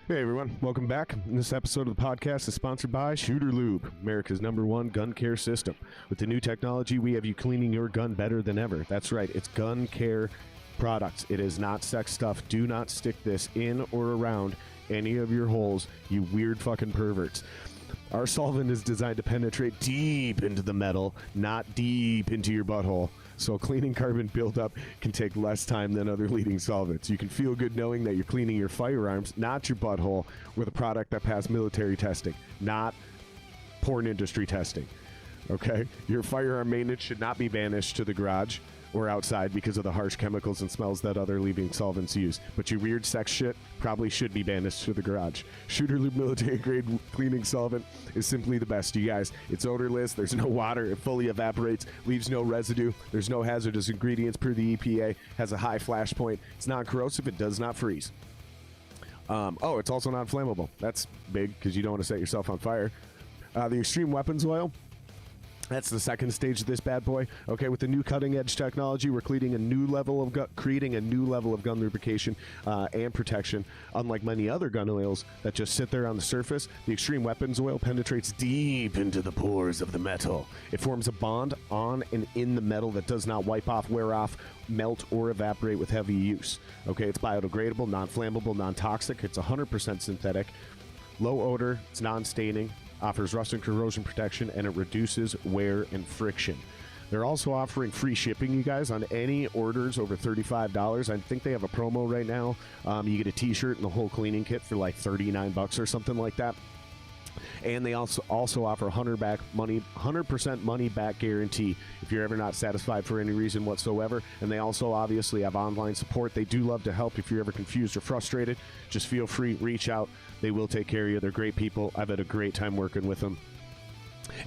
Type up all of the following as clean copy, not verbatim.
Hey everyone, welcome back. This episode of the podcast is sponsored by Shooter Lube, America's #1 gun care system. With the new technology, we have you cleaning your gun better than ever. That's right, it's gun care products. It is not sex stuff. Do not stick this in or around any of your holes, you weird fucking perverts. Our solvent is designed to penetrate deep into the metal, not deep into your butthole. So cleaning carbon buildup can take less time than other leading solvents. You can feel good knowing that you're cleaning your firearms, not your butthole, with a product that passed military testing, not porn industry testing. Okay? Your firearm maintenance should not be banished to the garage or outside because of the harsh chemicals and smells that other leading solvents use. But your weird sex shit probably should be banished to the garage. Shooter Lube military grade cleaning solvent is simply the best, you guys. It's odorless, there's no water, it fully evaporates, leaves no residue, there's no hazardous ingredients per the EPA, has a high flash point, it's not corrosive, it does not freeze. It's also non-flammable. That's big because you don't want to set yourself on fire. The extreme weapons oil, that's the second stage of this bad boy. Okay, with the new cutting-edge technology, we're creating a new level of gun lubrication and protection. Unlike many other gun oils that just sit there on the surface, the extreme weapons oil penetrates deep into the pores of the metal. It forms a bond on and in the metal that does not wipe off, wear off, melt, or evaporate with heavy use. Okay, it's biodegradable, non-flammable, non-toxic. It's 100% synthetic, low odor, it's non-staining, offers rust and corrosion protection, and it reduces wear and friction. They're also offering free shipping, you guys, on any orders over $35. I think they have a promo right now. You get a t-shirt and the whole cleaning kit for like $39 or something like that. And they also offer 100% money back guarantee if you're ever not satisfied for any reason whatsoever. And they also obviously have online support. They do love to help if you're ever confused or frustrated. Just feel free, reach out. They will take care of you. They're great people. I've had a great time working with them.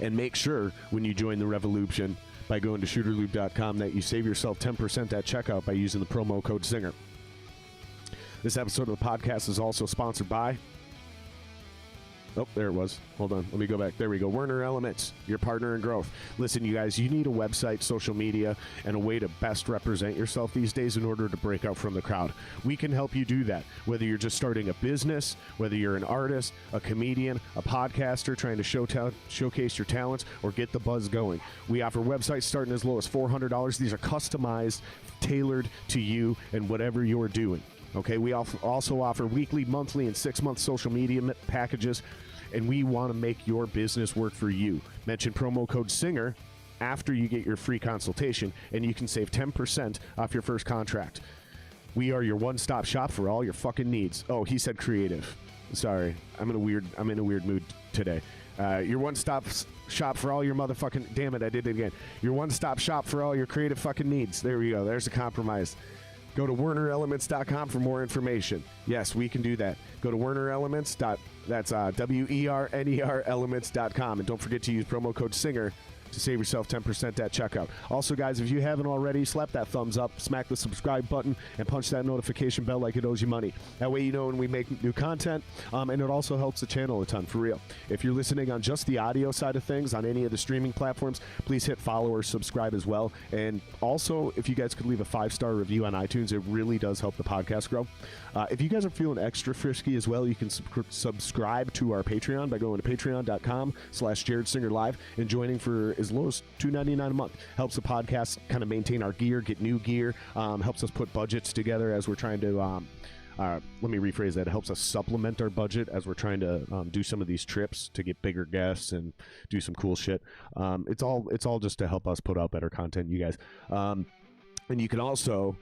And make sure when you join the revolution by going to shooterlube.com that you save yourself 10% at checkout by using the promo code SINGER. This episode of the podcast is also sponsored by... Oh, there it was. Hold on. Let me go back. There we go. Werner Elements, your partner in growth. Listen, you guys, you need a website, social media, and a way to best represent yourself these days in order to break out from the crowd. We can help you do that. Whether you're just starting a business, whether you're an artist, a comedian, a podcaster trying to showcase your talents, or get the buzz going. We offer websites starting as low as $400. These are customized, tailored to you and whatever you're doing. Okay, we also offer weekly, monthly, and 6-month social media packages, and we want to make your business work for you. Mention promo code SINGER after you get your free consultation, and you can save 10% off your first contract. We are your one-stop shop for all your fucking needs. Oh, he said creative. Sorry, I'm in a weird mood today. Your one-stop shop for all your motherfucking... Damn it, I did it again. Your one-stop shop for all your creative fucking needs. There we go. There's a compromise. Go to wernerelements.com for more information. Yes, we can do that. Go to wernerelements. That's WERNER elements.com. And don't forget to use promo code SINGER to save yourself 10% at checkout. Also, guys, if you haven't already, slap that thumbs up, smack the subscribe button, and punch that notification bell like it owes you money. That way you know when we make new content, and it also helps the channel a ton, for real. If you're listening on just the audio side of things on any of the streaming platforms, please hit follow or subscribe as well. And also, if you guys could leave a 5-star review on iTunes, it really does help the podcast grow. If you guys are feeling extra frisky as well, you can subscribe to our Patreon by going to patreon.com/JaredSingerLive and joining for as low as $2.99 a month. Helps the podcast kind of maintain our gear, get new gear, helps us put budgets together as we're trying to, let me rephrase that, it helps us supplement our budget as we're trying to do some of these trips to get bigger guests and do some cool shit. It's all just to help us put out better content, you guys. And you can also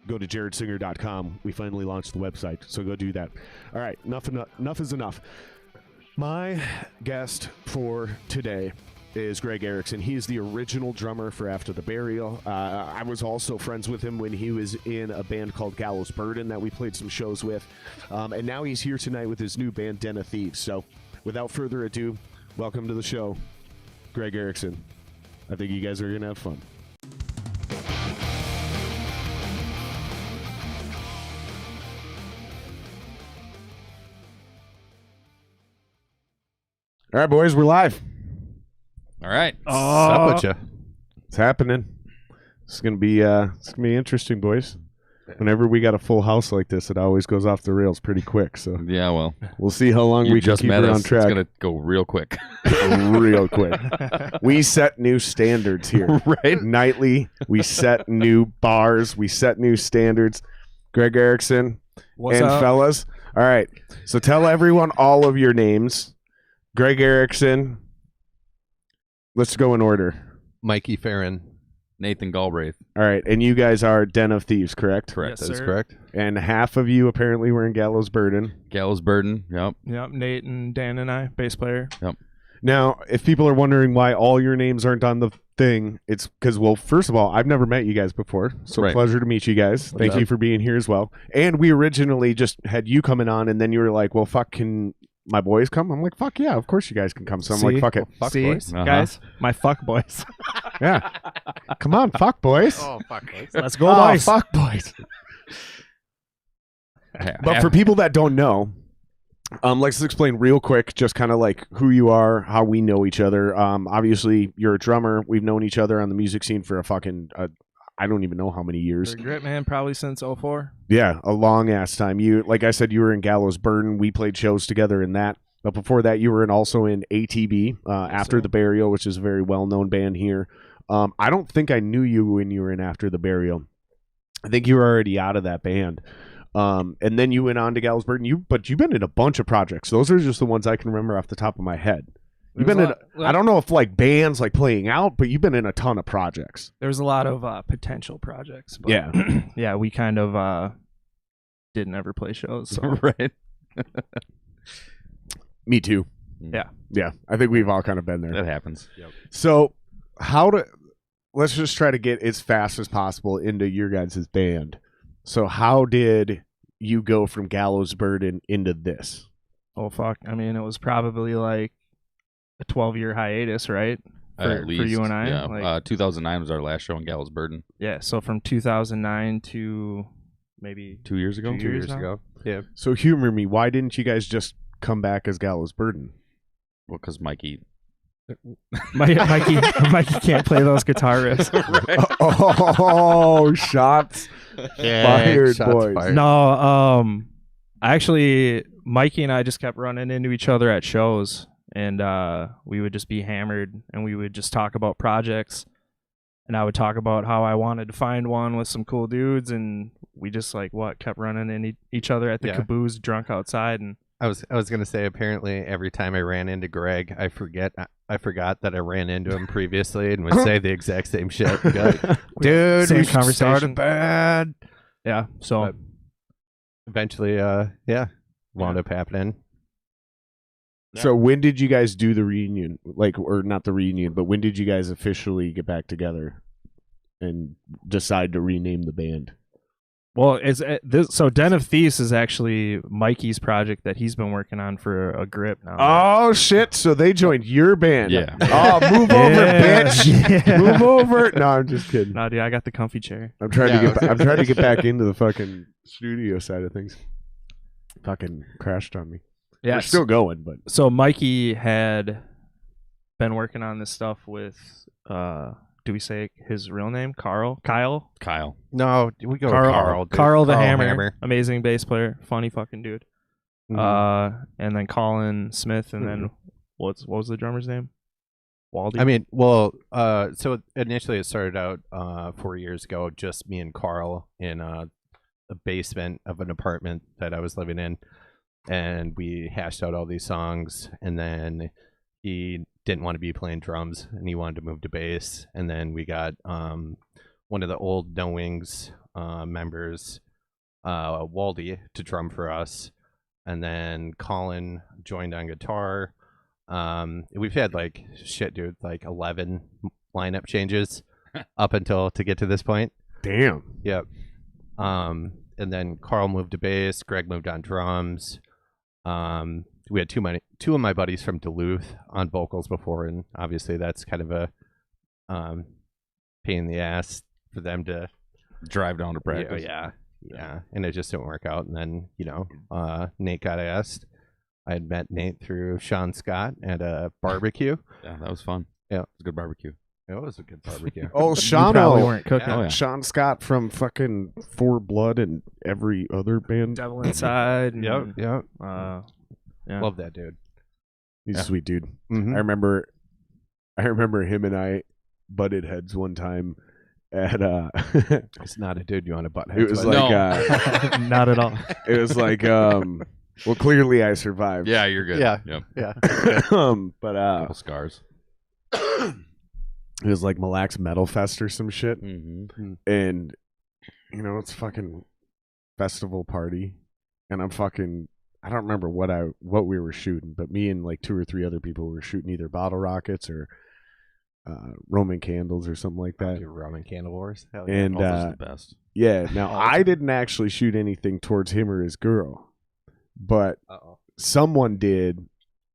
go to jaredsinger.com. We finally launched the website, so go do that. All right, enough is enough. My guest for today is Greg Erickson. He is the original drummer for After the Burial. I was also friends with him when he was in a band called Gallows that we played some shows with. And now he's here tonight with his new band, Den of Thieves. So without further ado, welcome to the show, Greg Erickson. I think you guys are going to have fun. All right, boys, we're live. All right. What's up with you? It's happening. It's gonna be interesting, boys. Whenever we got a full house like this, it always goes off the rails pretty quick. So Yeah, well, we'll see how long you we can just keep met it us. on track. It's gonna go real quick. Real quick. We set new standards here. Right? Nightly, we set new bars. We set new standards. Greg Erickson What's and up? fellas. All right. So tell everyone all of your names. Greg Erickson. Let's go in order. Mikey Farron. Nathan Galbraith. All right. And you guys are Den of Thieves, correct? Correct. Yes, That's sir. correct. And half of you apparently were in Gallows Burden. Gallows Burden. Yep. Yep, Nate and Dan and I, bass player. Now, if people are wondering why all your names aren't on the thing, it's because, well, first of all, I've never met you guys before. So Right. pleasure to meet you guys. Thank you for being here as well. And we originally just had you coming on, and then you were like, well, fuck, can my boys come? I'm like, fuck yeah, of course you guys can come. So I'm like, See? fuck it. Fuck See, boys. guys, my fuck boys. Yeah. Come on, fuck boys. Fuck boys. Let's go, Oh, boys. fuck boys. Yeah. But for people that don't know, let's explain real quick, just kind of like who you are, how we know each other. Obviously, you're a drummer. We've known each other on the music scene for a fucking, I don't even know how many years. Grit man, probably since 04. Yeah, a long ass time. You, like I said, you were in Gallows Burden. We played shows together in that. But before that, you were also in ATB, After sir. the Burial, which is a very well-known band here. I don't think I knew you when you were in After the Burial. I think you were already out of that band. And then you went on to Gallows Burden. But you've been in a bunch of projects. Those are just the ones I can remember off the top of my head. You've been in. I don't know if like bands like playing out, but you've been in a ton of projects. There was a lot of potential projects. But Yeah. yeah, we kind of didn't ever play shows. So. Right. Me too. Yeah. Yeah. I think we've all kind of been there. That happens. So let's just try to get as fast as possible into your guys' band. So how did you go from Gallows Burden into this? Oh, fuck. I mean, it was probably like a 12-year hiatus, right? At least, for you and I? Yeah. Like, 2009 was our last show in Gallows Burden. yeah, so from 2009 to maybe 2 years ago. 2 years Years ago. Yeah. So humor me. Why didn't you guys just come back as Gallows Burden? Well, because Mikey. Mikey can't play those guitar riffs. Oh, shots fired, shots boys. fired. No, actually, Mikey and I just kept running into each other at shows, and we would just be hammered, and we would just talk about projects, and I would talk about how I wanted to find one with some cool dudes, and we just kept running into each other at the Yeah. caboose, drunk outside, and I was gonna say apparently every time I ran into Greg, I forgot that I ran into him previously and would say the exact same shit. Be like, dude, Same we should start a conversation. band. yeah. So But eventually, wound up happening. So when did you guys do the reunion? Or not the reunion, but when did you guys officially get back together and decide to rename the band? well, so Den of Thieves is actually Mikey's project that he's been working on for a grip now. Oh shit! So they joined your band. Yeah. Oh, move over, Yeah. bitch. Yeah. Move over. No, I'm just kidding. No, dude, I got the comfy chair. I'm trying Yeah, I'm trying to get back into the fucking studio side of things. Fucking crashed on me. Yeah, We're still going, but so Mikey had been working on this stuff with do we say his real name? Kyle? Kyle. No, we go Carl, with Carl. dude. Carl the Carl Hammer. Amazing bass player, funny fucking dude. Mhm. And then Colin Smith, and then what was the drummer's name? Waldy. I mean, well, so initially it started out 4 years ago, just me and Carl in the basement of an apartment that I was living in, and we hashed out all these songs, and then he didn't want to be playing drums, and he wanted to move to bass, and then we got one of the old No Wings members, Waldy, to drum for us, and then Colin joined on guitar. We've had like 11 lineup changes up until to get to this point. damn. Yep. And then Carl moved to bass. Greg moved on drums. We had two of my buddies from Duluth on vocals before, and obviously that's kind of a pain in the ass for them to Drive down to practice. yeah, and it just didn't work out. And then Nate got asked. I had met Nate through Sean Scott at a barbecue. Yeah, that was fun. Yeah. It was a good barbecue. It was a good barbecue. Oh, You Sean. probably weren't cooking. Oh, yeah. Sean Scott from fucking For Blood and every other band. Devil Inside. And, Yep. yeah. Love that dude. He's Yeah. a sweet dude. Mhm. I remember him and I butted heads one time at It's not a dude you want to butt it heads was with. like Not at all. it was like well, clearly I survived. Yeah, you're good. Yeah. Yep. yeah. But Couple scars. it was like Mille Lacs Metal Fest or some shit. Mm-hmm. And it's fucking festival party, and I don't remember what we were shooting, but me and like 2 or 3 other people were shooting either bottle rockets or Roman candles or something like that. Roman candle wars. Hell yeah. And All those are the best. yeah, now I didn't actually shoot anything towards him or his girl, but someone did,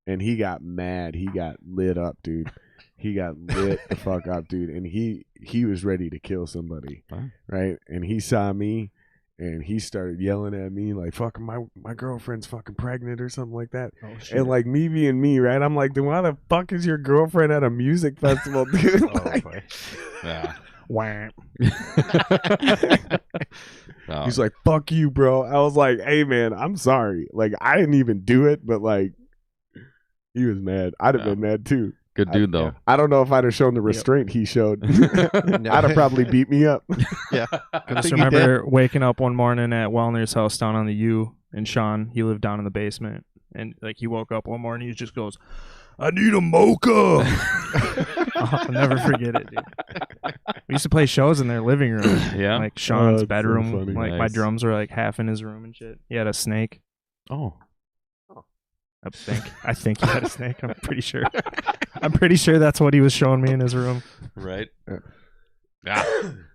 and he got mad. He got lit up, dude. He got lit the fuck up, dude, and he was ready to kill somebody, right? And he saw me, and he started yelling at me like, "Fucking my girlfriend's fucking pregnant" or something like that. Oh, shit. And like me being me, right? I'm like, then why the fuck is your girlfriend at a music festival, dude? Like, boy. Yeah. Wah. Oh, he's like, "Fuck you, bro." I was like, "Hey, man, I'm sorry. Like, I didn't even do it, but like, he was mad. I'd have been mad too. good dude though. I don't know if I'd have shown the restraint he showed. I'd have probably beat me up." Yeah. I just remember waking up one morning at Wellner's house down on the U, and Sean, he lived down in the basement, and like he woke up one morning, he just goes, "I need a mocha." I'll never forget it, dude. We used to play shows in their living room. Yeah. Like Sean's that's so bedroom. funny. Like my Nice. drums were like half in his room and shit. He had a snake. Oh. I think he had a snake. I'm pretty sure. I'm pretty sure that's what he was showing me in his room. Right. Yeah.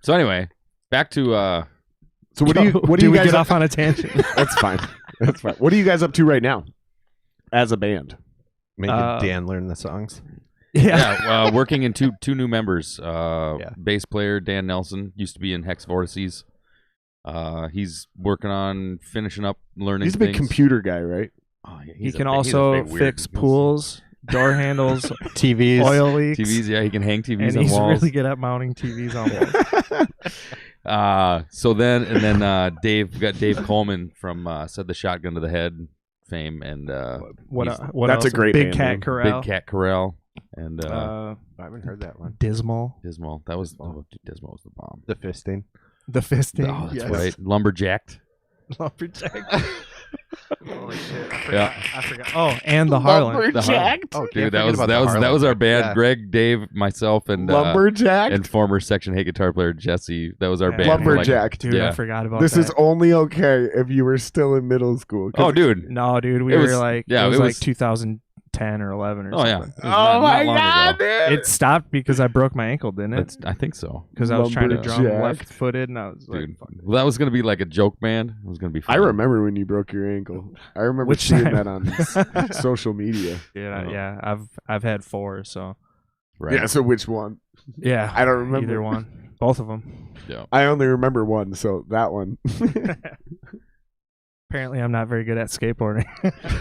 So anyway, back to So what do you Did we guys get off on a tangent? That's fine. That's fine. What are you guys up to right now as a band? Making Uh, Dan learn the songs. yeah, working in two new members. Yeah. Bass player Dan Nelson used to be in Hex Vortices. He's working on finishing up learning. He's a big things. computer guy, right? Oh, yeah, He he's a can big- he's a also big weird. fix pools, door handles, TVs. oil leaks. TVs. Yeah, he can hang TVs and on he's walls. really good at mounting TVs on walls. So then Dave, we got Dave Coleman from Said the Shotgun to the Head fame, and What he's else? That's a great Big band Cat name. Corral. Big Cat Corral, and I haven't heard that one. Dismal. Dismal. That was Dismal was the bomb. The fisting. The Fisting. Oh, that's Yes. right. Lumberjacked. Lumberjack. Holy shit. Yeah. I forgot. Oh, and the Harlan. The Harlan. Oh, Dude, that was our band. Yeah. Greg, Dave, myself, and Lumberjack. and former Section 8 guitar player Jesse. That was our Yeah. band. for, like- Lumberjack. Dude, Yeah. I forgot about This that. is only okay if you were still in middle school. 'Cause Oh, dude. No, dude, we It were was- like, yeah, it was it like was- 2010 or 11 or Oh yeah. something. It was not long ago. dude. It stopped because I broke my ankle, didn't it? I think so. Because I was trying to drum Lumberjack. left-footed, and I was like, Dude, well, that was gonna be like a joke band. It was gonna be fun. I remember when you broke your ankle. I remember Which seeing time? that on social media. yeah, I've had 4, so Right. Yeah, so which one? yeah, I don't remember. either one, both of them. Yeah. I only remember one, so that one. Apparently, I'm not very good at skateboarding.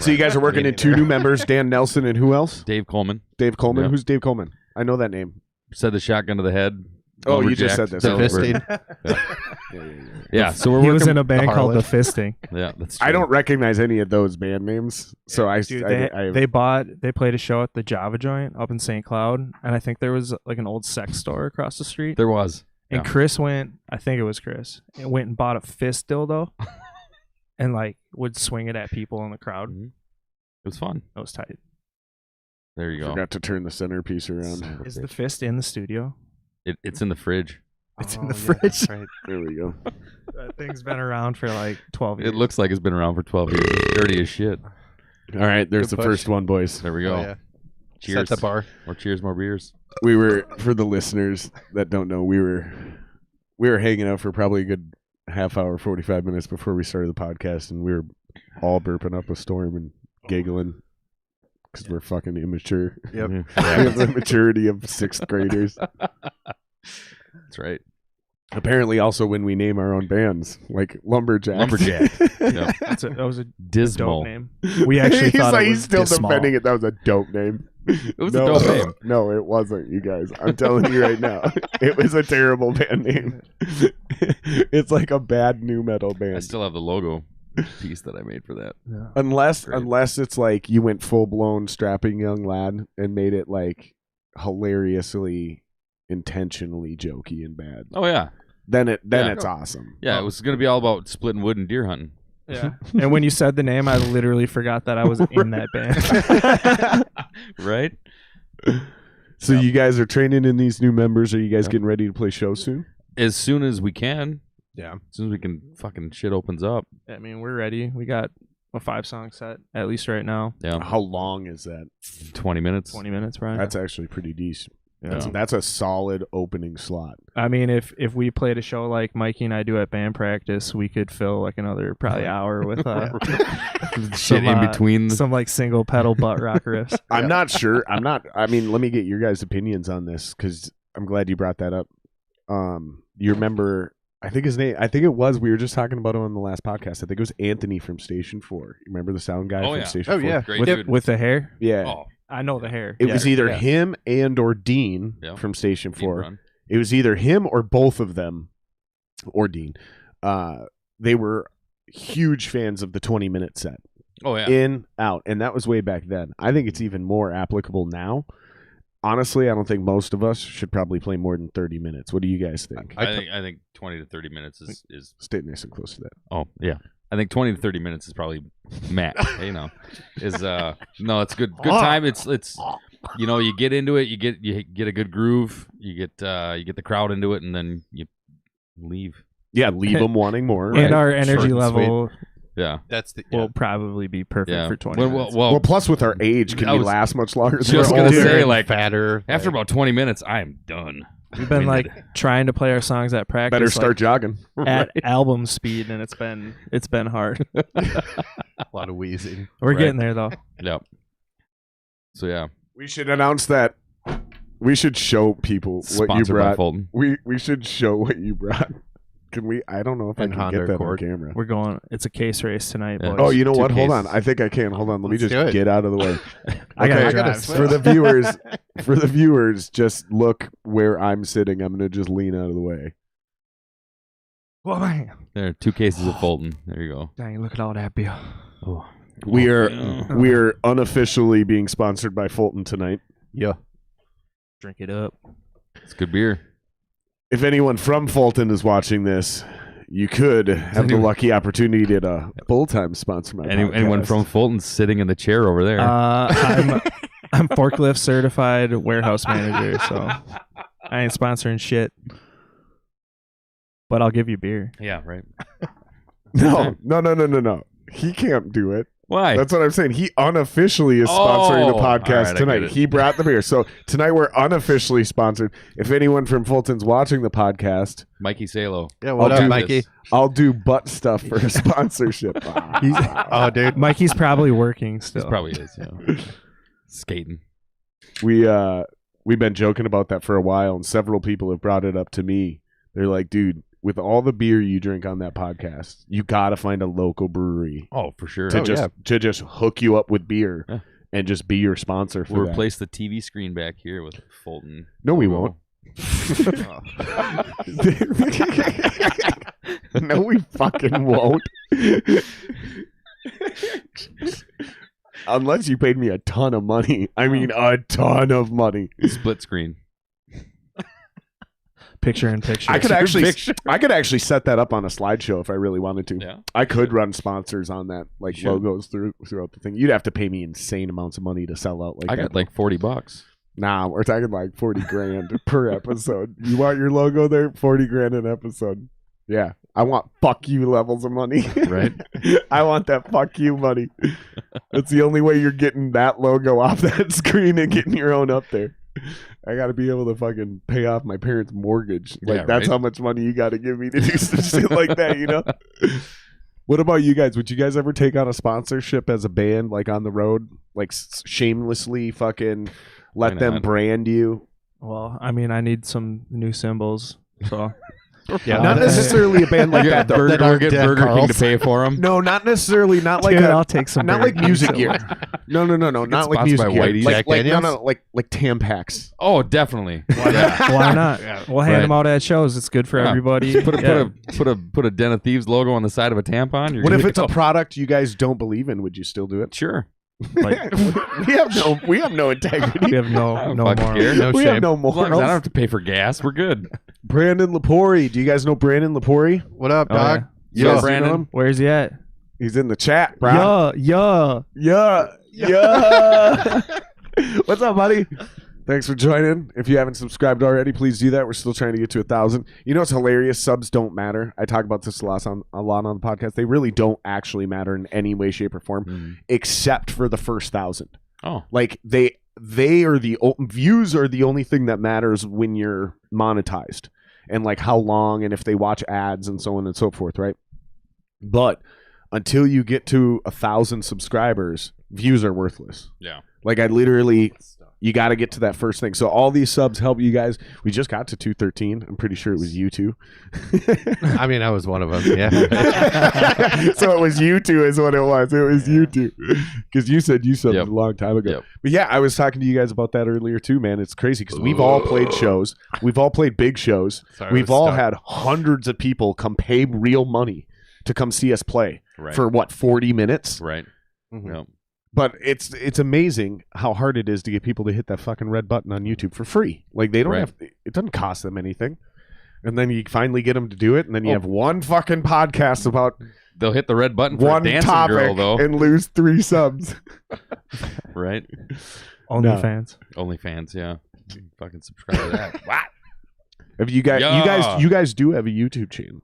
So you guys are working Me in 2 new members, Dan Nelson and who else? Dave Coleman Dave Coleman. Yep. Who's Dave Coleman? I know that name. said the shotgun to the head. Oh, you just Lumberjack. said this. The That was- fisting. Yeah, so we're he working. was in a band the called The Harlot. Fisting. Yeah, that's true. I don't recognize any of those band names, so Dude, I they played a show at the Java Joint up in St. Cloud, and I think there was like an old sex store across the street. There was. And Yeah. Chris went, I think it was Chris, and went and bought a fist dildo, and like would swing it at people in the crowd. Mhm. It was fun. That was tight. There you go. forgot to turn the centerpiece around. Is the fist in the studio? It's in the fridge. It's in Oh, the yeah, fridge. that's right. There we go. That thing's been around for like 12 years. It looks like it's been around for 12 years. It's dirty as shit. All right, there's Good the push. first one, boys. There we go. Oh, yeah. Cheers. Set the bar. More cheers, more beers. We were, for the listeners that don't know, we were hanging out for probably a good half hour, 45 minutes before we started the podcast, and we were all burping up a storm and giggling because we're fucking immature. Yep. We have the maturity of 6th graders. That's right. Apparently, also when we name our own bands, like Lumberjack. Lumberjack. Yep. That was a Dismal. dope name. We actually he's thought like, it was he's still Dismal. defending it. That was a dope name. It was a dope name. No, it wasn't, you guys. I'm telling you right now. It was a terrible band name. It's like a bad new metal band. I still have the logo piece that I made for that. Yeah. Unless it's like you went full blown strapping young lad and made it like hilariously, intentionally jokey and bad. Oh yeah, Then Yeah. it's awesome. yeah. It was gonna be all about splitting wood and deer hunting. Yeah. And when you said the name, I literally forgot that I was in that band. Right? So you guys are training in these new members. Are you guys getting ready to play shows soon? As soon as we can. Yeah. As soon as we can, fucking shit opens up. I mean, we're ready. We got a 5-song set, at least right now. Yeah. How long is that? 20 minutes. 20 minutes, Brian. That's actually pretty decent. Yeah. That's a solid opening slot. I mean, if we played a show like Mikey and I do at band practice, we could fill like another probably hour with Shit in between. some like single pedal butt rock riffs. I'm not sure. I mean, let me get your guys' opinions on this because I'm glad you brought that up. You remember? I think his name. I think it was. We were just talking about him on the last podcast. I think it was Anthony from Station 4. You remember the sound guy Oh, from yeah. Station Oh 4? yeah. Great dude. With the hair. Yeah. Oh, I know the hair. It Yeah. was either Yeah. him and or Dean Yeah. from Station Dean 4. Brun. It was either him or both of them, or Dean. They were huge fans of the 20-minute set. Oh yeah. In, out. And that was way back then. I think it's even more applicable now. Honestly, I don't think most of us should probably play more than 30 minutes. What do you guys think? I think 20 to 30 minutes is Stay nice and close to that. oh yeah. I think 20 to 30 minutes is probably max. Is no, it's good time. It's you get into it, you get a good groove, you get the crowd into it, and then you leave. Yeah, leave them wanting more. And right? our Short energy and level Yeah. That's the will probably be perfect Yeah. for 20 minutes. Well, Well, plus with our age, can I we was last much longer? just We're gonna older. say, like, fatter. after about 20 minutes, I'm done. We've been like trying to play our songs at practice. better start like, jogging. at album speed, and it's been hard. a lot of wheezing. We're Right. getting there though. Yep. So yeah, We should announce that. We should show people what you sponsored by brought. Fulton. We should show what you brought. Can we? I don't know if And I can Honda get that Accord. on camera. We're going. It's a case race tonight, Yeah. boys. Oh, you know Two what? Hold cases. on. I think I can. Hold on. Let me Let's just do it. get out of the way. I gotta Okay, drive. switch. for the viewers, just look where I'm sitting. I'm gonna just lean out of the way. Well, bang. There are 2 cases of Fulton. There you go. Dang, look at all that beer. Oh. We are Yeah. we are unofficially being sponsored by Fulton tonight. Yeah. Drink it up. It's good beer. If anyone from Fulton is watching this, you could have the lucky opportunity to full-time sponsor my Anyone podcast. from Fulton sitting in the chair over there? I'm forklift certified warehouse manager, so I ain't sponsoring shit. But I'll give you beer. yeah, right. No. He can't do it. Why? That's what I'm saying. He unofficially is sponsoring the Oh, podcast all right, I tonight. get it. He brought the beer. So tonight we're unofficially sponsored. If anyone from Fulton's watching the podcast, Mikey Salo. Yeah. What I'll up, do Mikey? I'll do butt stuff for a sponsorship. Oh, dude. Mikey's probably working This still. probably is. Yeah. Skating. We've been joking about that for a while, and several people have brought it up to me. They're like, dude, with all the beer you drink on that podcast, you got to find a local brewery Oh, for sure. to just hook you up with beer Yeah. and just be your sponsor for We'll that. replace the TV screen back here with Fulton. No, we logo. won't. No, we fucking won't. Unless you paid me a ton of money. I mean, a ton of money. Split screen. Picture in picture. I could actually set that up on a slideshow if I really wanted to. Yeah. I could run sponsors on that, like Sure. logos throughout the thing. You'd have to pay me insane amounts of money to sell out like I that. got like $40. Nah, we're talking like 40 grand per episode. You want your logo there? 40 grand an episode. Yeah. I want fuck you levels of money. Right. I want that fuck you money. That's the only way you're getting that logo off that screen and getting your own up there. I got to be able to fucking pay off my parents' mortgage. Like, Yeah, that's right. how much money you got to give me to do some shit like that, you know? What about you guys? Would you guys ever take on a sponsorship as a band, like on the road? Like, shamelessly fucking let Why them not? brand you? Well, I mean, I need some new symbols, so Yeah. Not necessarily a band like that, though. Burger King to pay for them. No, not necessarily. Not like Dude, a, I'll take some. not Burger like King music somewhere. gear. No, not like sponsored music by gear. Whitey's. Like, Jack like no, Daniels? no, like Tampax. Oh, definitely. Yeah. Why not? We'll hand Right. them out at shows. It's good for Yeah. everybody. Put a Den of Thieves logo on the side of a tampon. You're What good if to it's a go. product you guys don't believe in? Would you still do it? Sure. Like, we have no integrity. we have I no don't no fucking more. care. No we shame. have no As long as I don't morals. have to pay for gas, we're good. Brandon Lepori. Do you guys know Brandon Lepori? What up, Oh, dog? You So, guys Brandon? know him? Where's he at? He's in the chat, bro. Yeah. Yeah. What's up, buddy? Thanks for joining. If you haven't subscribed already, please do that. We're still trying to get to 1,000. You know what's hilarious? Subs don't matter. I talk about this a lot on the podcast. They really don't actually matter in any way, shape, or form, except for the first 1,000. Oh, Like they are views are the only thing that matters when you're monetized, and like how long and if they watch ads and so on and so forth, right? But until you get to 1,000 subscribers, views are worthless. yeah. Like I literally, you got to get to that first thing. So all these subs help you guys. We just got to 213. I'm pretty sure it was you two. I mean, I was one of them. Yeah. So it was you two is what it was. It was you two. Because you said you subbed Yep. a long time ago. Yep. But yeah, I was talking to you guys about that earlier too, man. It's crazy because we've all played shows. We've all played big shows. Sorry, I We've was all stuck. had hundreds of people come pay real money to come see us play Right. for what, 40 minutes? right. Mhm. Yep. But it's amazing how hard it is to get people to hit that fucking red button on YouTube for free. Like they don't Right. have, it doesn't cost them anything. And then you finally get them to do it, and then you Oh. have one fucking podcast about They'll hit the red button for one a dancing topic girl, though. and lose 3 subs. Right? OnlyFans. OnlyFans, yeah. Fucking subscribe to that. What? If you guys, Yeah. you guys do have a YouTube channel.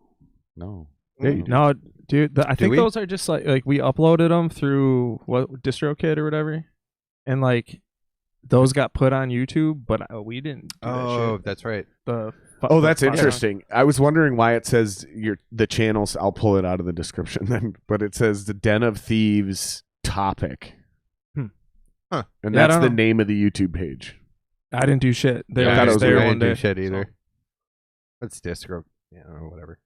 No. Yeah, you do. No, dude. I think we? those are just like we uploaded them through what DistroKid or whatever, and like those got put on YouTube, but we didn't. Do that Oh, shit. that's right. Oh, that's the- interesting. I was wondering why it says the channels. I'll pull it out of the description then, but it says the Den of Thieves topic, Hmm. Huh. and Yeah, I that's don't the know. name of the YouTube page. I didn't do shit. They Yeah, were I thought it just was there I one didn't do day. shit either. That's distro. Yeah, or whatever.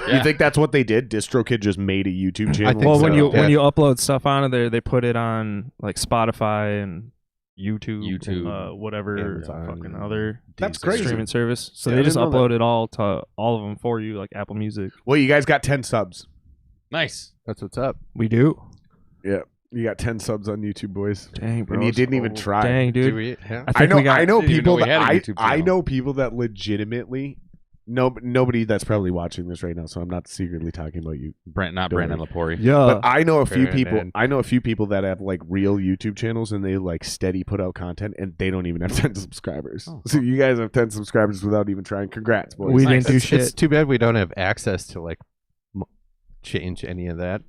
You think that's what they did? DistroKid just made a YouTube channel. think Well, so. when you Yeah. when you upload stuff onto there, they put it on like Spotify and YouTube, whatever Amazon, fucking other That's crazy. streaming service. So Yeah, I they just didn't know upload it all to all of them for you, like Apple Music. Well, you guys got 10 subs. Nice. That's what's up. We do. Yeah, you got 10 subs on YouTube, boys, Dang, bro. and you didn't even try. Dang, Do dude. we? Yeah. I I think know. we got. I know didn't even people know we that had a YouTube I channel. know people that legitimately. No, nobody that's probably watching this right now, so I'm not secretly talking about you. Not Don't Brandon worry. Lepori. Yeah. But I know a few Brandon. people. I know a few people that have like real YouTube channels, and they like steady put out content, and they don't even have 10 subscribers. Oh. So you guys have 10 subscribers without even trying. Congrats, boys! We Nice. didn't do It's shit. too bad we don't have access to like change any of that.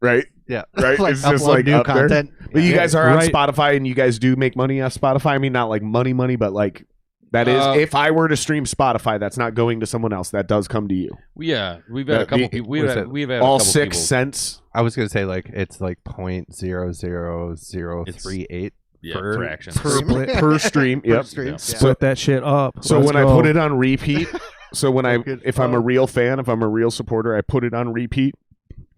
Right, Yeah. right. Like It's just upload like new up there. content. But you Yeah, guys are on right. Spotify, and you guys do make money off Spotify. I mean, not like money, but like that is. If I were to stream Spotify, that's not going to someone else. That does come to you. Yeah, we've had a couple people. We've was had, it? we've had All a couple 6 people. cents. I was gonna say like it's like 0.00038 Yeah, per fractions. Split. per stream. Yep. stream. Yeah. Split that shit up. So Let's when I go. put it on repeat, so when I Good. if I'm a real fan, if I'm a real supporter, I put it on repeat,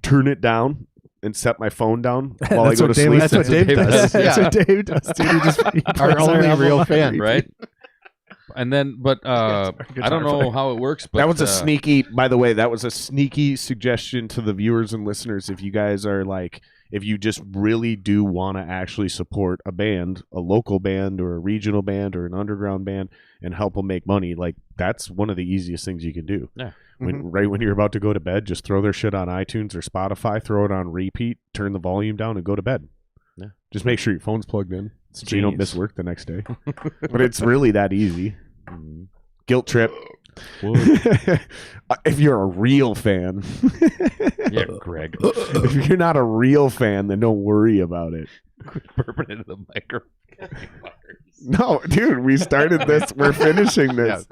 turn it down, and set my phone down while I That's go to what Dave- sleep. That's what Dave Dave does. does. That's Yeah. what Dave does, dude. He just he Our puts only album real on fan. repeat. Right? And then, but I guitar don't know player. how it works. But That was a uh, sneaky, by the way, that was a sneaky suggestion to the viewers and listeners. If you guys are like, if you just really do want to actually support a band, a local band or a regional band or an underground band, and help them make money, like that's one of the easiest things you can do. Yeah. Right when you're about to go to bed, just throw their shit on iTunes or Spotify, throw it on repeat, turn the volume down, and go to bed. Yeah. Just make sure your phone's plugged in so you don't miss Genius. work the next day. But it's really that easy. Mhm. Guilt trip. If you're a real fan. Yeah, Greg. If you're not a real fan, then don't worry about it. Burping into the microphone. No, dude, we started this. We're finishing this.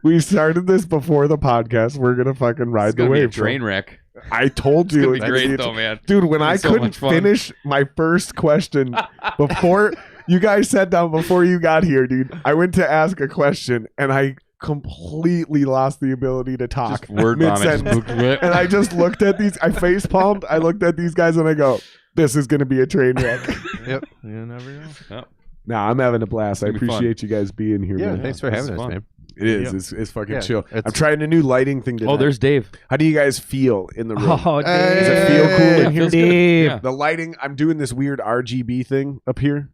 We started this before the podcast. We're gonna fucking It's ride the gonna be a wave. train wreck. I told It's you, gonna be great though, man. dude. When I It's so couldn't much fun. finish my first question before you guys sat down before you got here, dude, I went to ask a question and I completely lost the ability to talk. Just word vomit. mid-sentence. And I just looked at these. I face palmed. I looked at these guys and I go, "This is going to be a train wreck." Yep. You never know. Yep. Nah, I'm having a blast. I It's gonna be appreciate you guys being here, Yeah, man. thanks for this having is us, fun. man. It is. Yep. It's fucking Yeah, chill. it's- I'm trying a new lighting thing today. Oh, there's Dave. How do you guys feel in the room? Oh, Hey. Dave. Does it feel cool in It here? feels good. Dave. Yeah. The lighting, I'm doing this weird RGB thing up here.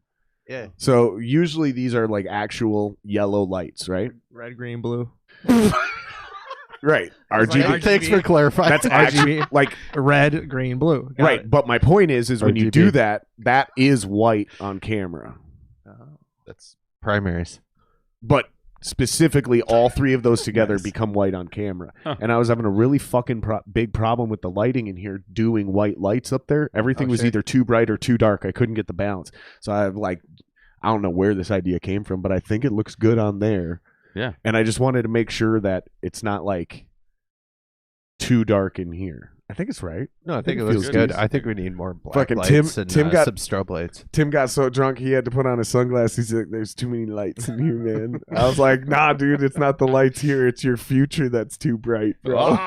Yeah. So usually these are like actual yellow lights, right? Red, green, blue. Right. RGB. Thanks for clarifying. That's actually like Red, green, blue. Got right. it. But my point is when you RGB. do that, that is white on camera. That's primaries. But specifically, all three of those together Nice. become white on camera. Huh. And I was having a really fucking big problem with the lighting in here doing white lights up there. Everything Oh, was shit. either too bright or too dark. I couldn't get the balance. So I don't know where this idea came from, but I think it looks good on there. Yeah. And I just wanted to make sure that it's not like too dark in here. I think it's right. No, I think it feels looks good. decent. I think we need more black Fucking lights and Tim got- some strobe lights. Tim got so drunk he had to put on his sunglasses. He's like, "There's too many lights in here, man." I was like, "Nah, dude, it's not the lights here. It's your future that's too bright, bro."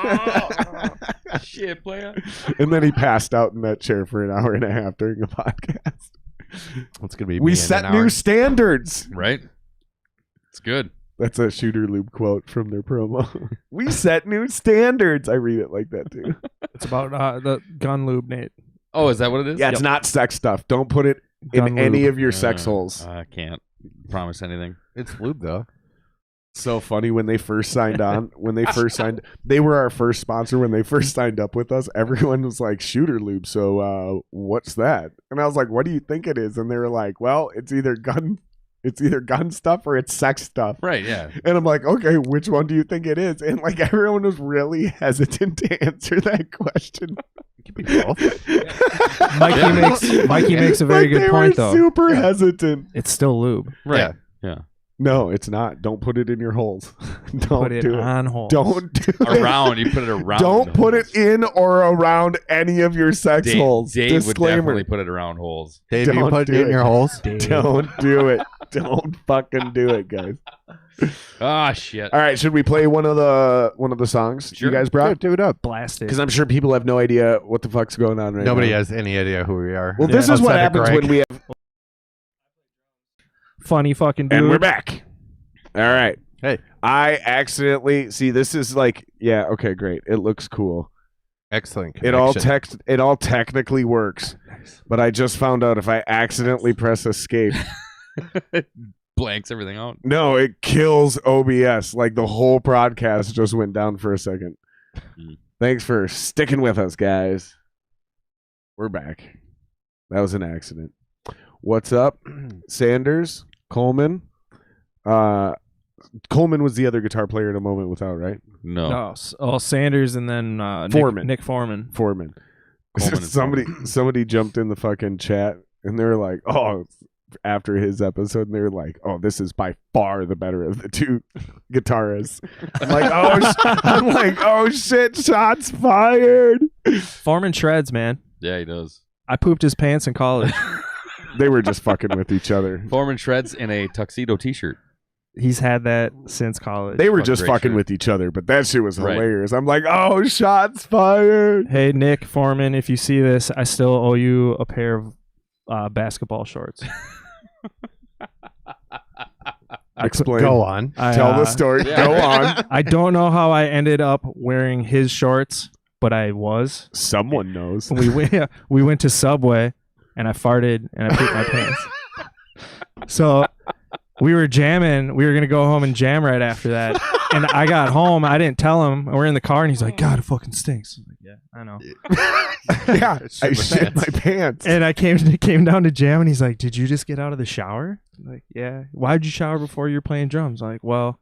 shit, player. And then he passed out in that chair for an hour and a half during the podcast. It's gonna be. We me in set an new hour. standards. Right? It's good. That's a Shooter Loop quote from their promo. We set new standards. I read it like that too. It's about the gun lube, Nate. Oh, is that what it is? Yeah, it's not sex stuff. Don't put it in Gun any lube. of your sex holes. I can't promise anything. It's lube though. So funny when they first signed on. They were our first sponsor. When they first signed up with us, everyone was like, "Shooter Lube." So what's that? And I was like, "What do you think it is?" And they were like, "Well, it's either gun stuff or it's sex stuff." Right, yeah. And I'm like, "Okay, which one do you think it is?" And like everyone was really hesitant to answer that question. It could be both. Mikey makes a very Like, good they point, were though. Super hesitant. It's still lube. Right. Yeah. No, it's not. Don't put it in your holes. Don't Put it do it. on hold. Don't do it. Around. You put it around. Don't put holes. it in or around any of your sex Dave, holes. Dave would Disclaimer. definitely put it around holes. Dave, you Don't put do it in it. your holes. Don't do it. Don't fucking do it, guys. Ah, shit. All right, should we play one of the songs Sure. you guys brought? Do it up. Blast it. Because I'm sure people have no idea what the fuck's going on right Nobody now. has any idea who we are. Well, this is what Outside of happens Greg. when we have. Funny fucking dude. And we're back. All right. Hey. I accidentally see. This is like, yeah. Okay, great. It looks cool. Excellent. It all connection. it all technically works, but I just found out if I accidentally press escape, Blanks everything out. no, it kills OBS. Like the whole broadcast just went down for a second. Hmm. Thanks for sticking with us, guys. We're back. That was an accident. What's up, Sanders, Coleman? Coleman was the other guitar player in a moment without, right? No. No, Sanders and then Foreman. Nick Foreman. Foreman. Coleman and somebody jumped in the fucking chat and they were like, "Oh," after his episode, and they were like, "Oh, this is by far the better of the two guitarists." I'm like, "Oh shit, shots fired." Foreman shreds, man. Yeah, he does. I pooped his pants in college. They were just fucking with each other. Foreman shreds in a tuxedo T-shirt. He's had that since college. They were Fuck, just great fucking shirt. with each other, but that shit was Right. hilarious. I'm like, "Oh, shots fired." Hey, Nick Foreman, if you see this, I still owe you a pair of basketball shorts. Explain. Go on. Tell the story. Yeah. Go on. I don't know how I ended up wearing his shorts, but I was. Someone knows. We went to Subway, and I farted and I pooped my pants. So we were jamming. We were gonna go home and jam right after that. And I got home. I didn't tell him. We're in the car, and he's like, "God, it fucking stinks." I'm like, yeah, I know. Yeah, I shit my pants. And I came down to jam, and he's like, "Did you just get out of the shower?" I'm like, yeah. Why'd you shower before you were playing drums? I'm like, well,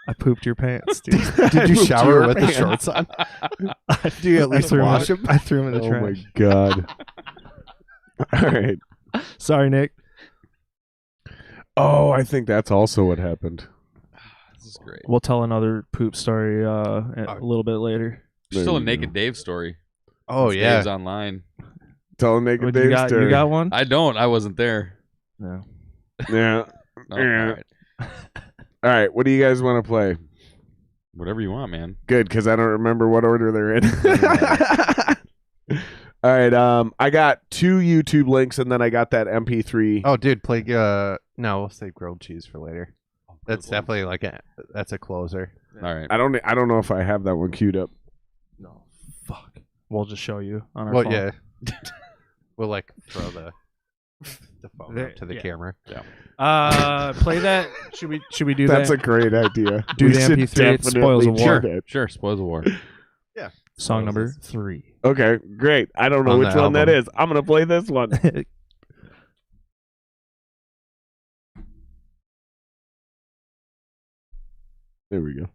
I pooped your pants, dude. Did you Pooped shower your with the pants. shorts on? Do you at least wash them? I threw him in the Oh my trash. god. All right. Sorry, Nick. Oh, I think that's also what happened. This is great. We'll tell another poop story a little bit later. There's still a you Naked Dave story. Oh, It's yeah. Dave's online. Tell Naked What, Dave you story. got one? I don't. I wasn't there. No. Yeah. No, Yeah. all right. All right, what do you guys want to play? Whatever you want, man. Good, because I don't remember what order they're in. All right, I got 2 YouTube links, and then I got that MP3. Oh, dude, play. No, we'll save grilled cheese for later. That's definitely that's a closer. All right. I don't know if I have that one queued up. No, fuck. We'll just show you on our Well, phone. yeah. We'll throw the phone There- up to the yeah. camera. Play that. Should we do That's that? a great idea. Do We the should MP3, it spoils definitely the war. do that. Sure. Spoils the war. Song number 3. Okay, great. I don't know On which the one that album. is. I'm gonna play this one. There we go.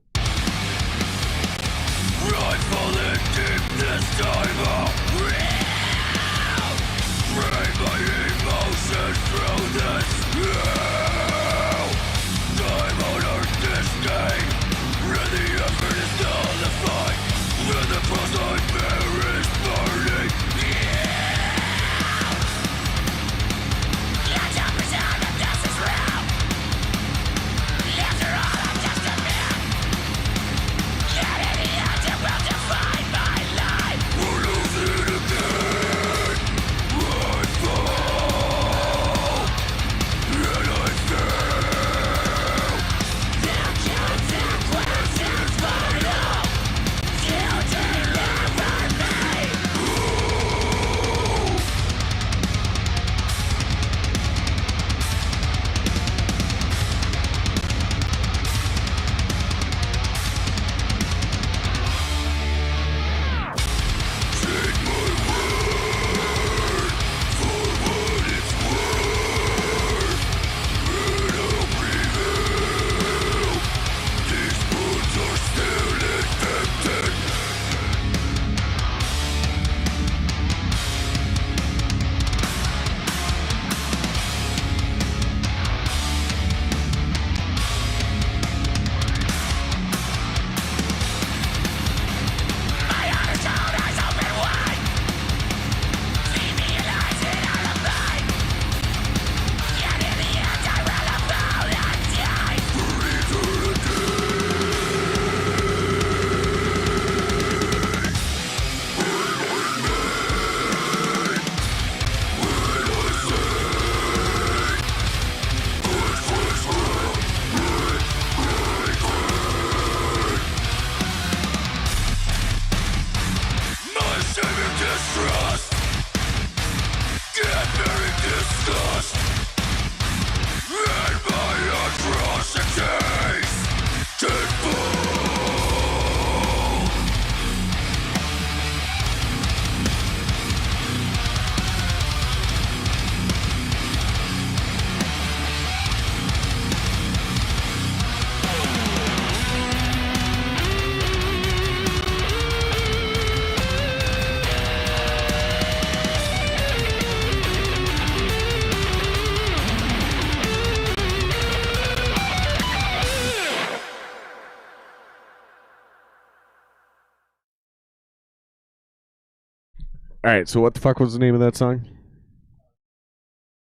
All right, so what the fuck was the name of that song?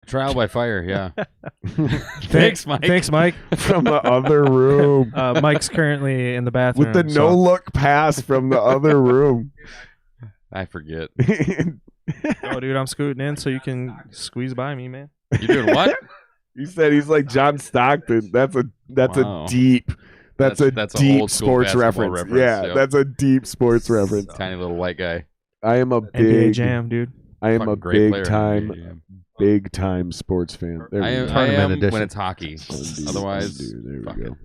Trial by fire. Yeah. Thanks, Mike. Thanks, Mike. From the other room. Mike's currently in the bathroom. With the no-look pass from the other room. I forget. Oh, dude, I'm scooting in so you can squeeze by me, man. You doing what? He said he's like John Stockton. That's Wow. a deep That's a deep old school sports basketball reference. Yeah, yep. that's a deep sports reference. Tiny little white guy. I am a NBA big Jam, dude. I am Fucking a great player big in NBA Jam. time sports fan. There we I am, go. I Tournament am edition. when it's hockey. Undo, Otherwise, undo. There fuck we it. go.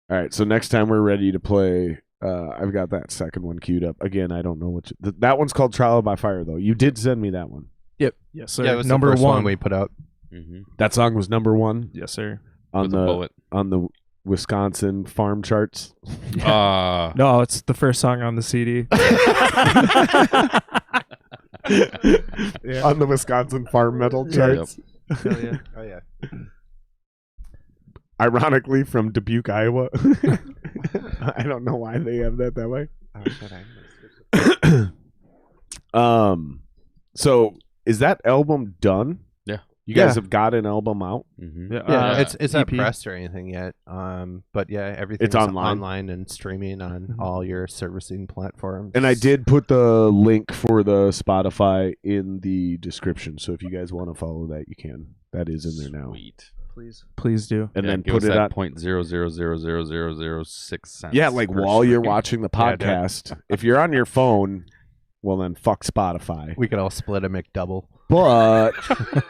All right, so next time we're ready to play, I've got that second one queued up. Again, I don't know which. That one's called Trial by Fire, though. You did send me that one. Yes, sir. Yeah, it was number the first one. one we put out. Mm-hmm. That song was number 1 Yes, sir. on With a the bullet. Wisconsin farm charts. No, it's the first song on the CD. On the Wisconsin farm metal charts. Hell yeah. Oh yeah. Ironically, from Dubuque, Iowa. I don't know why they have that way. Oh shit! So is that album done? Yeah. You guys have got an album out? Mm-hmm. Yeah, it's not EP. pressed or anything yet. But yeah, everything's It's online. and streaming on all your servicing platforms. And I did put the link for the Spotify in the description, so if you guys want to follow that, you can. That is in there now. Sweet. Please do. And then give put us it that on. 0.0000006 cents. Yeah, like per while you're stream. watching the Yeah, dude. podcast. If you're on your phone, well then fuck Spotify. We could all split a McDouble. But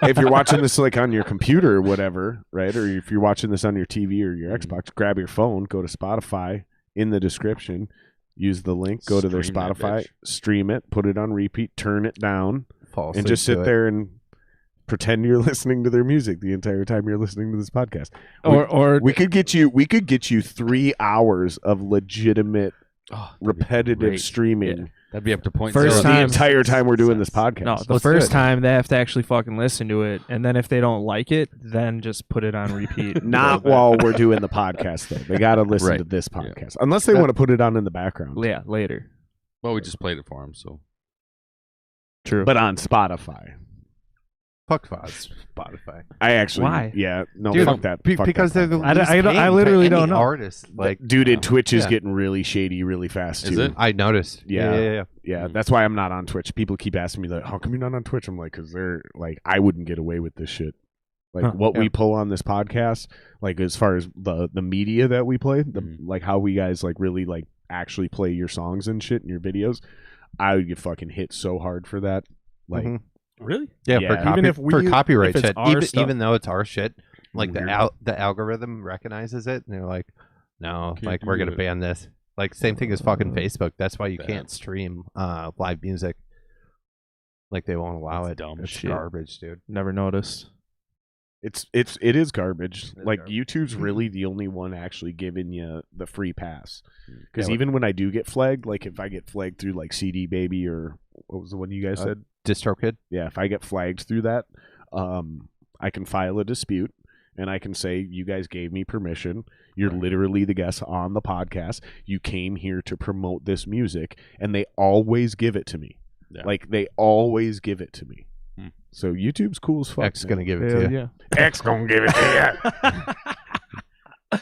if you're watching this like on your computer or whatever, right? Or if you're watching this on your TV or your Xbox, grab your phone, go to Spotify in the description, use the link, go to their Stream that Spotify, bitch. stream it, put it on repeat, turn it down, Fall and asleep just to sit it. there and pretend you're listening to their music the entire time you're listening to this podcast. Or We could get you 3 hours of legitimate Oh, repetitive great. streaming that'd be up to point First the time- entire time we're doing this podcast. no, the Let's do first it. time they have to actually fucking listen to it, and then if they don't like it, then just put it on repeat. Not while we're doing the podcast, though. They got to listen Right. to this podcast. Unless they want to put it on in the background. Yeah, later. Well, we just played it for him, so True. But on Spotify. Fuck Spotify. I actually... Why? Yeah. No, Dude, fuck that. Fuck because that they're the podcast. least I paying literally to don't any know. artist. Like, Dude, and Twitch is yeah. getting really shady really fast, too. Is it? I noticed. Yeah. Yeah. That's why I'm not on Twitch. People keep asking me, like, how come you're not on Twitch? I'm like, because they're... Like, I wouldn't get away with this shit. Like, Huh. what Yeah. we pull on this podcast, like, as far as the media that we play, like, how we guys, like, really, like, actually play your songs and shit and your videos, I would get fucking hit so hard for that. Like, Mhm. Really? Yeah, Yeah. for, Even if we- for copyright if it's shit. our stuff. Even though it's our shit, like Weird. the algorithm recognizes it, and they're like, no, Can't like do we're gonna it. ban this. Like same thing as fucking Facebook. That's why you Bad. can't stream live music. Like they won't allow That's it. dumb It's shit. garbage, dude. Never noticed. it is garbage. is Like garbage. YouTube's really the only one actually giving you the free pass. Because Yeah, even when I do get flagged, like if I get flagged through like CD Baby or what was the one you guys said? DistroKid. Yeah, if I get flagged through that, I can file a dispute and I can say you guys gave me permission. You're literally the guest on the podcast. You came here to promote this music, and they always give it to me. Yeah. Like they always give it to me. Hmm. So YouTube's cool as fuck. X man. gonna give it Hell to you. yeah. X gonna give it to you.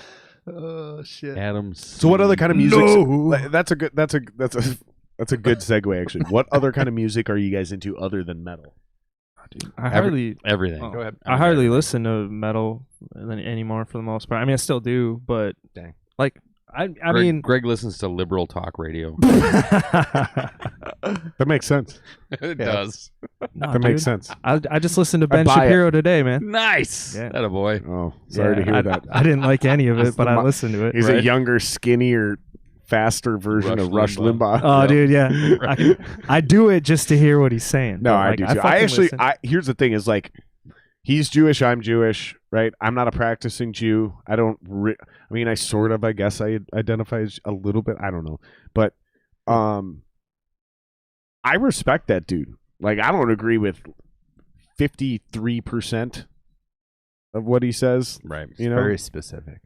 Oh shit. Adam. So what other kind of music? No. That's a good good segue actually. What other kind of music are you guys into other than metal? I hardly everything? Oh. Go ahead. I hardly listen to metal anymore for the most part. I mean, I still do, but Dang. like I Greg, mean, Greg listens to liberal talk radio. That makes sense. It Yeah. does. no, That makes dude. sense. I just listened to I Ben buy it. Shapiro today, man. Nice. Yeah. That a boy. Oh, sorry to Yeah, hear I, that. I didn't like any of it, but I listened to it. He's a Right. younger, skinnier, faster version of Rush Limbaugh. Oh, dude, yeah. Right. I do it just to hear what he's saying. No, but, I like, do too. fucking I actually, listen. here's the thing: is like, he's Jewish, I'm Jewish, right? I'm not a practicing Jew. I don't. I mean, I sort of, I guess, I identify as a little bit. I don't know, but I respect that dude. Like, I don't agree with 53% of what he says. Right. You know, Very specific.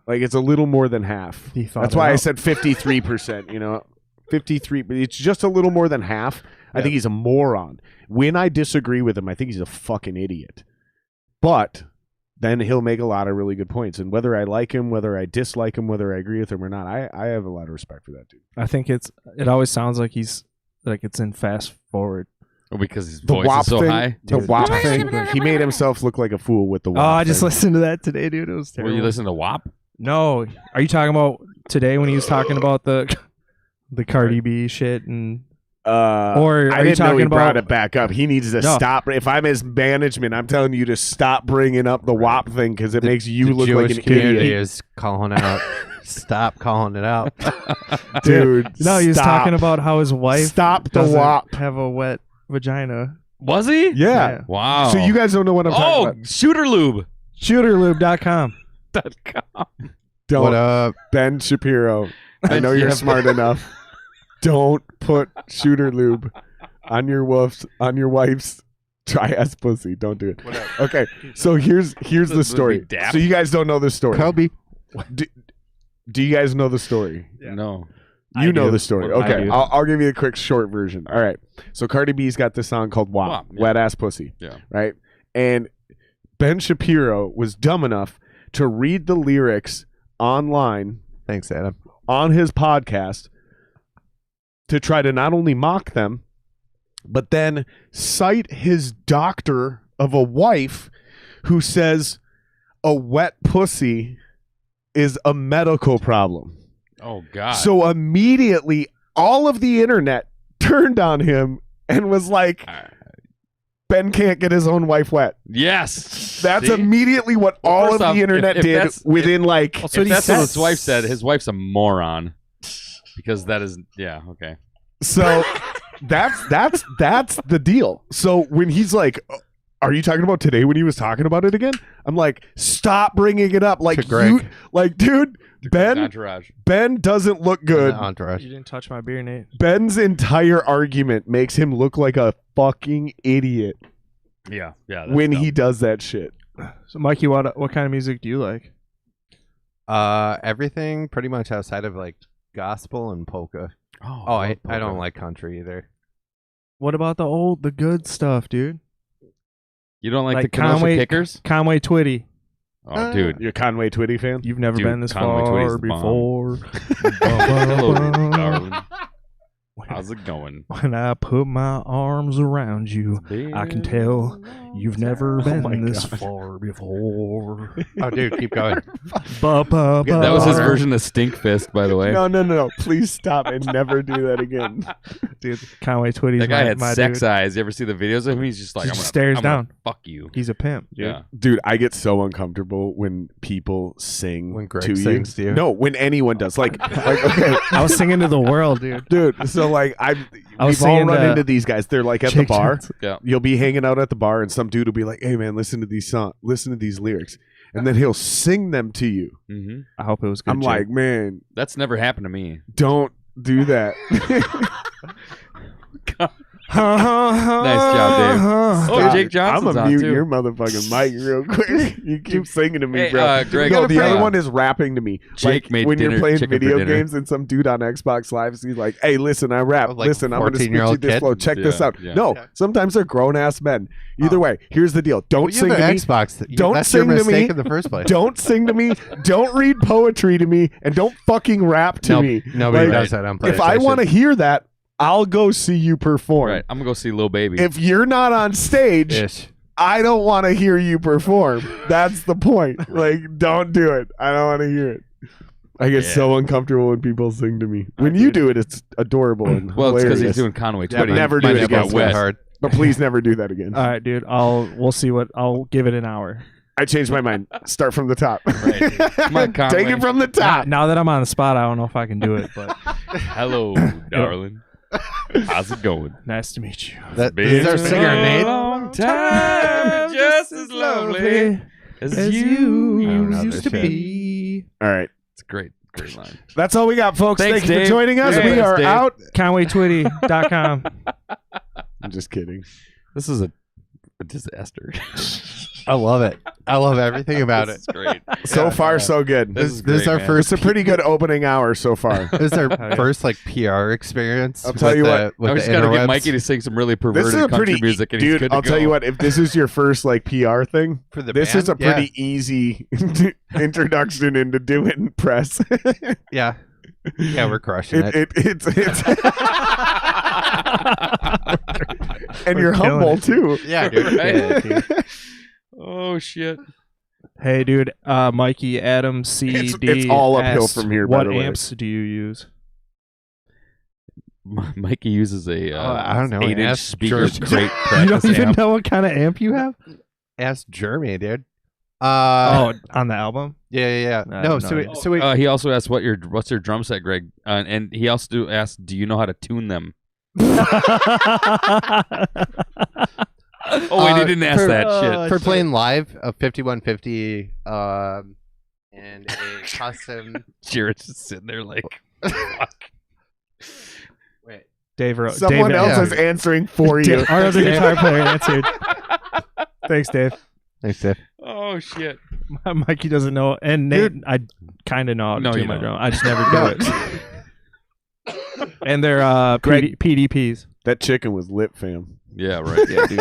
like it's a little more than half. He thought That's it why I out. said 53%, you know, 53, but it's just a little more than half. I think he's a moron. When I disagree with him, I think he's a fucking idiot. But then he'll make a lot of really good points. And whether I like him, whether I dislike him, whether I agree with him or not, I have a lot of respect for that dude. I think it always sounds like he's like it's in fast forward. Oh, because his The voice WAP is so thing, high. the Dude, WAP it's thing, stupid. he made himself look like a fool with the WAP Oh, I just thing. listened to that today, dude. It was Were terrible. you listening to WAP? No, are you talking about today when he was talking about the Cardi B shit and Or I are you didn't know talking he brought about- it back up. He needs to No. stop. If I'm his management, I'm telling you to stop bringing up the WAP thing because it makes you the look Jewish like an community idiot, is calling out. Stop calling it out. dude. no, he was stop. talking about how his wife Stop the doesn't WAP. have a wet vagina. Was he? Yeah. Wow. So you guys don't know what I'm talking about. Shooterlube.com. Shooterlube.com. Don't. What up? Ben Shapiro. I Ben, know you you're have- smart enough. Don't put shooter lube on your wife's dry ass pussy. Don't do it. Okay, so here's the Would story. be daft. So you guys don't know the story. Kobe. Do you guys know the story? Yeah. No. You know do. the story. I Okay, do. I'll give you a quick short version. All right. So Cardi B's got this song called WAP, WAP, yeah. Wet Ass Pussy. Yeah. Right? And Ben Shapiro was dumb enough to read the lyrics online. Thanks, Adam. On his podcast to try to not only mock them, but then cite his doctor of a wife who says a wet pussy is a medical problem. Oh, God. So immediately all of the internet turned on him and was like, Ben can't get his own wife wet. Yes. That's See? immediately what all first of off, the internet if did that's- within like... If that's what his wife said, his wife's a moron. Because that is, yeah, okay. So that's the deal. So when he's like, are you talking about today when he was talking about it again? I'm like, stop bringing it up. Like, To Greg. dude, Entourage. Ben doesn't look good. Entourage. You didn't touch my beer, Nate. Ben's entire argument makes him look like a fucking idiot Yeah, yeah. that's when dumb. he does that shit. So, Mikey, what kind of music do you like? Everything pretty much outside of like gospel and polka. Oh, I don't like country either. What about the good stuff, dude? You don't like Like the Kenosha Kickers? Conway Twitty. Oh, dude. You're a Conway Twitty fan? You've never Dude, been this Conway Twitty's far the bomb. before. Hello, darling. How's it going? When I put my arms around you, I can tell you've never my been this God. far before. Oh, dude, keep going. That was his version of Stink Fist, by the way. No. Please stop and never do that again. Dude, Conway Twitty's That guy had my sex dude. eyes. You ever see the videos of him? He's just like, He I'm just gonna, stares I'm gonna down. fuck you. He's a pimp. Dude. Yeah. Dude, I get so uncomfortable when people sing When Greg to sings to you? No, when anyone does. Like okay, I was singing to the world, dude. dude. So like, I we've was all singing run to into these guys. They're like at the Jake bar. Johnson. Yeah. You'll be hanging out at the bar, and some dude will be like, "Hey man, listen to these lyrics," and then he'll sing them to you. Mm-hmm. I hope it was good. I'm Jake. like, man, That's never happened to me. don't do that. Nice job, Dave. Oh, Jake Johnson's I'm on, gonna mute too. your motherfucking mic real quick. You keep singing to me, Hey, bro. Greg, No, the uh, other one is rapping to me. Jake Like made when you're dinner- playing chicken for video dinner. games and some dude on Xbox Live is like, "Hey, listen, I rap. Like listen, I'm gonna spit you 14-year-old this kid? flow. Check this Yeah, out." yeah. No, sometimes they're grown ass men. Either way, here's the deal. Don't Well, you sing have to an me. Xbox. Don't That's sing your to me. mistake in the first place. Don't sing to me. Don't read poetry to me, and don't fucking rap to me. Nobody Like, does that on PlayStation. If I want to hear that, I'll go see you perform. Right. I'm going to go see Lil Baby. If you're not on stage, Ish. I don't want to hear you perform. That's the point. Like, don't do it. I don't want to hear it. I get so uncomfortable when people sing to me. When you do it, it's adorable and well, it's because hilarious. he's doing Conway Yeah, Twitty. never do Mine it just again. got wet. hard. But please never do that again. All right, dude. We'll see I'll give it an hour. I changed my mind. Start from the top. Right. Come on, Conway. Take it from the top. Now that I'm on the spot, I don't know if I can do it, but Hello, darling. How's it going? nice to meet you. This is our singer, Nate. long time, just as lovely as you I don't know used this to shit. be. All right. It's a great line. That's all we got, folks. Thanks, Thank you Dave. for joining us. Yeah, We thanks, are Dave. out. ConwayTwitty.com. I'm just kidding. This is a disaster. I love it. I love everything about it. It's great. So far, so good. This is This is great, our man. first. It's a pretty good opening hour so far. This is our yeah. first like PR experience. I'll tell with you the, what, With I the just got to get interwebs. Mikey to sing some really This perverted is a country pretty music, and he's dude. good to I'll go. tell you what. If this is your first like PR thing, for the this band? is a pretty easy introduction into doing press. Yeah. Yeah, we're crushing it. It's and We're you're killing humble it. too. Yeah, dude. Right? Yeah, dude. Oh shit! Hey, dude. Mikey, Adam, CD. It's all uphill asks, from here, by What the way. amps do you use? Mikey uses a I don't know, 8-inch ask speaker George. crate You practice don't even amp. know what kind of amp you have? Ask Jeremy, dude. Oh, on the album? Yeah. I No, have so no we, so we, He also asked what's your drum set, Greg, and he also asked, do you know how to tune them? Oh wait, he didn't ask for- that shit. for playing live a 5150 and a custom. Jared's just sitting there like, fuck. Wait. Someone Dave, else yeah. is answering for you. Our other guitar player answered. Thanks, Dave. Thanks, Dave. Oh shit. Mikey doesn't know, and Nate, I kind of know how to No, tune you my don't. drum. I just never do it. And they're Greg- PDPs. That chicken was lit, fam. Yeah, right. Yeah, dude.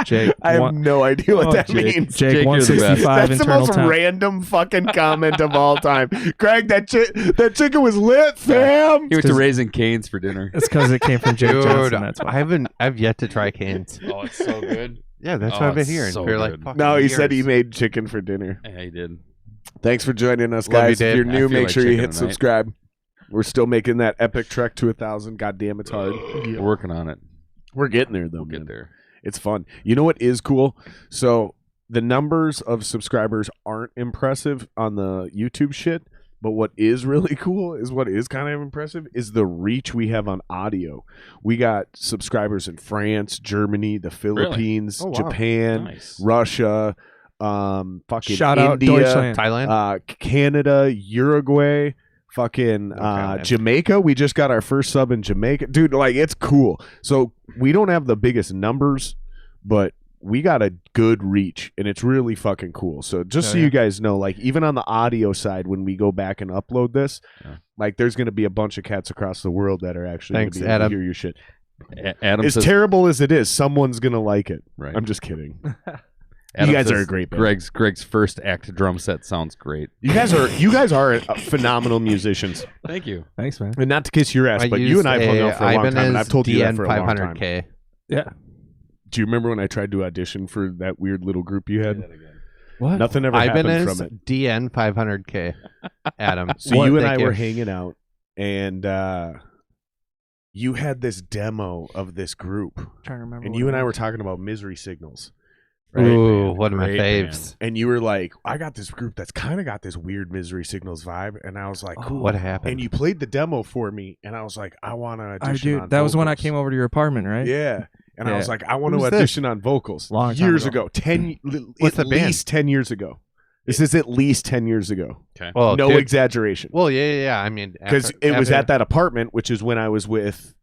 Jake, I have no idea what that Jake. means. Jake, Jake, you're the best. 165 That's the internal most temp. random fucking comment of all time. Craig, that chicken was lit, fam. He went to Raising Cane's for dinner. It's because it came from Jake Dude, Johnson. That's why. I've yet to try Cane's. Oh, it's so good. Yeah, that's Oh, what I've been it's hearing so for like good. fucking No, he years. said he made chicken for dinner. Yeah, he did. Thanks for joining us, Love you, guys. If Dave. you're I new, feel make like sure you chicken hit tonight. subscribe. We're still making that epic trek to 1,000. God damn, it's hard. We're working on it. We're getting there, though, We'll man. get there. It's fun. You know what is cool? So the numbers of subscribers aren't impressive on the YouTube shit, but what is really cool is what is kind of impressive is the reach we have on audio. We got subscribers in France, Germany, the Philippines, Oh, wow. Japan, Nice. Russia, fucking Shout out India, Deutschland. Thailand. Canada, Uruguay, fucking Okay. Jamaica. We just got our first sub in Jamaica. Dude, like, it's cool. So we don't have the biggest numbers, but we got a good reach, and it's really fucking cool. So just so yeah. you guys know, like, even on the audio side, when we go back and upload this, Yeah. like, there's going to be a bunch of cats across the world that are actually going Thanks, to be able Adam. to hear your shit. Adam As says, terrible as it is, someone's going to like it. right. I'm just kidding. Adam you guys says are a great band. Greg's first act drum set sounds great. You guys are phenomenal musicians. Thank you. Thanks, man. And not to kiss your ass, I but you and I have hung used out for a long time, and I've told you that for a long time. DN500K. Yeah. Do you remember when I tried to audition for that weird little group you had? What? Nothing ever happened Ibanez from it. DN500K. Adam. So What? you and Thank I were hanging out, and you had this demo of this group, Trying to remember. and what you it and I was. were talking about Misery Signals. Ooh, band. one of my Great faves. And you were like, I got this group that's kind of got this weird Misery Signals vibe. And I was like, cool. What happened? And you played the demo for me. And I was like, I want to audition on That was when I vocals. came over to your apartment, right? Yeah. And I Yeah. was like, I want to Who's this? audition on vocals. Long time years ago. ago. 10, What's at the band? least 10 years ago. This is at least 10 years ago. Well, No dude, exaggeration. Well, yeah. I mean, Because after- it was after- at that apartment, which is when I was with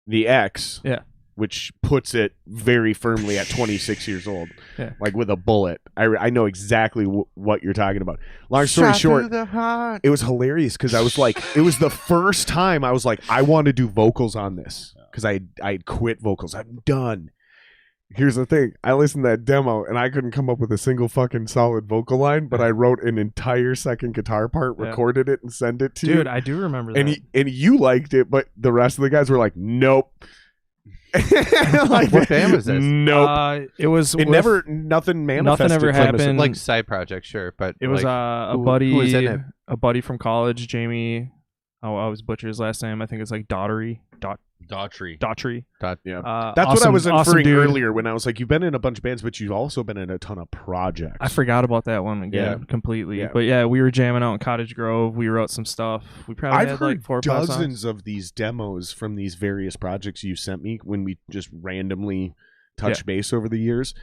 the ex. Yeah. Which puts it very firmly at 26 years old. Yeah. Like with a bullet. I know exactly what you're talking about. Long story Shot short, through the heart. it was hilarious because I was like, it was the first time I was like, I want to do vocals on this because I'd quit vocals. I'm done. Here's the thing. I listened to that demo and I couldn't come up with a single fucking solid vocal line, but I wrote an entire second guitar part, Yeah. recorded it, and sent it to you. Dude, I do remember that. And you liked it, but the rest of the guys were like, nope. Like, What band was this? Nope. It was. It with- never, nothing manifested. ever from us. happened. Like side project, sure, but It was like, a who- buddy. who was in it? A buddy from college, Jamie. Oh, I was butcher his last name. I think it's like Daughtry. Daughtry. Daughtry. Yeah. That's what I was inferring earlier when I was like, you've been in a bunch of bands, but you've also been in a ton of projects. I forgot about that one again completely. Yeah. But yeah, we were jamming out in Cottage Grove. We wrote some stuff. We probably I've had heard like 4 or 5 songs. dozens of these demos from these various projects you sent me when we just randomly touch base over the years.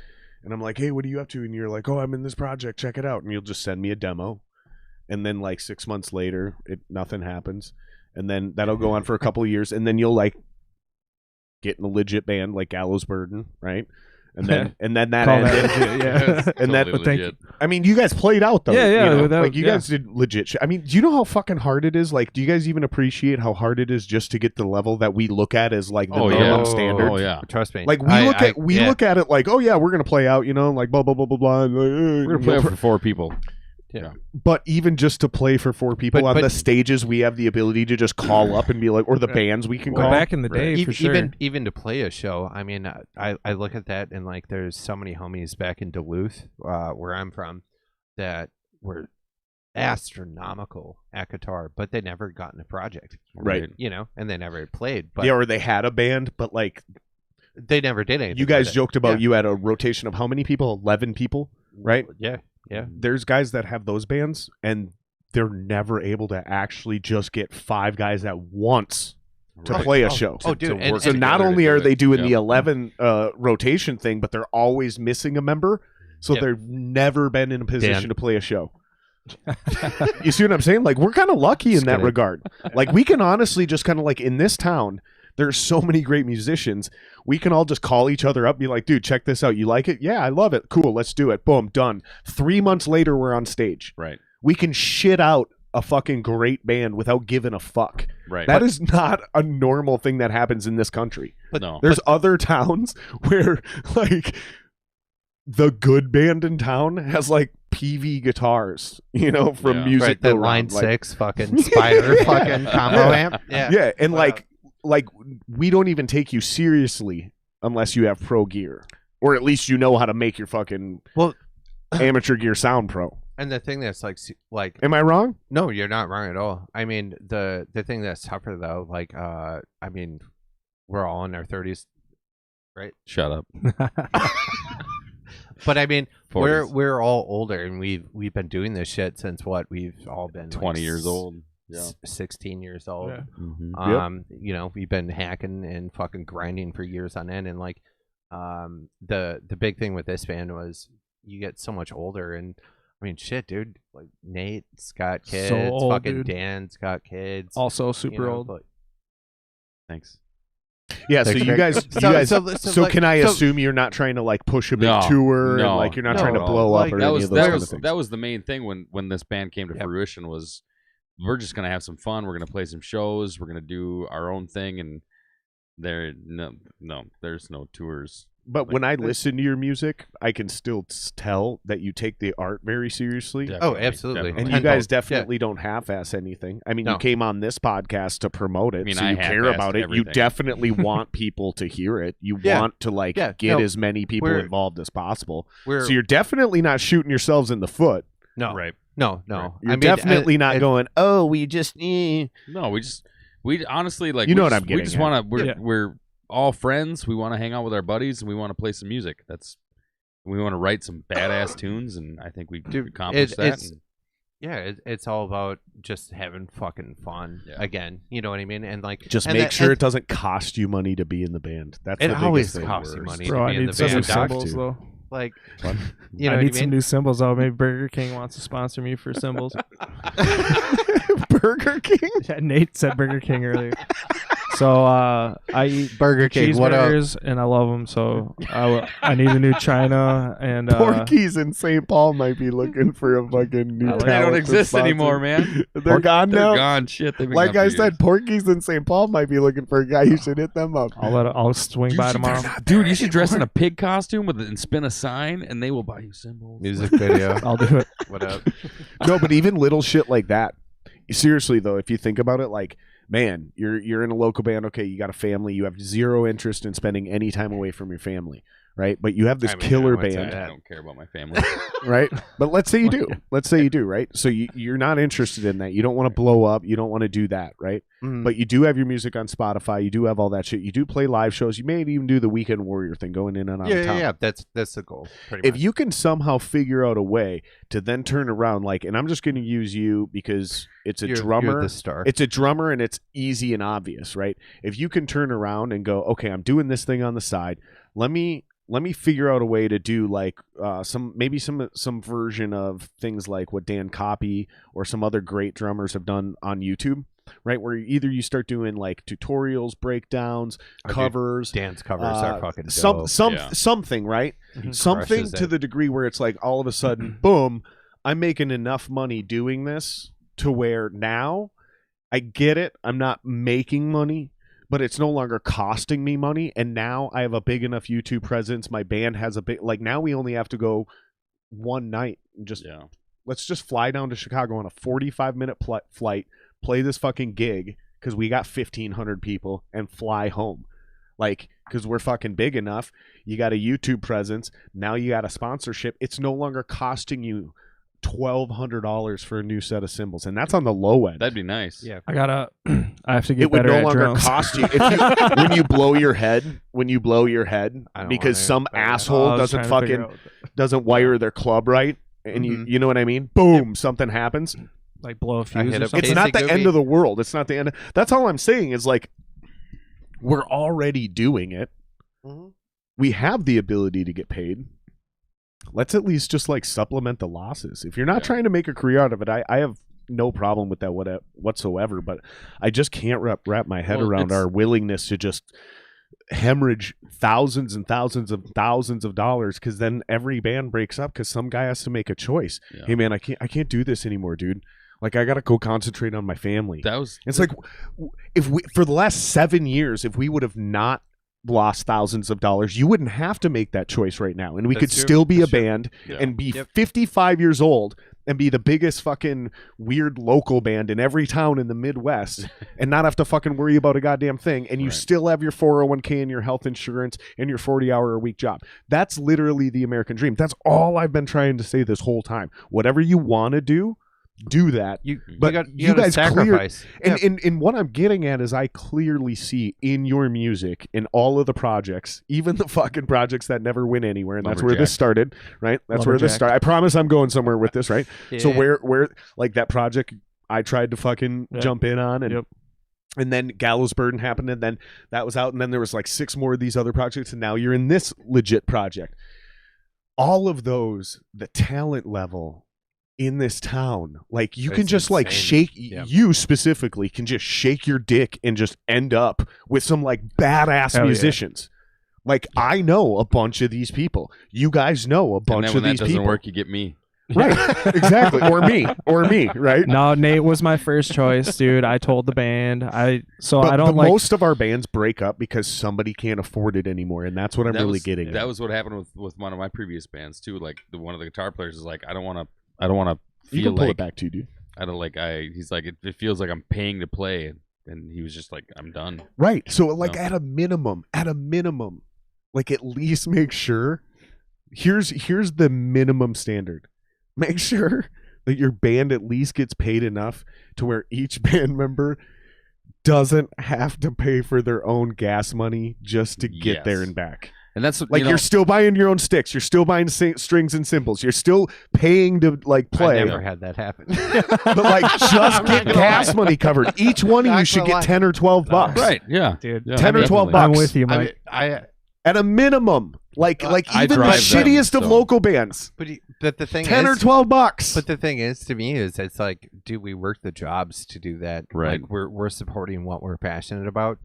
And I'm like, hey, what are you up to? And you're like, oh, I'm in this project. Check it out. And you'll just send me a demo. And then like 6 months later, nothing happens. And then that'll go on for a couple of years. And then you'll like get in a legit band like Gallows Burden, right? And then that Call that ended. legit, yeah. And that, Totally thank legit. I mean, you guys played out though. Yeah, yeah, you know? without- like you yeah. guys did legit shit. I mean, do you know how fucking hard it is? Like, do you guys even appreciate how hard it is just to get the level that we look at as like the Oh, yeah. minimum standard? Oh, yeah. Trust me. Like we look at it like, oh yeah, we're gonna play out, you know, like blah blah blah blah blah. We're going to play for 4 people. Yeah. But even just to play for 4 people But- on but- the stages, we have the ability to just call up and be like, or the bands we can Well, call. back in the day, for sure. Even to play a show, I mean, I look at that and like there's so many homies back in Duluth, where I'm from, that were astronomical at guitar, but they never got in a project, Right. you know, and they never played. But Yeah, or they had a band, but like they never did anything. you guys with it. joked about Yeah. you had a rotation of how many people? 11 people, right? Yeah, yeah. There's guys that have those bands and they're never able to actually just get 5 guys at once to Right. play a show. Oh, dude, and- So and- not together only to do are it. they doing the Yep. 11 rotation thing, but they're always missing a member. So Yep. they've never been in a position Dan. to play a show. You see what I'm saying? Like, we're kind of lucky in that kidding. regard. Like, we can honestly just kind of like in this town, there's so many great musicians. We can all just call each other up, be like, dude, check this out. You like it? Yeah, I love it. Cool, let's do it. Boom, done. 3 months later, we're on stage. Right. We can shit out a fucking great band without giving a fuck. Right. That is not a normal thing that happens in this country. But no. There's other towns where, like, the good band in town has like PV guitars, from Music Right, Go the Round. line Like, 6 fucking Spider fucking combo amp. yeah, and Wow. like we don't even take you seriously unless you have pro gear, or at least you know how to make your fucking amateur gear sound pro. And the thing that's like Am I wrong? no, you're not wrong at all. I mean, the thing that's tougher though, like I mean, we're all in our 30s, right? Shut up. But I mean, 40s. we're all older, and we've been doing this shit since what we've all been 20 years old. Yeah. 16 years old. Yeah. Mm-hmm. We've been hacking and fucking grinding for years on end, and like the big thing with this band was you get so much older, and I mean, shit, dude, like Nate's got kids, old, fucking dude. Dan's got kids. Also super old. But, Thanks. Yeah, so Thanks, you Greg. guys. So, like, Can I so- assume you're not trying to like push a big No, tour, no, and like you're not no, trying to no. blow Like, up or That any was of those that kind was of things? that was the main thing when this band came to Yep. fruition was we're just gonna have some fun. We're gonna play some shows. We're gonna do our own thing, and there's no tours. But when I listen to your music, I can still tell that you take the art very seriously. Definitely, Oh, absolutely. definitely. And you guys Tenfold. Yeah. definitely don't half-ass anything. I mean, No. you came on this podcast to promote it, I mean, so I you care half-assed about it. You everything. definitely want people to hear it. You Yeah. want to Yeah, get no, as many people we're- involved as possible. We're So you're definitely not shooting yourselves in the foot. no, Right. no. You're I mean, definitely not and- going, "Oh, we just No, we honestly like. You know we what just, I'm getting We just at. want to. Yeah. We're all friends. We want to hang out with our buddies, and we want to play some music. We want to write some badass tunes, and I think we Dude, accomplished that. it's- Yeah, it's all about just having fucking fun Yeah. again. You know what I mean? And like, just and make that- sure and it doesn't cost you money to be in the band." That's It the always biggest thing. costs you money. Bro, I to be in need the some new band. have symbols to. though. Like, What? you know I what need I some mean? new symbols though. Maybe Burger King wants to sponsor me for symbols. Burger King. Yeah, Nate said Burger King earlier. So I eat Burger King. What up? cheeseburgers and I love them. So I need a new China and Porky's in St. Paul might be looking for a fucking new. I like- They don't talent to exist sponsor. anymore, man. They're gone They're now. gone. Shit. They've been Like gone I for said, years. Porky's in St. Paul might be looking for a guy. You should hit them up. I'll swing by tomorrow. Dude, you should dress in a pig costume and spin a sign, and they will buy you symbols. Music video. I'll do it. What up? No, but even little shit like that. Seriously though, if you think about it, like, man, you're in a local band. Okay, you got a family. You have zero interest in spending any time away from your family, right? But you have this I mean, killer I wouldn't say band, that. I don't care about my family. right? But let's say you do. Let's say you do, right? So you're not interested in that. You don't want to blow up. You don't want to do that, right? Mm. But you do have your music on Spotify. You do have all that shit. You do play live shows. You may even do the Weekend Warrior thing, going in and out of town. yeah. That's the goal. Pretty If much. you can somehow figure out a way to then turn around, like, and I'm just going to use you because it's a You're drummer. the star. It's a drummer and it's easy and obvious, right? If you can turn around and go, okay, I'm doing this thing on the side. Let me figure out a way to do like some version of things like what Dan Copy or some other great drummers have done on YouTube, right? Where either you start doing like tutorials, breakdowns, Oh, dude, covers, dance covers are fucking dope. something, right? He Something crushes to it. the degree where it's like all of a sudden, boom, I'm making enough money doing this to where now I get it. I'm not making money, but it's no longer costing me money. And now I have a big enough YouTube presence. My band has a big, like, now we only have to go one night and just, Yeah. let's just fly down to Chicago on a 45-minute flight, play this fucking gig because we got 1,500 people and fly home. Like, because we're fucking big enough. You got a YouTube presence. Now you got a sponsorship. It's no longer costing you $1,200 for a new set of cymbals, and that's on the low end. That'd be nice. Yeah. I have to get It would better no at longer drums. cost you if you when you blow your head. When you blow your head, I don't because want it, some but yeah. asshole I was doesn't trying to figure fucking out, doesn't wire their club right, and Mhm. you know what I mean? Boom, something happens. like blow a I fuse hit or up something. It's not the Casey end Goofy. of the world. It's not the end. That's all I'm saying is, like, we're already doing it. Mhm. We have the ability to get paid. Let's at least just like supplement the losses. If you're not Yeah. trying to make a career out of it, I have no problem with that whatsoever. But I just can't wrap my head Well, around it's- our willingness to just hemorrhage thousands and thousands of dollars because then every band breaks up because some guy has to make a choice. Yeah. Hey man, I can't do this anymore, dude. Like, I gotta go concentrate on my family. That was It's like, if we, for the last 7 years, if we would have not lost thousands of dollars, you wouldn't have to make that choice right now, and we could That's true. still be That's a true. band Yeah. and be Yep. 55 years old and be the biggest fucking weird local band in every town in the Midwest and not have to fucking worry about a goddamn thing, and you Right. still have your 401k and your health insurance and your 40-hour-a-week job. That's literally the American dream. That's all I've been trying to say this whole time. Whatever you want to do that. But you gotta guys sacrifice. And what I'm getting at is I clearly see in your music, in all of the projects, even the fucking projects that never went anywhere, and that's where this started, right? That's where this Lumberjack. started. I promise I'm going somewhere with this, right? So Yeah. where like that project I tried to fucking jump in on, and and then Gallows Burden happened, and then that was out, and then there was like 6 more of these other projects, and now you're in this legit project. All of those, the talent level in this town, like you can It's just like insane. shake, Yeah. you specifically can just shake your dick and just end up with some like badass Hell yeah. musicians. Like I know a bunch of these people. You guys know a And bunch then of when that these doesn't people. work, you get me. Right. Exactly. Or me, right? No, Nate was my first choice, dude. I told the band. But I don't like. most of our bands break up because somebody can't afford it anymore, and that's what I'm That really was- getting That at. was what happened with one of my previous bands too. Like one of the guitar players is like, I don't want to You feel can pull like it back too, dude. he's like it feels like I'm paying to play, and he was just like, I'm done. Right. So like No. at a minimum, like at least make sure here's the minimum standard. Make sure that your band at least gets paid enough to where each band member doesn't have to pay for their own gas money just to get there Yes. and back. And that's what Like you're still buying your own sticks, you're still buying strings and cymbals, you're still paying to like play. I never had that happen. But like just get gas money covered. Each one of you Not should gonna get lie. 10 or 12 bucks. right. Yeah, Dude, yeah 10 or 12 definitely. bucks. I'm with you, I, Mike. I At a minimum. Like I even the drive them, shittiest of so- local bands. but the thing 10 is, or 12 bucks. But the thing is, to me, is it's like, do we work the jobs to do that? Right. Like we're supporting what we're passionate about,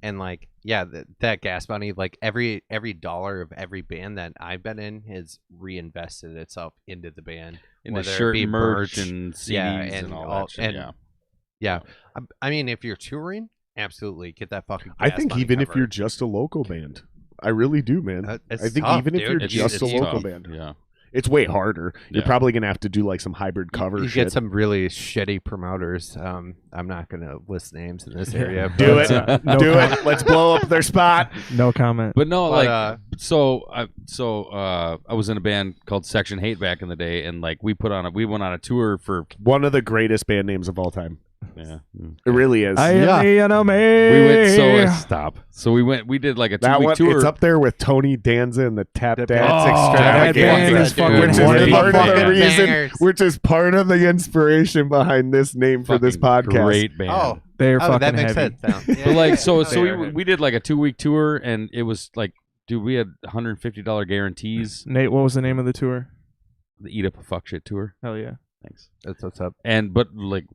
and like that gas money, like every dollar of every band that I've been in has reinvested itself into the band, into whether it shirt be and merch and CDs yeah, and all that shit. and- Yeah. I mean, if you're touring, absolutely get that fucking. I gas think money even if covered. you're just a local band. I really do, man. It's I think tough, even if dude. you're It's just a local tough. band, Yeah. it's way harder. You're Yeah. probably going to have to do like some hybrid cover you shit. get some really shitty promoters. I'm not gonna list names in this area. Do but, it. No Do comment. it. Let's blow up their spot. No comment. But no, But, like I was in a band called Section Hate back in the day, and like we went on a tour for One of the greatest band names of all time. yeah. It really is. I am the enemy. We went stop. So we did like a That 2-week one, tour. it's up there with Tony Danza and the Tap Dance that band is fucking which is wonderful. part of the Fucking reason, bangers. which is part of the inspiration behind this name for this Fucking podcast. Great band. Oh, They're oh, fucking that makes heavy. sense now. But like so Fair. we did like a 2-week tour, and it was like, dude, we had $150 guarantees. Nate, what was the name of the tour? The Eat Up a Fuck Shit tour. Hell yeah. Thanks. That's what's up. But like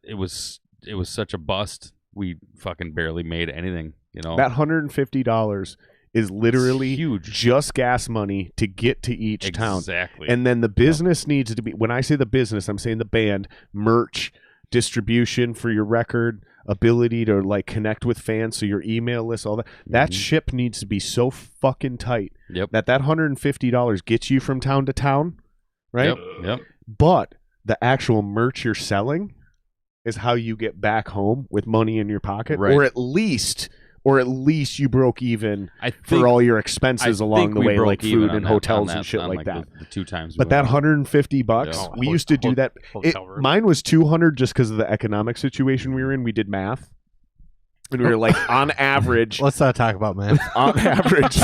it was such a bust. We fucking barely made anything, you know. That $150 is literally It's huge. just gas money to get to each town. Exactly. And then the business needs to be, when I say the business, I'm saying the band, merch, distribution for your record, ability to like connect with fans, so your email list, all that. That Mhm. ship needs to be so fucking tight Yep. that $150 gets you from town to town, right? Yep. But the actual merch you're selling is how you get back home with money in your pocket, Right. or at least you broke even I think for all your expenses I along think the we way, broke like even food on and that- hotels on and shit on, like that. The 2 times. But that $150, Yeah. we used to do that. Hotel room. Mine was 200 just because of the economic situation we were in. We did math, and we were like, on average, Let's not talk about man. on average,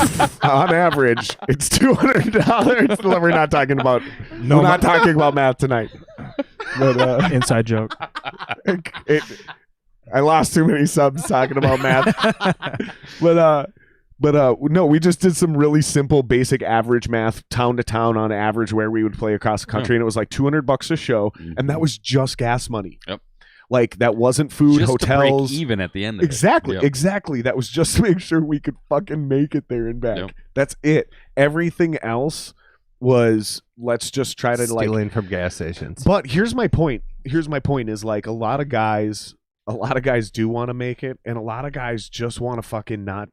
it's $200. We're not talking about. We're not talking about math tonight. But Inside joke. I lost too many subs talking about math. But no, we just did some really simple, basic average math, town to town on average, where we would play across the country, and it was like $200 a show, and that was just gas money. Yep. Like that wasn't food, just hotels. to break even at the end of Exactly, it. Yep. exactly. That was just to make sure we could fucking make it there and back. Yep. That's it. Everything else was let's just try to like. Stealing from gas stations. But here's my point. Is like a lot of guys do want to make it, and a lot of guys just want to fucking not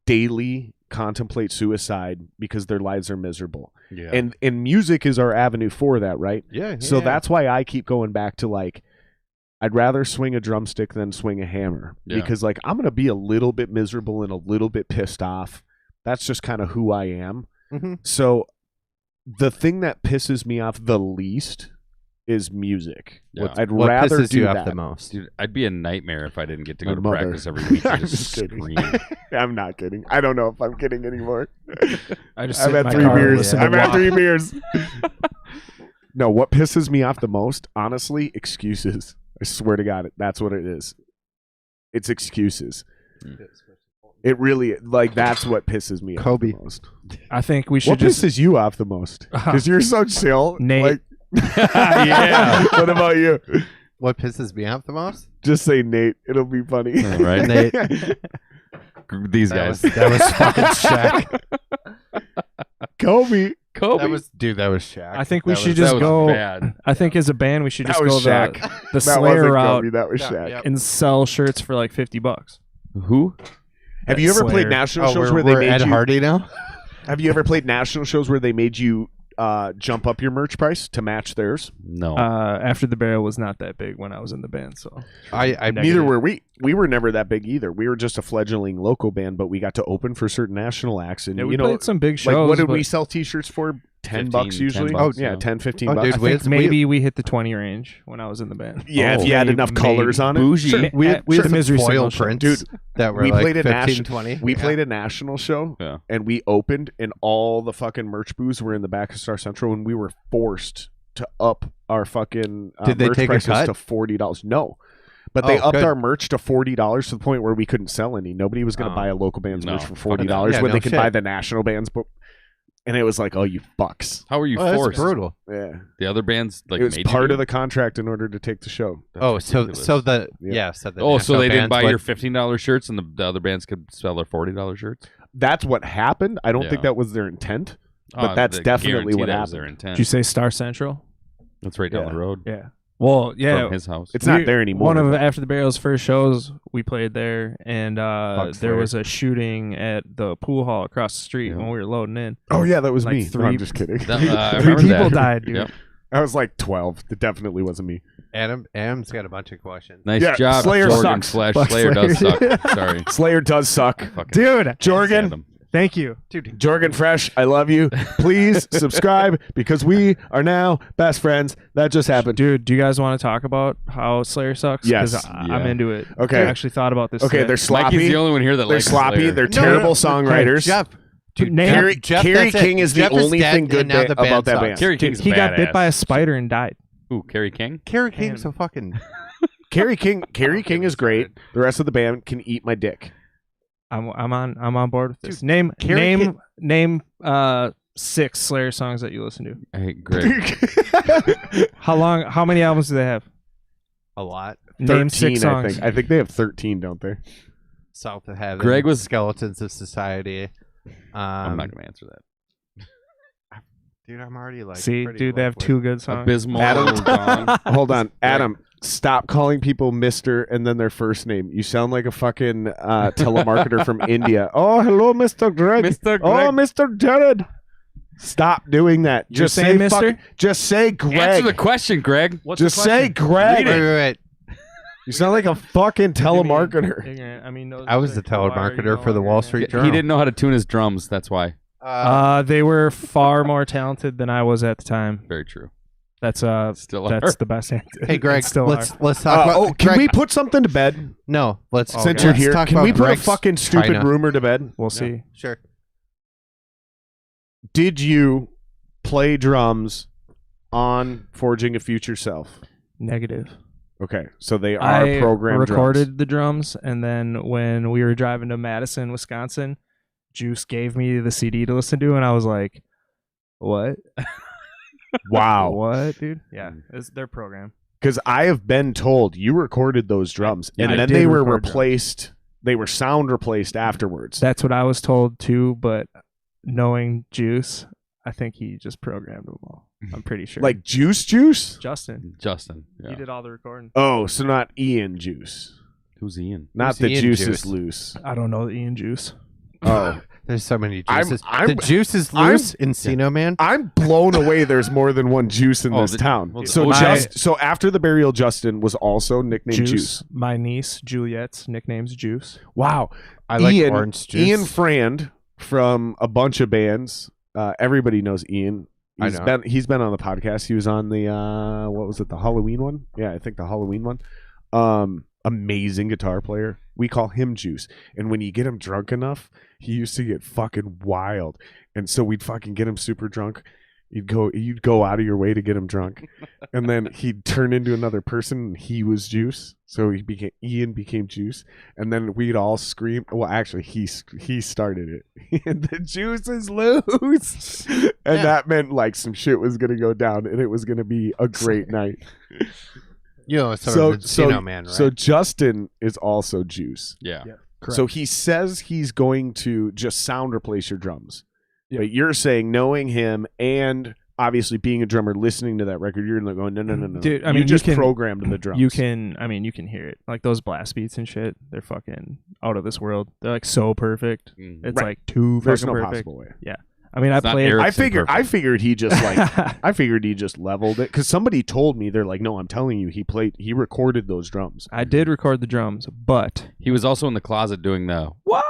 daily contemplate suicide because their lives are miserable. Yeah. And music is our avenue for that, right? Yeah. So that's why I keep going back to like, I'd rather swing a drumstick than swing a hammer because like I'm going to be a little bit miserable and a little bit pissed off. That's just kind of who I am. Mm-hmm. So the thing that pisses me off the least is music. Yeah. I'd What rather pisses do you that. off the most? Dude, I'd be a nightmare if I didn't get to My go to mother. practice every week and I'm just just kidding. scream. I'm not kidding. I don't know if I'm kidding anymore. I just I've sit in had my 3 car and beers. listen to I've had WAP. 3 beers. No, what pisses me off the most, honestly, excuses. I swear to God, that's what it is. It's excuses. It really, like, that's what pisses me Kobe. off the most. I think we should What just pisses you off the most? Because you're so chill. Nate. Like, Yeah. What about you? What pisses me off the most? Just say Nate. It'll be funny. All right, Nate. These That guys. was fucking Shaq. Kobe. Kobe. That was Shaq. I think we That should was- just that was go. bad. I think as a band we should That just was go Shaq. the That Slayer wasn't route Kobe. That was Yeah, Shaq. yeah. and sell shirts for like $50. Who? Have you ever Slayer. played national shows where we're they made Ed you? Hardy now? Have you ever played national shows where they made you jump up your merch price to match theirs? No. After the Burial was not that big when I was in the band, so I Neither were we. We were never that big either. We were just a fledgling local band, but we got to open for certain national acts. And yeah, we you know, played some big shows. like what did but we sell T-shirts for? 10 $15, bucks usually. 10 bucks, oh yeah, yeah. 10, 15 Oh, bucks. dude, I think maybe we hit the 20 range when I was in the band. Yeah, if Oh. you had Maybe- enough colors on it. Bougie. Sure. we had Sure. some Misery foil Signal show. prints, Dude, that were we like played a 15, nation- 20. We Yeah. played a national show, Yeah. and we opened, and all the fucking merch booths were in the back of Star Central, and we were forced to up our fucking Did they merch take a prices cut? to $40. No. But they Oh, upped good. our merch to $40 to the point where we couldn't sell any. Nobody was going to Oh. buy a local band's No. merch for Fuck $40 that. when Yeah, they no could shit. buy the national band's book. And it was like, oh, you fucks. How were you Oh, that's forced? brutal. Yeah. The other bands like it was made you part do of the contract in order to take the show. That's Oh, so ridiculous. so the Yeah. yeah, so the Oh, so national they didn't bands buy would- your $15 shirts, and the other bands could sell their $40 shirts. That's what happened. I don't think Yeah. that was their intent. But Oh, that's they definitely guarantee what that was their happened. intent. Did you say Star Central? That's right down Yeah. the road Yeah. Well, yeah. from his house. It's not there anymore. One of After the Burial's first shows, we played there, and Fuck there Slayer. was a shooting at the pool hall across the street Yeah. when we were loading in. Oh, yeah, that was Like me. No, I'm three- just kidding. That- I Three remember people that. died, dude. Yep. I was like 12. It definitely wasn't me. Adam's got a bunch of questions. Nice Yeah, job, Slayer Jordan. sucks. Fuck Slayer does Slayer. suck. Sorry. Slayer does suck. Fucking Dude, Jorgen, Adam. thank you. Jorgen Fresh, I love you. Please subscribe because we are now best friends. That just happened. Dude, do you guys want to talk about how Slayer sucks? 'Cause Yes. I'm Yeah. into it. Okay. I actually thought about this. Okay, today. they're sloppy. Mikey's the only one here that They're likes sloppy. Slayer. They're No, terrible no. songwriters. Jeff, Dude, name- Carrie, Jeff, Carrie that's it. King is the Jeff is only dead, thing good and now the about band that sucks. band. Kerry Dude, King's he got bit badass. by a spider and died. Ooh, Kerry King. Carrie King's a fucking. Carrie King is great. The rest of the band can eat my dick. I'm on board with this. Dude, Name Carrie name 6 Slayer songs that you listen to. Hey, Greg. How many albums do they have? A lot. Name 13, 6 I songs. think. I think they have 13, don't they? South of Heaven. Greg was- Skeletons of Society. I'm not gonna answer that. Dude, I'm already like. See, pretty dude, they have low 2 good songs. Abysmal. Adam- Dawn. Hold on. Adam, stop calling people Mr. and then their first name. You sound like a fucking telemarketer from India. Oh, hello, Mr. Greg. Mr. Oh, Mr. Jared. Stop doing that. You're Just say saying fuck- Mr.? Just say Greg. Answer the question, Greg. What's Just the say question? Greg. Wait. You sound like a fucking telemarketer. Ignorant. I mean, those I was are- the why are you telemarketer no for the longer Wall in Street it? Journal. He didn't know how to tune his drums. That's why. They were far more talented than I was at the time. Very true. That's Still are. that's the best answer. Hey, Greg. It's still Let's are. talk about. Can Greg, we put something to bed No, let's. Oh, since okay. you're let's here? talk Can about we put Greg's a fucking stupid China. rumor to bed? We'll see. Sure. Did you play drums on Forging a Future Self? Negative. Okay, so they are I programmed recorded drums. the drums, and then when we were driving to Madison, Wisconsin, Juice gave me the CD to listen to, and I was like, "What? Wow. What, dude? Yeah, it's their program." Because I have been told you recorded those drums, Yeah, and I then did they were record drums. replaced. They were sound replaced afterwards. That's what I was told too, but knowing Juice, I think he just programmed them all. I'm pretty sure. Like Juice Juice? Justin, Justin. Yeah. he did all the recording. Oh, so not Ian Juice. Who's Ian? Not Who's the Ian juice Juice? is loose. I don't know Ian Juice. Oh, There's so many I'm- juices. I'm- the juice is loose in Encino, man. I'm blown away. There's more than one Juice in this town. well, So my- so after the burial, Justin was also nicknamed Juice. My niece Juliet's nickname's Juice. Wow. I like Ian, orange juice. Ian Frand from a bunch of bands. Everybody knows Ian. I know. He's been on the podcast. He was on the what was it? The Halloween one? Yeah, I think the Halloween one. Amazing guitar player. We call him Juice. And when you get him drunk enough, he used to get fucking wild. And so we'd fucking get him super drunk. You'd go out of your way to get him drunk. And then he'd turn into another person and he was Juice. So Ian became Juice. And then we'd all scream. Well, actually he started it. And the juice is loose. And that meant like some shit was gonna go down and it was gonna be a great night. You know, sort of Encino man, right? So Justin is also Juice. Yeah. Correct. So he says he's going to just sound replace your drums. Yeah. But you're saying, knowing him and obviously being a drummer, listening to that record, you're like going, no. Dude, I you mean, just you can, programmed the drums. You can hear it. Like those blast beats and shit, they're fucking out of this world. They're like so perfect. It's Right. like too There's fucking no perfect. possible way. I mean, It's I not played. Erickson I perfect. figured he just leveled it because somebody told me, they're like, no, I'm telling you, he recorded those drums. I did record the drums, but He was also in the closet doing the whoa!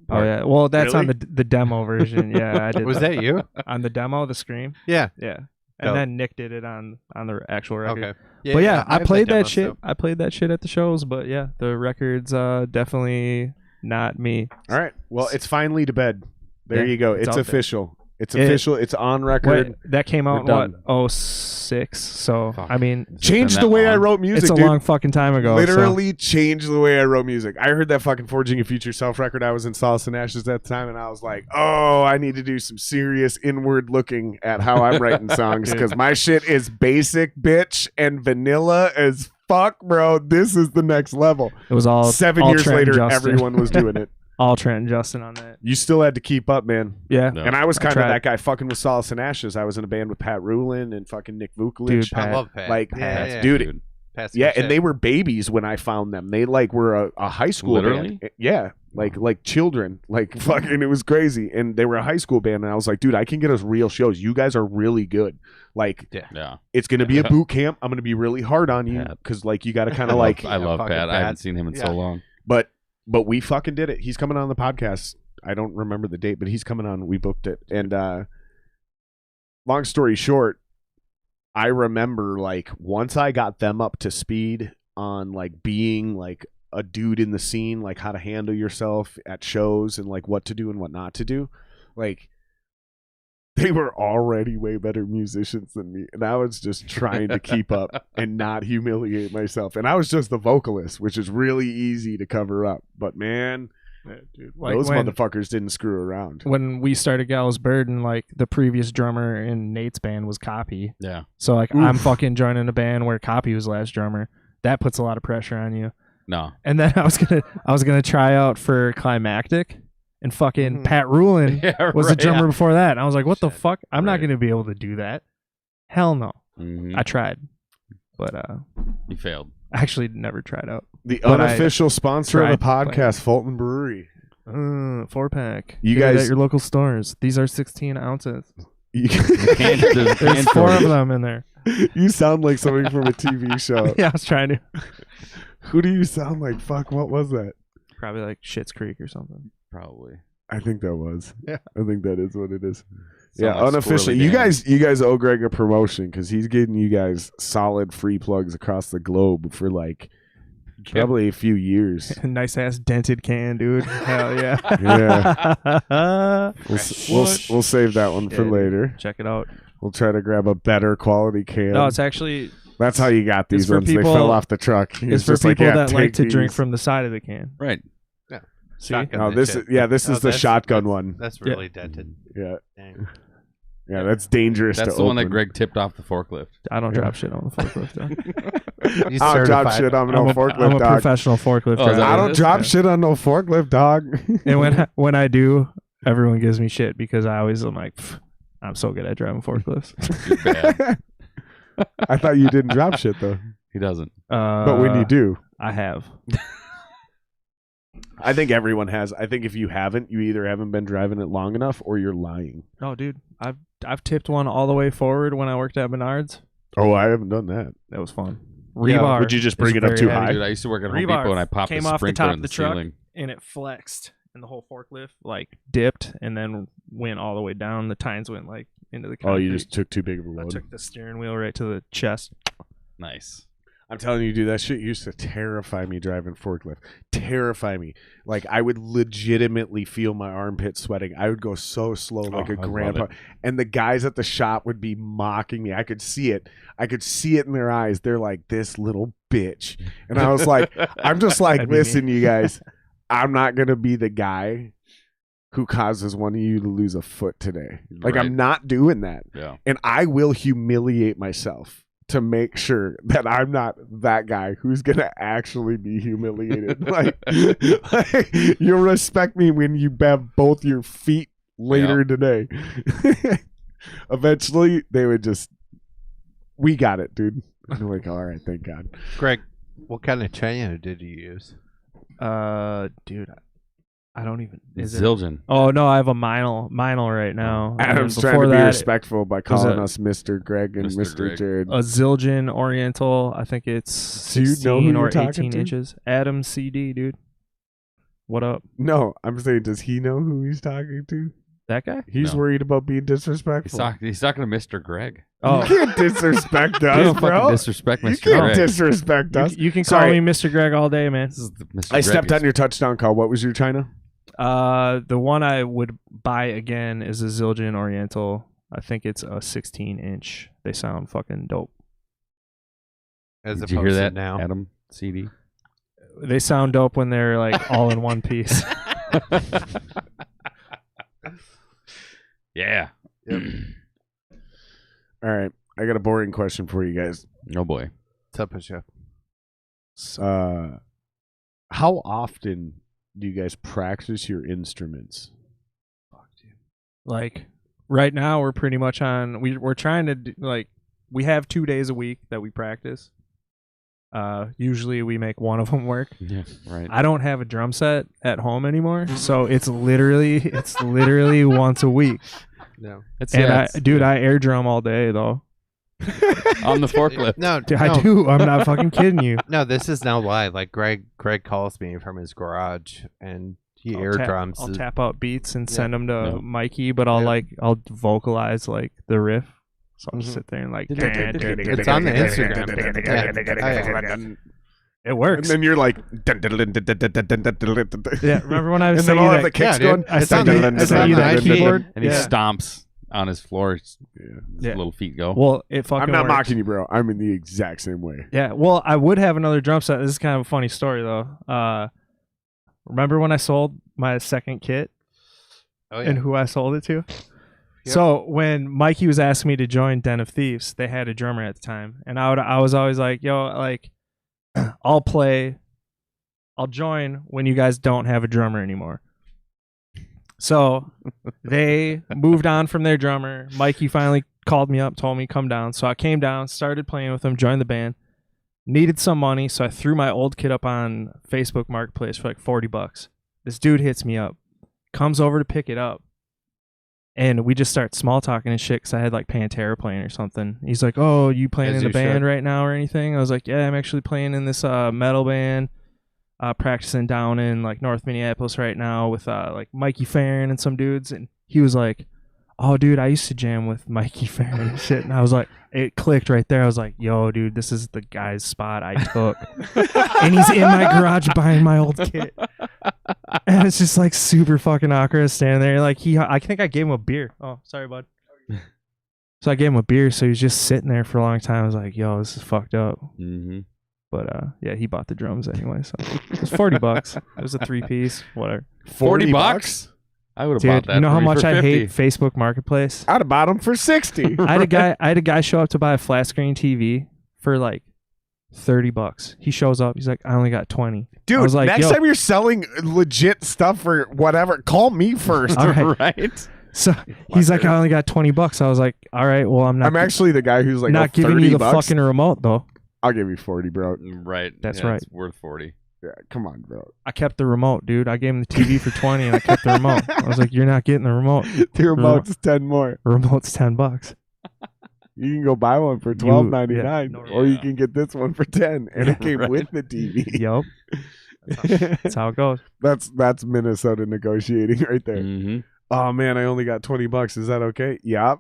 Oh yeah, well that's on Really? the demo version. Yeah, I did. Was that you? on the demo, the Scream? Yeah. Yeah, and Dope. then Nick did it on the actual record. Okay. But yeah, I have played demo, that shit. so- I played that shit at the shows. But yeah, the record's definitely not me. All right. Well, it's finally to bed. There Yeah, you go. it's It's out there. official. It's It- official. It's on record. That came out We're in done. what? 06. So Fuck. I mean, Changed Been the that way I long? wrote music, it's a dude. long fucking time ago. so- Literally changed the way I wrote music. I heard that fucking Forging a Future Self record. I was in Solace and Ashes at the time, and I was like, oh, I need to do some serious inward looking at how I'm writing songs because my shit is basic, bitch, and vanilla as fuck, bro. This is the next level. It was all 7 all years Trent and later, Justin. everyone was doing it. all Trent and Justin on that. You still had to keep up, man. Yeah, No. And I was I kind of tried. that guy fucking with Solace and Ashes. I was in a band with Pat Rulin and fucking Nick Vukovic. Dude, I Pat. love Pat. Like, yeah, dude, Pat's yeah, good and they shit. were babies when I found them. They like were a high school Literally? band. Yeah, like children. Like fucking, it was crazy. And they were a high school band, and I was like, dude, I can get us real shows. You guys are really good. Like, Yeah. it's gonna be a boot camp. I'm gonna be really hard on you Pat. because like you got to kind of like. I love fucking Pat. I Pat. haven't seen him in Yeah. so long. But we fucking did it. He's coming on the podcast. I don't remember the date, but he's coming on. We booked it. And long story short, I remember like once I got them up to speed on like being like a dude in the scene, like how to handle yourself at shows and like what to do and what not to do, like they were already way better musicians than me. And I was just trying to keep up and not humiliate myself. And I was just the vocalist, which is really easy to cover up. But man, dude. Like those when, motherfuckers didn't screw around. when we started Gallows Bird, and like the previous drummer in Nate's band was Copy. Yeah. So like Oof. I'm fucking joining a band where Copy was last drummer. That puts a lot of pressure on you. No. And then I was gonna try out for Climactic, and fucking Mhm. Pat Rulin Yeah, was the drummer before that. And I was like, what the Shit. fuck? I'm not Right. gonna be able to do that. Hell no. Mhm. I tried, but You failed. I actually never tried out. The But I unofficial sponsor of the tried podcast, Fulton Brewery. 4-pack. You Get it guys- at your local stores. These are 16 ounces. There's a can There's 4 of shortage. them in there. You sound like something from a TV show. Yeah, I was trying to. Who do you sound like? Fuck, what was that? Probably like Schitt's Creek or something. Probably. I think that was. Yeah. I think that is what it is. Sound Yeah, like unofficially. Squirrely You Dan. guys owe Greg a promotion because he's getting you guys solid free plugs across the globe for like probably a few years. Nice ass dented can, dude. Hell yeah. Yeah. We'll save that one for Yeah. later. Check it out. We'll try to grab a better quality can. No, it's actually That's how you got these for ones. people- They fell off the truck. it's for just people yeah, that like take to drink these. from the side of the can. Right. See? Shotgun Oh, that this shit. is this Oh, is the that's- shotgun that's- one. That's really dented. Yeah, Dang. yeah, that's dangerous. That's to the one that open. Greg tipped off the forklift. I don't Yeah. drop shit on the forklift. Though. He's I don't drop certified. shit on no I'm a forklift, dog. professional forklift Oh, is that driver. I what don't it is? drop Yeah. shit on no forklift, dog. And when I do, everyone gives me shit because I always am like, "Pff, I'm so good at driving forklifts. You're bad. I thought you didn't drop shit though. He doesn't. But when you do, I have. I think everyone has. I think if you haven't, you either haven't been driving it long enough or you're lying. No, dude, I've tipped one all the way forward when I worked at Menards. Oh, I haven't done that. That was fun. Yeah, Rebar. Would you just bring is it up very too heavy. high? Dude, I used to work at Home Rebar Depot and I popped came a off the sprinkler top in of the the truck ceiling. and it flexed, and the whole forklift like dipped and then went all the way down. The tines went like into the concrete. Oh, you just took too big of a I load. took the steering wheel right to the chest. Nice. I'm telling you, dude, that shit used to terrify me driving forklift. Terrify me. Like, I would legitimately feel my armpit sweating. I would go so slow like Oh, a I love grandpa. it. And the guys at the shop would be mocking me. I could see it. I could see it in their eyes. They're like, this little bitch. And I was like, I'm just like, That'd be me. listen, you guys, I'm not going to be the guy who causes one of you to lose a foot today. Like, Right. I'm not doing that. Yeah. And I will humiliate myself to make sure that I'm not that guy who's gonna actually be humiliated. like you'll respect me when you have both your feet later today. Eventually, they would just, we got it, dude. I'm like, all right, thank God. Greg, what kind of China did you use? Dude, I don't even. Is it? Zildjian. Oh no, I have a Minel right now. And Adam's then trying to before be that, respectful by calling a- us Mr. Greg and Mr. Mr. Greg. Jared. a Zildjian Oriental. I think it's Do you know who 16 you're or talking 18 to? inches. Adam CD, dude. What up? No, I'm saying, does he know who he's talking to? That guy? He's No. worried about being disrespectful. He's talking to Mr. Greg. Oh, You can't disrespect You us, don't fucking bro. disrespect You Mr. can't Greg. disrespect us. you can call Sorry. me Mr. Greg all day, man. This is the Mr. I Greg stepped on is- your touchdown call. What was your China? The one I would buy again is a Zildjian Oriental. I think it's a 16-inch. They sound fucking dope. As Did you opposed hear to that, now. Adam? CD? They sound dope when they're like all in one piece. Yeah. All right. I got a boring question for you guys. Oh boy. What's up, Bishop? How often do you guys practice your instruments? Like right now, we're pretty much on. We're trying to we have 2 days a week that we practice. Usually we make one of them work. Yeah. Right. I don't have a drum set at home anymore, so it's literally once a week. No. It's, And yeah, I air drum all day though. on the forklift. No, Dude, no, I do. I'm not fucking kidding you. no. This is no lie. Like Greg calls me from his garage and he air drums. I'll tap out beats and Yeah. send them to No. Mikey, but I'll Yeah. I'll vocalize like the riff. So I'll just Mhm. sit there and like. It's on the Instagram. It works. And then you're like, Yeah, remember when I was and then saying all that? of the kicks Yeah, going. dude. I It's sent on you, the- I it's sent on you the that iPad. keyboard. And he Yeah. stomps on his floor. His Yeah. little feet go. Well, it fucking. I'm not works. mocking you, bro. I'm in the exact same way. Yeah, well, I would have another drum set. This is kind of a funny story though. Remember when I sold my second kit Oh and who I sold it to? So when Mikey was asking me to join Den of Thieves, they had a drummer at the time, and I was always like, yo, like, I'll join when you guys don't have a drummer anymore. So they moved on from their drummer. Mikey finally called me up, told me come down. So I came down, started playing with them, joined the band. Needed some money, so I threw my old kit up on Facebook Marketplace for like $40. This dude hits me up, comes over to pick it up, and we just start small talking and shit because I had like Pantera playing or something. He's like, "Oh, you playing As in the you band should. right now or anything?" I was like, "Yeah, I'm actually playing in this metal band, practicing down in like North Minneapolis right now with like Mikey Farron and some dudes." And he was like, "Oh, dude, I used to jam with Mikey Farron and shit." And I was like, it clicked right there. I was like, "Yo, dude, this is the guy's spot I took." And he's in my garage buying my old kit. And it's just like super fucking awkward standing there. Like I think I gave him a beer. Oh, sorry, bud. So I gave him a beer. So he was just sitting there for a long time. I was like, "Yo, this is fucked up." Mm-hmm. But yeah, he bought the drums anyway. So it was $40. It was a 3-piece, whatever. 40 bucks? I would have bought Dude, that. you know for how me much for I 50. hate Facebook Marketplace? I'd have bought them for 60. I had a guy show up to buy a flat screen TV for like $30. He shows up. He's like, "I only got 20." I Dude, was like, next "Yo." time you're selling legit stuff for whatever, call me first. All right. Right? So he's like, "I only got $20." I was like, "All right, well, I'm not. I'm actually the guy who's like, not "Oh, giving 30 you the bucks? fucking remote though." I'll give you 40, bro. Right. That's Yeah, right. It's worth 40. Yeah, come on, bro. I kept the remote, dude. I gave him the TV for 20 and I kept the remote. I was like, you're not getting the remote. The remote's 10 more. The remote's $10. You can go buy one for $12.99, yeah. or you can get this one for 10, and it came with the TV. Yup. That's how it goes. That's Minnesota negotiating right there. Mm-hmm. Oh man, I only got $20. Is that okay? Yep.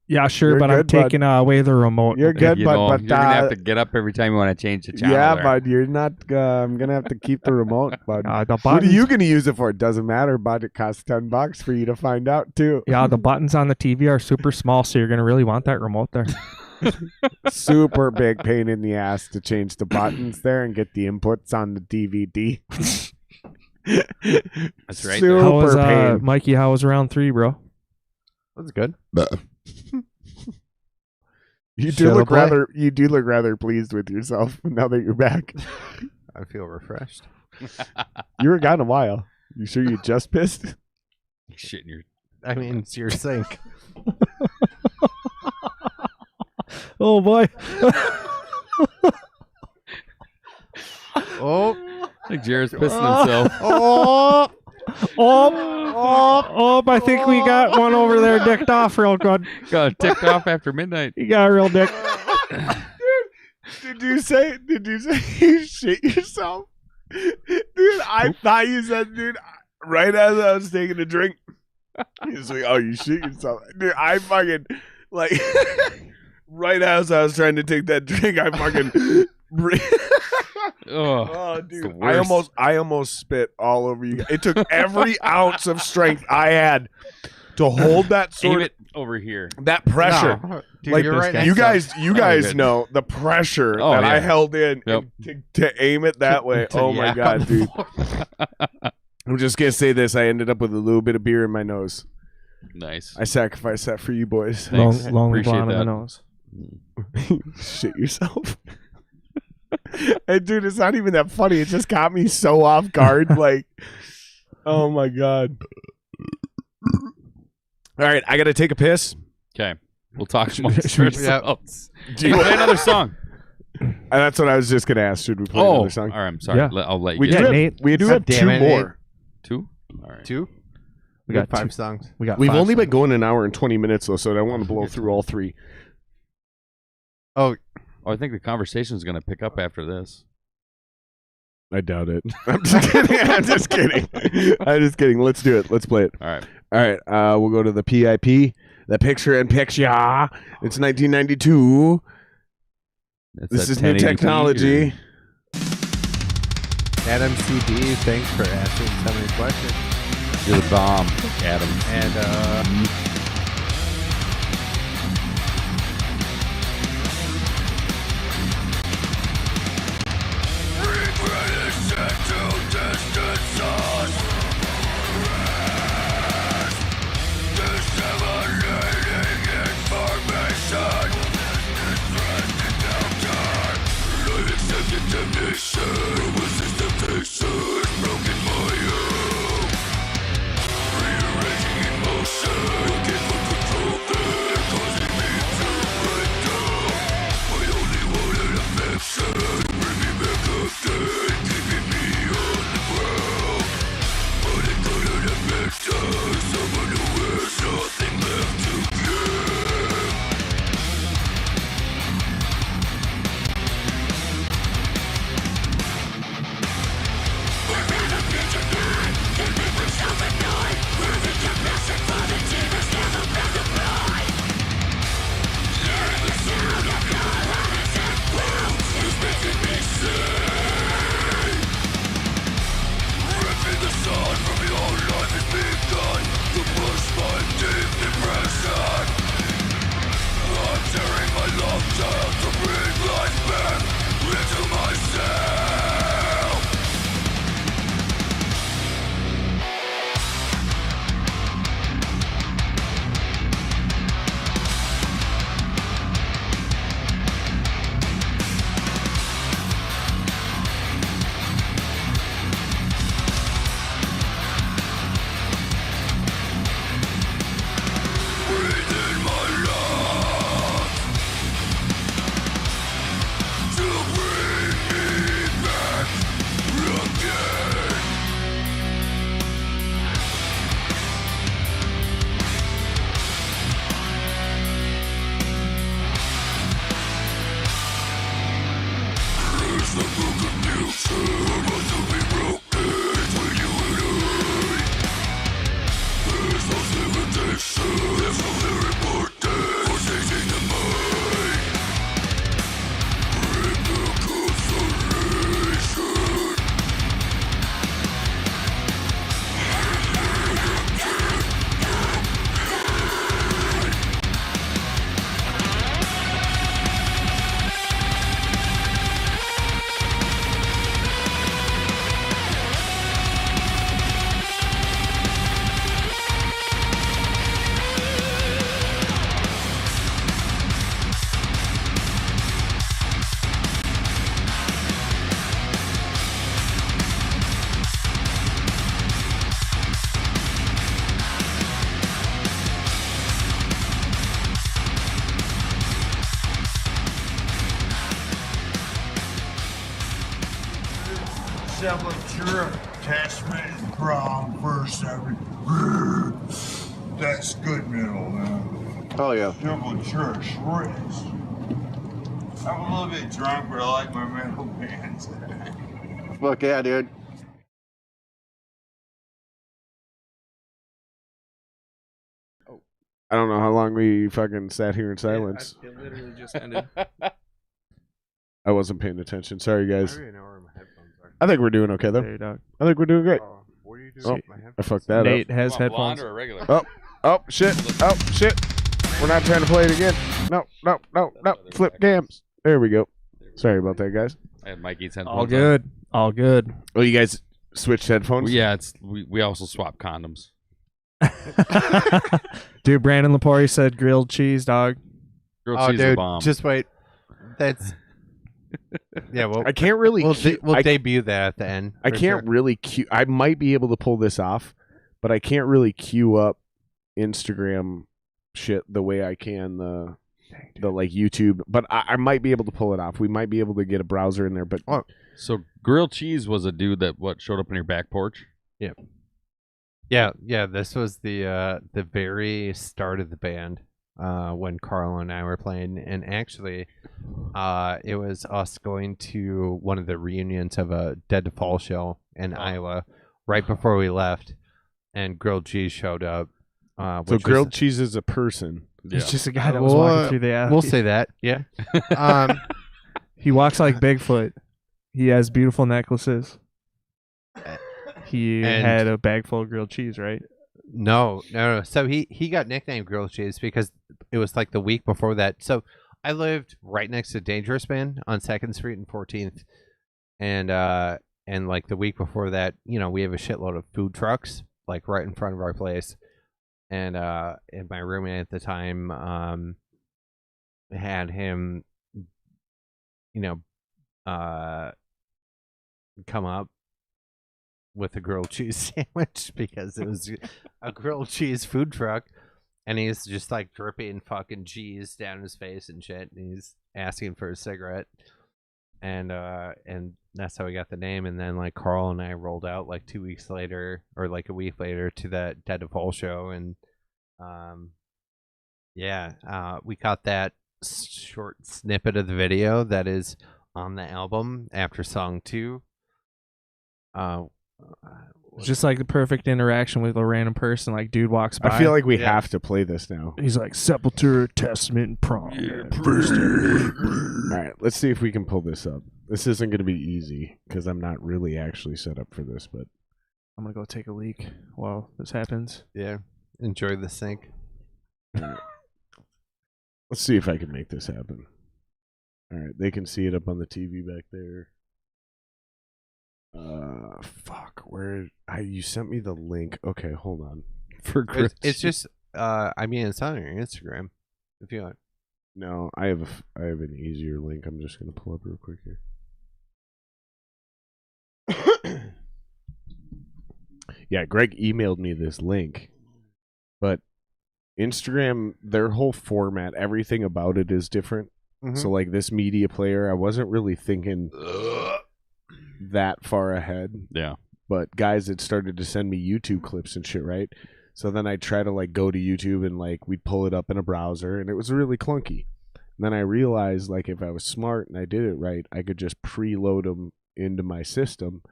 Yeah, sure, You're but I'm good, bud. taking away the remote. You're good, You but know, but you're gonna have to get up every time you want to change the channel. yeah, there. bud. You're not. I'm gonna have to keep the remote, bud. The What are buttons, you gonna use it for? It doesn't matter, bud. It costs $10 for you to find out too. Yeah, the buttons on the TV are super small, so you're gonna really want that remote there. Super big pain in the ass to change the buttons there and get the inputs on the DVD. That's right. Super How was pain. Mikey? How was round 3, bro? That's good. You Shuttle do look boy. rather. You do look rather pleased with yourself now that you're back. I feel refreshed. You were gone a while. You sure you just pissed? Shit in your. I mean, it's your sink. Oh boy. Oh, I think Jared's pissing himself. Oh, I think we got one over there dicked off real good. Got ticked off after midnight. You got a real dick. Did you say you shit yourself? Dude, I thought you said, dude, right as I was taking a drink. He's like, oh, you shit yourself. Dude, I fucking, like, right as I was trying to take that drink, I fucking. Oh, Oh, the dude, worst. I almost spit all over you. It took every ounce of strength I had to hold that aim sort of it over here. that pressure. no. Dude, Like you're right next you to guys, you Oh, guys good. know the pressure Oh, that I yeah. held in Yep. and to aim it that way. To Oh my yak god, on the dude! floor. I'm just gonna say this: I ended up with a little bit of beer in my nose. Nice. I sacrificed that for you boys. Thanks. Long Appreciate blonde in the that. nose. Shit yourself. Hey, dude, it's not even that funny. It just got me so off guard. Like, oh my god. All right, I gotta take a piss. Okay. We'll talk amongst Should we- ourselves. Do you- Play another song. That's what I was just gonna ask. Should we play Oh, another song? all right. I'm sorry. Yeah. I'll let you We get do Yeah, have, Nate. we do God have damn two it, more. 2. All right. 2? We got 5 two. songs. We got We've five only been songs. going an hour and 20 minutes though, so I don't want to blow through all 3. Oh, Oh, I think the conversation is going to pick up after this. I doubt it. I'm just kidding. I'm just kidding. I'm just kidding. Let's do it. Let's play it. All right. All right. We'll go to the PIP, the picture in picture. It's 1992. That's This that is new 1080p technology. Adam CB, thanks for answering so many questions. You're the bomb, Adam. And Rearranging emotion. Sepultura attachment prong first. That's good metal, man. Oh yeah. Sepultura shreds. I'm a little bit drunk, but I like my metal bands. Fuck yeah, dude. I don't know how long we fucking sat here in silence. It literally just ended. I wasn't paying attention. Sorry, I guys. don't even know where my headphones are. I think we're doing okay though. There, dog. I think we're doing great. What are you Oh, doing with my I headphones? fucked that Nate up. has You want blonde headphones. or a regular? Oh shit. Oh shit. We're not trying to play it again. No. Flip cams. There we go. Sorry about that, guys. I had Mikey's headphones. All on. good. All good. Oh, you guys switched headphones? Yeah, we also swap condoms. Dude, Brandon Lepore said grilled cheese, dog. Grilled Oh, cheese is a dude, bomb. just wait. That's yeah. Well, I can't really. we'll debut that at the end. I for can't sure. really queue. I might be able to pull this off, but I can't really queue up Instagram shit the way I can the like YouTube. But I might be able to pull it off. We might be able to get a browser in there. But So grilled cheese was a dude that showed up on your back porch. Yeah. This was the very start of the band when Carl and I were playing, and actually, it was us going to one of the reunions of a Dead to Fall show in Iowa right before we left, and Grilled Cheese showed up. so which grilled was, cheese is a person. It's just a guy that was walking through the alley. We'll say that. Yeah. He walks like Bigfoot. He has beautiful necklaces. He And- had a bag full of grilled cheese, right? No. So he got nicknamed Grilled Cheese because it was like the week before that. So I lived right next to Dangerous Man on 2nd Street and 14th, and like the week before that, we have a shitload of food trucks like right in front of our place, and my roommate at the time had him, come up with a grilled cheese sandwich because it was a grilled cheese food truck, and he's just like dripping fucking cheese down his face and shit, and he's asking for a cigarette, and that's how we got the name. And then like Carl and I rolled out like 2 weeks later or like a week later to that Dead to Fall show, and we got that short snippet of the video that is on the album after song 2. It's just like the perfect interaction with a random person. Like, dude walks by. I feel like we have to play this now. He's like, Sepultura, Testament, and Prom. All right, let's see if we can pull this up. This isn't going to be easy because I'm not really actually set up for this, but I'm going to go take a leak while this happens. Yeah, enjoy the sync. all right. Let's see if I can make this happen. All right, they can see it up on the TV back there. Fuck, where you sent me the link. Okay, hold on. For It's just it's on your Instagram if you want. No, I have an easier link. I'm just gonna pull up real quick here. Yeah, Greg emailed me this link, but Instagram, their whole format, everything about it is different. Mhm. So like this media player, I wasn't really thinking that far ahead. Yeah. But guys had started to send me YouTube clips and shit, right? So then I'd try to like go to YouTube and like we'd pull it up in a browser, and it was really clunky. And then I realized like if I was smart and I did it right, I could just preload them into my system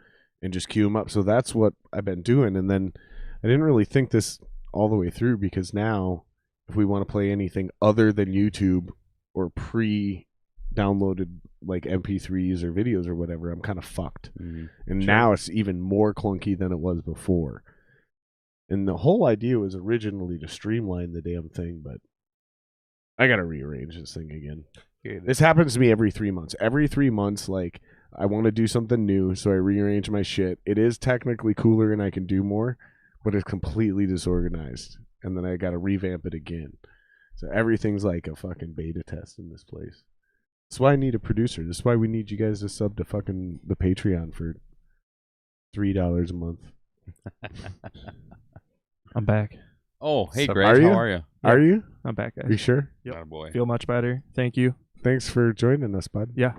and just queue them up. So that's what I've been doing. And then I didn't really think this all the way through, because now if we want to play anything other than YouTube or pre-downloaded like MP3s or videos or whatever, I'm kind of fucked. Mm-hmm. And now it's even more clunky than it was before. And the whole idea was originally to streamline the damn thing, but I gotta rearrange this thing again. This happens to me every 3 months. Every 3 months, like, I want to do something new, so I rearrange my shit. It is technically cooler and I can do more, but it's completely disorganized. And then I gotta revamp it again. So everything's like a fucking beta test in this place. That's why I need a producer. That's why we need you guys to sub to fucking the Patreon for $3 a month. I'm back. Oh, hey, So- Greg, Are you? how are you? Are you? I'm back, Are you guys. sure? Yep. Attaboy. Feel much better. Thank you. Thanks for joining us, bud. Yeah.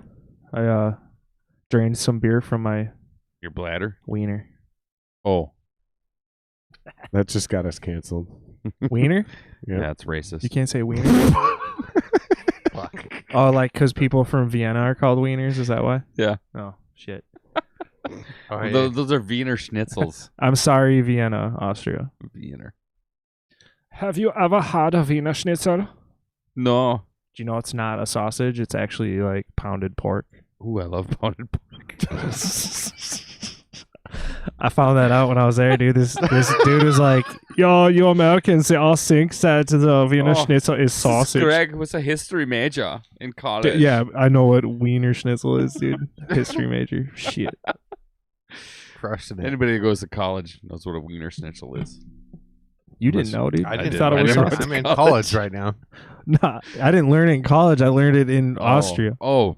I drained some beer from my Your bladder. Wiener. Oh, That just got us canceled. Wiener? Yeah. yeah, it's racist. You can't say wiener. Oh, like because people from Vienna are called wieners? Is that why? Yeah. Oh shit. Oh, yeah. Those are Wiener Schnitzels. I'm sorry, Vienna, Austria. Wiener. Have you ever had a Wiener Schnitzel? No. Do you know it's not a sausage? It's actually like pounded pork. Ooh, I love pounded pork. I found that out when I was there, dude. This dude was like, "Yo, you Americans, they all think that the Wiener Schnitzel is sausage." Greg was a history major in college. Yeah, I know what Wiener Schnitzel is, dude. History major. Shit. Crushing it. Anybody that goes to college knows what a Wiener Schnitzel is. You didn't know, dude. I didn't. You thought it I was never- sausage. I'm in college. college right now. Nah, I didn't learn it in college. I learned it in Austria. Oh,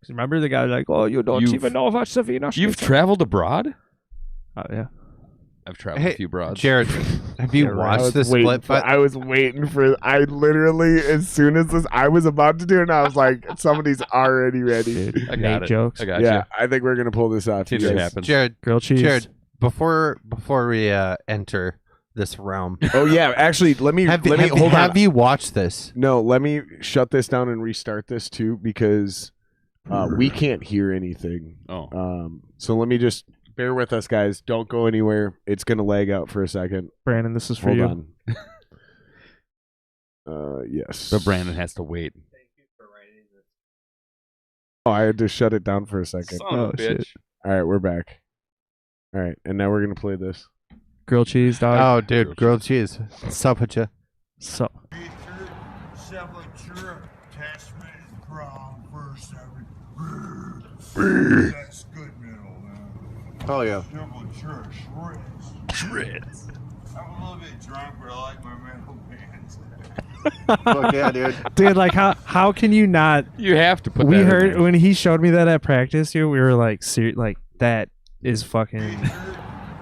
Remember the guy like, "Oh, you don't You've- even know what's the Wiener Schnitzel." you've traveled abroad? Yeah. I've traveled a few broads. Jared, have you watched the split? I was waiting for. I literally, as soon as I was about to do it, and I was like, somebody's already ready. Dude, I got Nate it. jokes. I got Yeah, you. I think we're gonna pull this off. you Tinder guys. happens. Jared, Grilled cheese. Jared, before we enter this realm, Oh yeah, actually, let me hold on. have you watched this? No, let me shut this down and restart this too because we can't hear anything. Oh, So let me just bear with us, guys. Don't go anywhere. It's gonna lag out for a second. Brandon, this is for Hold you. on. Yes. but Brandon has to wait. Oh, I had to shut it down for a second. Son of a shit. bitch. All right, we're back. All right, and now we're gonna play this. Grilled cheese, dog. Oh, dude, grilled cheese. Sup with you? So, Sepultura, attachment, prom, first every. That's good middle, man. Oh yeah. Sepultura, shreds. I'm a little bit drunk, but I like my metal bands. Fuck yeah, dude. dude, like how can you not? You have to put. We that in heard there. when he showed me that at practice, dude. We were like, like that is fucking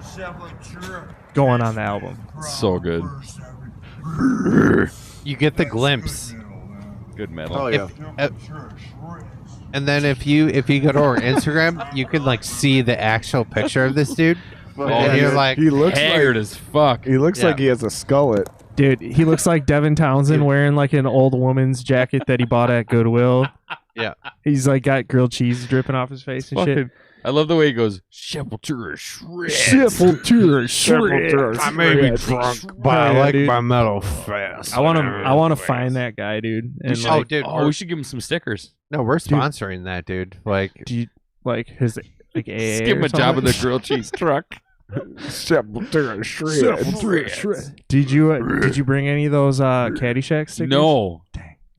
Sepultura, going on the album. So good. first every. You get the glimpse. Good middle, man. Good metal. Oh yeah. Sepultura, shreds. And then if you go to our Instagram, you can like see the actual picture of this dude. Oh, and you're like, he looks Haggard like as fuck. he looks Yeah. like he has a skullet. Dude, he looks like Devin Townsend wearing like an old woman's jacket that he bought at Goodwill. Yeah. He's like got grilled cheese dripping off his face and shit. Fucking- I love the way he goes. Sepultura shreds. Sepultura. I may be drunk, but I Yeah, like dude. my metal fast. I want to find that guy, dude. We And should, like, dude, we should give him some stickers. No, we're sponsoring that, dude. Like, do you like his like AA? Just give him or a job in something? the grilled cheese truck. Sepultura shreds. Did you bring any of those Caddyshack stickers? No.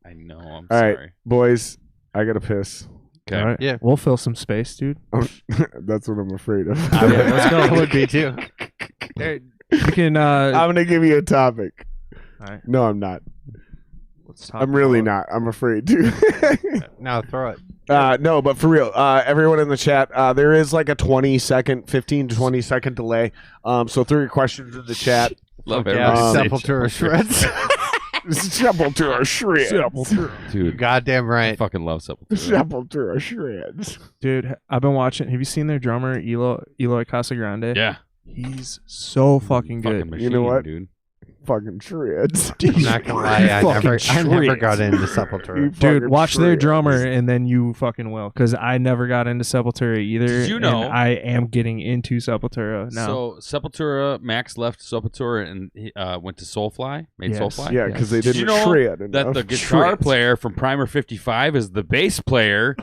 I know. I'm All right, sorry. boys, I gotta piss. Okay. All right. Yeah. We'll fill some space, dude. That's what I'm afraid of. Let's go. I would be too. You can. I'm gonna give you a topic. All right. No, I'm not. Let's talk. I'm really about- not. I'm afraid to. Now throw it. No, but for real, everyone in the chat, there is like a 15 to 20 second delay. So throw your questions in the chat. Love Yeah, everything. Sepultura shreds. Sepultura shreds. Dude, Goddamn I right. fucking love Sepultura. Sepultura shreds. Dude, I've been watching. Have you seen their drummer Eloy Casagrande? Yeah. He's so fucking good. Fucking machine, You know what? dude. Fucking shreds. I'm not gonna lie, I never shreds. got into Sepultura. Dude, watch their shreds. drummer and then you fucking will. Because I never got into Sepultura either. Did you know- and I am getting into Sepultura now. So Sepultura, Max left Sepultura and he went to Soulfly. Made Yes. Soulfly. Yeah, because they Did didn't you know shred that enough. the guitar Shreds. player from Primer 55 is the bass player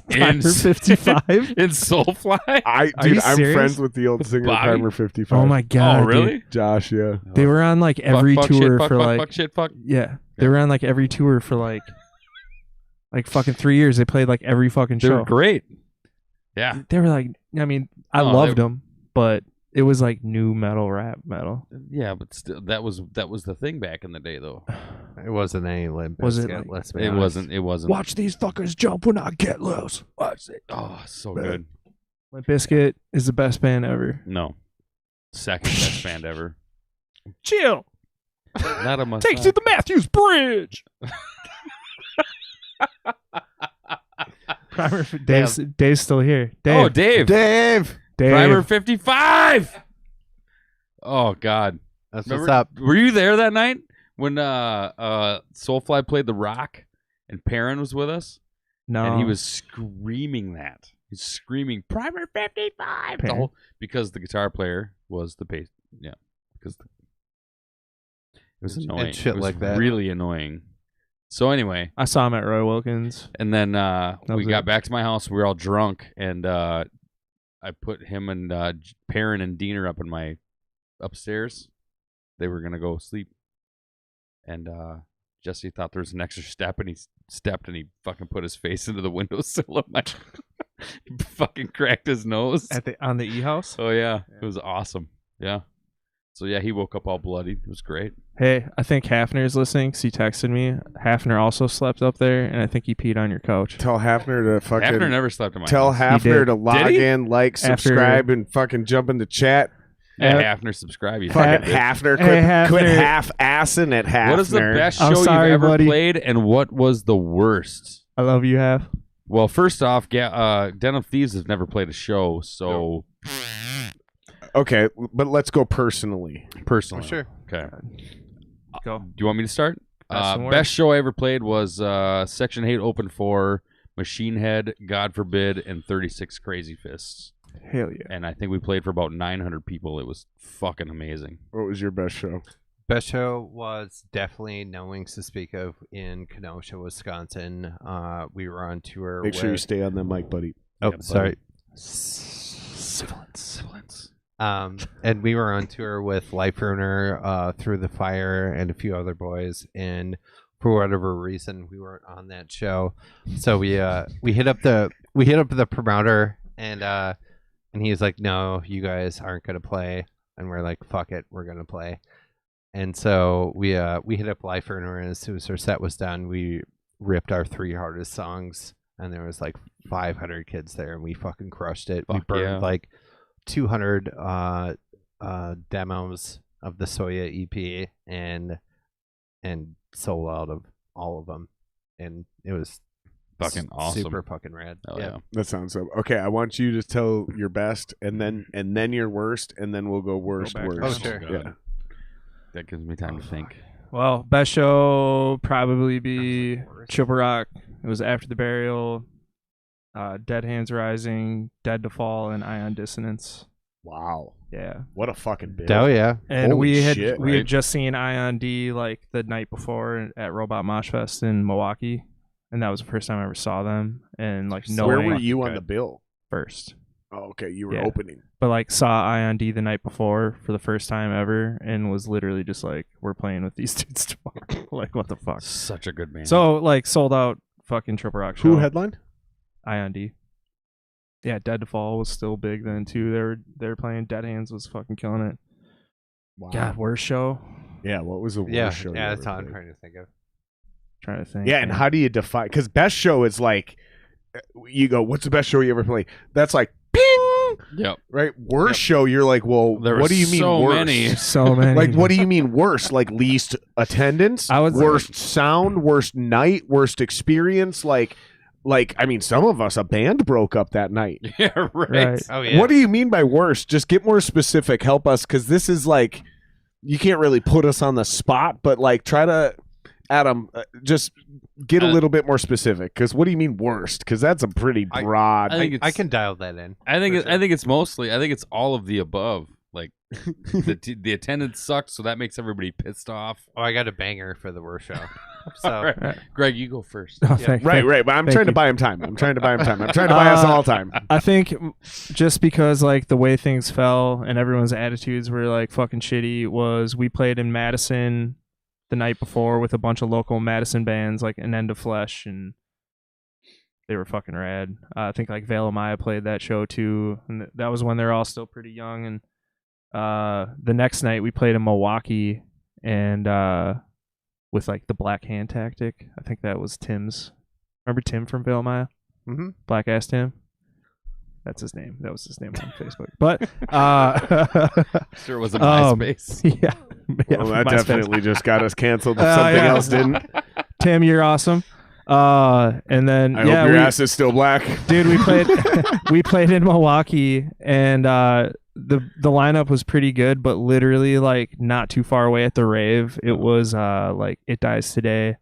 in Primer 55? in Soulfly? Are you I'm serious? friends with the old singer Bobby? Primer 55. Oh my god. Oh, really? dude. Josh, yeah. They were on like every fuck, tour shit, fuck, for fuck, like fuck, shit, fuck. yeah. They were on like every tour for like fucking 3 years. They played like every fucking They show. were great. Yeah. They were like, I mean, I No, loved they- them, but it was like new metal, rap metal. Yeah, but still, that was the thing back in the day, though. It wasn't any Limp Was it Bizkit, like- let's be It honest. wasn't. Watch these fuckers jump when I get loose. Watch it. Oh, so good. Limp Bizkit is the best band ever. No. Second best band ever. Chill. Not a must. Takes to the Matthews Bridge. Dave's still here. Dave. Oh, Dave. Dave! Primer 55. Oh God. That's Remember, what's up. were you there that night when Soulfly played The Rock and Perrin was with us? No. And he was screaming that. He's screaming Primer 55 the whole, because the guitar player was the bass. Yeah, because it was annoying. And shit it was like that. Really annoying. So anyway, I saw him at Roy Wilkins. and then we was got it. back to my house. We were all drunk, and I put him and Perrin and Diener up in my upstairs. They were gonna go sleep, and Jesse thought there was an extra step, and he stepped, and he fucking put his face into the windowsill of my. He fucking cracked his nose. On the E house. Oh yeah, it was awesome. Yeah. So yeah, he woke up all bloodied. It was great. Hey, I think Hafner's listening because he texted me. Hafner also slept up there, and I think he peed on your couch. Tell Hafner to fucking. Hafner never slept in my Tell house. Hafner did. to log he? in, like, subscribe, and fucking jump in the chat. Yeah, Yeah. Hafner, subscribe. You Fucking fucking bitch. Hafner, Hey, Hafner. quit half-assing at Hafner. What is the best I'm show sorry, you've ever buddy. played, and what was the worst? I love you, Haf. Well, first off, Den of Thieves has never played a show, so Okay, but let's go personally. personally, Sure. Okay, Go. do you want me to start? Best and worst. Best show I ever played was Section 8 Open 4, Machine Head, God Forbid, and 36 Crazy Fists. Hell yeah. And I think we played for about 900 people. It was fucking amazing. What was your best show? Best show was definitely No Wings to Speak of in Kenosha, Wisconsin. We were on tour. Make sure you with- stay on the mic, buddy. Oh, Yeah, sorry. Sibilance. And we were on tour with Life Ruiner, Through the Fire, and a few other boys. And for whatever reason, we weren't on that show. So we hit up the promoter, and he's like, "No, you guys aren't gonna play." And we're like, "Fuck it, we're gonna play." And so we hit up Life Ruiner, and as soon as our set was done, we ripped our 3 hardest songs. And there was like 500 kids there, and we fucking crushed it. We Fuck burned yeah. like 200 demos of the Soya EP, and sold out of all of them, and it was Fucking awesome. super fucking rad. Hell yeah. That sounds so. Okay, I want you to tell your best, and then your worst, and then we'll go worst. back to Worst. Oh, sure. Yeah. That gives me time to think. Well, best show probably be Triple Rock. It was After the Burial, Dead Hands Rising, Dead to Fall, and Ion Dissonance. Wow. Yeah. What a fucking bit. Oh yeah, And Holy we had shit, we right? had just seen Ion D like the night before at Robot Mosh Fest in Milwaukee, and that was the first time I ever saw them. And like Where knowing were you on Okay. the bill? first, Oh, okay. You were Yeah. opening. but like saw Ion D the night before for the first time ever, and was literally just like, "We're playing with these dudes tomorrow." Like, what the fuck? Such a good band. So like sold out fucking Triple Rock show. Who headlined? Ion D. Yeah, Dead to Fall was still big then too. They were playing. Dead Hands was fucking killing it. Wow. God, worst show. Yeah. What was the worst yeah, show? you yeah. ever That's all I'm played? trying to think of. Trying to think. Yeah, and man. how do you define? Because best show is like, you go, "What's the best show you ever played?" That's like, ping, yep. right? Worst show, you're like, "Well, There what was do you mean so worst?" many. So many. Like, what do you mean worst? Like least attendance, I would- worst sound, worst night, worst experience. Like, I mean, some of us, a band broke up that night. Yeah, right. Right. Oh yeah. What do you mean by worst? Just get more specific. Help us, because this is like, you can't really put us on the spot, but like, try to, Adam, just get a little bit more specific. Because what do you mean worst? Because that's a pretty broad. I think I it's- can dial that in. I think For sure. I think it's all of the above. Like the attendance sucks, so that makes everybody pissed off. Oh, I got a banger for the worst show. So All right. Greg, you go first. Oh, Yeah. thank- Right. But I'm Thank trying to you. buy him time. I'm trying to buy us all time. I think just because like the way things fell and everyone's attitudes were like fucking shitty was we played in Madison the night before with a bunch of local Madison bands like An End of Flesh, and they were fucking rad. I think like Veil of Maya played that show too, and that was when they're all still pretty young. And the next night we played in Milwaukee and with like the Black Hand Tactic. I think that was Tim's. Remember Tim from Veil of Maya? Mm-hmm. Black Ass Tim. That's his name. That was his name on Facebook. But Sure was a Um, MySpace. yeah, yeah, Well, that MySpace. definitely just got us canceled if something yeah. else didn't. Tim, you're awesome. And then I hope your we, ass is still black. dude, we played in Milwaukee, and the lineup was pretty good, but literally like not too far away at the rave, it was like It Dies Today,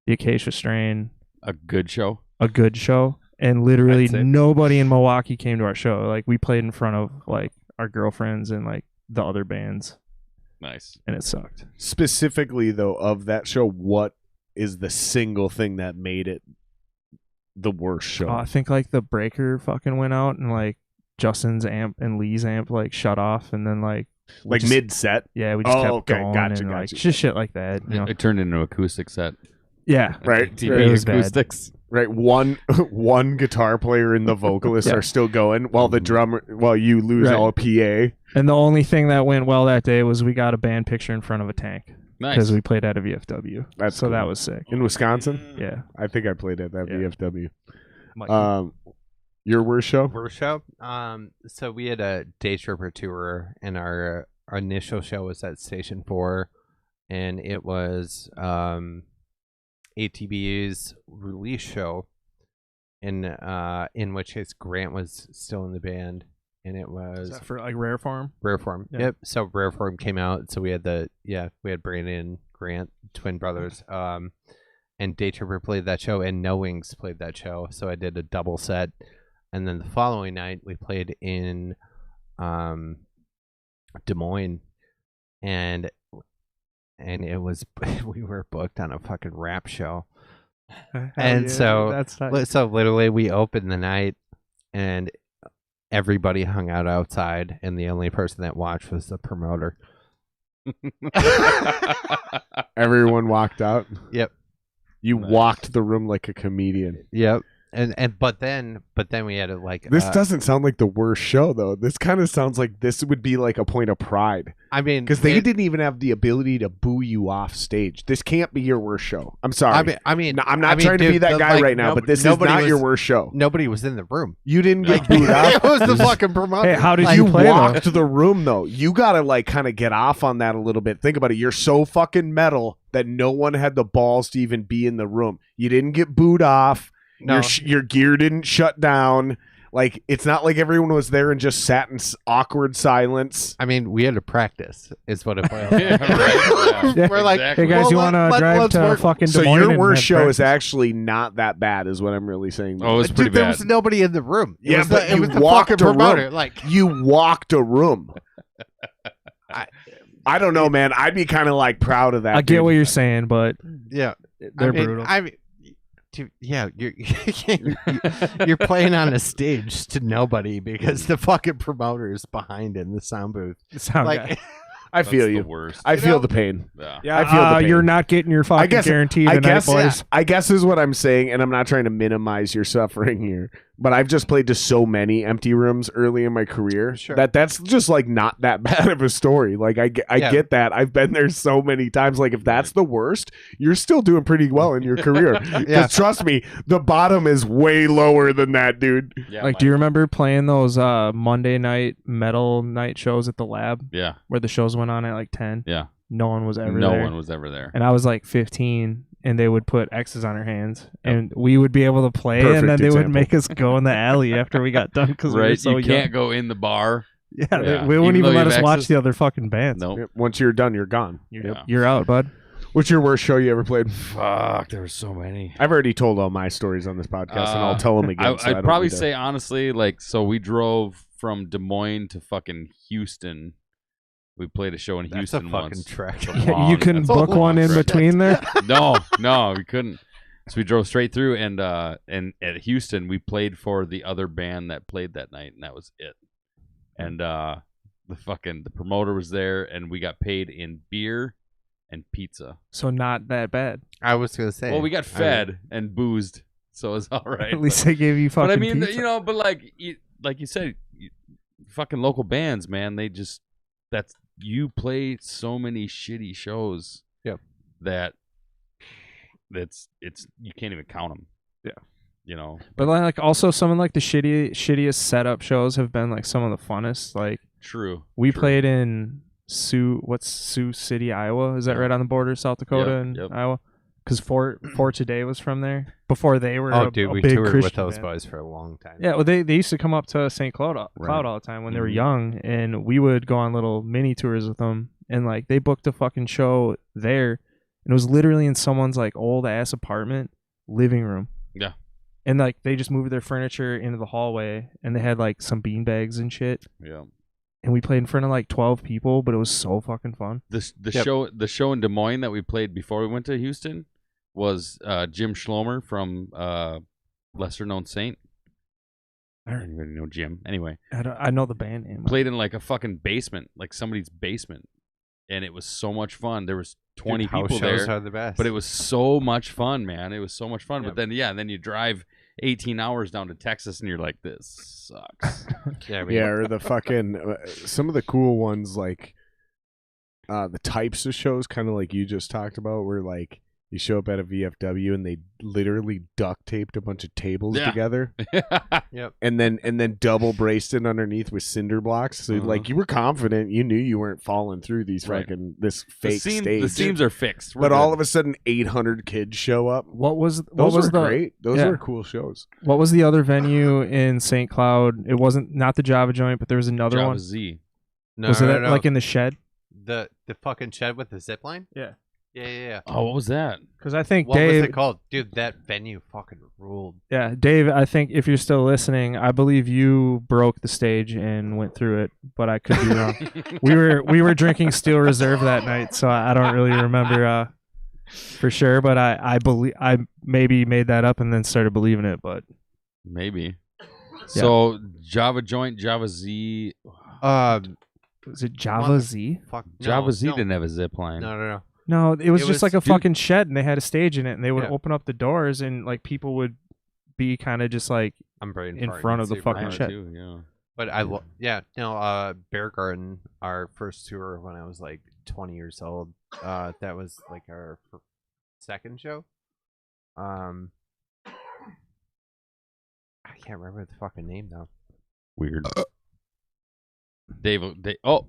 the Acacia Strain, A good show. a good show, and literally I'd say. nobody in Milwaukee came to our show. Like we played in front of like our girlfriends and like the other bands, Nice. and it sucked. Specifically, though, of that show, what is the single thing that made it the worst show? I think like the breaker fucking went out, and like Justin's amp and Lee's amp like shut off, and then like we like just- mid-set? Yeah, we just Oh, kept okay. going Gotcha, and like gotcha. just shit like that. You know? It turned into an acoustic set. Yeah, Right. TV It was bad. acoustics. Right, one guitar player and the vocalist Yeah. are still going, while you lose Right. all PA. and the only thing that went well that day was we got a band picture in front of a tank Nice. because we played at a VFW. That's so that cool. was sick. In Wisconsin, Yeah. I think I played at that Yeah. VFW. Mikey. Your worst show? First show. So we had a day tripper tour, and our initial show was at Station 4, and it was ATB's release show, in which case Grant was still in the band, and it Is was that for like Rare Form? Rare Form. Yeah. Yep. So Rare Form came out. So we had we had Brandon, Grant, twin brothers. And Day Tripper played that show, and No Wings played that show. So I did a double set, and then the following night we played in Des Moines, and it was we were booked on a fucking rap show. And so that's nice. So literally we opened the night, and everybody hung out outside, and the only person that watched was the promoter. Everyone walked out. Yep. You Nice. walked the room like a comedian. Yep. And but then we had it like This doesn't sound like the worst show, though. This kind of sounds like this would be like a point of pride. I mean, Because they didn't even have the ability to boo you off stage. This can't be your worst show. I'm sorry. I mean, No, I'm not trying to be that guy right now, but this is not your worst show. Nobody was in the room. You didn't get booed It off. was the fucking promoter. Hey, how did You you play though? walked the room, though. You got to like kind of get off on that a little bit. Think about it. You're so fucking metal that no one had the balls to even be in the room. You didn't get booed off. No. Your gear didn't shut down. Like, it's not like everyone was there and just sat in awkward silence. I mean, we had to practice, is what it boiled down. Yeah, right. Yeah. We're like, Exactly. Hey guys, Well, you want to drive let's to work- fucking Des So Moines your and worst have show is practice? actually not that bad, is what I'm really saying. Oh, it was Dude, pretty there bad. was nobody in the room. It Yeah, was but it you was the walked fucking a room. promoter. Like, You walked a room. I- I don't know, man. I'd be kind of like proud of that. I get dude. what you're saying, but yeah, they're brutal. I mean, dude, yeah, you're playing on a stage to nobody because the fucking promoter is behind in the sound booth. Sound Like, guy. I That's feel the you. worst. I You feel know? the pain. Yeah. Yeah, I feel the pain. you're not getting your fucking guarantee tonight, boys. I guess is what I'm saying, and I'm not trying to minimize your suffering here, but I've just played to so many empty rooms early in my career Sure. that's just like not that bad of a story. Like I Yeah. get that. I've been there so many times. Like if that's the worst, you're still doing pretty well in your career. 'Cause Yeah. trust me, the bottom is way lower than that, dude. Yeah, Like, do you remember playing those Monday night metal night shows at the lab Yeah. where the shows went on at like 10? Yeah. No one was ever No there. one was ever there. And I was like 15, and they would put X's on our hands, and we would be able to play, Perfect and then they would example. make us go in the alley after we got done because we were Right? so You young. can't go in the bar. Yeah, Yeah. we wouldn't Even though even let you us have watch access- the other fucking bands. Nope. Once you're done, you're gone. You're out, bud. What's your worst show you ever played? Fuck, there were so many. I've already told all my stories on this podcast, and I'll tell them again. so I I'd don't probably need to- say honestly, like, so we drove from Des Moines to fucking Houston. We played a show in That's a Houston fucking once. trek. It's a Yeah, long- you couldn't that's a book long one in trek. between there. No, we couldn't. So we drove straight through, and at Houston we played for the other band that played that night, and that was it. And the promoter was there, and we got paid in beer and pizza. So not that bad. I was gonna say. Well, we got fed and boozed, so it was all right. At least they gave you fucking but I mean, pizza. you know, but like you said, fucking local bands, man, you play so many shitty shows. Yep. It's you can't even count them. Yeah. You know. But like also some of like the shittiest setup shows have been like some of the funnest. Like True. we True. played in Sioux City, Iowa. Is that Yeah. right on the border, South Dakota Yep, and yep. Iowa? because For Today was from there before they were. Oh, a dude, we big toured with Christian those band. boys for a long time. Yeah, well, they used to come up to St. Cloud all the time when they were young, and we would go on little mini tours with them. And like they booked a fucking show there, and it was literally in someone's like old ass apartment living room. Yeah. And like they just moved their furniture into the hallway, and they had like some beanbags and shit. Yeah. And we played in front of like 12 people, but it was so fucking fun. The show in Des Moines that we played before we went to Houston was Jim Schlomer from Lesser Known Saint. I don't even know Jim. Anyway, I know the band name. Played in like a fucking basement, like somebody's basement, and it was so much fun. There was 20 Dude, house people shows there, are the best. but it was so much fun, man. It was so much fun. Yeah. But then you drive 18 hours down to Texas, and you're like, this sucks. Yeah, or the fucking some of the cool ones, like the types of shows, kind of like you just talked about, where like you show up at a VFW and they literally duct taped a bunch of tables together, Yep. and then double braced it underneath with cinder blocks. So like you were confident, you knew you weren't falling through these fucking this fake stage. The seams are fixed. But all of a sudden, 800 kids show up. Those were great. Those were cool shows. What was the other venue in St. Cloud? It wasn't not the Java Joint, but there was another Java one. Z. No, was it like in the shed? The fucking shed with the zip line? Yeah. Yeah. Oh, what was that? Because I think What Dave. was it called? Dude, that venue fucking ruled. Yeah, Dave, I think if you're still listening, I believe you broke the stage and went through it, but I could be wrong. we were drinking Steel Reserve that night, so I don't really remember for sure, but I believe I maybe made that up and then started believing it, but maybe. So Java Joint, Java Z. Was it Java Z? Fuck, Java Z didn't have a zip line. No. No, it was just like a fucking shed, and they had a stage in it, and they would Yeah. open up the doors, and like people would be kind of just like I'm brain in farting front of the super fucking hard. shed. Too, yeah. But Bear Garden, our first tour when I was like 20 years old, that was like our second show. I can't remember the fucking name now. Weird. Dave. Oh,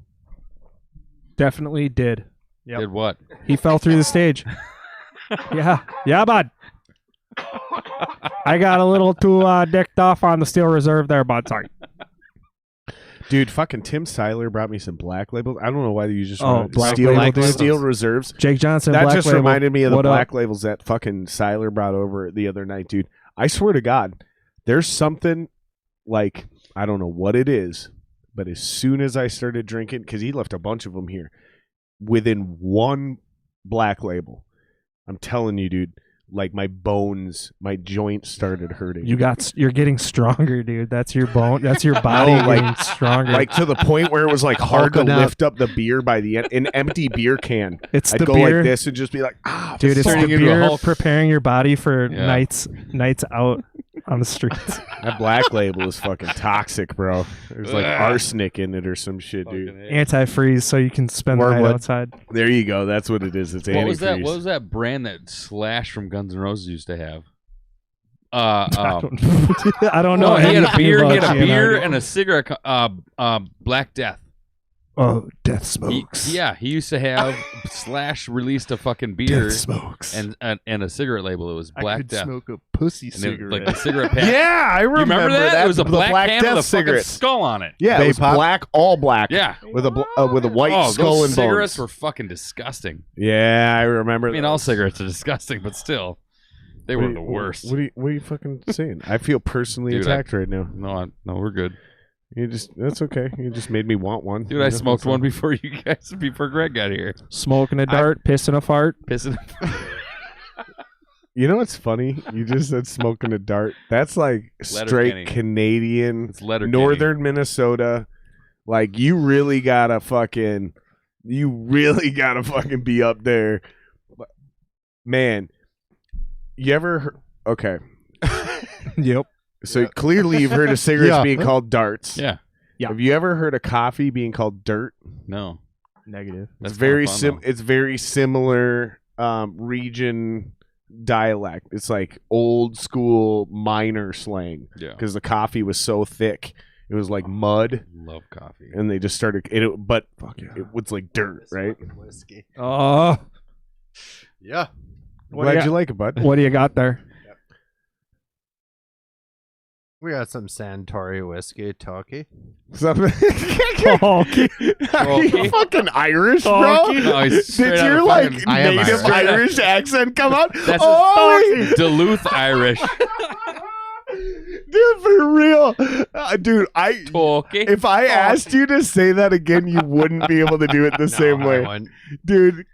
Definitely did. Yep. did what? He fell through the stage. Yeah, bud. I got a little too dicked off on the Steel Reserve there, bud. Sorry. Dude, fucking Tim Seiler brought me some black labels. I don't know why you just Black steel Labels. reserves. Jake Johnson. That Black just Label. reminded me of the What up? black labels that fucking Seiler brought over the other night, dude. I swear to God, there's something like, I don't know what it is, but as soon as I started drinking, because he left a bunch of them here, within one black label, I'm telling you, dude, like my bones, my joints started hurting. You're getting stronger, dude. That's your bone. That's your body No, like- getting stronger. like to the point where it was like hard to Hulking up. lift up the beer by the end. An empty beer can. it's I'd the go beer, like this and just be like, dude. It's turning the into a beer Hulk. preparing your body for Yeah. nights out on the streets. that black label is fucking toxic, bro. There's like Ugh. arsenic in it or some shit, dude. Fucking A. Antifreeze, so you can spend the night Wormwood. outside. There you go. That's what it is. It's What was that? antifreeze. What was that brand that Slash from Guns N' Roses used to have? I don't know. No, he had a anything beer. He about had a beer GNR. and a cigarette. Black Death. Oh, Death Smokes. He used to have. Slash released a fucking beer Death Smokes. and a cigarette label. It was I Black could Death. smoke a pussy And it, cigarette. like the cigarette pack. Yeah, I You remember that? It was a The black can Death with a fucking cigarette. skull on it. Yeah, it was Vape-Pop. black, all black. Yeah. with a white Oh, skull those and cigarettes bones. were fucking disgusting. Yeah, I remember. I mean, all cigarettes are disgusting, but still, they were the worst. What are you fucking saying? I feel personally Dude, attacked right now. No, we're good. That's okay. You just made me want one. Dude, I smoked one before before Greg got here. Smoking a dart, pissing a fart. Pissing. You know what's funny? You just said smoking a dart. That's like straight Letterkenny. Canadian, It's Letterkenny. northern Minnesota. Like you really gotta fucking be up there, man. You ever? Okay, Yep. so clearly you've heard of cigarettes Yeah. being called darts. Yeah. Yeah. Have you ever heard of coffee being called dirt? No. Negative. That's It's very kinda fun, though. It's very similar region dialect. It's like old school miner slang Yeah. because the coffee was so thick. It was like mud, Love coffee. and they just started. But it was like dirt, right? Whiskey. Oh, Yeah. Glad you like it, bud. What do you got there? We got some Santori whiskey, Toki. Something. Talkie. Are you fucking Irish, bro? No, he's straight Did out your of like fucking- I am native Irish. Irish accent come out? That's oh, Duluth Irish. dude, for real, dude. Talkie. If I asked you to say that again, you wouldn't be able to do it the same way, dude.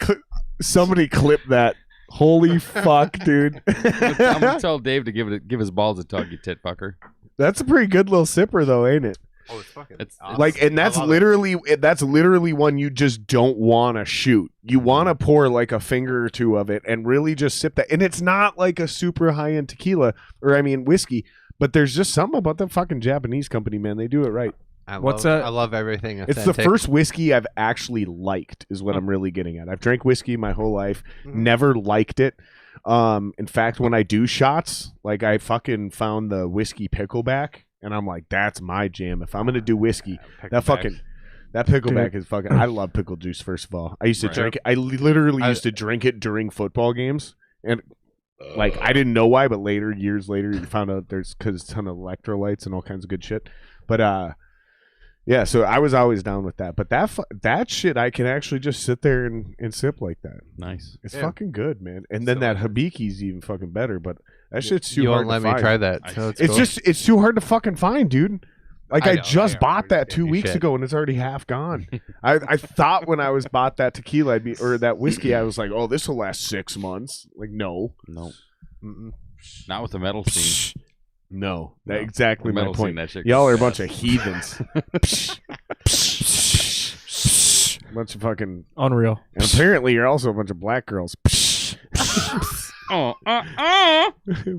Somebody clip that. Holy fuck, dude. I'm gonna tell Dave to give his balls a tuggy tit fucker. That's a pretty good little sipper, though, ain't it? Oh, it's fucking It's awesome. Like, and that's literally one you just don't want to shoot. You want to pour like a finger or two of it and really just sip that. And it's not like a super high end tequila whiskey, but there's just something about the fucking Japanese company, man. They do it right. I Love everything. It's the first whiskey I've actually liked, is what I'm really getting at. I've drank whiskey my whole life, never liked it. In fact, when I do shots, like I fucking found the whiskey pickleback, and I'm like, that's my jam. If I'm gonna do whiskey, that pickleback is fucking. I love pickle juice. First of all, I used to drink it. I literally used to drink it during football games, and like I didn't know why, but years later, you found out because it's a ton of electrolytes and all kinds of good shit. But yeah, so I was always down with that. But that shit, I can actually just sit there and sip like that. nice. It's fucking good, man. And then that Habiki's even fucking better. But that shit's too hard to find. You won't let me try that. So It's too hard to fucking find, dude. Like I just bought that 2 weeks shit. ago and it's already half gone. I thought when I was bought that tequila or that whiskey, I was like, oh, this will last 6 months. Like no, Mm-mm. Not with the metal scene. no, that's exactly my Metal scene, point. that shit Y'all are a sucks. bunch of heathens. Bunch of fucking Unreal. and apparently you're also a bunch of black girls.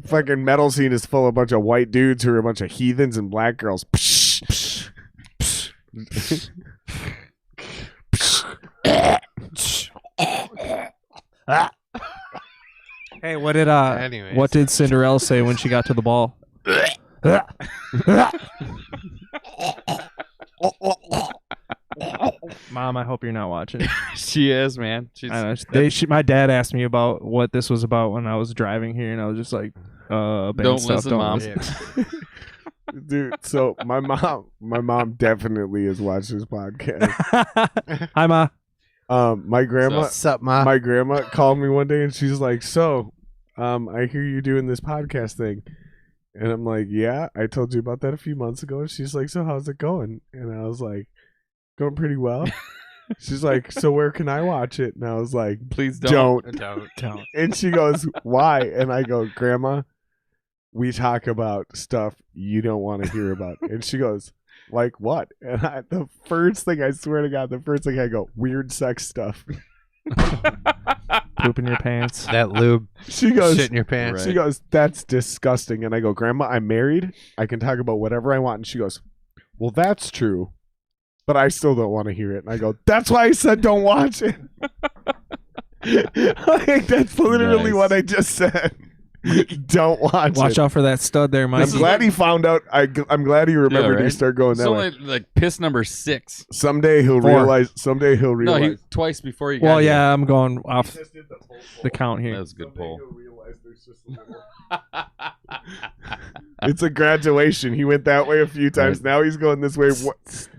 Fucking metal scene is full of a bunch of white dudes who are a bunch of heathens and black girls. Hey, what Anyways. did Cinderella say when she got to the ball? Mom, I hope you're not watching. She is, man. She's, I know. My dad asked me about what this was about when I was driving here, and I was just like, band Don't stuff, listen, Mom. listen. Dude, so my mom definitely has watched this podcast. Hi, Ma. My grandma What's up, Ma? my grandma called me one day and she's like, so I hear you doing this podcast thing. And I'm like, yeah, I told you about that a few months ago. And she's like, so how's it going? And I was like, going pretty well. She's like, so where can I watch it? And I was like, Please don't. don't. And she goes, why? And I go, Grandma, we talk about stuff you don't want to hear about. And she goes, like what? And the first thing I go, weird sex stuff. Poop in your pants. That lube. She goes, Shit in your pants. She goes, that's disgusting. And I go, Grandma, I'm married. I can talk about whatever I want. And she goes, well, that's true, but I still don't want to hear it. And I go, that's why I said don't watch it. Like, that's literally Nice. what I just said. Don't watch Watch it. out for that stud there, Mike. I'm glad he found out. I'm glad he remembered right? to start going It's that way. only like piss number 6. Someday he'll 4. realize. No, twice before you got Well, here. yeah, I'm going off the count here. That was a good pull. It's a graduation. He went that way a few times. Right. Now he's going this way.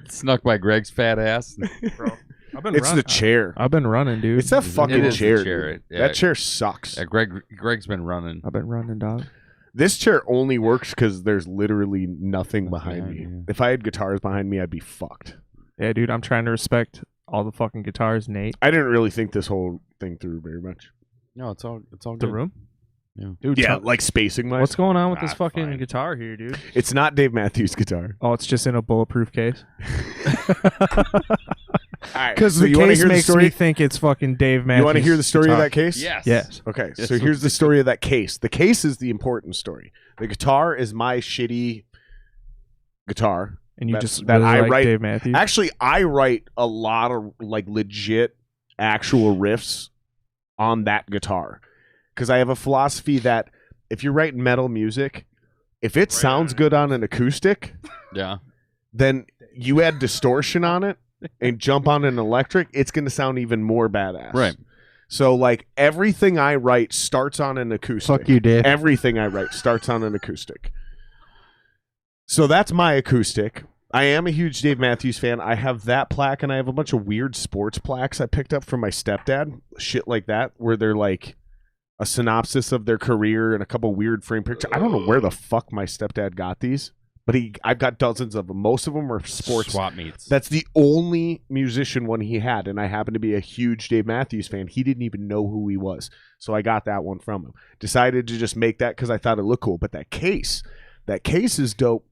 Snuck by Greg's fat ass. It's the chair. I've been running, dude. It's that It fucking is the chair. chair. dude. Yeah. That chair sucks. Yeah, Greg's been running. I've been running, dog. This chair only works because there's literally nothing behind me. yeah. If I had guitars behind me, I'd be fucked. Yeah, dude, I'm trying to respect all the fucking guitars, Nate. I didn't really think this whole thing through very much. No, it's all The good. room? Yeah. Dude, Yeah, like spacing wise. what's going on with this fucking fine. guitar here, dude? It's not Dave Matthews' guitar. Oh, it's just in a bulletproof case? Because Because the you want to case hear the makes story? me think it's fucking Dave Matthews. You want to hear the story guitar. of that case? Yes. Yes. Okay, Yes, so here's the story of that case. The case is the important story. The guitar is my shitty guitar. And you That- just that really I like write- Dave Matthews? Actually, I write a lot of like legit actual riffs on that guitar because I have a philosophy that if you're writing metal music, if it sounds good on an acoustic, Yeah. then you add distortion on it and jump on an electric, it's going to sound even more badass. Right. So like everything I write starts on an acoustic. Fuck you, Dave. Everything I write starts on an acoustic. So that's my acoustic. I am a huge Dave Matthews fan. I have that plaque, and I have a bunch of weird sports plaques I picked up from my stepdad. Shit like that, where they're like a synopsis of their career and a couple weird frame pictures. I don't know where the fuck my stepdad got these, but I've got dozens of them. Most of them are sports. Swap meets. That's the only musician one he had, and I happen to be a huge Dave Matthews fan. He didn't even know who he was, so I got that one from him. Decided to just make that because I thought it looked cool. But that case is dope.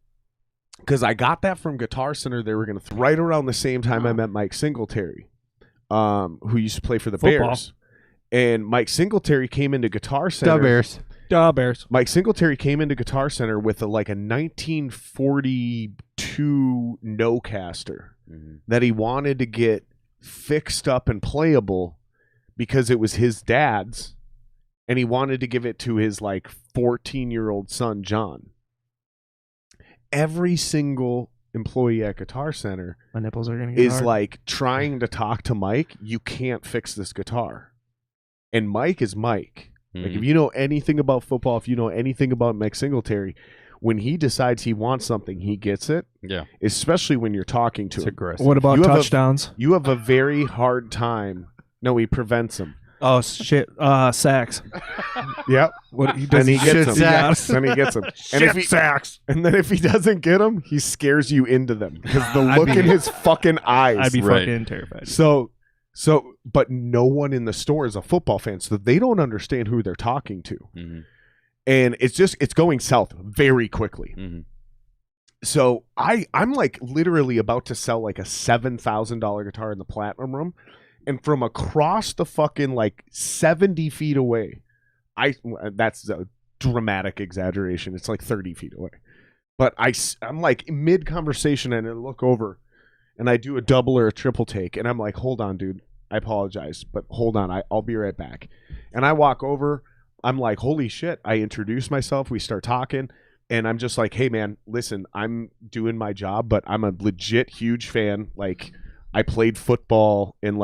Because I got that from Guitar Center. They were going to right around the same time I met Mike Singletary, who used to play for the Football. Bears. And Mike Singletary came into Guitar Center. Bears. Mike Singletary came into Guitar Center with a 1942 Nocaster that he wanted to get fixed up and playable because it was his dad's, and he wanted to give it to his 14-year-old son John. Every single employee at Guitar Center My nipples are gonna get is hard. trying to talk to Mike. You can't fix this guitar, and Mike is Mike. Like if you know anything about football, if you know anything about Mike Singletary, when he decides he wants something, he gets it. Yeah. Especially when you're talking to him. Aggressive. What about You have a- touchdowns? You have a very hard time. No, he prevents them. Oh shit! Sacks. Yep. What he And does? he gets them. sacks. Then he gets them. And if he sacks. And then if he doesn't get them, he scares you into them because the look in his fucking eyes. I'd be Right. fucking terrified. So, but no one in the store is a football fan, so they don't understand who they're talking to, and it's going south very quickly. So I'm literally about to sell a $7,000 guitar in the platinum room, and from across the fucking 70 feet away, that's a dramatic exaggeration. It's 30 feet away, but I'm mid conversation and I look over. And I do a double or a triple take, and I'm like, hold on, dude. I apologize, but hold on. I'll be right back. And I walk over. I'm like, holy shit. I introduce myself. We start talking, and I'm just like, hey, man, listen, I'm doing my job, but I'm a legit huge fan. I played football and,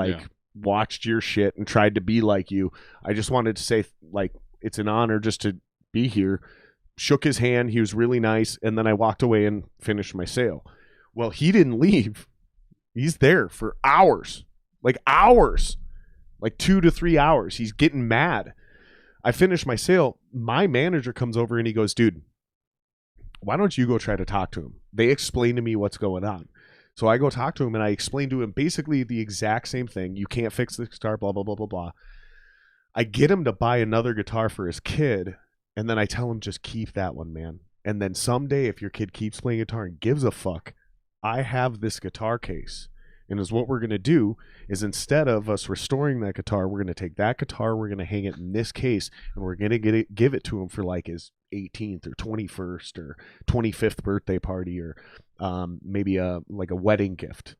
watched your shit and tried to be like you. I just wanted to say, it's an honor just to be here. Shook his hand. He was really nice. And then I walked away and finished my sale. Well, he didn't leave. He's there for hours, 2 to 3 hours. He's getting mad. I finish my sale. My manager comes over and he goes, dude, why don't you go try to talk to him? They explain to me what's going on. So I go talk to him and I explain to him basically the exact same thing. You can't fix this guitar, blah, blah, blah, blah, blah. I get him to buy another guitar for his kid. And then I tell him, just keep that one, man. And then someday if your kid keeps playing guitar and gives a fuck, I have this guitar case, and what we're going to do is instead of us restoring that guitar, we're going to take that guitar, we're going to hang it in this case, and we're going to give it to him for his 18th or 21st or 25th birthday party, or maybe a wedding gift.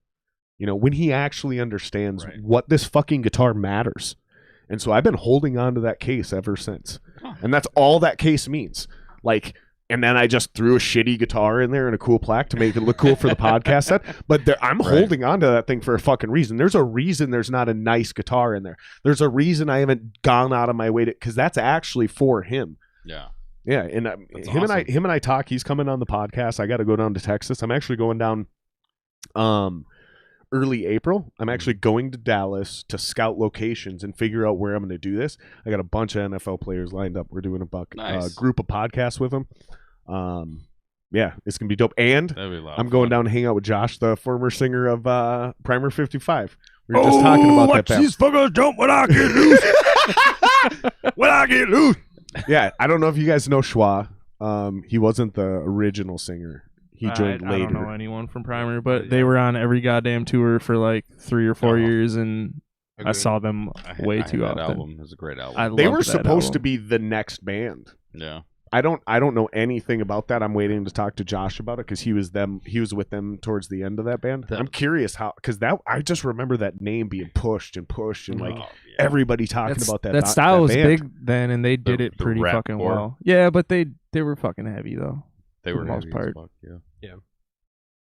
When he actually understands what this fucking guitar matters. And so I've been holding on to that case ever since. And that's all that case means. And then I just threw a shitty guitar in there and a cool plaque to make it look cool for the podcast set. But I'm holding on to that thing for a fucking reason. There's a reason there's not a nice guitar in there. There's a reason I haven't gone out of my way to, because that's actually for him. Yeah. Yeah. And him and I talk. He's coming on the podcast. I got to go down to Texas. I'm actually going down early April. I'm actually going to Dallas to scout locations and figure out where I'm going to do this. I got a bunch of NFL players lined up. We're doing a group of podcasts with them. Yeah, it's gonna be dope. And I'm going down to hang out with Josh, the former singer of Primer 55. We were just talking about that band. These fuckers jump when I get loose. When I get loose. Yeah, I don't know if you guys know Schwa. He wasn't the original singer. He joined later. I don't know anyone from Primer, but they were on every goddamn tour for 3 or 4 years, and I saw them way too often. Album. It was a great album. They were supposed to be the next band. Yeah. I don't know anything about that. I'm waiting to talk to Josh about it because he was with them towards the end of that band. I'm curious how, because I just remember that name being pushed and everybody talking about that. That style was band. big then, and they did it pretty fucking well. Yeah, but they were fucking heavy though. They were for the most part. Fuck, yeah.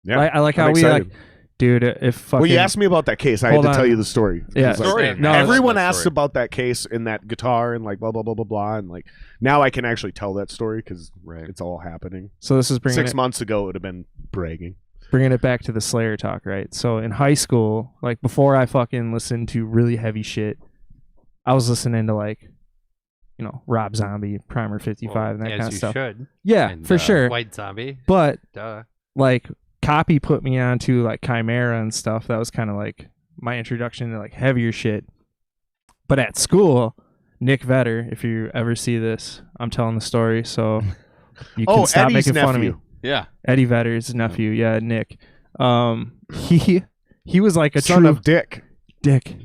Yeah, I like how I'm we excited. Dude, if fucking... Well, you asked me about that case. I had Hold to on. tell you the story. Yeah. It's like, Story. No, everyone that asks story. about that case and that guitar and like blah, blah, blah, blah, blah. And like now I can actually tell that story because Right. it's all happening. So this is bringing 6 it, months ago, it would have been bragging. bringing it back to the Slayer talk, right? So in high school, like before I fucking listened to really heavy shit, I was listening to like, you know, Rob Zombie, Primer 55, and that as kind of you stuff. should. Yeah, And, for sure. White Zombie. But Duh. like Copy put me onto like Chimera and stuff. That was kind of like my introduction to like heavier shit. But at school, Nick Vetter, if you ever see this, I'm telling the story, so you can stop Eddie's making fun of me. nephew. Yeah. Eddie Vetter's nephew, yeah, Nick. He was like a Son true of Dick. Dick.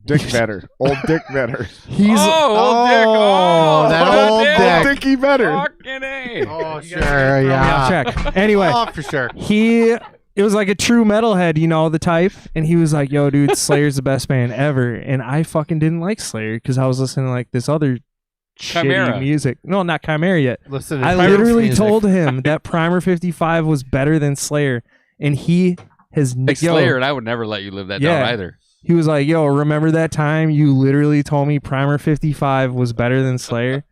Dick Vetter. Old Dick Vetter. He's old Dick. Oh, that old Dick. Dick. Old Dickie Vetter. Fucking A. Oh, sure, throw me off track. Anyway, Oh, for sure. it was like a true metalhead, you know, the type, and he was like, "Yo, dude, Slayer's the best band ever," and I fucking didn't like Slayer because I was listening to like this other Chimera. shitty music. No, not Chimera yet. Listen, I literally told him that Primer 55 was better than Slayer, and he has Like Slayer, and I would never let you live that Yeah. down either. He was like, "Yo, remember that time you literally told me Primer 55 was better than Slayer?"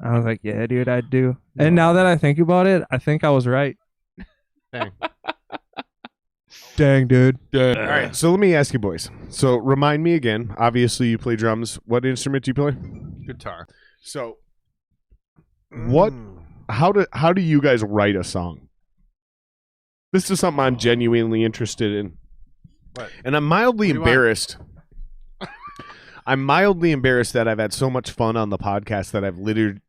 I was like, "Yeah, dude, I do." And now that I think about it, I think I was right. Dang. Dang, dude. All right, so let me ask you boys. So remind me again. Obviously, you play drums. What instrument do you play? Guitar. So, what? How do you guys write a song? This is something I'm genuinely interested in, What? and I'm mildly What do you want? embarrassed. I'm mildly embarrassed that I've had so much fun on the podcast that I've literally.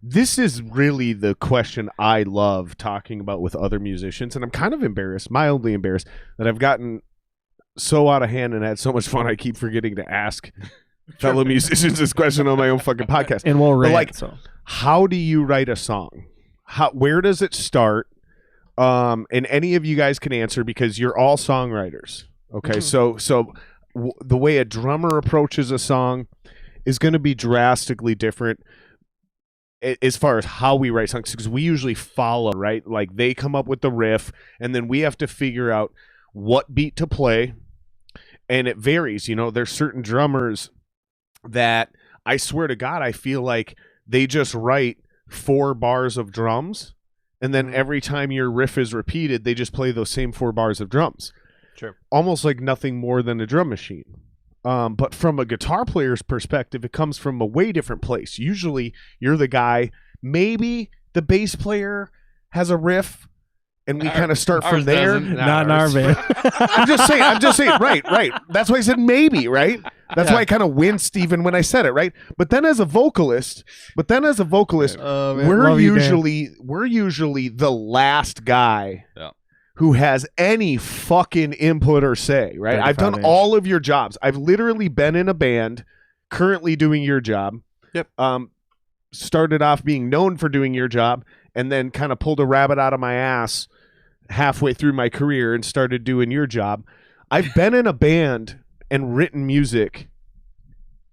This is really the question I love talking about with other musicians, and I'm kind of embarrassed, mildly embarrassed, that I've gotten so out of hand and had so much fun I keep forgetting to ask fellow musicians this question on my own fucking podcast. And we'll But, rant. like, So How do you write a song? Where does it start? And any of you guys can answer because you're all songwriters. Okay, so the way a drummer approaches a song is going to be drastically different as far as how we write songs, because we usually follow, right? Like they come up with the riff, and then we have to figure out what beat to play, and it varies. You know, there's certain drummers that I swear to God, I feel like they just write 4 bars of drums, and then every time your riff is repeated, they just play those same 4 bars of drums. Sure. Almost like nothing more than a drum machine. But from a guitar player's perspective, it comes from a way different place. Usually, you're the guy. Maybe the bass player has a riff, and we kind of start from ours there. doesn't. not in our band. I'm just saying. Right. That's why I said maybe, right? That's why I kind of winced even when I said it, right? But then as a vocalist, we're Love you, Dan. usually the last guy Yeah. who has any fucking input or say, right? I've 35 done inch. all of your jobs. I've literally been in a band currently doing your job. Yep. Started off being known for doing your job and then kind of pulled a rabbit out of my ass halfway through my career and started doing your job. I've been in a band and written music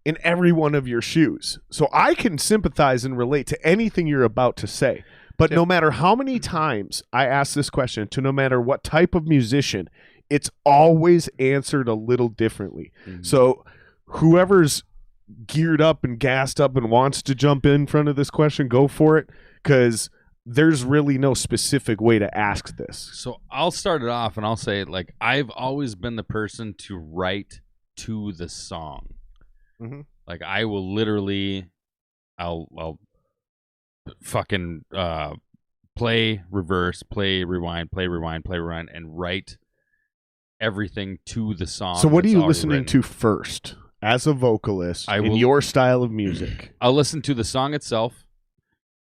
in every one of your shoes. So I can sympathize and relate to anything you're about to say. But no matter how many times I ask this question to no matter what type of musician, it's always answered a little differently. So whoever's geared up and gassed up and wants to jump in front of this question, go for it, because there's really no specific way to ask this. So I'll start it off and I'll say, like, I've always been the person to write to the song. Mhm. Like, I will literally, I'll fucking play, reverse, play, rewind, and write everything to the song. So what are that's you already listening written. to first as a vocalist I in will- your style of music? I'll listen to the song itself,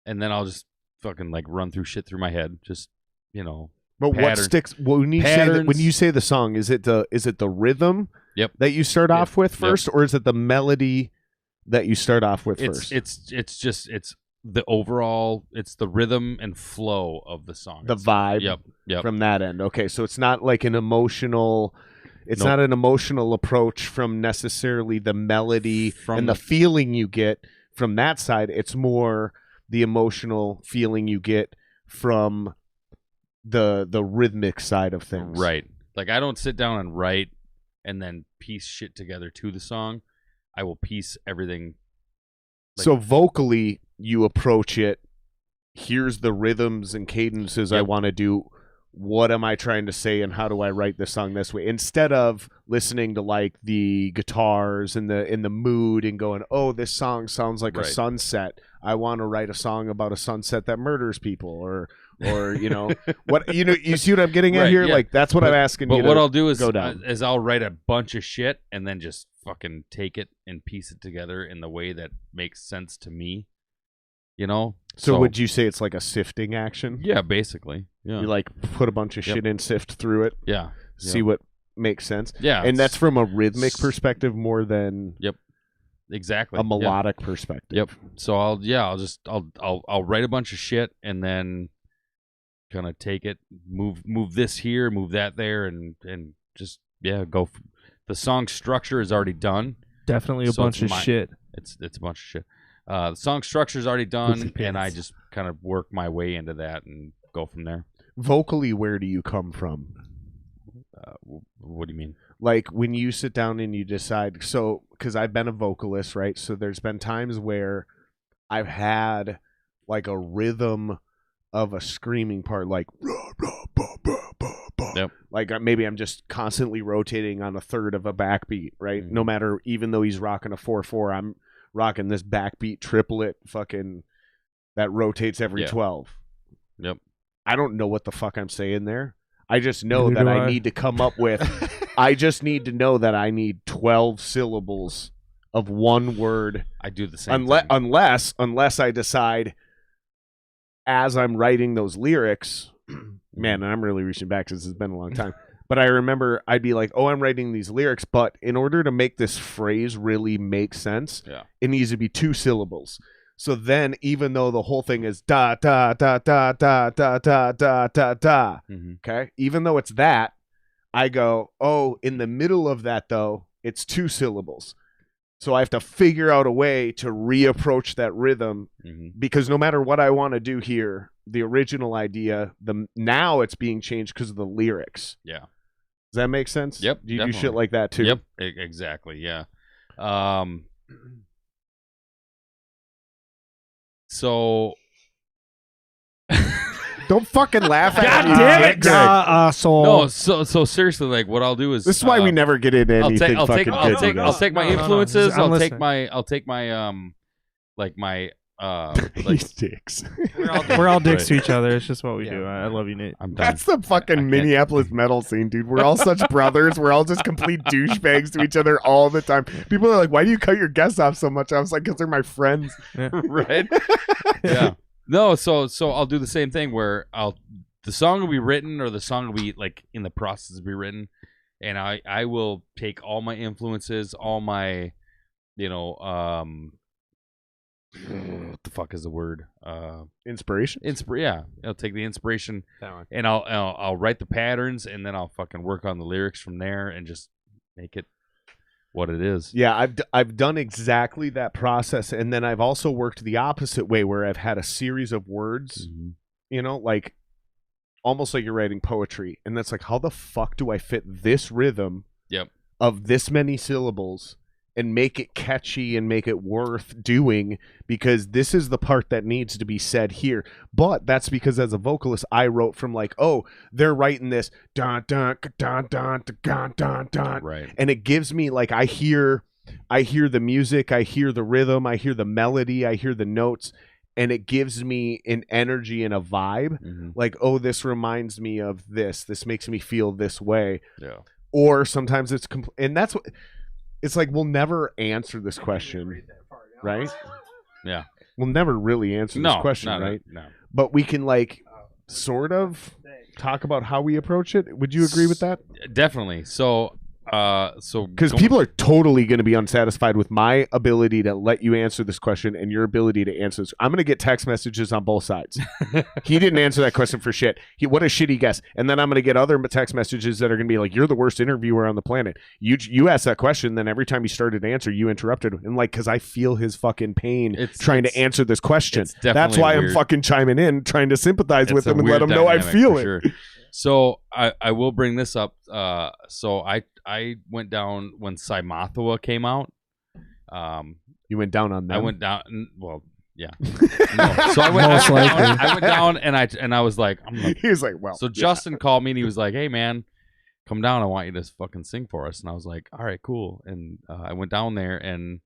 and then I'll just fucking like run through shit through my head. Just, you know. But what Pattern- sticks when you patterns. say the song? Is it the rhythm Yep. that you start off with Yep. first, or is it the melody that you start off with first? It's the overall, it's the rhythm and flow of the song. The vibe Yep. from that end. Okay, so it's not like an emotional. It's Nope. not an emotional approach from necessarily the melody From and the the- feeling you get from that side. It's more the emotional feeling you get from the rhythmic side of things. Right. Like I don't sit down and write and then piece shit together to the song. I will piece everything. So vocally, you approach it. Here's the rhythms and cadences I want to do. What am I trying to say, and how do I write this song this way? Instead of listening to like the guitars and the mood and going, oh, this song sounds like a sunset. I want to write a song about a sunset that murders people, or you know what you see what I'm getting at here? Yeah. Like that's what I'm asking you. But what I'll do is go down. is I'll write a bunch of shit and then just fucking take it and piece it together in the way that makes sense to me. You know? So would you say it's like a sifting action? Yeah, basically. Yeah. You like put a bunch of shit in, sift through it. Yeah. See what makes sense. Yeah. And that's from a rhythmic perspective more than exactly a melodic perspective. Yep. So I'll write a bunch of shit and then kind of take it, move this here, move that there, and just go. The song structure is already done. Definitely a bunch of shit. It's a bunch of shit. The song structure is already done, and I just kind of work my way into that and go from there. Vocally, where do you come from? What do you mean? Like when you sit down and you decide, so because I've been a vocalist, right? So there's been times where I've had like a rhythm of a screaming part, like like maybe I'm just constantly rotating on a third of a backbeat, right? No matter, even though he's rocking a 4/4, I'm rocking this backbeat triplet fucking that rotates every 12. Yep. I don't know what the fuck I'm saying there. I just know that I need to come up with I just need to know that I need 12 syllables of one word. I do the same unless I decide as I'm writing those lyrics, man, and I'm really reaching back because it's been a long time. But I remember I'd be like, oh, I'm writing these lyrics, but in order to make this phrase really make sense, it needs to be 2 syllables. So then, even though the whole thing is da da da da da da da da da da, okay, even though it's that, I go, oh, in the middle of that though, it's 2 syllables. So I have to figure out a way to reapproach that rhythm because no matter what I want to do here, the original idea, now it's being changed because of the lyrics. Yeah. Does that make sense? Yep. Do you do shit like that too? Yep. Exactly. Yeah. So don't fucking laugh at God me. damn it, asshole. No, so seriously, like what I'll do is this is why we never get into anything I'll fucking good. I'll take my influences. No. I'll take my like my These dicks. We're all dicks to each other. It's just what we do. I love you, Nate. I'm done. That's the fucking Minneapolis metal scene, dude. We're all such brothers. We're all just complete douchebags to each other all the time. People are like, why do you cut your guests off so much? I was like, because they're my friends. Right? Yeah. No, so I'll do the same thing where the song will be written or the song will be like in the process to be written, and I will take all my influences, all my, what the fuck is the word? Inspiration? Yeah. I'll take the inspiration and I'll write the patterns and then I'll fucking work on the lyrics from there and just make it what it is. Yeah, I've done exactly that process, and then I've also worked the opposite way where I've had a series of words, like almost like you're writing poetry, and that's like, how the fuck do I fit this rhythm of this many syllables and make it catchy and make it worth doing, because this is the part that needs to be said here. But that's because as a vocalist, I wrote from like, oh, they're writing this dun dun dun dun dun dun dun, right, and it gives me like I hear the music, I hear the rhythm, I hear the melody, I hear the notes, and it gives me an energy and a vibe. Like, oh, this reminds me of this. This makes me feel this way. Yeah. Or sometimes it's and that's what. It's like we'll never answer this question, right? Yeah. We'll never really answer this question, right? No. But we can like sort of talk about how we approach it. Would you agree with that? Definitely. So because people are totally going to be unsatisfied with my ability to let you answer this question and your ability to answer this. I'm going to get text messages on both sides. He didn't answer that question for shit. What a shitty guess. And then I'm going to get other text messages that are going to be like, you're the worst interviewer on the planet. You asked that question, then every time you started to answer, you interrupted. And like, because I feel his fucking pain trying to answer this question. That's why I'm fucking chiming in, trying to sympathize with him and let him know I feel it. Sure. So I will bring this up. So I went down when Cymothua came out. You went down on them. I went down. Well, yeah. No. So I went. Most likely. I went down and I was like, He was like, well. So Justin called me and he was like, "Hey man, come down. I want you to fucking sing for us." And I was like, "All right, cool." And I went down there and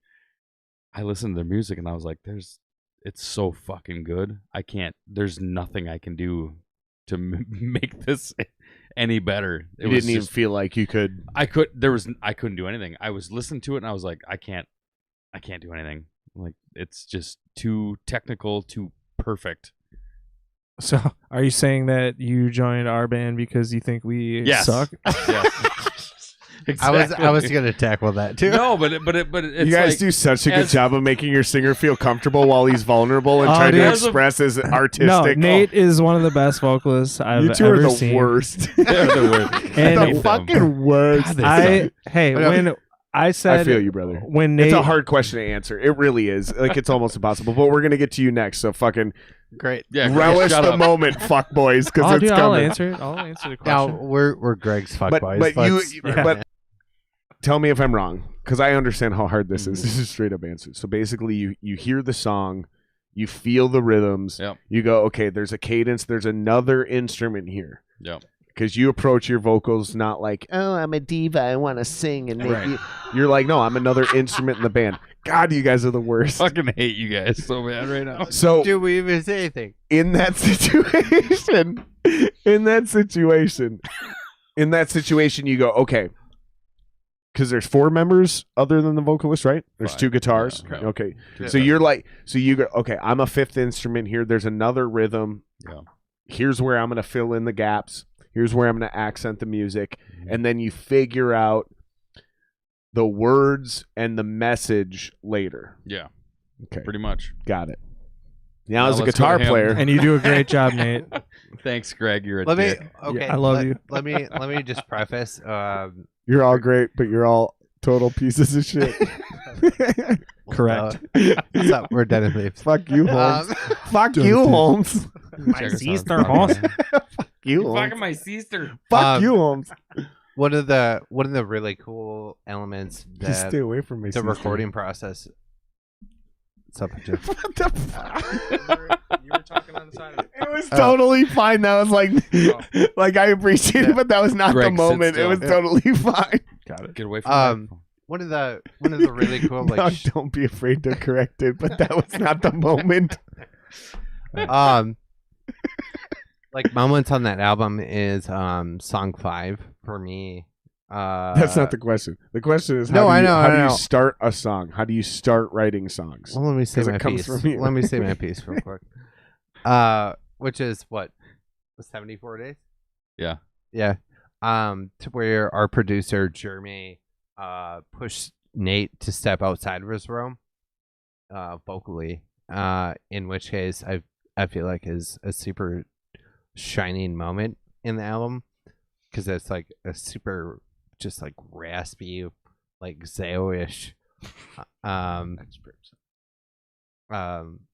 I listened to their music and I was like, it's so fucking good. There's nothing I can do to make this any better. You didn't even feel like you could. I couldn't do anything. I was listening to it and I was like, I can't do anything. Like, it's just too technical, too perfect. So, are you saying that you joined our band because you think we suck? Yes. Exactly. I was gonna tackle that too. No, but it's You guys like, do such a good job of making your singer feel comfortable while he's vulnerable and Oh, trying dude. to express his No, artistic. Nate is one of the best vocalists I've You two ever are the seen. worst. they're the worst. And the fucking worst. when I said, I feel you, brother. When Nate, It's a hard question to answer. It really is. Like, it's almost impossible. But we're gonna get to you next. So fucking Great. Yeah, relish shut the up. moment, fuck boys, because it's dude, coming. I'll answer it. I'll answer the Now question. we're Greg's fuck But boys. but tell me if I'm wrong, because I understand how hard this is. This is straight up answer. So basically, you hear the song, you feel the rhythms, Yep. you go, okay, there's a cadence, there's another instrument here. Yep. Because you approach your vocals not like, oh, I'm a diva, I want to sing, and Right. you're like, no, I'm another instrument in the band. God, you guys are the worst. Fucking hate you guys so bad right now. So do we even say anything? in that situation, you go, okay, because there's 4 members other than the vocalist, right? There's 5. 2 guitars. Yeah. Okay. Yeah. So you're like, so you go, okay, I'm a 5th instrument here. There's another rhythm. Yeah. Here's where I'm going to fill in the gaps. Here's where I'm going to accent the music. And then you figure out the words and the message later. Yeah. Okay. Pretty much. Got it. Now, as a let's go guitar to him. player, And you do a great job, Nate. Thanks, Greg. You're a Let me. dick. Okay. I love you. Let me just preface. you're all great, but you're all total pieces of shit. Correct. What's up? We're Den of Thieves. Fuck you, Holmes. Fuck Dude, you, dude. Holmes. Check us out. Fuck you, Holmes. my sister. Fuck you, Holmes. One of the really cool elements Just that stay away from me. the recording process. What's up, Jim? What the fuck? You were talking on the side of it. It was totally fine. That was like, like I appreciate it, but that was not Greg, the sit moment. It still. was totally fine. Got it. Get away from me. One of the really cool No, don't be afraid to correct it, but that was not the moment. Like moments on that album is song 5 for me. That's not the question. The question is, No, I know, how I do you know. start a song? How do you start writing songs? Well, let me say 'Cause it my comes piece. from you. Let me say my piece real quick. Which is what 74 days. Yeah. Yeah. To where our producer Jeremy pushed Nate to step outside of his realm, vocally. In which case, I feel like is a super shining moment in the album because it's like a super just like raspy, like Zao-ish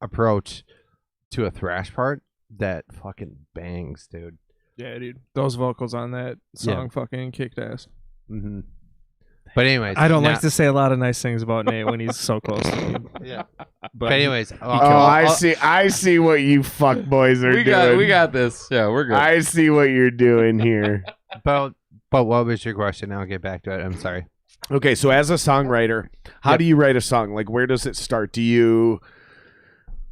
approach to a thrash part that fucking bangs, dude. Yeah, dude. Those vocals on that song fucking kicked ass. Mm-hmm. But anyways, I don't like to say a lot of nice things about Nate when he's so close to me. Yeah. But But anyways, I see. I see what you fuck boys are doing. We got this. Yeah, we're good. I see what you're doing here. But what was your question? I'll get back to it. I'm sorry. Okay, so as a songwriter, how do you write a song? Like, where does it start? Do you,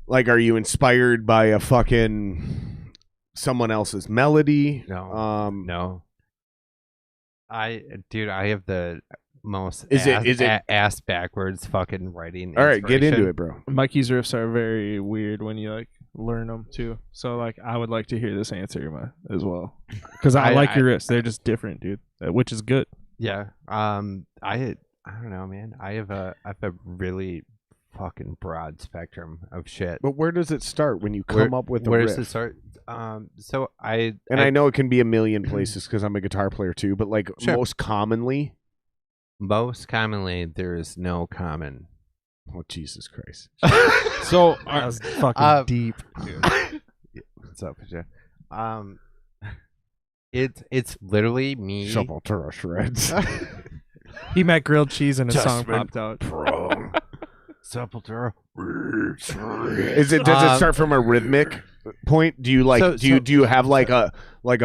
like, are you inspired by a fucking someone else's melody? No. Um, No. I have the most Is it ass backwards fucking writing. All right, get into inspiration. it, bro. Mikey's riffs are very weird when you like learn them too. So like, I would like to hear this answer as well, because I like your riffs. They're just different, dude, which is good. Yeah. I don't know, man. I have a really fucking broad spectrum of shit. But where does it start when you come up with a where riff? does it start? So I know it can be a million places because I'm a guitar player too, but like Sure. most commonly, there is no common. oh Jesus Christ! So, That was fucking deep. What's up, Joe? It's literally me. Sepultura shreds. He meant grilled cheese and his song Adjustment. popped out. Sepultura. Does it start from a rhythmic point? Do you like do you have like a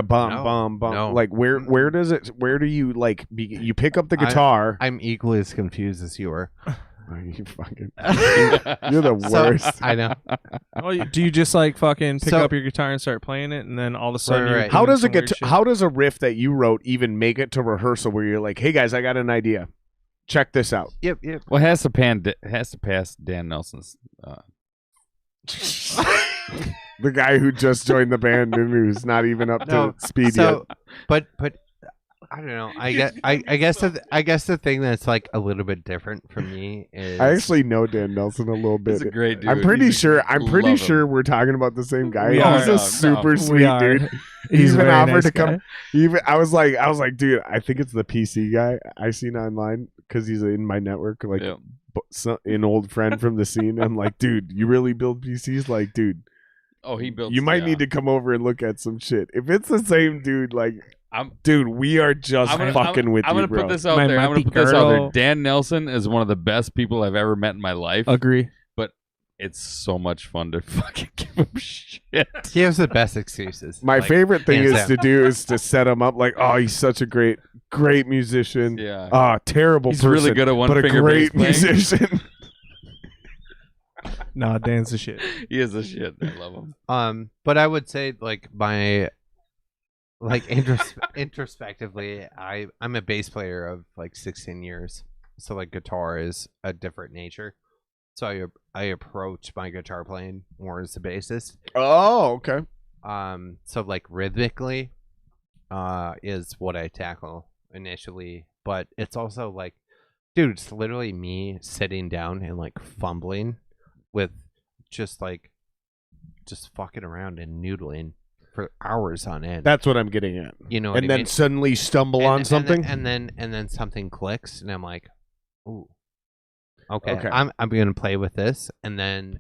bum No, bum bum? no. Like where do you like you pick up the guitar? I'm equally as confused as you are. Oh, you fucking you're the worst. I know. Oh, do you just like fucking pick So- up your guitar and start playing it, and then all of a sudden Right, you're right. How doing does some weird shit? how does a riff that you wrote even make it to rehearsal where you're like, hey guys, I got an idea. Check this out. Yep. Well, it has to pass Dan Nelson's. The guy who just joined the band and who's not even up No, to speed So, but I don't know. I guess the thing that's like a little bit different for me is yet. I actually know Dan Nelson a little bit. He's a great dude. I'm pretty sure love him. we're talking about the same guy. We He's are. a super We sweet are. dude. He's He's a been very offered nice to come. guy. Even I was like, dude, I think it's the PC guy I seen online because he's in my network, like Yeah. an old friend from the scene. I'm like, dude, you really build PCs? Like, dude, Oh, he built. you might need to come over and look at some shit. If it's the same dude, like, I'm dude, we are just fucking with I'm you, gonna bro. put this out My there. I'm gonna Muppy put this out there. girl. Dan Nelson is one of the best people I've ever met in my life. Agree. It's so much fun to fucking give him shit. he has the best excuses. My Like, favorite thing hands is down. to do is to set him up like, oh, he's such a great musician. Yeah. Terrible He's person, really good at one but a finger great bass playing. musician. Nah, Dan's the shit. He is a shit. I love him. But I would say like my introspectively, I'm a bass player of like 16 years, so like guitar is a different nature. So I approach my guitar playing more as a bassist. Oh, okay. So like rhythmically, is what I tackle initially, but it's also like, dude, it's literally me sitting down and like fumbling with just fucking around and noodling for hours on end. That's what I'm getting at. You know what And I then mean? suddenly stumble on something. and then something clicks, and I'm like, ooh, okay. Okay. I'm gonna play with this, and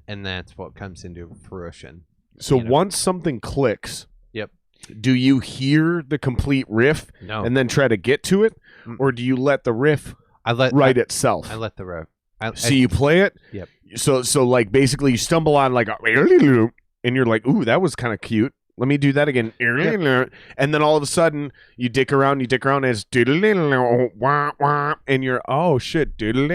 that's what comes into fruition. So you know. once something clicks, Yep. do you hear the complete riff No, and then try to get to it, Mm. or do you let the riff I let write itself? I let the riff. So you play it. Yep. So like basically you stumble on like a and you're like, ooh, that was kind of cute. Let me do that again. And then all of a sudden you dick around, and it's and you're, oh shit, and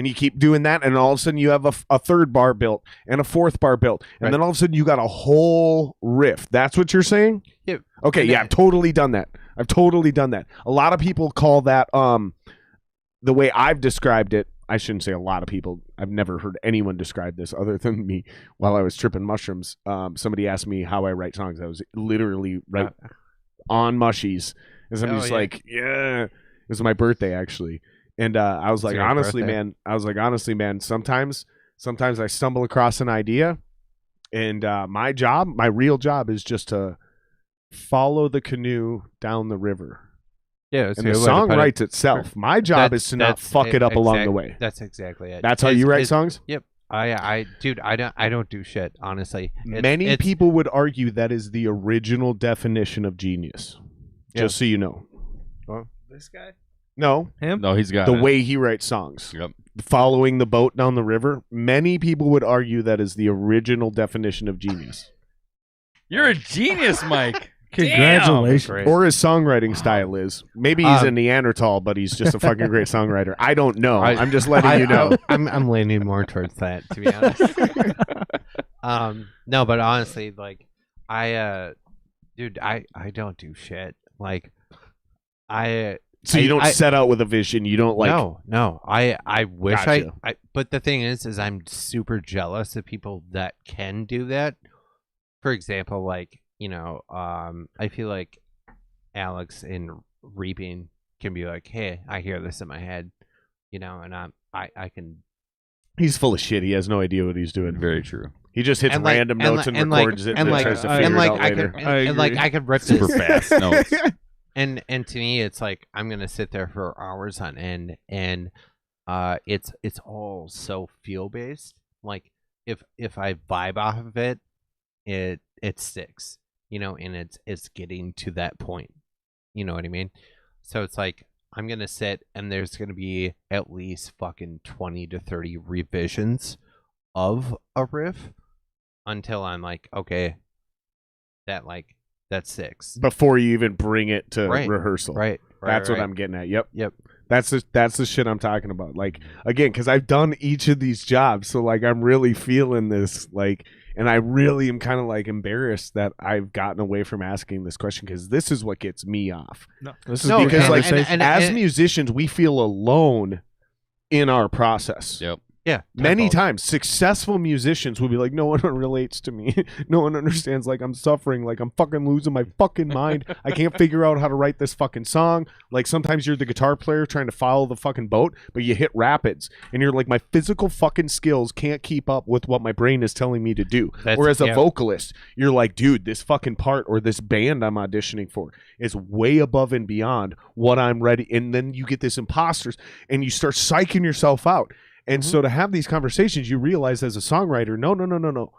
you keep doing that, and all of a sudden you have a third bar built and a fourth bar built, and Right. then all of a sudden you got a whole riff. That's what you're saying? Yep. Okay, And yeah, then- I've totally done that. A lot of people call that the way I've described it. I shouldn't say a lot of people. I've never heard anyone describe this other than me while I was tripping mushrooms. Somebody asked me how I write songs. I was literally right on mushies. And somebody's yeah. like, yeah, it was my birthday actually. And I was like, your honestly, birthday. man, sometimes I stumble across an idea, and my real job is just to follow the canoe down the river. Yeah, And the song writes itself. My job is to not fuck it up along the way. That's exactly it. That's how you write songs? I don't do shit, honestly. Many people would argue that is the original definition of genius. Yeah. Just so you know. This guy? No, Him? No, he's got the it. way he writes songs. Yep. Following the boat down the river. Many people would argue that is the original definition of genius. You're a genius, Mike. Congratulations. Great. Or his songwriting style is. Maybe he's a Neanderthal, but he's just a fucking great songwriter. I don't know. I'm just letting you know. I'm leaning more towards that, to be honest. No, but honestly, like, I don't do shit. Like, So you don't set out with a vision. You don't like. No. I wish Gotcha. I. But the thing is I'm super jealous of people that can do that. For example, like, you know, I feel like Alex in Reaping can be like, hey, I hear this in my head, you know, and I can. He's full of shit. He has no idea what he's doing. Very true. He just hits random notes and records it and then tries to figure it out later. I could rip Super this. fast notes. And to me, it's like I'm gonna sit there for hours on end, and it's all so feel based. Like if I vibe off of it, it sticks. and it's getting to that point. You know what I mean? So it's like I'm gonna sit and there's gonna be at least fucking 20 to 30 revisions of a riff until I'm like, okay, that's 6. Before you even bring it to Right. rehearsal. Right. That's what I'm getting at. Yep. Yep. That's the shit I'm talking about. Like, again, because I've done each of these jobs, so like I'm really feeling this, like, and I really am kind of like embarrassed that I've gotten away from asking this question, because this is what gets me off. This is No, good Because like conversation. as musicians, we feel alone in our process. Yep. Yeah. Many tenfold. times, successful musicians will be like, no one relates to me. No one understands. Like, I'm suffering. Like, I'm fucking losing my fucking mind. I can't figure out how to write this fucking song. Like, sometimes you're the guitar player trying to follow the fucking boat, but you hit rapids. And you're like, my physical fucking skills can't keep up with what my brain is telling me to do. Or as a vocalist, you're like, dude, this fucking part or this band I'm auditioning for is way above and beyond what I'm ready. And then you get this imposters and you start psyching yourself out. And so to have these conversations, you realize as a songwriter, no.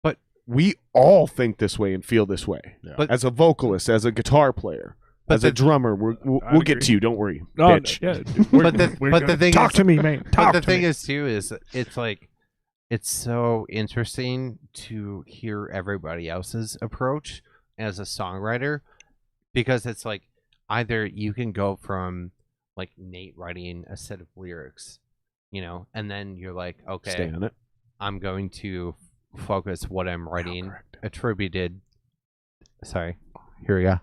But we all think this way and feel this way. Yeah. But- as a vocalist, as a guitar player, But as a drummer, we'll get to you. Don't worry, bitch. But the thing Talk is, to me, man. Talk but the to thing me. is too is it's like it's so interesting to hear everybody else's approach as a songwriter, because it's like either you can go from like Nate writing a set of lyrics, and then you're like, okay, Stay on it. I'm going to focus what I'm writing attributed. Sorry, here we go.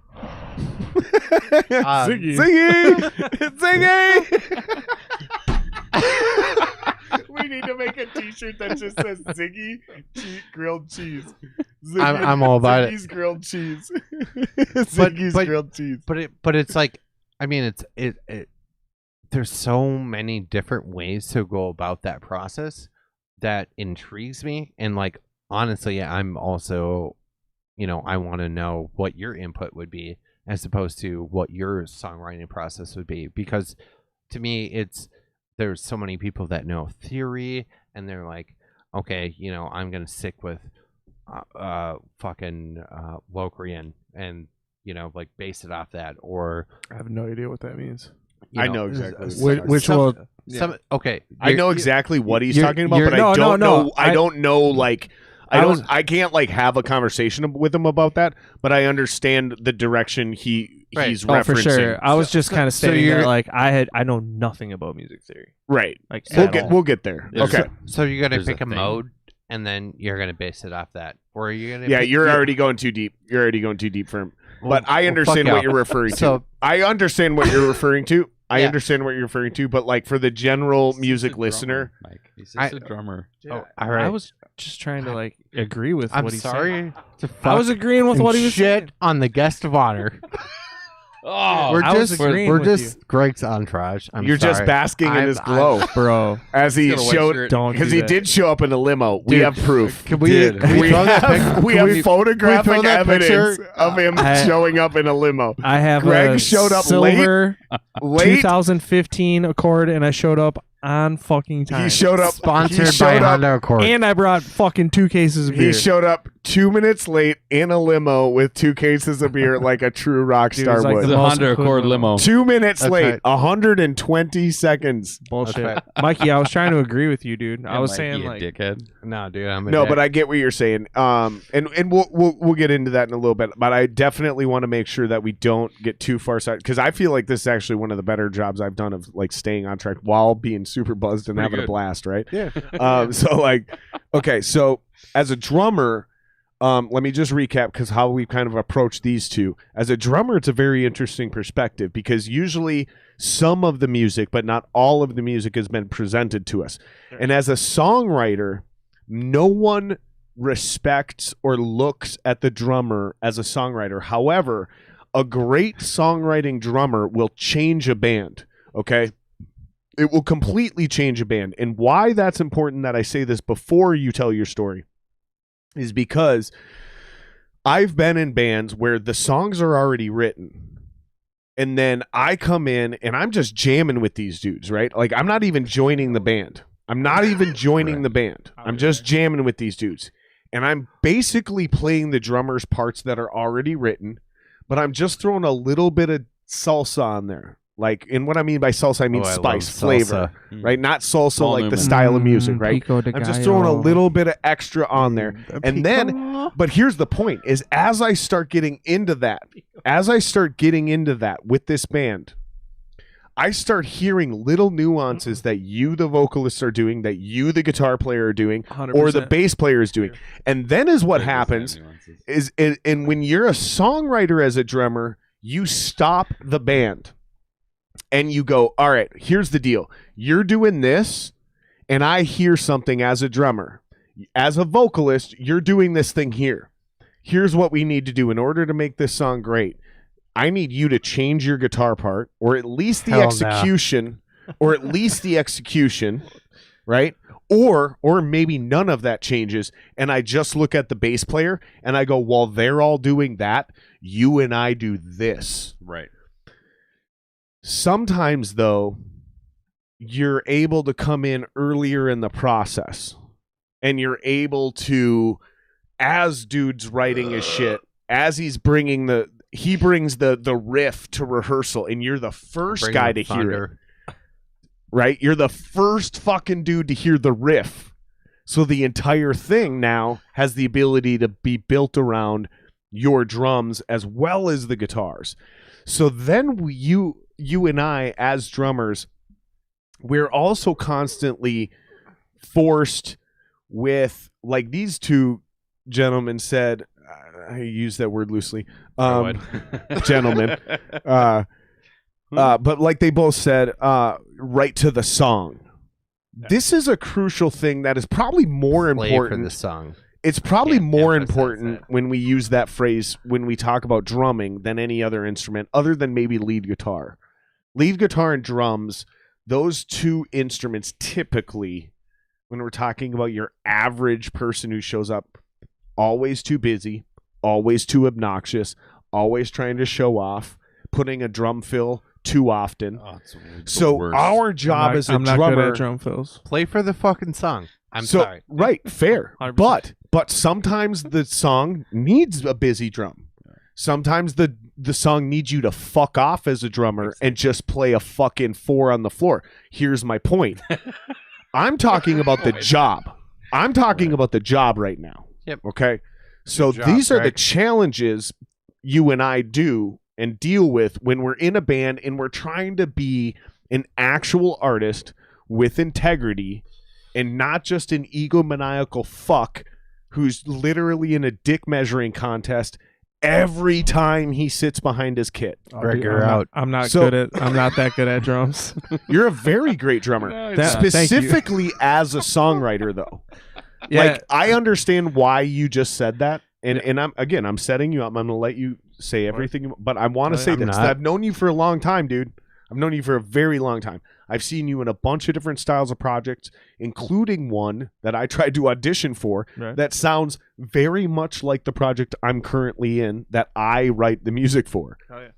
Ziggy, Ziggy. We need to make a T-shirt that just says Ziggy grilled cheese. Ziggy, I'm all about it. Ziggy's grilled cheese. Ziggy's grilled cheese. But it's like, I mean, it there's so many different ways to go about that process that intrigues me. And like, honestly, I'm also, I want to know what your input would be as opposed to what your songwriting process would be. Because to me, there's so many people that know theory and they're like, okay, I'm going to stick with fucking Locrian and, like base it off that. Or I have no idea what that means. I know exactly Which will okay. I know exactly what he's you're- talking about, you're- but No, I don't no, know. I don't know. Like, I can't like have a conversation with him about that. But I understand the direction he's referencing. Oh, for sure. I was just kind of stating you're- that, like, I know nothing about music theory. Right. Like, We'll at all. we'll get there. There's Okay. So you're gonna There's pick a a thing. mode, and then you're gonna base it off that, or are you gonna? Yeah, pick- you're already going too deep. You're already going too deep for him. But I well, understand fuck what y'all. you're referring to. So- I understand what you're referring to. I Yeah. understand what you're referring to. But like for the general He's music just a listener, drummer, Mike. He's I- just a drummer. Oh, all right. I was just trying to like agree with I'm what he's sorry saying. to I was agreeing with what he was shit saying. on the guest of honor. Oh, we're I was just agreeing we're with just Greg's entourage. I'm you're just sorry. basking in I'm- his glow Bro, as he He's got a white showed. shirt. don't Because do he that. did show up in a limo. We Dude, have proof. Can we, Did. can we throw that pic? we can have photographic throw that evidence picture? of him I- showing up in a limo. I have Greg a showed up silver Late. 2015 Accord, and I showed up on fucking time. He showed up. Sponsored he showed by up, Honda Accord. and I brought fucking 2 cases of beer. He showed up 2 minutes late in a limo with 2 cases of beer, like a true rock Dude, star it's like would. the most Honda Accord equivalent. limo. 2 minutes That's late, right. 120 seconds. Bullshit. That's Mikey, I was trying to agree with you, dude. Yeah, I was Mikey, saying you like dickhead. no, dude, I'm a No, dick. but I get what you're saying. And we'll get into that in a little bit. But I definitely want to make sure that we don't get too far side, because I feel like this is actually one of the better jobs I've done of like staying on track while being super buzzed and Pretty having a good. blast, right? Yeah. So like, okay, so as a drummer, let me just recap because how we kind of approach these two. As a drummer, it's a very interesting perspective because usually some of the music, but not all of the music, has been presented to us. And as a songwriter, no one respects or looks at the drummer as a songwriter. However, a great songwriting drummer will change a band, okay? It will completely change a band. And why that's important that I say this before you tell your story is because I've been in bands where the songs are already written. And then I come in and I'm just jamming with these dudes, right? Like I'm not even joining the band. I'm not even joining Right. the band. I'm just jamming with these dudes. and I'm basically playing the drummer's parts that are already written, but I'm just throwing a little bit of salsa on there. Like, and what I mean by salsa, I mean I spice, love flavor, salsa. right? Not salsa Paul like the Newman. style of music, right? Pico de I'm just throwing a gallo. little bit of extra on there. And then, but here's the point, is as I start getting into that with this band, I start hearing little nuances that you, the vocalists, are doing, that you, the guitar player, are doing, or the 100%. bass player is doing. And then is what happens is, and when you're a songwriter as a drummer, you stop the band and you go, all right, here's the deal. You're doing this, and I hear something as a drummer. As a vocalist, you're doing this thing here. Here's what we need to do in order to make this song great. I need you to change your guitar part, or at least the execution, right? Or maybe none of that changes, and I just look at the bass player and I go, while they're all doing that, you and I do this. Right. Sometimes, though, you're able to come in earlier in the process, and you're able to, as dude's writing his shit, as he brings the riff to rehearsal, and you're the first guy to hear it. Right? You're the first fucking dude to hear the riff. So the entire thing now has the ability to be built around your drums as well as the guitars. So then you and I, as drummers, we're also constantly forced with, like these two gentlemen said, I use that word loosely, gentlemen, but like they both said, right to the song. This is a crucial thing that is probably more important. The song. It's probably Can't more emphasize important that. when we use that phrase when we talk about drumming than any other instrument, other than maybe lead guitar. Lead guitar and drums, those two instruments typically, when we're talking about your average person who shows up, always too busy, always too obnoxious, always trying to show off, putting a drum fill too often. So our job as a I'm not drummer, good at drum fills. Play for the fucking song. I'm so, sorry. Right, fair. 100%. But sometimes the song needs a busy drum. Sometimes the song needs you to fuck off as a drummer and just play a fucking 4 on the floor. Here's my point. I'm talking about the job. I'm talking about the job right now. Yep. Okay? So Good job, these are the Greg. challenges you and I do and deal with when we're in a band and we're trying to be an actual artist with integrity and not just an egomaniacal fuck who's literally in a dick measuring contest every time he sits behind his kit. Greg, you're out. I'm not So- that good at drums. You're a very great drummer. Thank you. Specifically as a songwriter, though. Yeah. Like, I understand why you just said that. And I'm setting you up. I'm going to let you say everything. But I want to say I'm this. not. I've known you for a long time, dude. I've known you for a very long time. I've seen you in a bunch of different styles of projects, including one that I tried to audition for Right. that sounds very much like the project I'm currently in that I write the music for. Oh, yeah.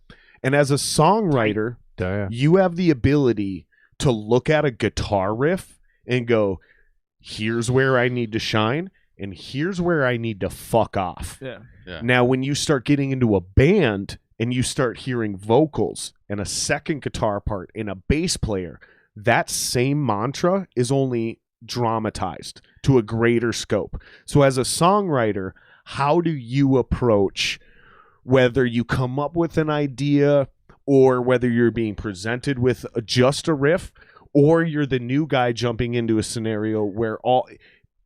And as a songwriter, Yeah. you have the ability to look at a guitar riff and go, here's where I need to shine, and here's where I need to fuck off. Yeah. Now, when you start getting into a band and you start hearing vocals and a second guitar part and a bass player, that same mantra is only dramatized to a greater scope. So as a songwriter, how do you approach whether you come up with an idea or whether you're being presented with just a riff or you're the new guy jumping into a scenario where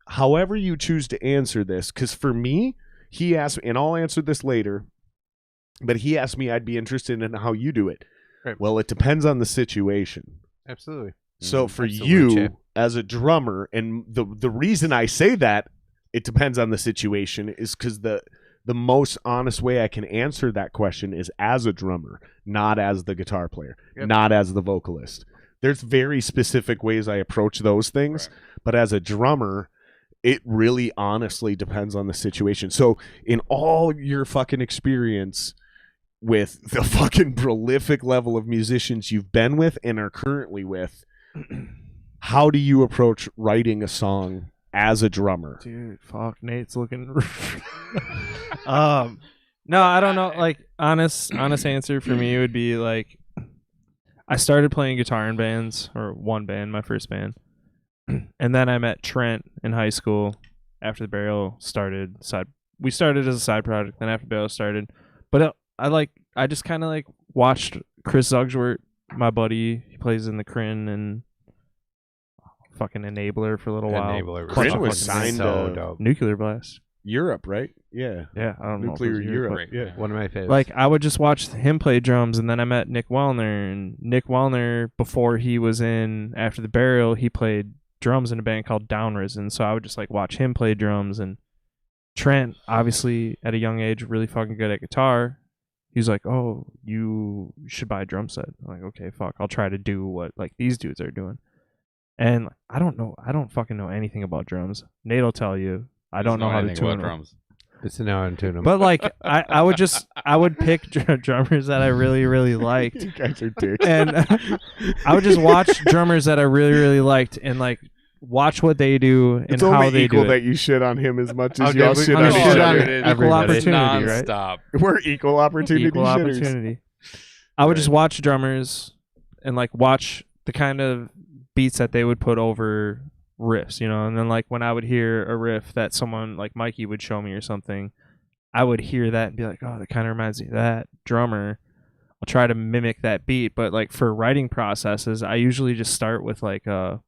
however you choose to answer this, because for me, he asked me, and I'll answer this later, but he asked me I'd be interested in how you do it. Right. Well, it depends on the situation. Absolutely. So for Absolutely, you Chip. as a drummer, and the reason I say that it depends on the situation is because the most honest way I can answer that question is as a drummer, not as the guitar player, Yep. not as the vocalist. There's very specific ways I approach those things, but as a drummer, it really honestly depends on the situation. So in all your fucking experience with the fucking prolific level of musicians you've been with and are currently with, how do you approach writing a song as a drummer? Dude, fuck, Nate's looking. No, I don't know. Like, honest answer for me would be like, I started playing guitar in bands, or one band, my first band, and then I met Trent in high school. After the Burial started, we started as a side project. Then after Burial started, but I just kind of like watched Chris Zugsworth, my buddy. He plays in the Crin and fucking Enabler for a little while. Enabler Crin was fucking signed so to dope. Nuclear Blast. Europe, right? Yeah. Yeah, I don't know. if it Nuclear was Europe. but- Yeah. One of my favorites. Like, I would just watch him play drums, and then I met Nick Wellner. And Nick Wellner, before he was in After the Burial, he played drums in a band called Downrisen. So I would just like watch him play drums. And Trent, obviously at a young age, really fucking good at guitar. He's like, "Oh, you should buy a drum set." I'm like, "Okay, fuck, I'll try to do what like these dudes are doing." And I don't fucking know anything about drums. Nate'll tell you. I don't know how to anything tune about them. drums. it's an hour and tune 'em. But like I would pick drummers that I really, really liked. You guys are dicks. And I would just watch drummers that I really, really liked and like watch what they do and It's how only they equal do that it. you shit on him as much as Okay, y'all we- shit we on shit each on other. it. Equal opportunity, right? Stop. We're equal opportunity Equal shitters. opportunity. I would just watch drummers and like watch the kind of beats that they would put over riffs, you know, and then like when I would hear a riff that someone like Mikey would show me or something, I would hear that and be like, oh, that kind of reminds me of that drummer. I'll try to mimic that beat, but like for writing processes, I usually just start with like a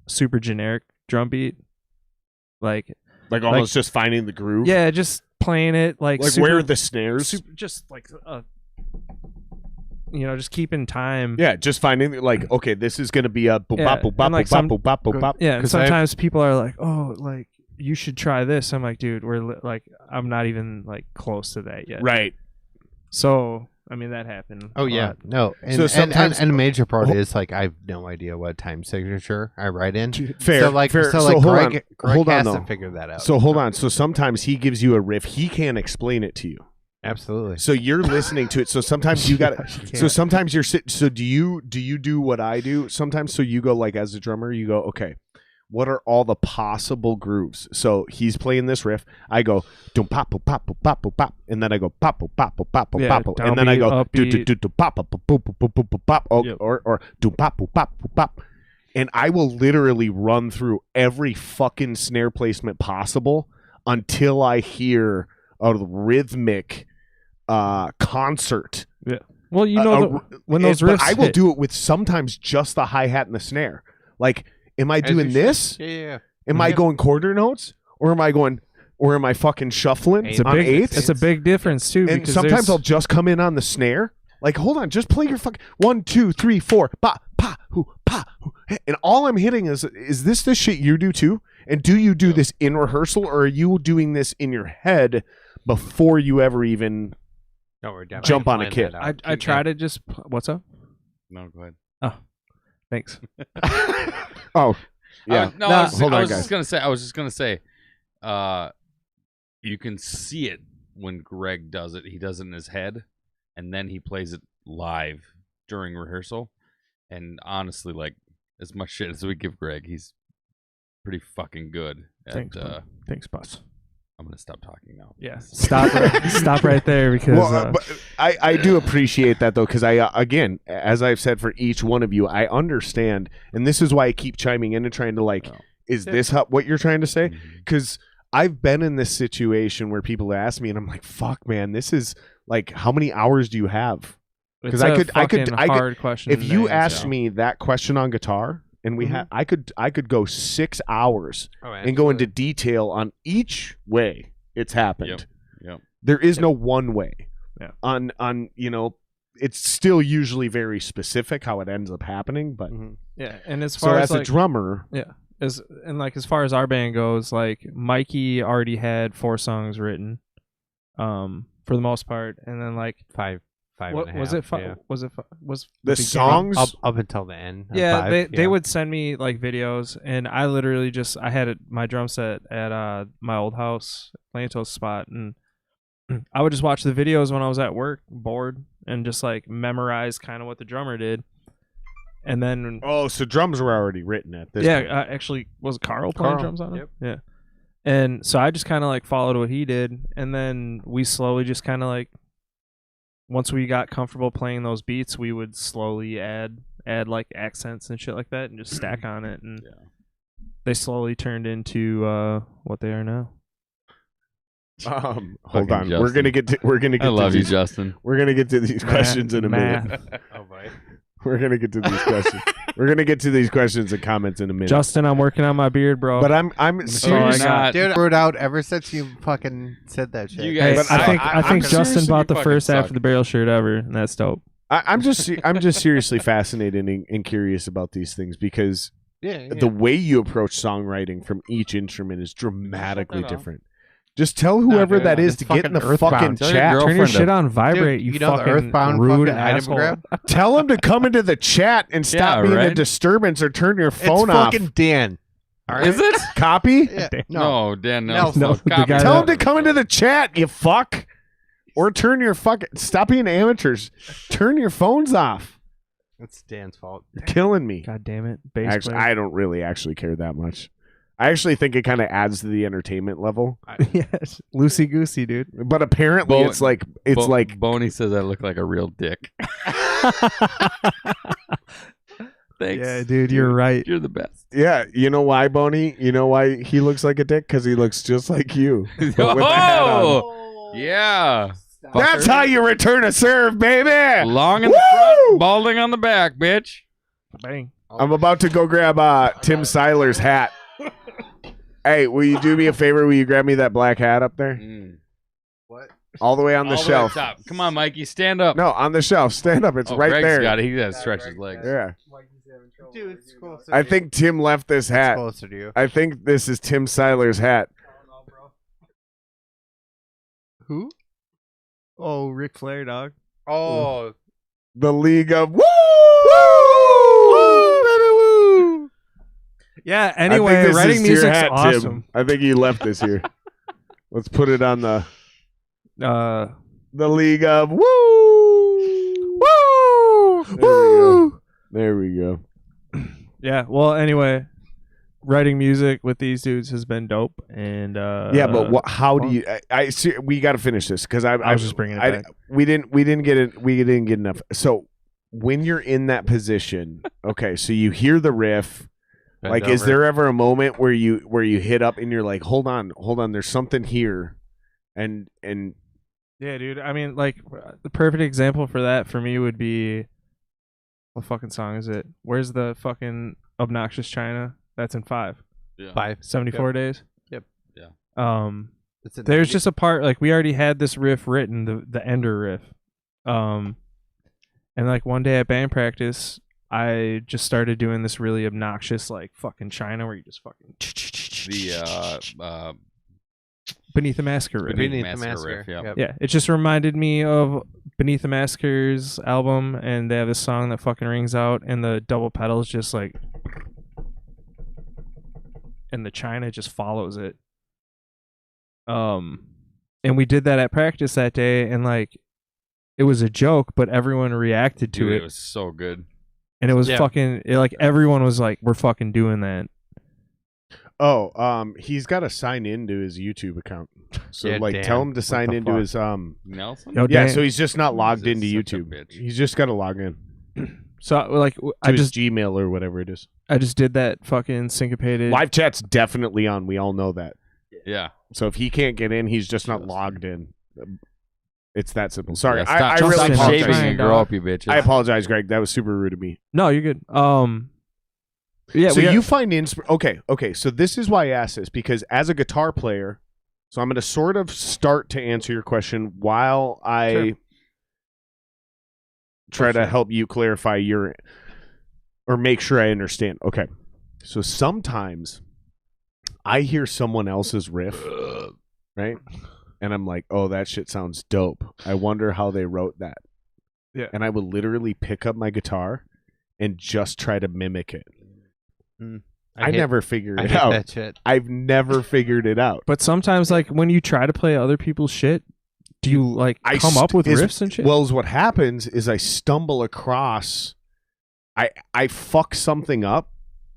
super generic drum beat, like Almost just finding the groove. yeah, just playing it like super, where are the snares? just like just keeping time. Yeah, just finding like, okay, this is gonna be a boop Yeah, bop boop bop and, like, boop bop some- boop bop boop bop. Yeah, and 'Cause I've- sometimes people are like, "Oh, like you should try this." I'm like, "Dude, like I'm not even like close to that yet." Right. So, I mean, that happened. Oh a yeah, lot. no. And, So sometimes- and a major part is like I have no idea what time signature I write in. Fair. So like fair. so like hold Greg, on. Hold on, has though. to figure that out. So hold on. So sometimes he gives you a riff. He can't explain it to you. Absolutely. So you're listening to it. So sometimes you got to. So sometimes you're sitting. So do you do what I do sometimes? So you go like as a drummer, you go, okay, what are all the possible grooves? So he's playing this riff. I go dum pop pop pop pop pop pop, and then I go pop pop pop pop pop Yeah, pop, and then I go downbeat, do do do do pop pop pop pop pop pop pop, Yep. or do pop pop pop pop, and I will literally run through every fucking snare placement possible until I hear a rhythmic concert. Well, you know, when those but riffs I will hit, do it with sometimes just the hi-hat and the snare. Like, am I doing this? Yeah. Am I going quarter notes? Or am I fucking shuffling it's a on big, eighths? it's a big difference too. And because sometimes I'll there's- just come in on the snare. Like, hold on, just play your fucking 1, 2, 3, 4, pa, pa, hoo, pa, hoo. And all I'm hitting is this the shit you do too? And do you do this in rehearsal, or are you doing this in your head before you ever even No, we're definitely jump on a playing kit? that out. I try to just what's up? No, go ahead. Thanks. Oh, yeah. No, Nah, I was, hold I on, was guys. just gonna say. I was just gonna say. You can see it when Greg does it. He does it in his head, and then he plays it live during rehearsal. And honestly, like as much shit as we give Greg, he's pretty fucking good. Thanks, bud. Thanks, boss. I'm gonna stop talking now. Yeah, stop right there because Well, but I do appreciate that though, because I again, as I've said for each one of you, I understand, and this is why I keep chiming in and trying to like, is this what you're trying to say? Because I've been in this situation where people ask me, and I'm like, "Fuck, man, this is like, how many hours do you have?" it's I a could- fucking hard question. If to you answer. asked me that question on guitar, and we had, I could go 6 hours Oh, and go into detail on each way it's happened. Yep. There is no one way. Yeah. On it's still usually very specific how it ends up happening, but yeah, and as so far as as a like, drummer, as far as our band goes, like Mikey already had 4 songs written, for the most part, and then like five what and a was half, it? yeah. Was the the beginning? songs up until the end. of Yeah, 5, they would send me like videos, and I literally I had my drum set at my old house, Lantos spot, and I would just watch the videos when I was at work, bored, and just like memorize kind of what the drummer did. And then Oh, so drums were already written at this point. actually, was Carl playing Carl, drums on it? yep. Yeah. And so I just kind of like followed what he did, and then we slowly just kind of like, once we got comfortable playing those beats, we would slowly add like accents and shit like that, and just stack on it, and they slowly turned into what they are now. Hold Fucking on. Justin. We're gonna get I to love you, these, Justin. We're gonna get to these questions in a minute. Oh boy. We're gonna get to these questions. We're gonna get to these questions and comments in a minute. Justin, I'm working on my beard, bro. But I'm all I serious. got. Dude, I wrote out ever since you fucking said that shit. You Hey, guys, I think I'm Justin seriously bought the fucking first suck. After the Barrel shirt ever, and that's dope. I'm just seriously fascinated and curious about these things because Yeah. the way you approach songwriting from each instrument is dramatically Shut that off. different. Just tell whoever dude, that is it's to get in the fucking fucking Earthbound. Tell your chat. girl- Turn your Girlfriend shit on vibrate, Dude, you you know the fucking Earthbound rude fucking item asshole. grab? Tell him to come into the chat and stop Yeah, being a right? disturbance or turn your It's phone off. fucking Dan. All right? Is it? Copy? Yeah. No, Dan. No, no, the copy guy that. Tell him to come into the chat, you fuck. Or turn your fucking... Stop being amateurs. Turn your phones off. It's Dan's fault. You're killing me. God damn it, bass Actually, player. I don't really actually care that much. I actually think it kind of adds to the entertainment level. Yes, loosey goosey, dude. But apparently Bo- it's like... Boney says I look like a real dick. Thanks. Yeah, dude, you're right. You're the best. Yeah, you know why, Boney? You know why he looks like a dick? Because he looks just like you. But with a hat on. Oh, yeah. That's how you return a serve, baby! Long in the front, balding on the back, bitch. Bang. I'm about to go grab Tim Seiler's hat. Hey, will you do me a favor? Will you grab me that black hat up there? What? All the way on the All way shelf. up top. Come on, Mikey, stand up. No, on the shelf. Stand up. It's right Greg's there. got it. He got to stretch his legs. Yeah. Dude, it's closer. I think Tim left this it's hat. closer to you. I think this is Tim Seiler's hat. Who? Oh, Ric Flair, dog. Oh, The League of Woo! Woo, baby, woo! Yeah. I think Anyway, this writing is to your music's hat, awesome. Tim. I think he left this here. Let's put it on the League of Woo! Woo! There we go. Yeah. Well, anyway, writing music with these dudes has been dope, and Yeah, but how do you? We got to finish this because I was just bringing it back. We didn't get it. We didn't get enough. So when you're in that position, okay, so you hear the riff. bend Like, is over. there ever a moment where you hit up and you're like, hold on, there's something here, and Yeah, dude. I mean, like, the perfect example for that for me would be, what fucking song is it? Where's the fucking Obnoxious China? That's in 5. Yeah. 5? 74 days? Yep. Yeah. It's in There's 90. just a part, like, we already had this riff written, the Ender riff. And, like, one day at band practice, I just started doing this really obnoxious, like, fucking China where you just fucking... The Beneath the Massacre riff. Beneath the Massacre Massacre. riff, yeah. Yep. Yeah, it just reminded me of Beneath the Massacre's album, and they have this song that fucking rings out, and the double pedals just like, and the China just follows it. And we did that at practice that day, and like, it was a joke, but everyone reacted to dude, it, it was so good. and it was Yeah. fucking like everyone was like, "We're fucking doing that." he's got to sign into his YouTube account. So Yeah, like, damn. tell him to What sign the into fuck? his Nelson? Yo, Yeah, Dan- so he's just not logged This into is such a YouTube. bitch. He's just got to log in So like, to I his just Gmail or whatever it is. did that fucking syncopated. Live chat's definitely on. We all know that. Yeah. So if he can't get in, he's just not logged in. It's that simple. Sorry, Yeah, I stop, really Justin, stop apologize. shaving apologize. and grow up, you bitches. I apologize, Greg. That was super rude of me. No, you're good. Yeah. So you find okay. So this is why I asked this, because as a guitar player, so I'm going to sort of start to answer your question while I Sure. try to help you clarify or make sure I understand. Okay. So sometimes I hear someone else's riff, right? And I'm like, oh, that shit sounds dope. I wonder how they wrote that. Yeah. And I would literally pick up my guitar and just try to mimic it. I hate- never figured I it hate out. that shit. I've never figured it out. But sometimes, like, when you try to play other people's shit, do you like come up with riffs and shit? Well, what happens is I stumble across. I fuck something up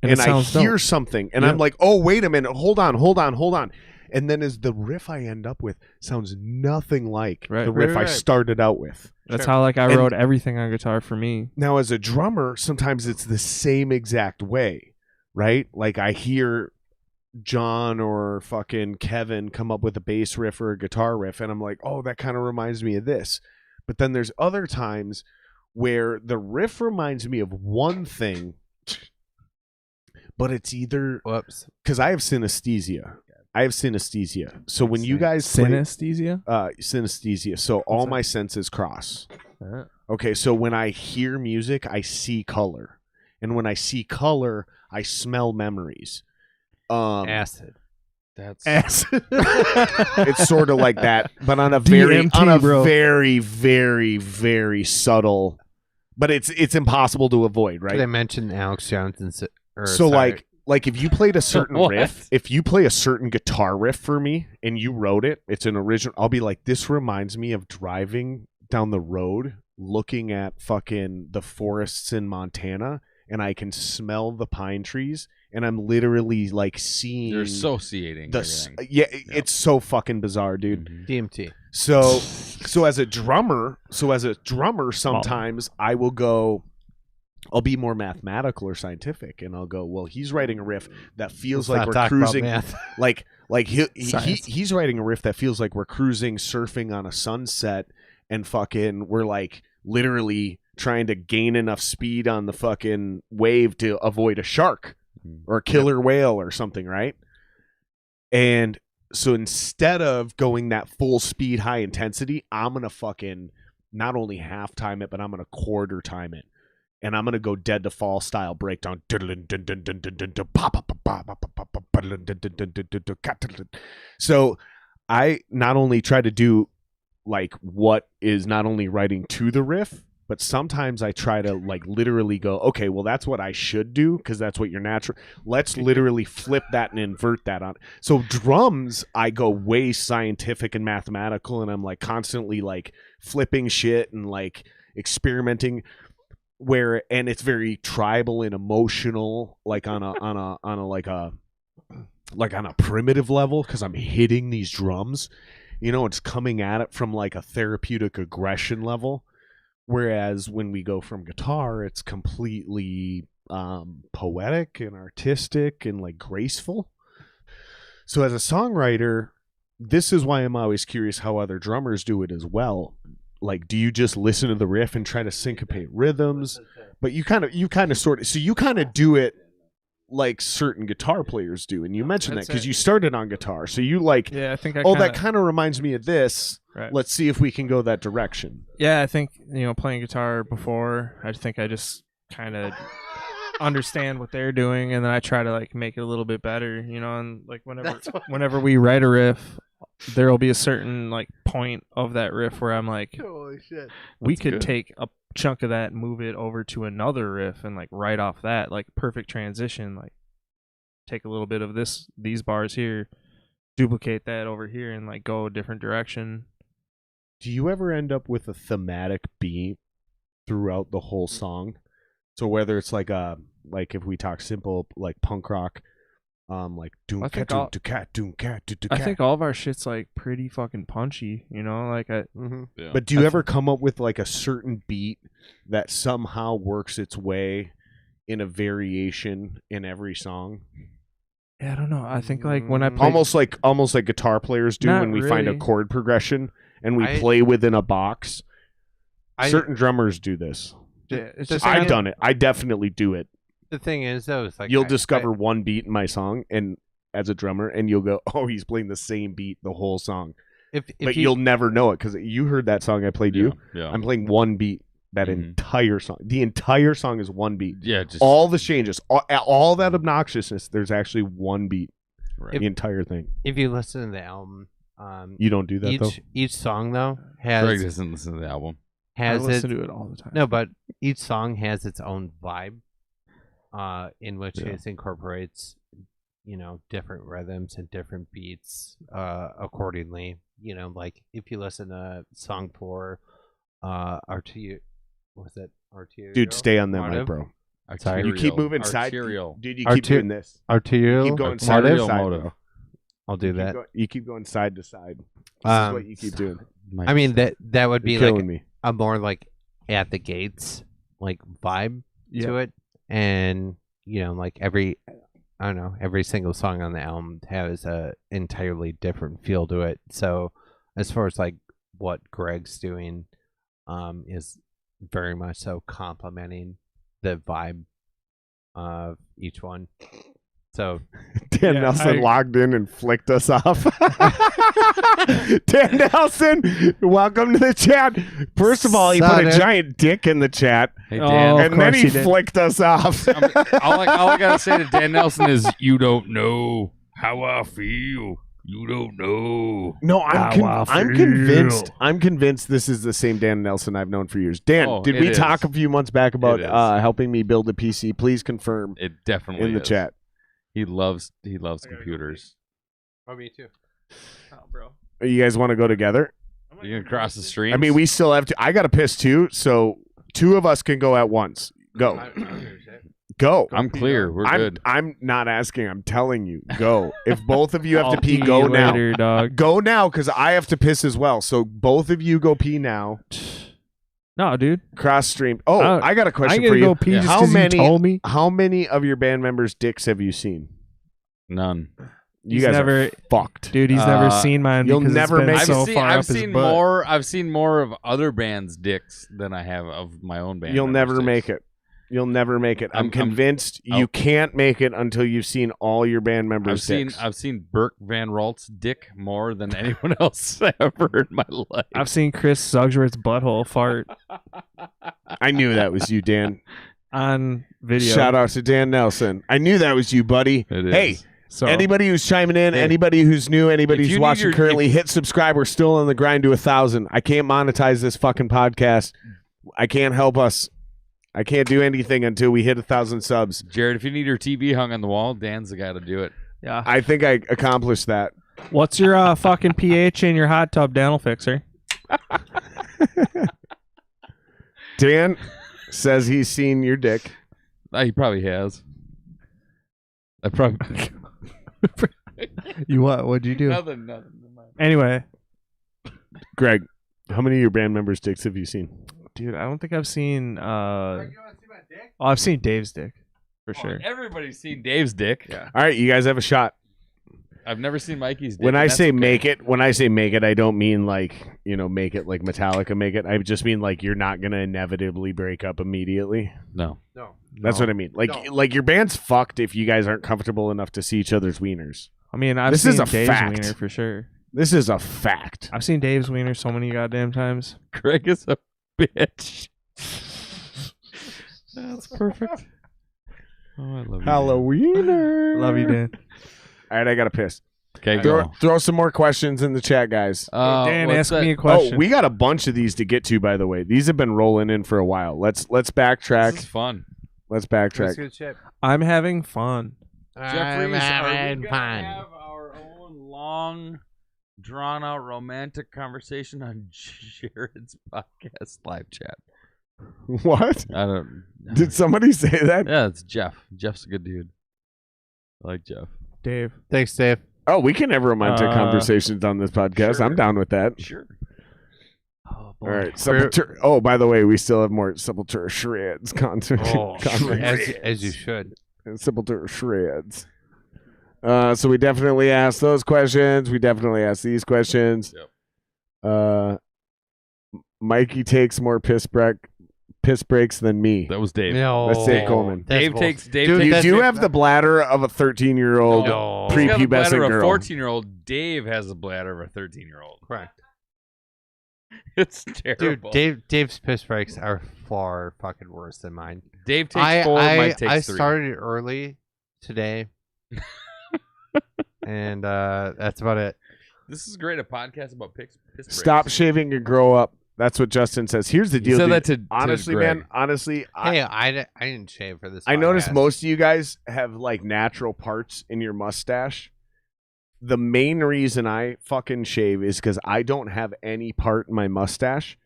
And and it I sounds hear dope. something and Yeah. I'm like, oh, wait a minute, hold on. And then as the riff I end up with sounds nothing like Right. the riff I Right. started out with. That's Sure. how like I And- wrote everything on guitar for me. Now, as a drummer, sometimes it's the same exact way, right? Like I hear John or fucking Kevin come up with a bass riff or a guitar riff, and I'm like, oh, that kind of reminds me of this. But then there's other times where the riff reminds me of one thing, but it's either Whoops. because I have synesthesia. So when you guys play, Synesthesia? synesthesia, so all my senses cross. Okay, so when I hear music, I see color, and when I see color, I smell memories. Acid. That's It's sort of like that, but on a very, DMT, bro. very subtle. But it's impossible to avoid, Did I right? mention Alex Johnson? So like if you played a certain What? riff, if you play a certain guitar riff for me and you wrote it, it's an original. I'll be like, this reminds me of driving down the road, looking at fucking the forests in Montana, and I can smell the pine trees, and I'm literally like seeing you're associating the everything. yeah, it's so fucking bizarre, dude. Mhm. DMT. So as a drummer, sometimes I will go, I'll be more mathematical or scientific, and I'll go, well, he's writing a riff that feels Let's like not we're talk about cruising, math. like Science. he's writing a riff that feels like we're cruising, surfing on a sunset, and fucking we're like literally trying to gain enough speed on the fucking wave to avoid a shark or a killer whale or something, right? And so instead of going that full speed, high intensity, I'm going to fucking not only half time it, but I'm going to quarter time it. And I'm going to go dead to fall style breakdown. So I not only try to do like what is not only writing to the riff, but sometimes I try to like literally go, okay, well, that's what I should do because that's what you're natural. Let's literally flip that and invert that on. So drums, I go way scientific and mathematical, and I'm like constantly like flipping shit and like experimenting. And it's very tribal and emotional, like on a primitive level because I'm hitting these drums. You know, it's coming at it from like a therapeutic aggression level. Whereas when we go from guitar, it's completely poetic and artistic and like graceful. So as a songwriter, this is why I'm always curious how other drummers do it as well. Like, do you just listen to the riff and try to syncopate rhythms? But you kind of do it like certain guitar players do. And you mentioned that That's because it. you started on guitar. So you like, Yeah, I think I that kind of reminds me of this. Right. Let's see if we can go that direction. Yeah, I think, playing guitar before, I think I just kind of understand what they're doing, and then I try to like make it a little bit better, and like whenever we write a riff, there'll be a certain like point of that riff where I'm like, Holy shit. we That's could good. take a chunk of that and move it over to another riff and like write off that, like perfect transition, like take a little bit of these bars here, duplicate that over here, and like go a different direction. Do you ever end up with a thematic beat throughout the whole song? So whether it's like if we talk simple like punk rock, like doom I cat think doom all- to cat doom cat to I cat. think all of our shit's like pretty fucking punchy, like I Mm-hmm. Yeah. But do you ever come up with like a certain beat that somehow works its way in a variation in every song? Yeah, I don't know. I think like when I play, Almost like guitar players do Not when we find a really. chord progression and we I- play within a box. I- Certain drummers do this. yeah, it's the just thing I've is- done it. I definitely do it. The thing is, though, is like You'll discover one beat in my song, and as a drummer, and you'll go, "Oh, he's playing the same beat the whole song." if But you, you'll never know it because you heard that song I played you. Yeah. I'm playing one beat that Mhm. entire song. The entire song is one beat. Yeah. Just All the changes, all that obnoxiousness. There's actually one beat. right. The entire thing. if you listen to the album, You don't do that though. each song though Greg has doesn't listen to the album. I has listen it. to it all the time. No, but each song has its own vibe, in which Yeah. it incorporates, different rhythms and different beats, accordingly. Like if you listen to song 4, R2, was it R2? Dude, stay on that mic, Automotive? bro. Sorry. You keep moving side. Arterial. Dude, you keep doing this. Arterial. You keep going side to Arterial side. motive. Bro. I'll do that. You keep going side to side. This is what you keep doing. I mean that would be You're like killing me. a more like at the gates like vibe Yeah. to it, and like every single song on the album has a entirely different feel to it. So as far as like what Greg's doing, is very much so complementing the vibe of each one. So Dan Yeah, Nelson logged in and flicked us off. Dan Nelson, welcome to the chat. First of all, he put a giant dick in the chat, Hey, Oh, Dan. of and then course he he did. flicked us off. all I gotta say to Dan Nelson is, you don't know how I feel. You don't know. No, How I I'm convinced. I'm convinced this is the same Dan Nelson I've known for years. Dan, Oh, did it we is. talk a few months back about It is. helping me build a PC? Please confirm It definitely in the is. chat. He loves computers. oh, me too. Oh, bro. You guys want to go together? You can cross the stream. I mean, we still have to. I got to piss too, so two of us can go at once. Go, go. I'm clear. We're good. I'm not asking. I'm telling you. Go. If both of you have I'll to pee, pee go now. later, dog. Go now, because I have to piss as well. So both of you go pee now. No, dude. Cross stream. Oh, I- I got a I question ain't for gonna you. go pee Yeah. just How 'cause many- you told me. How many of your band members' dicks have you seen? None. You He's guys never- are fucked. Dude, he's never seen mine. you'll because never it's been make- so I've far up I've his seen butt. more. I've seen more of other bands' dicks than I have of my own band. You'll members' never dicks. make it. You'll never make it. I'm I'm- convinced I'll- you can't make it until you've seen all your band members' dicks. I've seen Burke Van Rolt's dick more than anyone else ever in my life. I've seen Chris Zugsworth's butthole fart I knew that was you, Dan. on video. Shout out to Dan Nelson. I knew that was you, buddy. It is. Hey, So anybody who's chiming in, Hey. anybody who's new, anybody If you who's need watching your- currently, hit subscribe. We're still on the grind to 1,000. I can't monetize this fucking podcast. I can't help us. I can't do anything until we hit 1,000 subs. Jared, if you need your TV hung on the wall, Dan's the guy to do it. yeah. I think I accomplished that. What's your fucking pH in your hot tub dental fixer? Dan says he's seen your dick. He probably has. I probably You what? What'd you do? nothing. Anyway, Greg, how many of your band members' dicks have you seen? dude, I don't think I've seen. I've seen Dave's dick for sure. Everybody's seen Dave's dick. Yeah. All right, you guys have a shot. I've never seen Mikey's dick. When I and that's say okay. make it, I don't mean like, make it like Metallica make it. I just mean like you're not going to inevitably break up immediately. No. That's what I mean. Like your band's fucked if you guys aren't comfortable enough to see each other's wieners. I mean, I've This seen is a Dave's fact. wiener for sure. This is a fact. I've seen Dave's wiener so many goddamn times. Greg is a bitch. That's perfect. Oh, I love you. Halloweener. Love you, Dan. All right, I got to piss. Okay, go. Throw some more questions in the chat, guys. Dan, what's ask that? me a question. Oh, we got a bunch of these to get to, by the way. These have been rolling in for a while. Let's backtrack. This is fun. Let's backtrack. good shit. I'm having fun. Jeffries, are we having gonna fun. have our own long, drawn-out romantic conversation on Jared's podcast live chat? What? I don't. Did somebody say that? Yeah, it's Jeff. Jeff's a good dude. I like Jeff. Dave. Thanks, Dave. Oh, we can have romantic conversations on this podcast. Sure. I'm down with that. Sure. Oh, All right. Sepultura. Oh, by the way, we still have more Sepultura shreds content. As you should. Sepultura shreds. So we definitely asked those questions. We definitely asked these questions. Yep. Mikey takes more piss breaks than me. That was Dave. No, Let's say Coleman. Dave takes. Dave Dude, takes. You that's do it. have the bladder of a 13-year-old No. He's got the bladder prepubescent of a girl. 14-year-old. Dave has the bladder of a 13-year-old. Correct. It's Dude, terrible. Dave's piss breaks are far fucking worse than mine. Dave takes 4. Mike takes I 3. started early today, and that's about it. This is great. A podcast about piss breaks. Stop shaving and grow up. That's what Justin says. Here's the You deal. said dude. that to honestly, Greg. man. Honestly, Hey, I didn't shave for this. I noticed podcast. most of you guys have like natural parts in your mustache. The main reason I fucking shave is because I don't have any part in my mustache.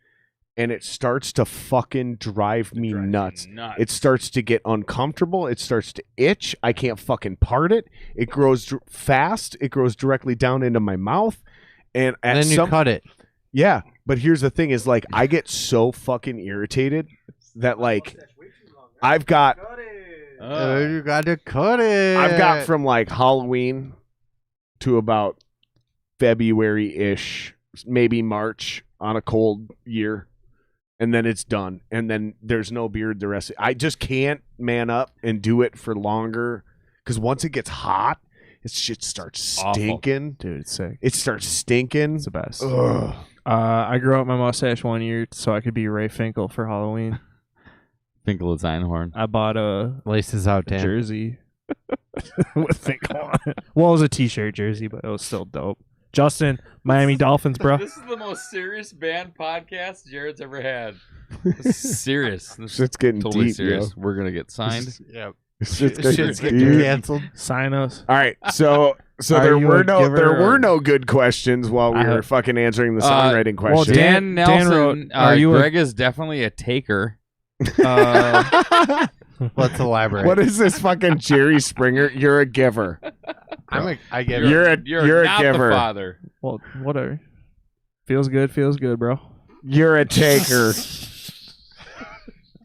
and it starts to fucking drive me nuts. It starts to get uncomfortable. It starts to itch. I can't fucking part it. It grows fast. It grows directly down into my mouth. And then you cut it. Yeah, but here's the thing is like I get so fucking irritated that like I've got you got to cut it. I've got from like Halloween to about February-ish, maybe March on a cold year. And then it's done. And then there's no beard the rest. I just can't man up and do it for longer. Because once it gets hot, it shit starts stinking. Dude, it's sick. It starts stinking. It's the best. Ugh. I grew out my mustache 1 year so I could be Ray Finkel for Halloween. Finkel is Einhorn. I bought a Laces out, Dan. jersey with Finkel on it. Well, it was a t-shirt jersey, but it was still dope. Justin, Miami Dolphins, bro. This is the most serious band podcast Jared's ever had. Serious. This is Shit's getting totally deep, serious. yo. We're gonna get signed. Yep. Shit's Shit's getting getting deep. canceled. Sign us. All right, so Are there you were a no giver or- no good questions while we were fucking answering the songwriting well, question. Dan Nelson. wrote, "Are you a-" Greg is definitely a taker. Let's elaborate. What is this fucking Jerry Springer? You're a giver. I get You're it. a you're not a giver. the father. Well, whatever. Feels good, bro. You're a taker.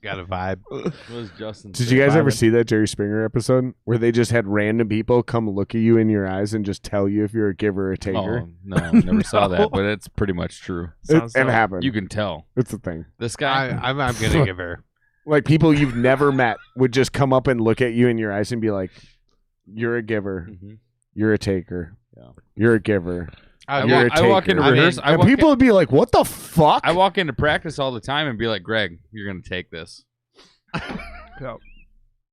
Got a vibe. What was Justin? Did you guys ever see that Jerry Springer episode where they just had random people come look at you in your eyes and just tell you if you're a giver or a taker? Oh, no, never saw that, but it's pretty much true. Sounds It dope. happened. You can tell. It's a thing. This guy. I'm gonna give her. Like people you've never met would just come up and look at you in your eyes and be like, "You're a giver. Mhm. You're a taker. Yeah. You're a giver." I You're a walk taker. into I mean, rehearsal. And people would be like, "What the fuck?" I walk into practice all the time and be like, Greg, you're gonna take this.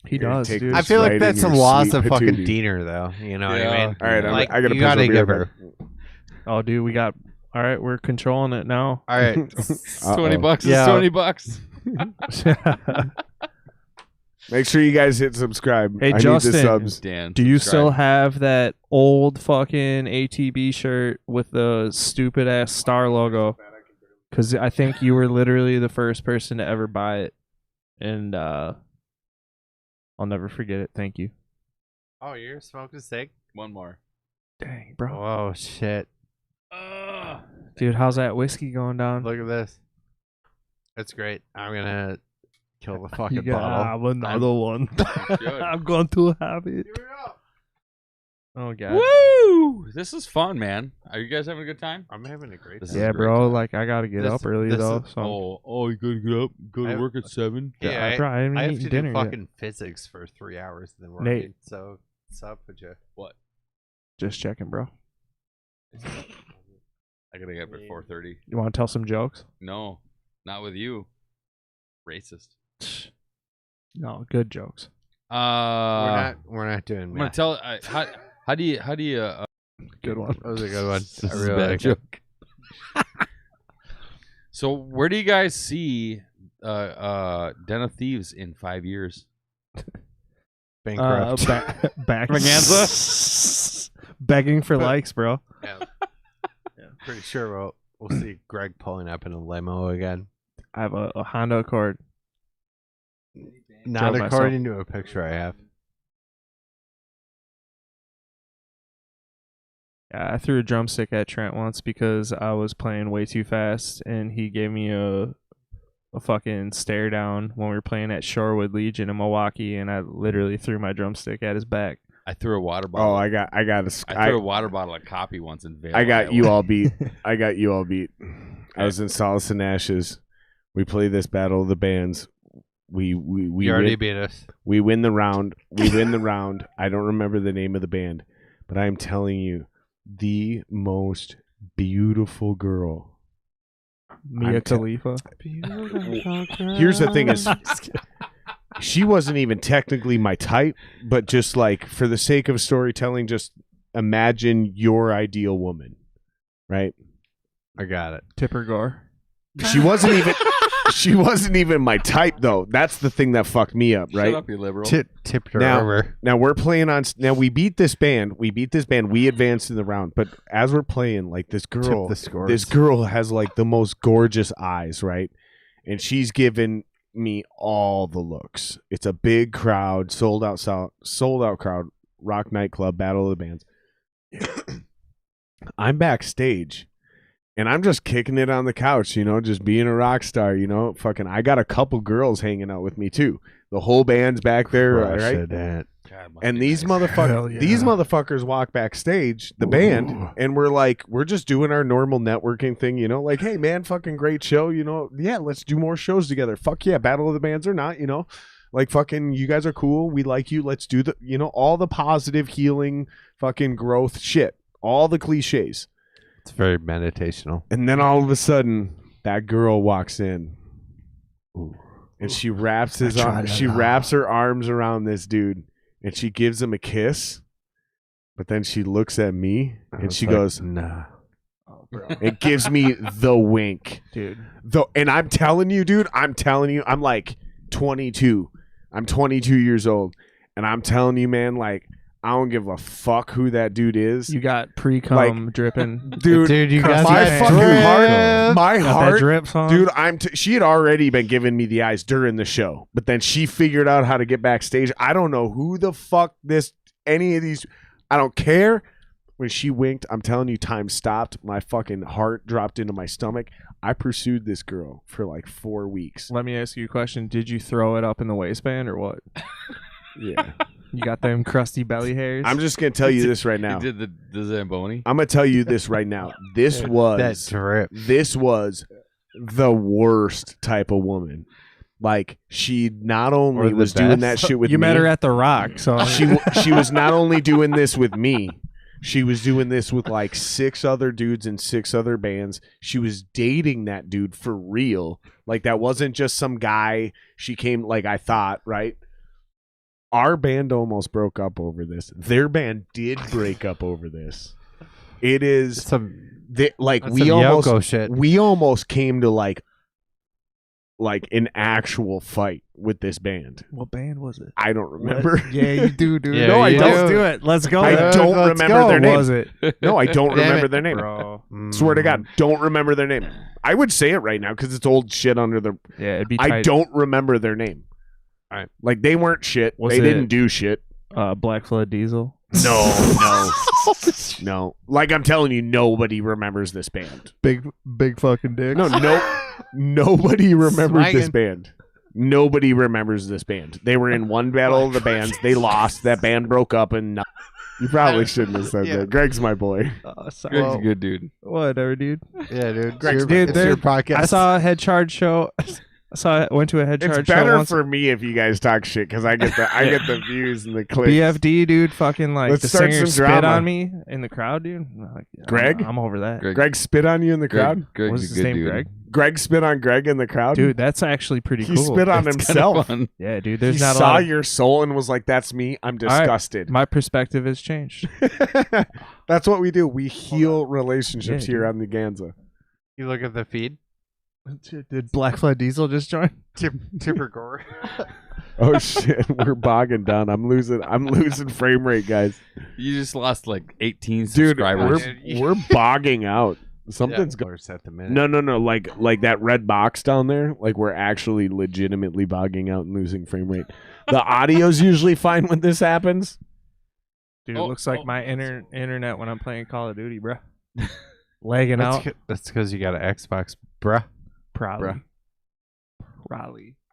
He You're does, take dude. this I feel like right that's in the your loss sweet of fucking patootie. Diener, though. You know what Yeah. I mean? All right, Like, I got to you put gotta some give beer her. back. Oh, dude, we got. All right, we're controlling it now. All right. $20 is Yeah. $20. Make sure you guys hit subscribe. Hey, I Justin. need the subs. Dan, Do you still subscribe. have that old fucking ATB shirt with the stupid ass star logo? Because I think you were literally the first person to ever buy it, and I'll never forget it. Thank you. Oh, you're smoking sick? one more? Dang, bro. Oh shit! Dude, how's that whiskey going down? Look at this. That's great. I'm gonna kill the You fucking gotta bottle. have another one. Good. I'm going to have it. Oh god. Woo! This is fun, man. Are you guys having a good time? I'm having a great This time. is Yeah, a great bro. time. Like I gotta get This- up early this though. is- So You gotta get up, go I- to work at 7. Yeah, bro, I haven't I have eaten to dinner do yet. fucking physics for 3 hours in the Nate. morning. So what's up with you? What? just checking, bro. I gotta get up at 4:30. You want to tell some jokes? No, not with you. Racist. No, good jokes. We're not doing I'm gonna math. tell. How do you Good one. That was a good one. This I is a really bad like it. joke. So where do you guys see Den of Thieves in 5 years? Bankrupt. Back Extravaganza? begging for likes, bro. Yeah. Pretty sure we'll see Greg pulling up in a limo again. I have a Honda Accord. Not Drove according to a picture I have. Yeah, I threw a drumstick at Trent once because I was playing way too fast, and he gave me a fucking stare down when we were playing at Shorewood Legion in Milwaukee, and I literally threw my drumstick at his back. I threw a water bottle. Oh, I got I threw a water bottle at Copy once in Vail. I got Iowa. you all beat. I got you all beat. I was in Solace and Ashes. We play this battle of the bands. We You already win, beat us. we win the round. We win the round. I don't remember the name of the band, but I am telling you, the most beautiful girl. Mia I'm te- Khalifa. Here's the thing is, she wasn't even technically my type, but just like for the sake of storytelling, just imagine your ideal woman, right? I got it. Tipper Gore. She wasn't even my type though. That's the thing that fucked me up, right? Shut up, you liberal. Tipped her Now- over. Now we're playing on. Now we beat this band. We advanced in the round. But as we're playing, like this girl, Tip the scores. this girl has like the most gorgeous eyes, right? and she's giving me all the looks. It's a big crowd, sold out crowd, rock nightclub, battle of the bands. I'm backstage, and I'm just kicking it on the couch, just being a rock star, fucking. I got a couple girls hanging out with me too. The whole band's back there, right? And these motherfuckers walk backstage, the band, and we're just doing our normal networking thing, like, hey man, fucking great show, yeah, let's do more shows together. Fuck yeah, battle of the bands or not, like fucking you guys are cool, we like you, let's do the, all the positive healing fucking growth shit, all the cliches. It's very meditational. And then all of a sudden, that girl walks in. Ooh. And she wraps her arms around this dude, and she gives him a kiss. But then she looks at me and she goes, "Nah." Oh, bro. It gives me the wink, dude. And I'm telling you, dude, I'm like 22. I'm 22 years old, and I'm telling you, man, like, I don't give a fuck who that dude is. You got pre-cum dripping, dude. You got my fucking heart. My got heart, that drip song. dude. She had already been giving me the eyes during the show, but then she figured out how to get backstage. I don't know who the fuck any of these. I don't care. When she winked, I'm telling you, time stopped. My fucking heart dropped into my stomach. I pursued this girl for like 4 weeks. Let me ask you a question. Did you throw it up in the waistband or what? Yeah. You got them crusty belly hairs? I'm just going to tell you this right now. You did the Zamboni? I'm going to tell you this right now. This was the worst type of woman. Like, she not only was doing that shit with me. You met her at the Rock, so she was not only doing this with me. She was doing this with like 6 other dudes and 6 other bands. She was dating that dude for real. Like, that wasn't just some guy she came, like, I thought, right? Our band almost broke up over this. Their band did break up over this. It is we almost came to like an actual fight with this band. What band was it? I don't remember. Yeah, you do, dude. Yeah, no, I don't. Let's do it. Let's go. I don't remember their name. Was it? No, I don't remember their name. Bro. Swear to God, don't remember their name. I would say it right now because it's old shit under the. Yeah, it'd be. I tight. don't remember their name. All right. Like, they weren't shit. They didn't do shit. Black Flood Diesel. No. Like, I'm telling you, nobody remembers this band. Big fucking dick. No, nobody remembers this band. Nobody remembers this band. They were in one battle of the bands. They lost. That band broke up, and you probably shouldn't have said that. Greg's my boy. Greg's a good dude. Whatever, dude. Yeah, dude. It's your podcast. I saw a Head Charge show. Went to a Head Charge show. It's better once. for me if you guys talk shit because I get the views and the clicks. BFD, dude, fucking like Let's the start singer some spit drama. on me in the crowd, dude. Like, Greg? I'm over that. Greg spit on you in the crowd? Greg's What's a his good name, dude. Greg? Greg spit on Greg in the crowd? Dude, that's actually pretty he cool. spit on It's himself. kinda fun. Yeah, dude. He There's not a saw lot of- your soul and was like, that's me. I'm right. disgusted. My perspective has changed. That's what we do. We heal relationships Yeah, here on the Ganza. You look at the feed. Did Black Flood Diesel just join? Tipper Gore. Oh shit, we're bogging down. I'm losing frame rate, guys. You just lost like 18 Dude, subscribers. we're bogging out. Something's going. at the minute. No. Like that red box down there. Like, we're actually legitimately bogging out and losing frame rate. The audio's usually fine when this happens. Dude, it looks like my internet when I'm playing Call of Duty, bruh. Lagging out. That's because you got an Xbox, bruh. Probably.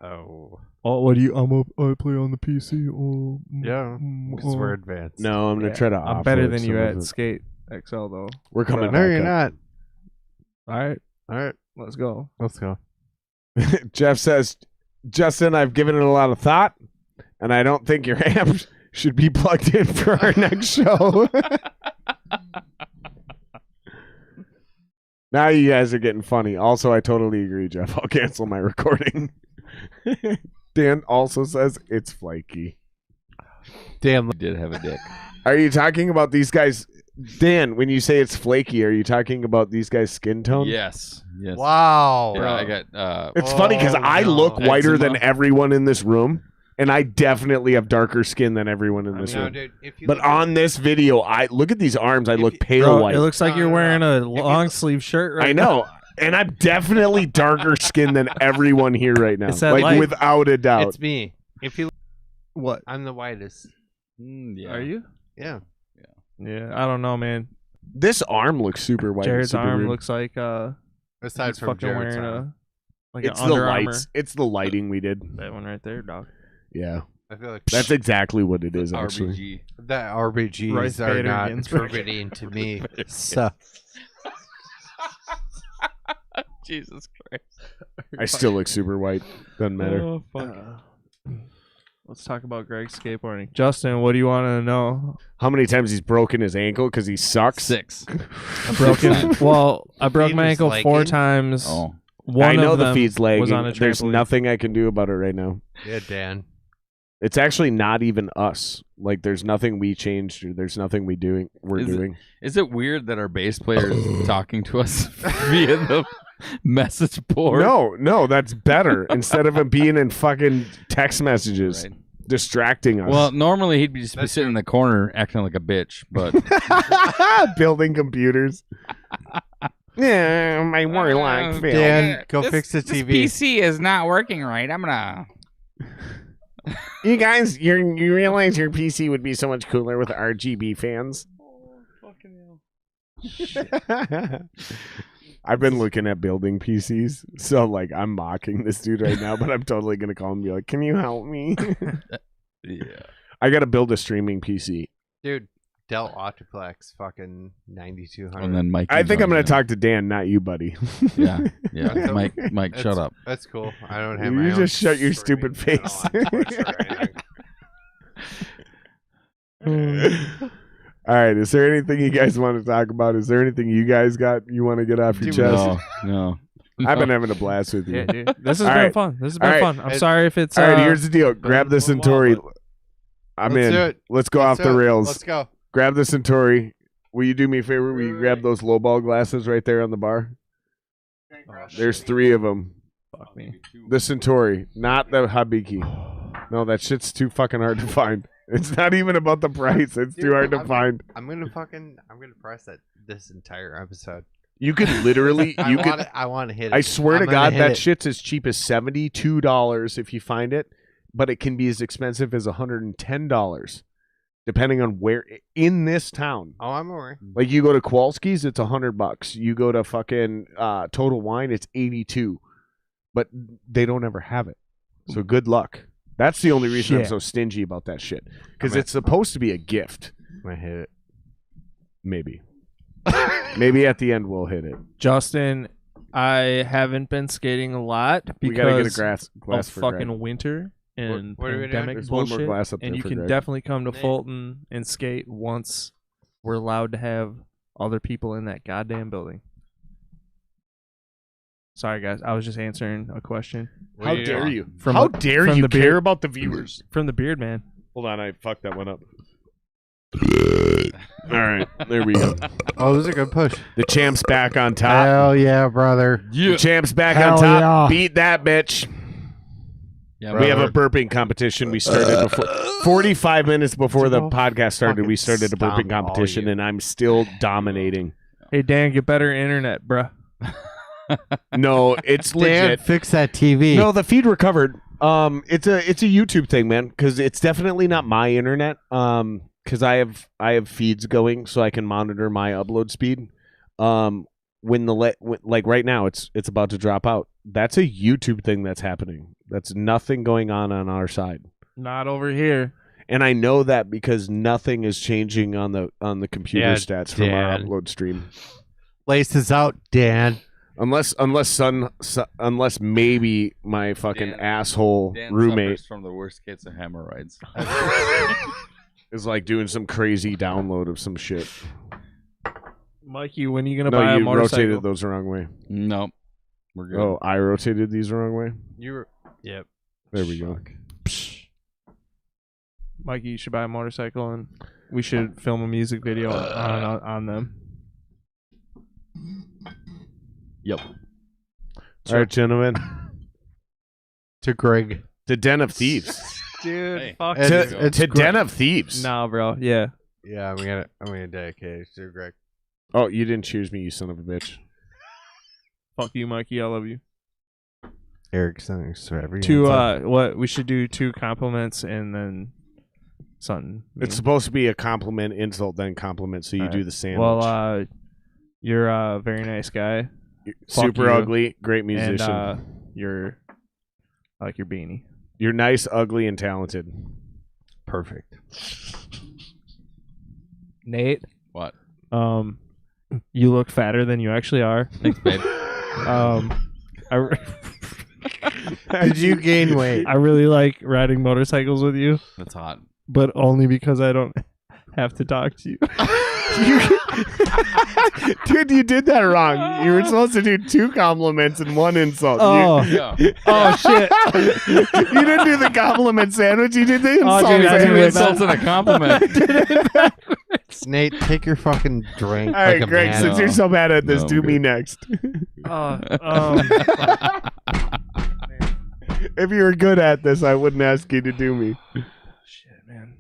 Oh. Oh, what do you? I play on the PC. Oh, Yeah, because we're advanced. No, I'm gonna try to. I'm better offload than you some of at it. Skate XL though. We're coming. No, back you're up. not. All right, All right, let's go. let's go. Jeff says, Justin, I've given it a lot of thought, and I don't think your amp should be plugged in for our next show. Now you guys are getting funny. Also, I totally agree, Jeff. I'll cancel my recording. Dan also says it's flaky. Damn. You did have a dick. Are you talking about these guys? Dan, when you say it's flaky, are you talking about these guys' skin tone? Yes. Wow. Yeah, I got. It's funny because I look whiter than everyone in this room, and I definitely have darker skin than everyone in this room. Dude, But on this video, I look at these arms. I look pale Bro, white. it looks like you're wearing a long sleeve shirt right I know. And I'm definitely darker skinned than everyone here right now. It's that Like light. without a doubt. It's me. If you, What? I'm the whitest. Yeah. Are you? Yeah. Yeah, I don't know, man. This arm looks super white. Jared's super arm weird. looks like Aside he's from fucking Jared's wearing arm. like It's an the Under Armour. lights. It's the lighting we did. That one right there, dog. Yeah. I feel like That's exactly what it is, actually. RBG. that RBGs Rice are Vader not Ginsburg. contributing to me. So, Jesus Christ. I still look super white. Doesn't matter. Oh, fuck. Let's talk about Greg's skateboarding. Justin, what do you want to know? How many times he's broken his ankle because he sucks? 6. I broke I broke Feed my was ankle 4 lagging? times. Oh. One I know of the them feed's was lagging. on a There's trampoline. nothing I can do about it right now. yeah, Dan. It's actually not even us. Like, there's nothing we changed. Or there's nothing we're doing. Is it weird that our bass player is talking to us via the message board? No, that's better. Instead of him being in fucking text messages, Right. distracting us. Well, normally he'd be sitting in the corner acting like a bitch, but building computers. Yeah, my warlock failed. Dan, go fix the TV. PC is not working right. I'm gonna. You guys, you realize your PC would be so much cooler with RGB fans. I've been looking at building PCs, so like I'm mocking this dude right now, but I'm totally gonna call him and be like, "Can you help me?" Yeah. I gotta build a streaming PC. Dude, Dell Optiplex fucking 9200. And then Mike. I think I'm gonna joins talk to Dan, not you, buddy. in. Yeah, yeah. That's- Mike, shut up. That's cool. I don't have You my own just shut your streaming stupid channel face. on Twitch or anything. All right, is there anything you guys want to talk about? Is there anything you guys got you want to get off your Dude, chest? No. I've been having a blast with you. Yeah, dude. This has All been right. fun. This has All been right. fun. I'm sorry if it's All right, here's the deal. Grab the a little Centauri. while, I'm Let's in. do it. Let's go Let's off do the it. rails. Let's go. Grab the Centauri. Will you do me a favor? Will you grab those lowball glasses right there on the bar? There's 3 of them. Fuck me. The Centauri, not the Habiki. No, that shit's too fucking hard to find. It's not even about the price. It's too hard to find. I'm gonna press that this entire episode. You could literally, I want to hit it. I swear to I'm gonna God, hit that it. shit's as cheap as $72 if you find it, but it can be as expensive as $110, depending on where in this town. Oh, I'm aware. Like you go to Kowalski's, it's $100. You go to fucking Total Wine, it's $82, but they don't ever have it. So good luck. That's the only reason I'm Shit. so stingy about that shit, because I'm it's supposed to be a gift. I'm gonna hit it. Maybe, maybe at the end we'll hit it. Justin, I haven't been skating a lot We gotta get a because glass of for fucking Greg. winter and What are we doing? pandemic There's one more bullshit. glass up there And you for can Greg. definitely come to Nate. Fulton and skate once we're allowed to have other people in that goddamn building. Sorry, guys. I was just answering a question What How are you dare doing? you? From How the- dare from you the beard. care about the viewers? from the Beard Man. Hold on, I fucked that one up. All right, there we go. Oh, this is a good push. The champ's back on top. Hell yeah, brother. The champ's back Hell on top. yeah. Beat that bitch. Yeah, We have a burping competition. We started before 45 minutes before the podcast started. We started a burping Stomp all competition, you. and I'm still dominating. Hey, Dan, get better internet, bruh. No, it's Dan, legit. fix that TV. No, the feed recovered. It's a YouTube thing, man, because it's definitely not my internet. Because I have feeds going, so I can monitor my upload speed. When like right now, it's about to drop out. That's a YouTube thing that's happening. That's nothing going on our side. Not over here. And I know that because nothing is changing on the computer Yeah, stats from our Dan. upload stream. Laces out, Dan. Unless maybe my fucking Dan- asshole Dan roommate suffers from the worst case of hemorrhoids. is like doing some crazy download of some shit. Mikey, when are you going to No, buy a you motorcycle? rotated those the wrong way. Nope. We're good. Oh, I rotated these the wrong way. Yep. There we go. Mikey, you should buy a motorcycle and we should film a music video on them. Yep. All right, gentlemen. To Greg. The Den of Thieves. Dude, Hey. fuck It's- you. it's to great. Den of Thieves. Nah, bro. Yeah. Yeah, I'm gonna dedicate it to Greg. Oh, you didn't choose me, you son of a bitch. Fuck you, Mikey. I love you. Erickson, Extravaganza. Two. What we should do? 2 compliments and then something. It's supposed to be a compliment, insult, then compliment. So you do the sandwich. Well, you're a very nice guy. Super you. ugly, great musician. And I like your beanie. You're nice, ugly, and talented. Perfect. Nate. What? You look fatter than you actually are. Thanks, babe. Did you gain weight? I really like riding motorcycles with you, That's hot. but only because I don't have to talk to you. Dude, you did that wrong. You were supposed to do 2 compliments and 1 insult. Oh, Yeah. oh shit! You didn't do the compliment sandwich. You did the insult dude, I did Two it sandwich. insults and a compliment. Nate, take your fucking drink. All right, like a Greg, man. since you're so bad at this, No, do I'm me good. next. Um, If you were good at this, I wouldn't ask you to do me. shit, man.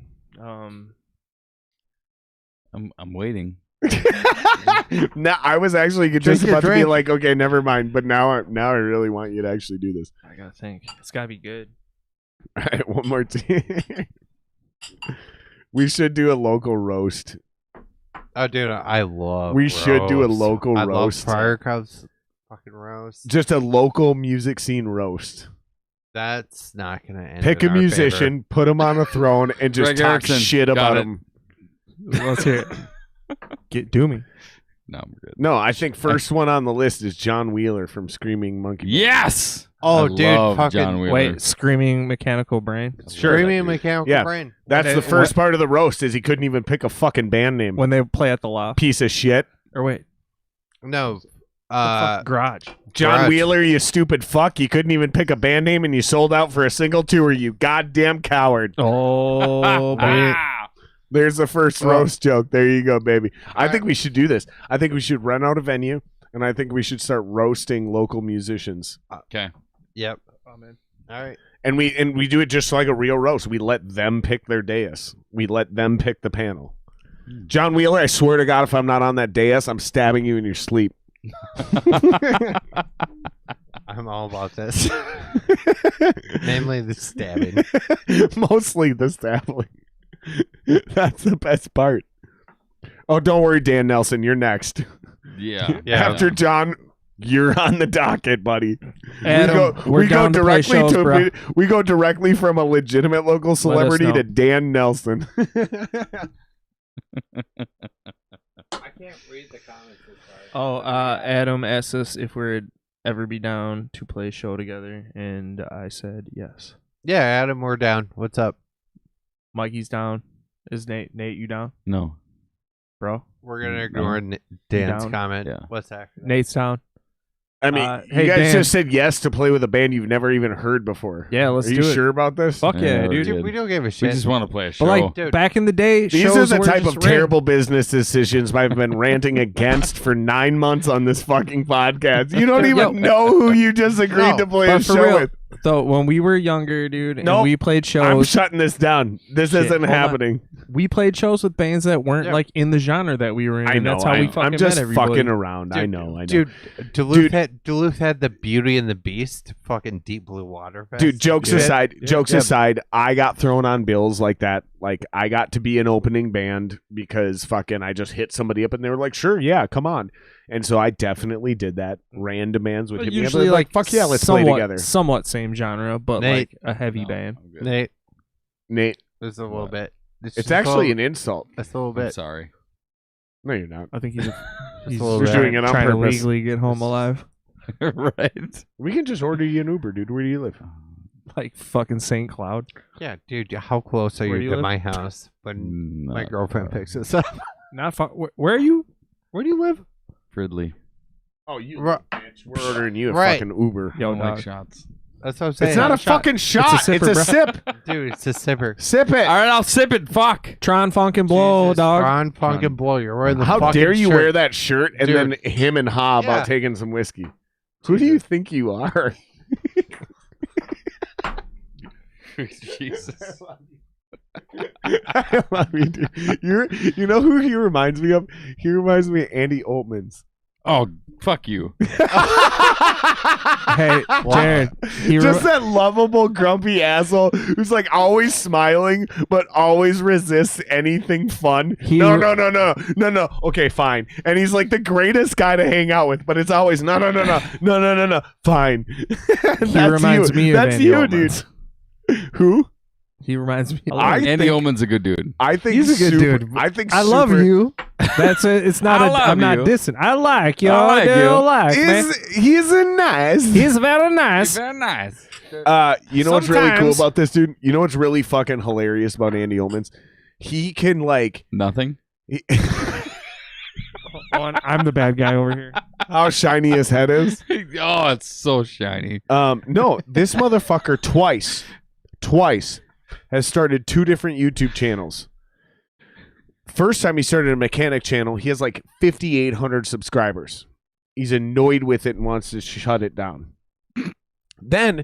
I'm waiting. No, I was actually just your about to be drink. like, okay, never mind. But now I really want you to actually do this. I gotta think. It's gotta be good. All right, one more time. We should do a local roast. Oh, dude, I love. We should do a roast. local I roast. love Firecrowd's fucking roast. Just a local music scene roast. That's not gonna end. Pick in a our musician, put him on a throne, and just Greg talk Erickson. shit Got about it. him. Let's hear it. Do me. No, I'm good. No, I think first one on the list is John Wheeler from Screaming Monkey. Yes. Oh, I dude, love fucking- John Wheeler. Wait, screaming mechanical brain. Sure. Screaming mechanical Yeah. brain. That's When the they- first part of the roast is he couldn't even pick a fucking band name. When they play at the loft. Piece of shit. Or wait, No. fuck, garage. John Garage. Wheeler, you stupid fuck. You couldn't even pick a band name and you sold out for a single tour, you goddamn coward. Oh, baby. There's the first roast joke. There you go, baby. I think we should do this. I think we should rent out a venue, and I think we should start roasting local musicians. Okay. Yep. Oh, man. All right. And we do it just like a real roast. We let them pick their dais. We let them pick the panel. John Wheeler, I swear to God, if I'm not on that dais, I'm stabbing you in your sleep. I'm all about this. Namely, the stabbing. Mostly the stabbing. That's the best part. Oh, don't worry, Dan Nelson. You're next. Yeah. Yeah. After John, you're on the docket, buddy. Adam, we're down to play shows, bro. we go directly from a legitimate local celebrity know. to Dan Nelson. I can't read the comments this far. Oh, Adam asked us if we'd ever be down to play a show together, and I said yes. Yeah, Adam, we're down. What's up? Mikey's down. Is Nate? You down, No. bro? We're gonna No. ignore Dan's down? comment. Yeah. What's that? Nate's down. I mean, you hey, guys Dan. just said yes to play with a band you've never even heard before. Yeah, let's Are do you it. sure about this? Fuck yeah, Yeah, dude. Dude, we don't give a We shit. just want to play a show. But like Dude. back in the day, These are shows the were type just of ran. terrible business decisions I've been ranting against for 9 months on this fucking podcast. You don't even Yo. know who you just agreed No, to play a But for show real, with. though, when we were younger, dude, and Nope. we played I'm shows, shutting this down. This Shit, isn't hold on. happening. we played shows with bands that weren't Yeah. like in the genre that we were in. I and know. that's how we I'm fucking just met everybody. fucking around. I Dude, know. Dude, Duluth Dude. Duluth had the Beauty and the Beast, fucking Deep Blue Water Fest. Dude, jokes Yeah. aside, Yeah. jokes Yeah. aside, I got thrown on bills like that. Like I got to be an opening band because fucking I just hit somebody up and they were like, "Sure, yeah, come on." And so I definitely did that. Ran demands would But hit me up. usually, They're like "Fuck yeah, let's somewhat, play together." Somewhat same genre, but Nate. like a heavy No, band. I'm good. Nate, Nate, there's a little What? bit. it's just actually a an insult. It's a little I'm bit. sorry. No, you're not. I think he's he's a little just bit. Doing it on trying to purpose. legally get home alive, Right. We can just order you an Uber, dude. Where do you live? like fucking St. Cloud. Yeah, dude, how close are Where do you you to live? my house when my Not girlfriend far. picks us up? Not far. Where are you? Where do you live? Fridley. Oh, you Ru- bitch. We're ordering you a Right. fucking Uber. Yo, Don't like dog. shots. That's what I'm saying. It's not a shot. fucking shot. sipper, It's a bro. sip. Dude, it's a sipper. Sip it. All right, I'll sip it. Fuck. Tron Funk and Blow, Jesus, dog. Ron fucking blow. You're wearing the How fucking dare you shirt. wear that shirt and Dude. then him and Ha Yeah. about taking some whiskey? Who do you think you are? Jesus. I love you, dude. You know who he reminds me of? He reminds me of Andy Altman's. Oh, fuck you. Hey, Jared. Just that lovable, grumpy asshole who's like always smiling but always resists anything fun. No. Okay, fine. And he's like the greatest guy to hang out with, but it's always no. Fine. He reminds me of That's Andy you, Oldman's. dude. Who? He reminds me. Andy Ullman's a good dude. I think He's a good dude. I think I love you. That's it. It's not. I'm not dissing. I like you. I like you. Man. He's a nice. He's very nice. Very nice. You know what's really cool Sometimes- about this dude? You know what's really fucking hilarious about Andy Ullman's? He can like Nothing. I'm the bad guy over here. how shiny his head is. Oh, it's so shiny. No, this motherfucker twice has started 2 different YouTube channels. First time he started a mechanic channel, he has like 5,800 subscribers. He's annoyed with it and wants to shut it down. Then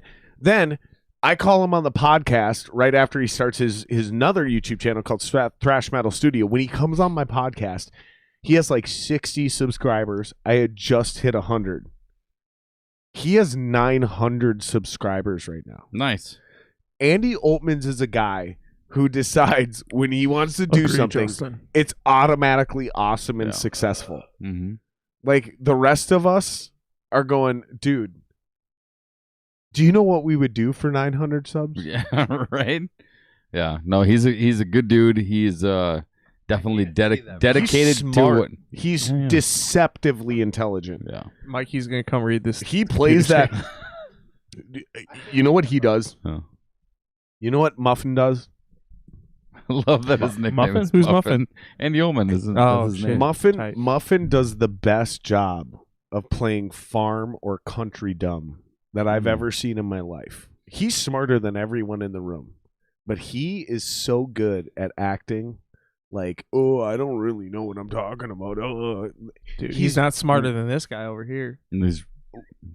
I call him on the podcast right after he starts his another YouTube channel called Thrash Metal Studio. When he comes on my podcast, he has like 60 subscribers. I had just hit 100. He has 900 subscribers right now. Nice. Andy Oltmans is a guy who decides when he wants to do Agreed, something, Justin. it's automatically awesome and Yeah. successful. Mm-hmm. Like the rest of us are going, dude, do you know what we would do for 900 subs? Yeah, right. Yeah, no, he's a good dude. He's definitely dedicated He's to smart. it. He's Yeah. deceptively intelligent. Yeah. Mikey's gonna come read this. He plays that. You know what he does? Huh. You know what Muffin does? I love that his nickname Muffin? is Who's Muffin? Andy Ullman is Oh, his shit. name. Tight. Muffin does the best job of playing farm or country dumb that I've ever seen in my life. He's smarter than everyone in the room, but he is so good at acting like, oh, I don't really know what I'm talking about. Dude, he's not smarter than this guy over here. And he's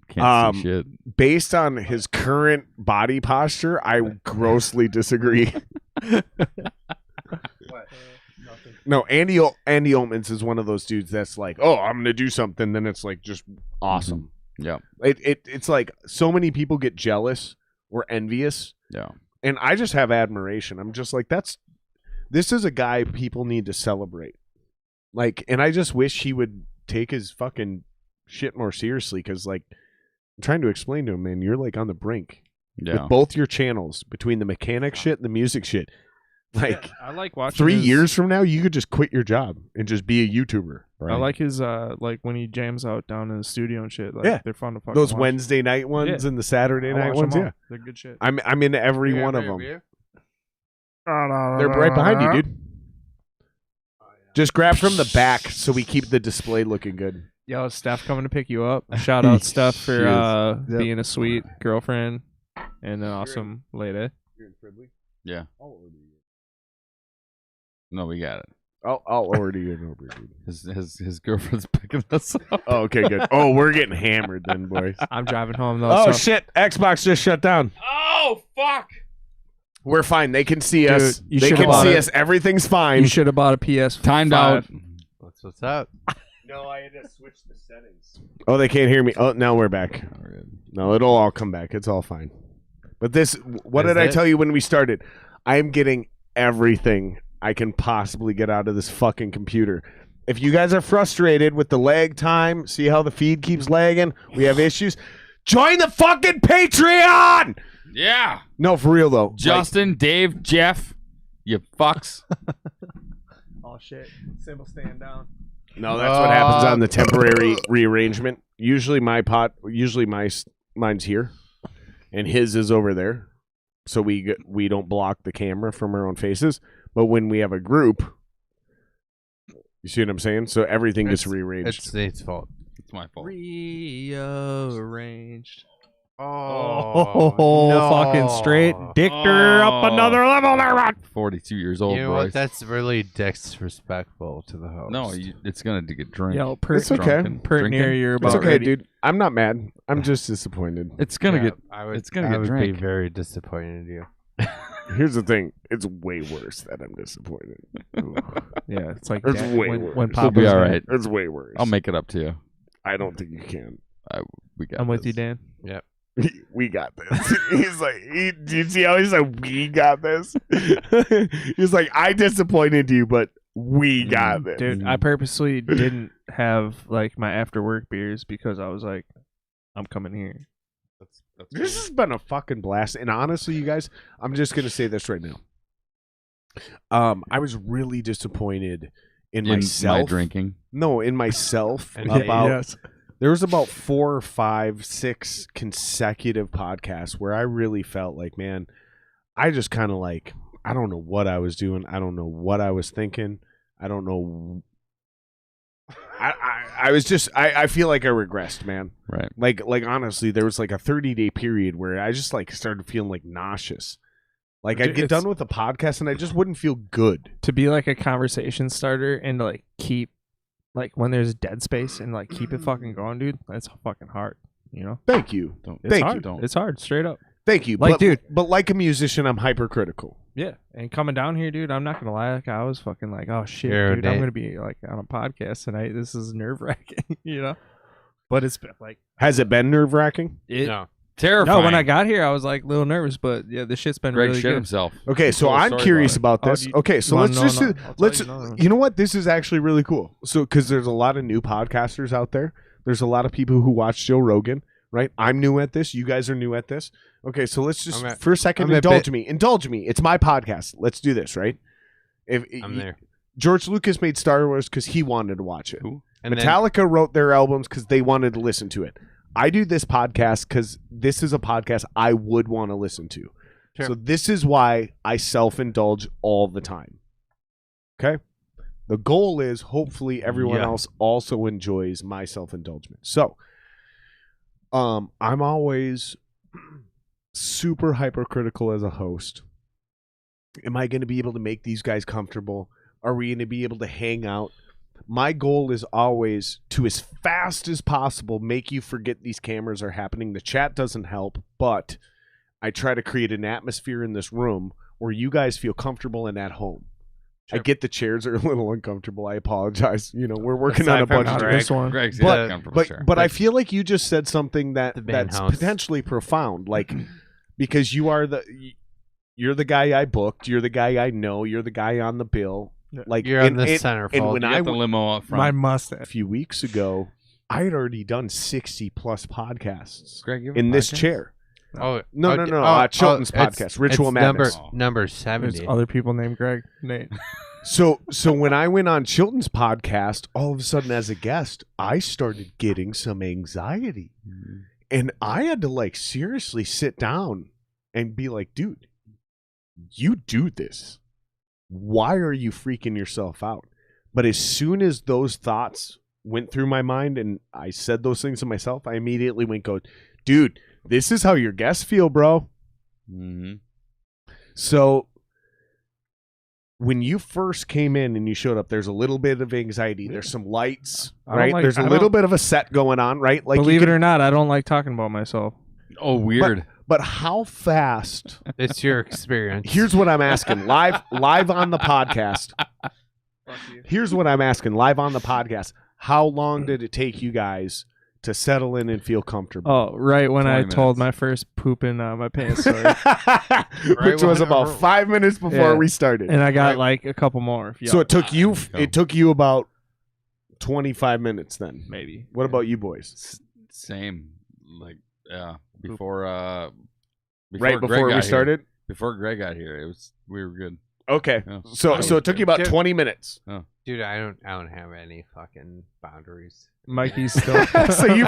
can't see shit. Based on his current body posture, I grossly disagree. No, Andy Oltmans is one of those dudes that's like, oh, I'm gonna do something, then it's like just awesome. Yeah. It's like so many people get jealous or envious, Yeah. and I just have admiration. I'm just like, this is a guy people need to celebrate. Like, and I just wish he would take his fucking shit more seriously, because like I'm trying to explain to him, man, you're like on the brink Yeah. with both your channels, between the mechanic shit and the music shit. Like I like watching 3 his- years from now, you could just quit your job and just be a YouTuber. I like his like when he jams out down in the studio and shit. Like, Yeah. they're fun to fucking Those watch. Wednesday night ones Yeah. and the Saturday I night watch 'em ones. all. Yeah, They're good shit. I'm in every one of them. They're right behind you, dude. Just grab from the back so we keep the display looking good. Yo, Steph coming to pick you up. Shout out Steph for Cheers. Yep. being a sweet girlfriend and an awesome lady. Yeah. No, we got it. I'll order you an Uber, dude. His girlfriend's picking us up. Oh, okay, good. Oh, we're getting hammered then, boys. I'm driving home though. Oh so shit! Xbox just shut down. Oh fuck! We're fine. They can see us. you They should've can bought see it. us. Everything's fine. you should have bought a PS. Timed out. What's up? No, I had to switch the settings. Oh, they can't hear me. Oh, now we're back. No, it'll all come back. It's all fine. But this, what Is did I it? tell you when we started? I am getting everything I can possibly get out of this fucking computer. If you guys are frustrated with the lag time, see how the feed keeps lagging? We have issues. Join the fucking Patreon! Yeah. No, for real though. Justin, Dave, Jeff, you fucks. Oh shit! Symbol stand down. No, that's what happens on the temporary rearrangement. Usually mine's here, and his is over there, so we don't block the camera from our own faces. But when we have a group, you see what I'm saying? So everything gets rearranged. It's Nate's fault. It's my fault. Rearranged. Oh, no. Fucking straight Dictor up another level there, man. 42 years old, You know Bryce. what? That's really disrespectful to the host. No, it's gonna get drunk. Yo, It's okay. Pretty near Drinking? you're about It's okay, ready. dude. I'm not mad. I'm just disappointed. It's gonna get. it's gonna get I would drank. be very disappointed in you. Here's the thing. It's way worse that I'm disappointed. Ooh. Yeah, it's like It's that way when worse. when We'll be Papa's all gonna- right. It's way worse. I'll make it up to you. I don't think you can. We got I'm with you, this. Dan. We got this. He's like, do you see how he's like, we got this? He's like, I disappointed you, but we got this. Dude, I purposely didn't have like my after work beers because I was like, I'm coming here. That's This has been a fucking blast. And honestly, you guys, I'm just gonna say this right now. I was really disappointed in myself. my drinking. No, in myself And about yes. there was about 4 or 5, 6 consecutive podcasts where I really felt like, man, I just kind of like, I don't know what I was doing. I don't know what I was thinking. I don't know. I was just, I feel like I regressed, man. Right. Like honestly, there was like a 30-day period where I just like started feeling like nauseous. Like I'd get done with the podcast and I just wouldn't feel good. To be like a conversation starter and to like keep like when there's dead space and like keep it fucking going, dude, that's fucking hard, you know? Thank you. It's Thank hard. you. Don't. It's hard, straight up. Thank you. Like, but, dude. But like a musician, I'm hypercritical. Yeah. And coming down here, dude, I'm not gonna lie, like I was fucking like, oh shit, You're dude, I'm dead. gonna be like on a podcast tonight. This is nerve wracking, you know? But it's been like Has it been nerve-wracking? No. Terrifying. no, when I got here I was like a little nervous, but yeah, this shit's been Greg really shit good. himself. Okay, so Cool I'm story curious about about Oh, this. do you- Okay, so Well, let's no, just no, I'll tell let's you, no. you know what? This is actually really cool. So because there's a lot of new podcasters out there. There's a lot of people who watch Joe Rogan, right? I'm new at this. You guys are new at this. Okay, so let's just for a second indulge me. Indulge me. It's my podcast. Let's do this, right? If I'm there. George Lucas made Star Wars because he wanted to watch it. Who? And then, Metallica wrote their albums because they wanted to listen to it. I do this podcast because this is a podcast I would want to listen to. Sure. So this is why I self-indulge all the time. Okay? The goal is hopefully everyone else also enjoys my self-indulgence. So, I'm always super hypercritical as a host. Am I going to be able to make these guys comfortable? Are we going to be able to hang out? My goal is always to, as fast as possible, make you forget these cameras are happening. The chat doesn't help, but I try to create an atmosphere in this room where you guys feel comfortable and at home. Sure. I get the chairs are a little uncomfortable. I apologize. You know, we're working Aside on a from bunch of Not Greg. this one. Greg's but comfortable, sure. but I feel like you just said something The band that's house. potentially profound, like because you're the guy I booked, you're the guy I know, you're the guy on the bill. Like You're on the centerfold. and when You I got the limo out front. My a mustache. few weeks ago, I had already done 60 plus podcasts Greg, you have a in this podcast? chair. Oh No. Chilton's podcast, Ritual Madness. Number There's 70. other people named Greg. Nate. So when I went on Chilton's podcast, all of a sudden as a guest, I started getting some anxiety. And I had to like seriously sit down and be like, dude, you do this. Why are you freaking yourself out? But as soon as those thoughts went through my mind and I said those things to myself, I immediately go, dude, this is how your guests feel, bro. Mm-hmm. So when you first came in and you showed up, there's a little bit of anxiety. There's some lights, I don't right? like- There's a I little don't- bit of a set going on, right? Like Believe it or not, I don't like talking about myself. Oh, weird. But how fast? It's your experience. Here's what I'm asking live on the podcast. Here's what I'm asking live on the podcast. How long did it take you guys to settle in and feel comfortable? Oh, right when 20 I told minutes. my first poop in my pants story. Which was about 5 minutes before Yeah. we started. And I got like a couple more. If So y'all- it took you about 25 minutes then. maybe. What about you boys? Same. Like, yeah. Before Right Greg before got we here. started? Before Greg got here, we were good. Okay. Yeah. So it took you about Dude. 20 minutes. Dude, I don't have any fucking boundaries. Mikey's still. So you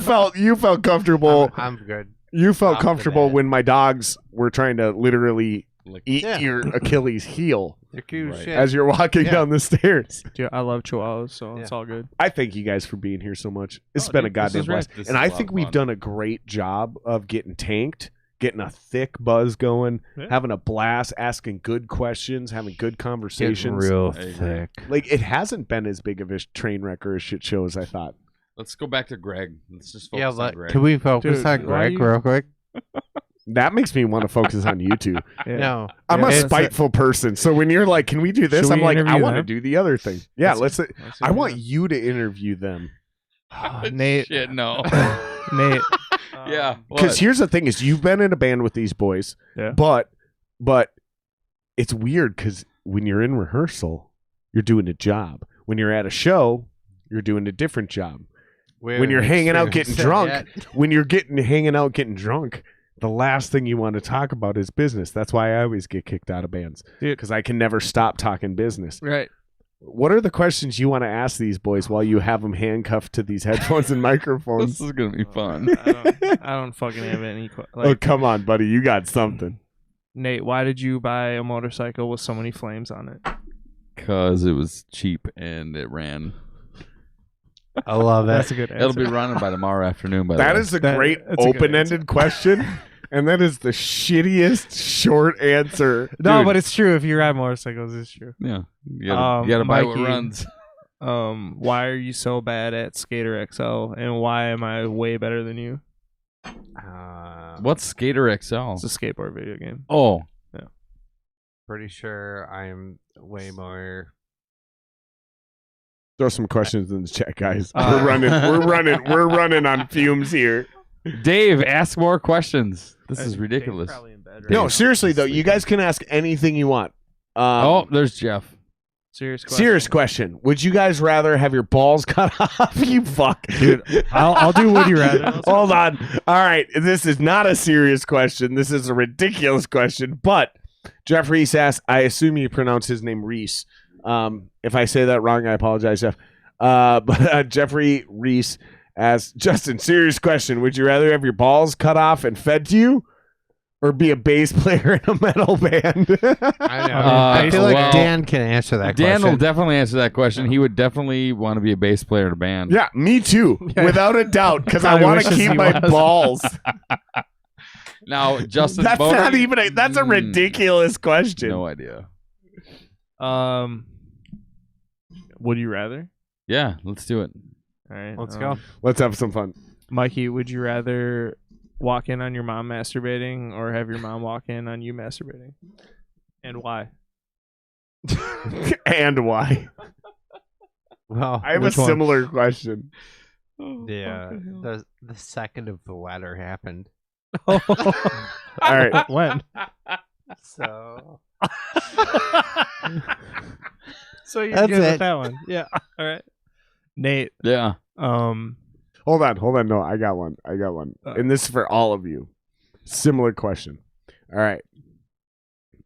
felt comfortable. I'm good. You felt Off the comfortable bat. when my dogs were trying to literally Like, eat Yeah. your Achilles heel They're cute as Right. shit. as you're walking Yeah. down the stairs. Dude, I love chihuahuas, so Yeah. it's all good. I thank you guys for being here so much. It's Oh, been a dude, this goddamn is right. blast. This And is a I lot think of we've fun. done a great job of getting tanked, getting a thick buzz going, Yeah. having a blast, asking good questions, having good Getting conversations. real Hey, thick. Like it hasn't been as big of a train wreck or a shit show as I thought. let's go back to Greg. Let's just focus Yeah, on Greg. can we focus Dude, on why Greg you- real quick? That makes me want to focus on you two. Yeah. No. I'm Yeah, a that's spiteful person. So when you're like, can we do this? Should I'm we like, I interview want to them? do the other thing. Yeah, Let's- I want you to interview them. Nate. Shit, no. Nate. Yeah. Because here's the thing: is you've been in a band with these boys, Yeah. but it's weird because when you're in rehearsal, you're doing a job. When you're at a show, you're doing a different job. When you're hanging out getting drunk, hanging out getting drunk, the last thing you want to talk about is business. That's why I always get kicked out of bands, because I can never stop talking business. Right. What are the questions you want to ask these boys while you have them handcuffed to these headphones and microphones? This is gonna be fun. I don't fucking have any. Oh, come on, buddy. You got something. Nate, why did you buy a motorcycle with so many flames on it? Because it was cheap and it ran. I love That's it. a good answer. It'll be running by tomorrow afternoon. By the That way. is a That- great that's a good open-ended question, and that is the shittiest short answer. No, Dude. but it's true. If you ride motorcycles, it's true. Yeah. You gotta buy what Mikey, runs. Why are you so bad at Skater XL, and why am I way better than you? What's Skater XL? It's a skateboard video game. Oh, Pretty sure I'm way more. Throw some questions in the chat, guys. Uh, We're running on fumes here. Dave, ask more questions. This Dave's is ridiculous. probably in bed right No, now. seriously though, you guys can ask anything you want. Oh, there's Jeff. Serious question. Serious question. Would you guys rather have your balls cut off? You fuck. Dude, I'll do Would You Rather. Hold on. All right. This is not a serious question. This is a ridiculous question. But Jeff Reese asks, I assume you pronounce his name Reese. If I say that wrong, I apologize, Jeff. But Jeffrey Reese asks, Justin, serious question. Would you rather have your balls cut off and fed to you, or be a bass player in a metal band? I know. Uh, I feel like well, Dan can answer that Dan question. will definitely answer that question. He would definitely want to be a bass player in a band. Yeah, me too, without a doubt, because I Probably want to wishes keep he my was. balls. Now, Justin, That's not even. That's a ridiculous question. No idea. Would you rather? Yeah, let's do it. All right. Let's go. Let's have some fun. Mikey, would you rather walk in on your mom masturbating or have your mom walk in on you masturbating? And why? And why? Well, I have a Which one? similar question. yeah, the second of the latter happened. All right. When? So So you're That's good it. with that one. Yeah. All right. Nate, Yeah. Hold on. No, I got one. And this is for all of you. Similar question. All right.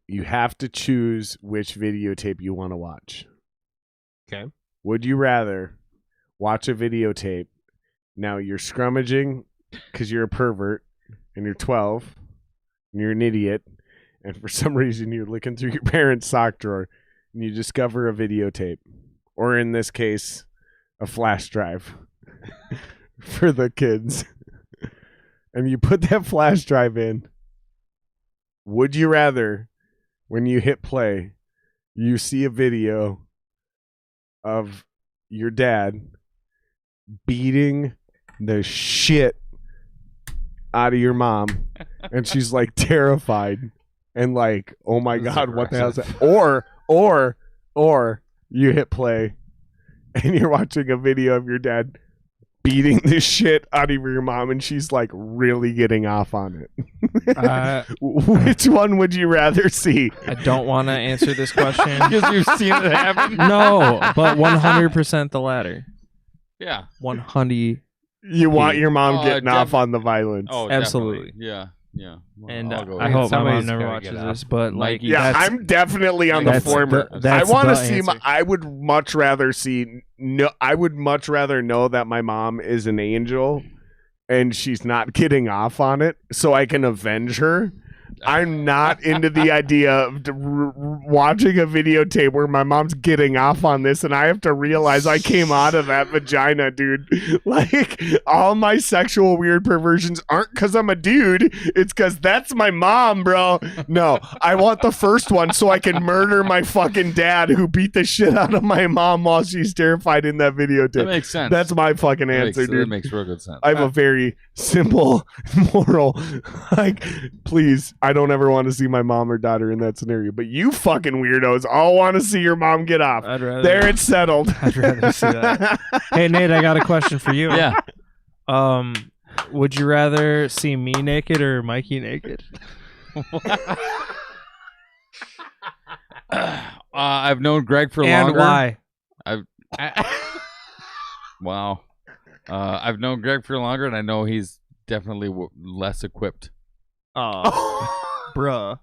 You have to choose which videotape you want to watch. Okay. Would you rather watch a videotape? Now you're scrummaging because you're a pervert and you're 12 and you're an idiot, and for some reason you're looking through your parents' sock drawer and you discover a videotape, or in this case, a flash drive for the kids, and you put that flash drive in. Would you rather, when you hit play, you see a video of your dad beating the shit out of your mom, and she's like terrified and like, oh my This is god, what the hell is that? aggressive. Or you hit play and you're watching a video of your dad beating the shit out of your mom, and she's like really getting off on it. Which one would you rather see? I don't want to answer this question. Because you've seen it happen. No, but 100% the latter. Yeah. 100. You want your mom Oh, getting off on the violence? Oh, Absolutely. definitely. Yeah. Yeah. Well, And I'll go I with hope it. my mom Somebody's never gotta watches get this, but like, Mikey. Yeah, that's- I'm definitely on the that's former. that's I want to the see. answer. I would much rather see. No, I would much rather know that my mom is an angel, and she's not getting off on it, so I can avenge her. I'm not into the idea of watching a videotape where my mom's getting off on this, and I have to realize I came out of that vagina, dude. Like, all my sexual weird perversions aren't because I'm a dude. It's because that's my mom, bro. No, I want the first one so I can murder my fucking dad who beat the shit out of my mom while she's terrified in that That videotape. makes sense. That's my fucking That answer, makes, dude. That makes real good sense. I have a very simple moral. Like, please, I don't ever want to see my mom or daughter in that scenario. But you fucking weirdos all want to see your mom get off. I'd rather. There, it's settled. I'd rather see that. Hey Nate, I got a question for you. Yeah. Would you rather see me naked or Mikey naked? I've known Greg for And longer. why? Wow. I've known Greg for longer, and I know he's definitely less equipped. Oh, bruh.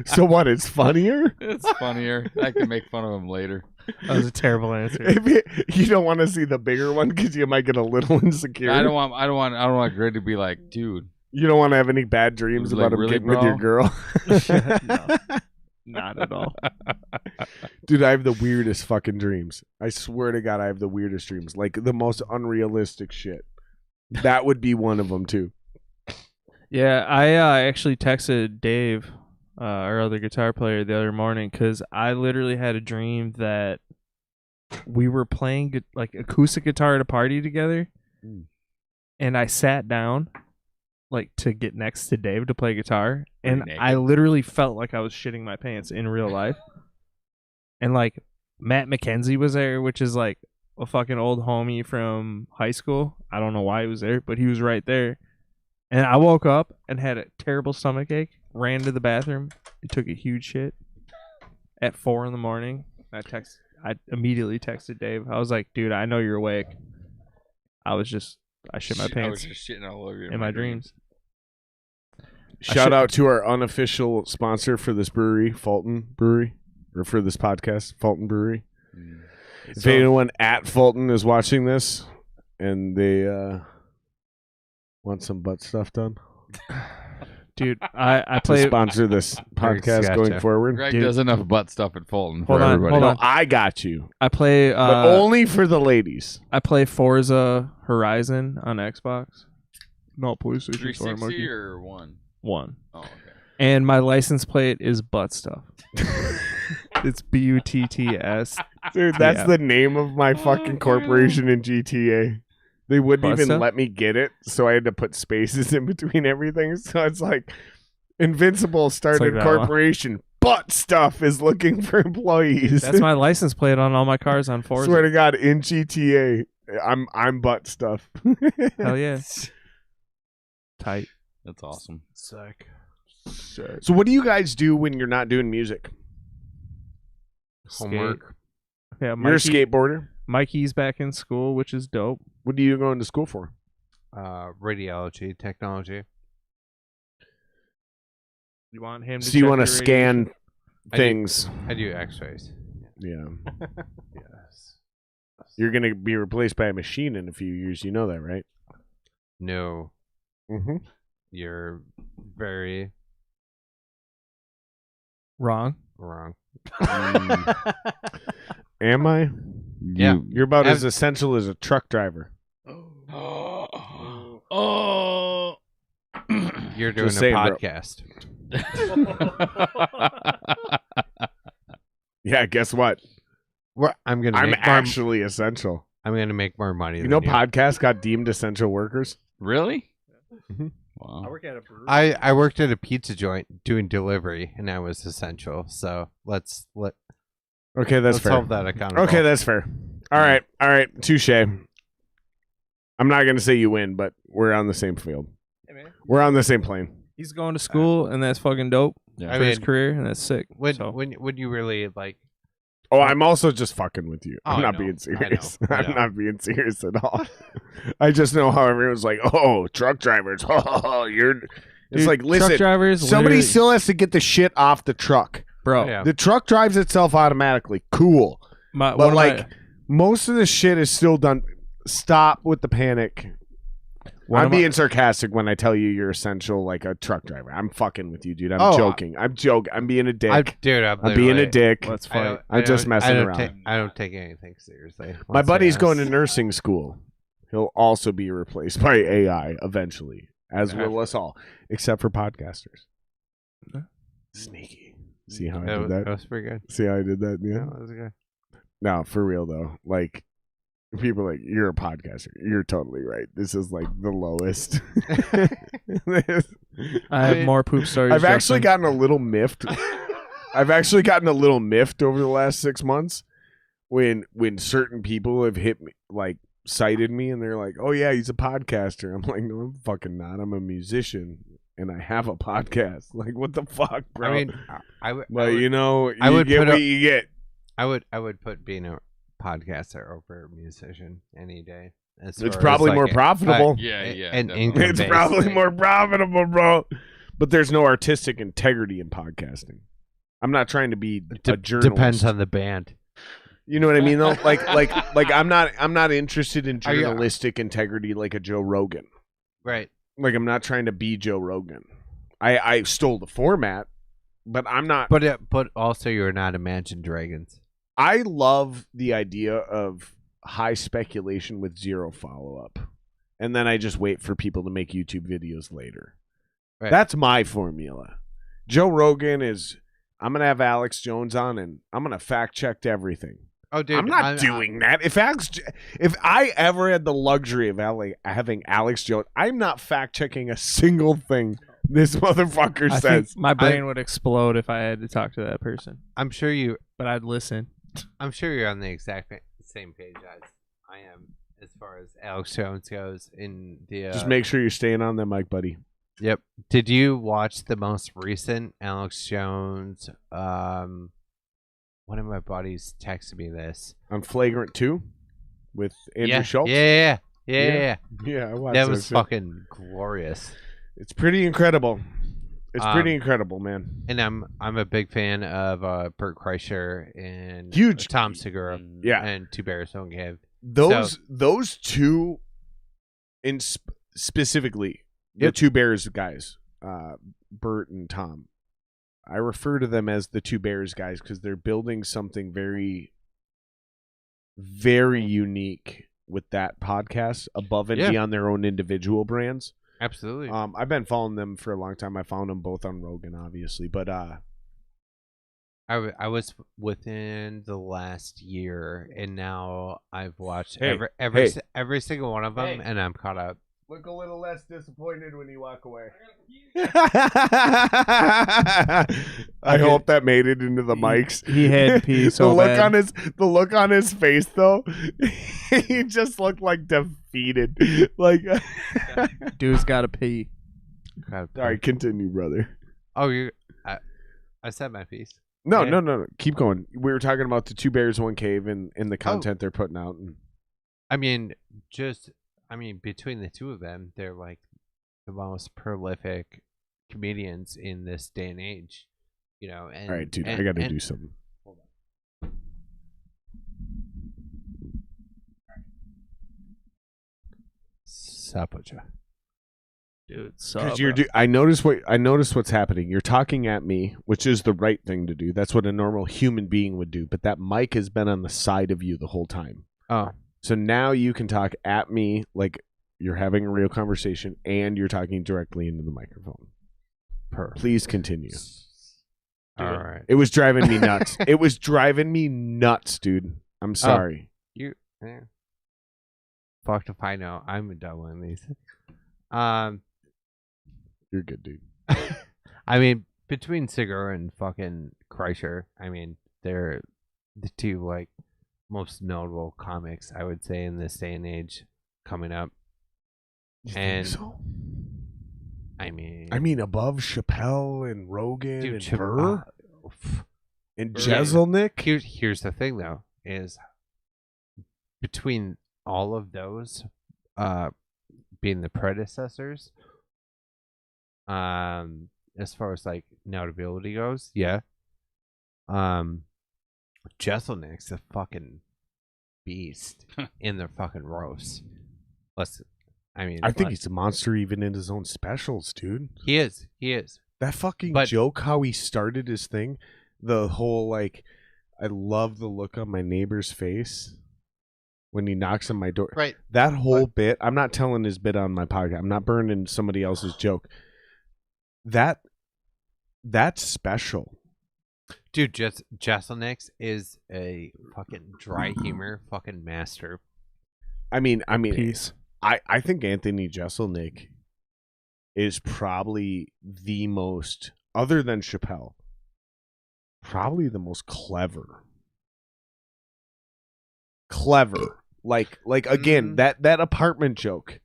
So what? It's funnier. It's funnier. I can make fun of him later. That was a terrible answer. If you don't want to see the bigger one because you might get a little insecure. I don't want Greg to be like, dude. You don't want to have any bad dreams Like, about him really, getting with your girl. No, not at all. Dude, I have the weirdest fucking dreams. I swear to God, I have the weirdest dreams. Like the most unrealistic shit. That would be one of them too. Yeah, I actually texted Dave, our other guitar player, the other morning because I literally had a dream that we were playing like acoustic guitar at a party together, and I sat down like to get next to Dave to play guitar, and I literally felt like I was shitting my pants in real life. And like Matt McKenzie was there, which is like a fucking old homie from high school. I don't know why he was there, but he was right there. And I woke up and had a terrible stomach ache, ran to the bathroom, and took a huge shit at 4 a.m. I immediately texted Dave. I was like, dude, I know you're awake. I shit my I pants was just shitting all over you in my dreams. Shout out to our unofficial sponsor for this brewery, Fulton Brewery, or for this podcast, Fulton Brewery. If anyone at Fulton is watching this and they want some butt stuff done, Dude, I to play. sponsor this podcast Gotcha. going forward. Greg Dude. does enough butt stuff at Fulton Hold for on, everybody. hold on. No, I got you, I play. but only for the ladies. I play Forza Horizon on Xbox. No, PlayStation. Sorry, 360 Mikey. or one? One. Oh, okay. And my license plate is butt stuff. It's BUTTS. Dude, that's Yeah. the name of my fucking corporation in GTA. They wouldn't Butt even stuff? let me get it, so I had to put spaces in between everything. So it's like Invincible started like that, huh? corporation. Butt stuff is looking for employees. That's my license plate on all my cars on Forza. Swear to God, in GTA, I'm butt stuff. Hell yeah. Tight. That's awesome. Sick. So what do you guys do when you're not doing music? Homework. Yeah, You're a Mikey, skateboarder. Mikey's back in school, which is dope. What are you going to school for? Radiology technology. You want him to So you check want to your scan radiation? things. I do X-rays. Yeah. Yes. You're going to be replaced by a machine in a few years. You know that, right? No, Mm-hmm. you're very Wrong. wrong. Am I? Yeah. You're about Have- as essential as a truck driver. Oh. You're doing Just a saying, bro. podcast. Yeah, guess what? I'm gonna. I'm make actually essential. I'm gonna make more money. You than know, podcasts got deemed essential workers. Really? Mhm. Wow. work at a brewery. I worked at a pizza joint doing delivery, and I was essential. So let's Okay, that's fair. hold that accountable. Okay, that's fair. All right, touche. I'm not gonna say you win, but we're on the same field. Hey, man. We're on the same plane. He's going to school, and that's fucking dope Yeah. for his career, and that's sick. When So, when you really like? Oh, I'm also just fucking with you. Oh, I'm I not know. being I serious. know. I I'm know. not being serious at all. I just know how everyone's like, "Oh, truck drivers. Oh, you're." It's dude, like, listen, truck drivers. somebody literally- still has to get the shit off the truck. bro. Yeah. The truck drives itself automatically. Cool. One But of like most of the shit is still done. Stop with the panic. I'm being sarcastic when I tell you you're essential like a truck driver. I'm fucking with you, dude. I'm joking. I'm joking. I'm being a dick. Dude, I'm being a dick. let's I fight. don't- I'm just messing I don't around. I don't take anything seriously. My Let's be buddy's going to honest. nursing school. He'll also be replaced by AI eventually, as will us all, except for podcasters. Sneaky. See how I did That that? was pretty good. See how I did that? Yeah. That was good. No, for real though. Like, People are like, you're a podcaster. You're totally right. This is like the lowest. I have more poop stories. I've actually Justin. gotten a little miffed. I've actually gotten a little miffed over the last 6 months when certain people have hit me, like cited me, and they're like, "Oh yeah, he's a podcaster." I'm like, "No, I'm fucking not. I'm a musician, and I have a podcast." Like, what the fuck, bro? I mean, I would. well, I would, you know, I you would get put what a- you get. I would put being a podcaster over a musician any day. As It's far probably as, more like, profitable. Yeah, yeah. An definitely. income It's based probably thing. more profitable, bro. But there's no artistic integrity in podcasting. I'm not trying to be a journalist. Depends on the band. You know what I mean, though. Like I'm not interested in Are you- journalistic integrity like a Joe Rogan. Right. Like I'm not trying to be Joe Rogan. I stole the format, but I'm not. But also you're not Imagine Dragons. I love the idea of high speculation with zero follow up, and then I just wait for people to make YouTube videos later. Right. That's my formula. Joe Rogan is. I'm gonna have Alex Jones on, and I'm gonna fact check everything. Oh, dude, I'm not doing that. If I ever had the luxury of having Alex Jones, I'm not fact checking a single thing this motherfucker I says. think my brain would explode if I had to talk to that person, I'm sure you. but I'd listen. I'm sure you're on the exact same page as I am as far as Alex Jones goes. In the Just make sure you're staying on the mic, buddy. Yep. Did you watch the most recent Alex Jones? One of my buddies texted me this. On Flagrant 2 with Andrew yeah, Schultz. Yeah. Yeah, I watched That was shit. fucking glorious. It's pretty incredible. It's Um, pretty incredible, man. And I'm a big fan of Bert Kreischer and Huge. Tom Segura Yeah. and Two Bears Don't Give. Those two, specifically, the Yep. two Bears guys, Bert and Tom. I refer to them as the two Bears guys because they're building something very, very unique with that podcast above and Yeah. beyond their own individual brands. Absolutely. I've been following them for a long time. I found them both on Rogan, obviously, but I was within the last year, and now I've watched Hey, every single one of them, Hey. and I'm caught up. look a little less disappointed when you walk away. I hope that made it into the mics. He had to pee so the look bad. on the look on his face, though, he just looked like defeated. Like, Dude's got to pee. Caught up. all right, continue, brother. Oh, I said my piece. No, Yeah. no. Keep going. We were talking about the Two Bears, One Cave, and the content they're putting out. And I mean, between the two of them, they're like the most prolific comedians in this day and age. You know. And, all right, dude, and, I got to and- do something. Sapocha. Dude, Because I notice what's happening. You're talking at me, which is the right thing to do. That's what a normal human being would do. But that mic has been on the side of you the whole time. Oh, So now you can talk at me like you're having a real conversation, and you're talking directly into the microphone. Please continue. all right. It was driving me nuts. It was driving me nuts, dude. I'm sorry. You. Yeah. Fucked if I know. I'm done with these. You're good, dude. I mean, between Segura and fucking Kreischer, I mean, they're the two like most notable comics I would say in this day and age coming up. You And- think so? I mean, Above Chappelle and Rogan dude, and Chip- Burr f- and yeah. Jeselnik. here's the thing though, is between all of those, being the predecessors, as far as like notability goes, yeah. Jeselnik's a fucking beast in their fucking roast. I think he's a monster even in his own specials, dude. he is. That fucking But- joke, how he started his thing, the whole like, I love the look on my neighbor's face when he knocks on my door. Right. That whole bit, I'm not telling his bit on my podcast. I'm not burning somebody else's joke. That's special. Dude, Jeselnik is a fucking dry humor fucking master. I mean, Peace. I think Anthony Jeselnik is probably the most, other than Chappelle, probably the most clever. Like again, that apartment joke,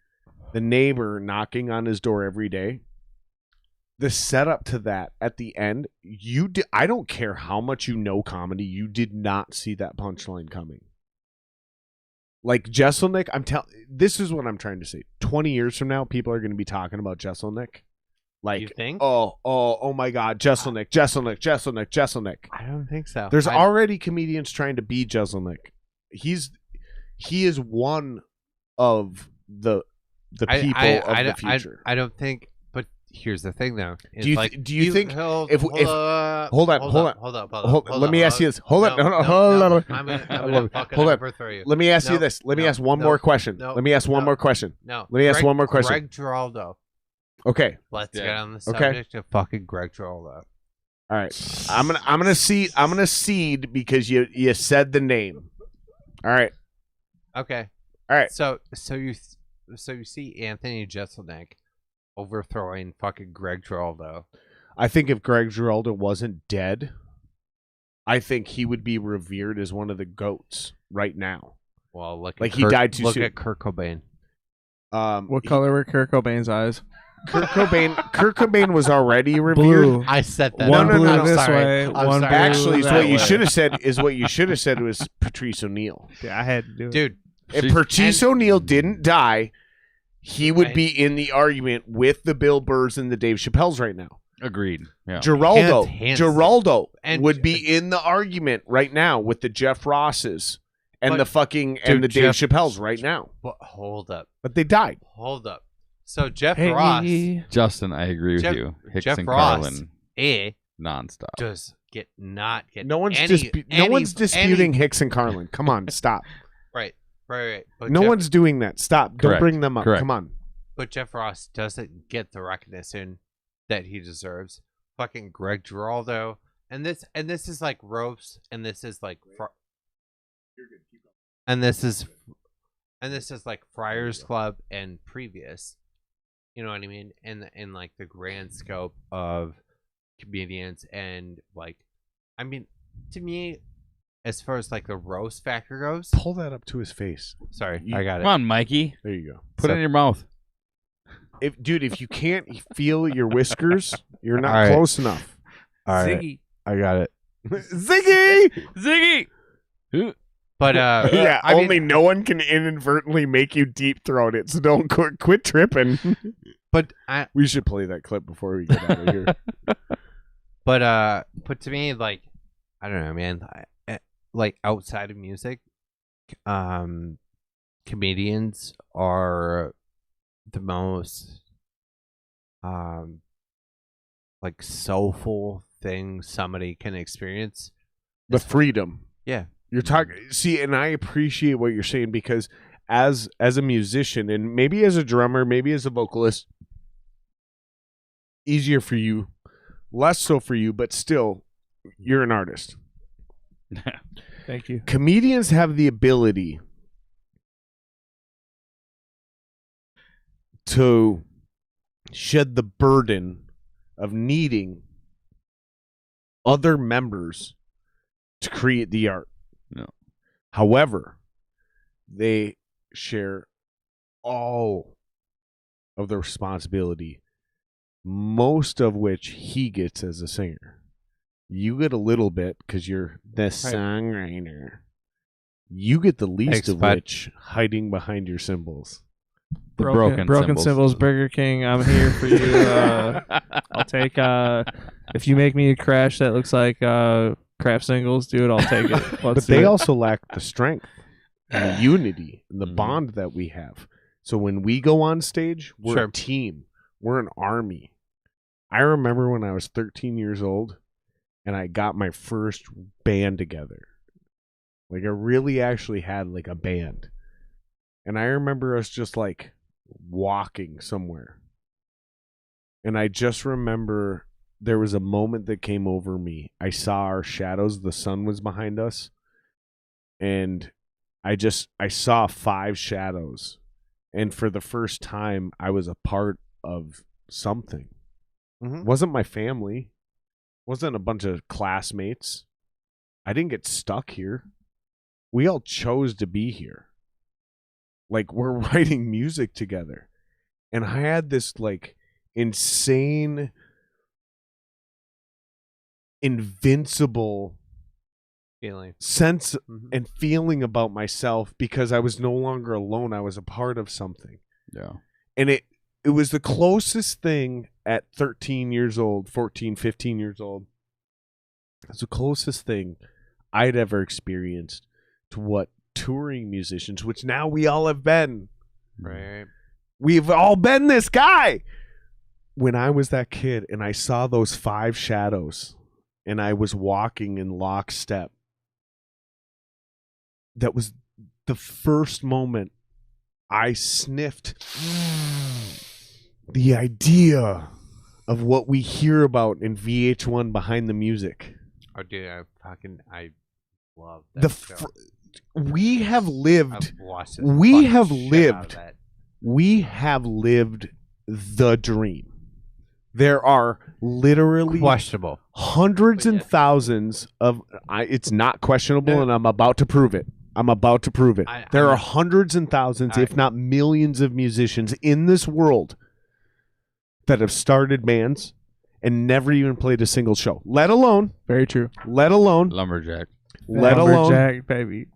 the neighbor knocking on his door every day. The setup to that at the end, I don't care how much you know comedy, you did not see that punchline coming. Like Jeselnik, this is what I'm trying to say. 20 years from now, people are going to be talking about Jeselnik. Like, You think? oh my God, Jeselnik. I don't think so. There's already comedians trying to be Jeselnik. He is one of the people of the future. I don't think. But here's the thing, though. It's Do you like, do you think hold on, let me ask you this. Hold on. I'm gonna fucking Hold on. overthrow you. Let me ask you this. Let me ask one more question. Let me ask one more question. No. Let me ask one more question. Greg Giraldo. Okay. Let's get on the Okay. subject of fucking Greg Giraldo. All right. I'm gonna cede because you said the name. All right. Okay. All right. So you see Anthony Jeselnik overthrowing fucking Greg Giraldo. I think if Greg Giraldo wasn't dead, I think he would be revered as one of the GOATs right now. Well, look Like at he died too look soon. at Kurt Cobain. What color were Kurt Cobain's eyes? Kurt Cobain was already revered. Blue. I said that. One No, blue no, this sorry. way, I'm one sorry. blue Actually, that what you way. should have said was Patrice O'Neill. Yeah, I had to do it. Dude, If Patrice O'Neill didn't die, he would be in the argument with the Bill Burrs and the Dave Chappelles right now. Agreed. Yeah. Geraldo And- would be in the argument right now with the Jeff Rosses and But- the fucking Dude, and the Dave Jeff- Chappelles right now. but hold up. But they died. Hold up. So Jeff Hey. Ross, Justin, I agree with Jeff- you. Hicks Jeff and Ross, Carlin, nonstop. does not get No one's any, no one's disputing any- Hicks and Carlin. Come on, stop. right. But No Jeff, one's doing that. Stop. Don't Correct. bring them up. Correct. Come on. But Jeff Ross doesn't get the recognition that he deserves. Fucking Greg Giraldo, and this is like ropes, and this is like and this is like Friars Club and previous. You know what I mean? In like the grand scope of comedians, and like, I mean, to me, as far as like the roast factor goes, Pull that up to his face. sorry, You- I got it. Come on, Mikey. There you go. Put it in your mouth. If you can't feel your whiskers, you're not All right. close enough. All right, Ziggy. I got it. Ziggy. But Yeah, I mean- only no one can inadvertently make you deep throat it, so don't quit tripping. but We should play that clip before we get out of here. But to me, like, I don't know, man. Like outside of music, comedians are the most like soulful thing somebody can experience. The freedom. Yeah. You're talking. See, and I appreciate what you're saying because as a musician and maybe as a drummer, maybe as a vocalist, easier for you, less so for you, but still, you're an artist. Thank you. Comedians have the ability to shed the burden of needing other members to create the art. No. However, they share all of the responsibility, most of which he gets as a singer. You get a little bit because you're the songwriter. You get the least Thanks, of bud. which hiding behind your cymbals. The Broken Symbols, Burger King. I'm here for you. I'll take. If you make me a crash that looks like Craft Singles, dude, I'll take it. But they also lack the strength and the unity and the bond that we have. So when we go on stage, we're Sure. a team. We're an army. I remember when I was 13 years old and I got my first band together. Like I really actually had like a band. And I remember us just like walking somewhere. And I just remember there was a moment that came over me. I saw our shadows. The sun was behind us. And I saw 5 shadows, and for the first time I was a part of something. Mhm. Wasn't my family, wasn't a bunch of classmates. I didn't get stuck here. We all chose to be here. Like, we're writing music together. And I had this like insane, invincible Feeling. sense Mhm. and feeling about myself because I was no longer alone. I was a part of something. Yeah. And it was the closest thing at 13 years old, 14, 15 years old. It's the closest thing I'd ever experienced to what touring musicians, which now we all have been. Right. We've all been this guy. When I was that kid and I saw those 5 shadows and I was walking in lockstep, that was the first moment I sniffed the idea of what we hear about in VH1 Behind the Music. Oh, dude, I love that The show. we have lived I've watched the we fucking have shit out of lived that. we have lived the dream. There are literally Questionable. hundreds But and yes. thousands of it's not questionable, No. and I'm about to prove it. There are hundreds and thousands, if not millions, of musicians in this world that have started bands and never even played a single show, let alone Very true. Lumberjack. Lumberjack, baby.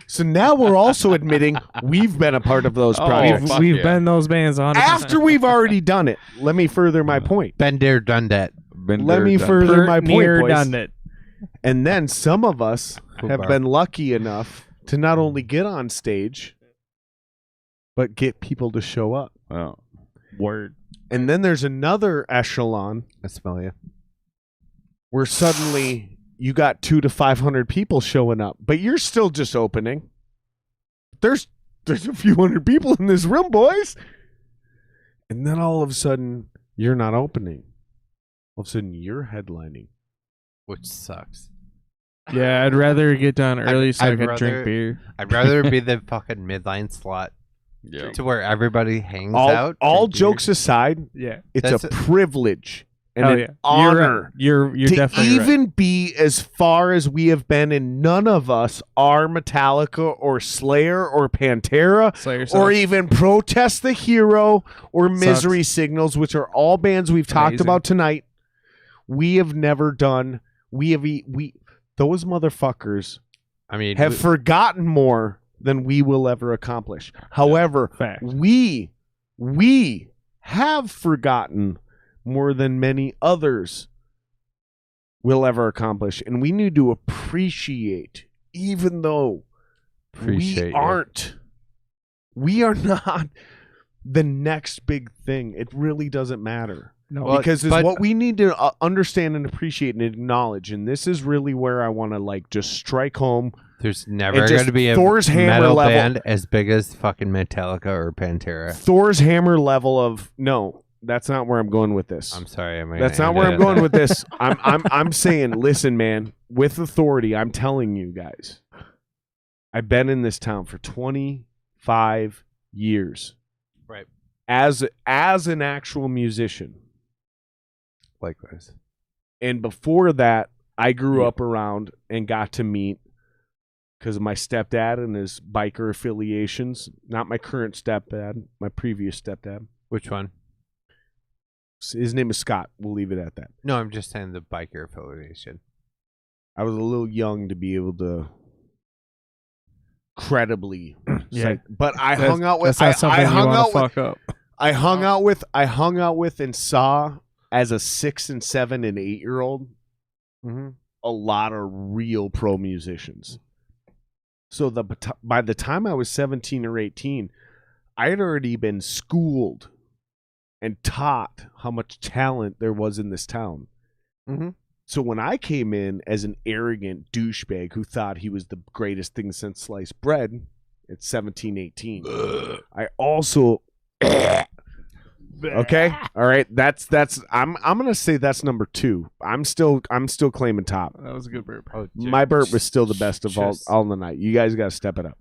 So now we're also admitting we've been a part of those Oh, projects. fuck We've yeah. been those bands 100%. After we've already done it. Let me further my point. Been there, done that. Let me further my point, near boys. done it. And then some of us have Bar. been lucky enough to not only get on stage, but get people to show up. Oh. Word. And then there's another echelon I smell you. where suddenly you got 200 to 500 people showing up, but you're still just opening. There's a few hundred people in this room, boys. And then all of a sudden, you're not opening. All of a sudden, you're headlining. Which sucks. Yeah, I'd rather get done early so I I'd could rather- drink beer. I'd rather be the fucking midline slot Yeah. to where everybody hangs All out. all drink jokes beer. aside, Yeah. it's That's a a- privilege and Oh, an yeah. honor You're to definitely right. even be as far as we have been, and none of us are Metallica or Slayer or Pantera Slayer or sucks. even Protest the Hero or Sucks. Misery Signals, which are all bands we've talked Amazing. about tonight. We have never done. We those motherfuckers I mean, have forgotten more than we will ever accomplish. However, Fact. we have forgotten more than many others will ever accomplish, and we need to appreciate, even though Appreciate you. we are not the next big thing. It really doesn't matter. No, Well, Because it's but- what we need to understand and appreciate and acknowledge, and this is really where I want to like just strike home. there's never and just going to be a Thor's hammer metal level- band as big as fucking Metallica or Pantera. Thor's hammer level of no, that's not where I'm going with this. I'm sorry. That's not where I'm going with this. I'm saying, listen, man, with authority, I'm telling you guys, I've been in this town for 25 years. Right. As an actual musician. Likewise. And before that, I grew Yeah. up around and got to meet, because of my stepdad and his biker affiliations, not my current stepdad, my previous stepdad. Which one? His name is Scott. We'll leave it at that. No, I'm just saying the biker affiliation. I was a little young to be able to credibly Yeah. say, but I That's- hung out with that's not something I you hung wanna out with fuck up. I hung out with and saw as a 6 and 7 and 8-year-old a lot of real pro musicians. So by the time I was 17 or 18, I had already been schooled and taught how much talent there was in this town. So when I came in as an arrogant douchebag who thought he was the greatest thing since sliced bread at 17, 18, I also Okay, all right. That's. I'm gonna say that's number 2. I'm still claiming top. That was a good burp. Oh, dude, My burp was still the best of just- all the night. You guys got to step it up.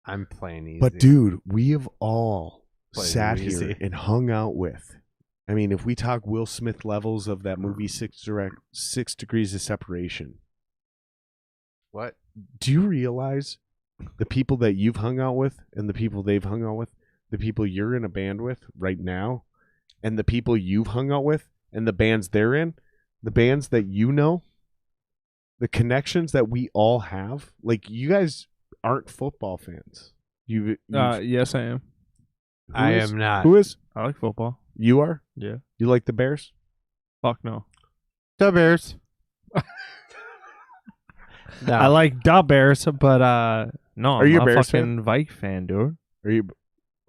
I'm playing easy. But dude, we have all Playing sat easy. here and hung out with. I mean, if we talk Will Smith levels of that movie, 6 Degrees of Separation. What? Do you realize the people that you've hung out with and the people they've hung out with, the people you're in a band with right now, and the people you've hung out with and the bands they're in, the bands that you know, the connections that we all have? Like, you guys aren't football fans. Yes, I am. I is? am not. Who is? I like football. You are? Yeah. You like the Bears? Fuck no. The Bears. No. I like the Bears, but no, Are you a I'm Bears fucking Vike fan, dude. Are you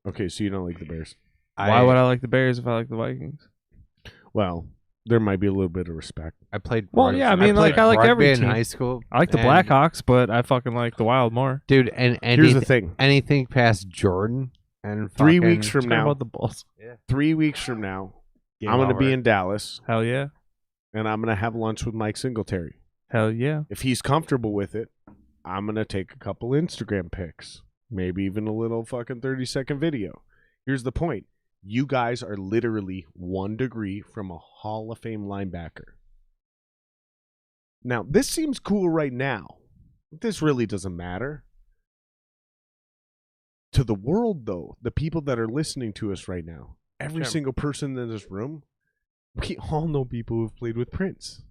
okay? So you don't like the Bears? Why would I like the Bears if I like the Vikings? Well, there might be a little bit of respect. I played. Well, rugby- yeah, I mean, played like, I like rugby every in team. high school. I like the and- Blackhawks, but I fucking like the Wild more. dude. And Here's the thing: anything past Jordan and 3 fucking- weeks from Talk now, about the Bulls. 3 weeks from now, Game I'm going to over. be in Dallas, Hell yeah. and I'm going to have lunch with Mike Singletary. Hell yeah. If he's comfortable with it, I'm going to take a couple Instagram pics, maybe even a little fucking 30-second video. Here's the point: you guys are literally 1 degree from a Hall of Fame linebacker. Now, this seems cool right now. This really doesn't matter. To the world, though, the people that are listening to us right now, every Sure. single person in this room, we all know people who've played with Prince.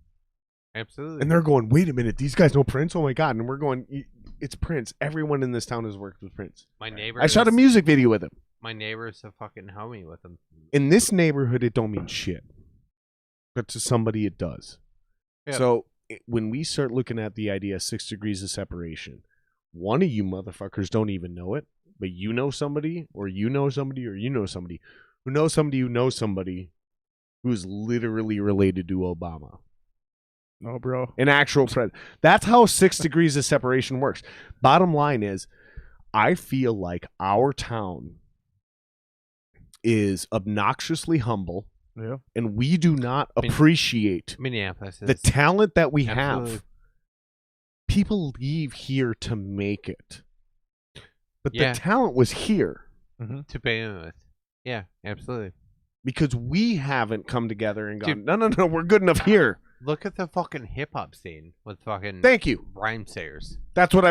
Absolutely. And they're going, wait a minute, these guys know Prince? Oh my God. And we're going, it's Prince. Everyone in this town has worked with Prince. my neighbor. I shot a music video with him. My neighbor's a fucking homie with him. In this neighborhood, it don't mean shit. But to somebody, it does. Yeah. So when we start looking at the idea of 6 degrees of separation, one of you motherfuckers don't even know it, but you know somebody, or you know somebody, or you know somebody who knows somebody who knows somebody who's literally related to Obama. No, bro. An actual president. That's how 6 degrees of separation works. Bottom line is, I feel like our town is obnoxiously humble, Yeah. and we do not appreciate Minneapolis. the talent that we Absolutely. have. People leave here to make it, but Yeah. the talent was here to begin with. Yeah, absolutely. because we haven't come together and gone, Dude. no, we're good enough here. Look at the fucking hip hop scene with fucking Thank you. rhyme sayers. That's what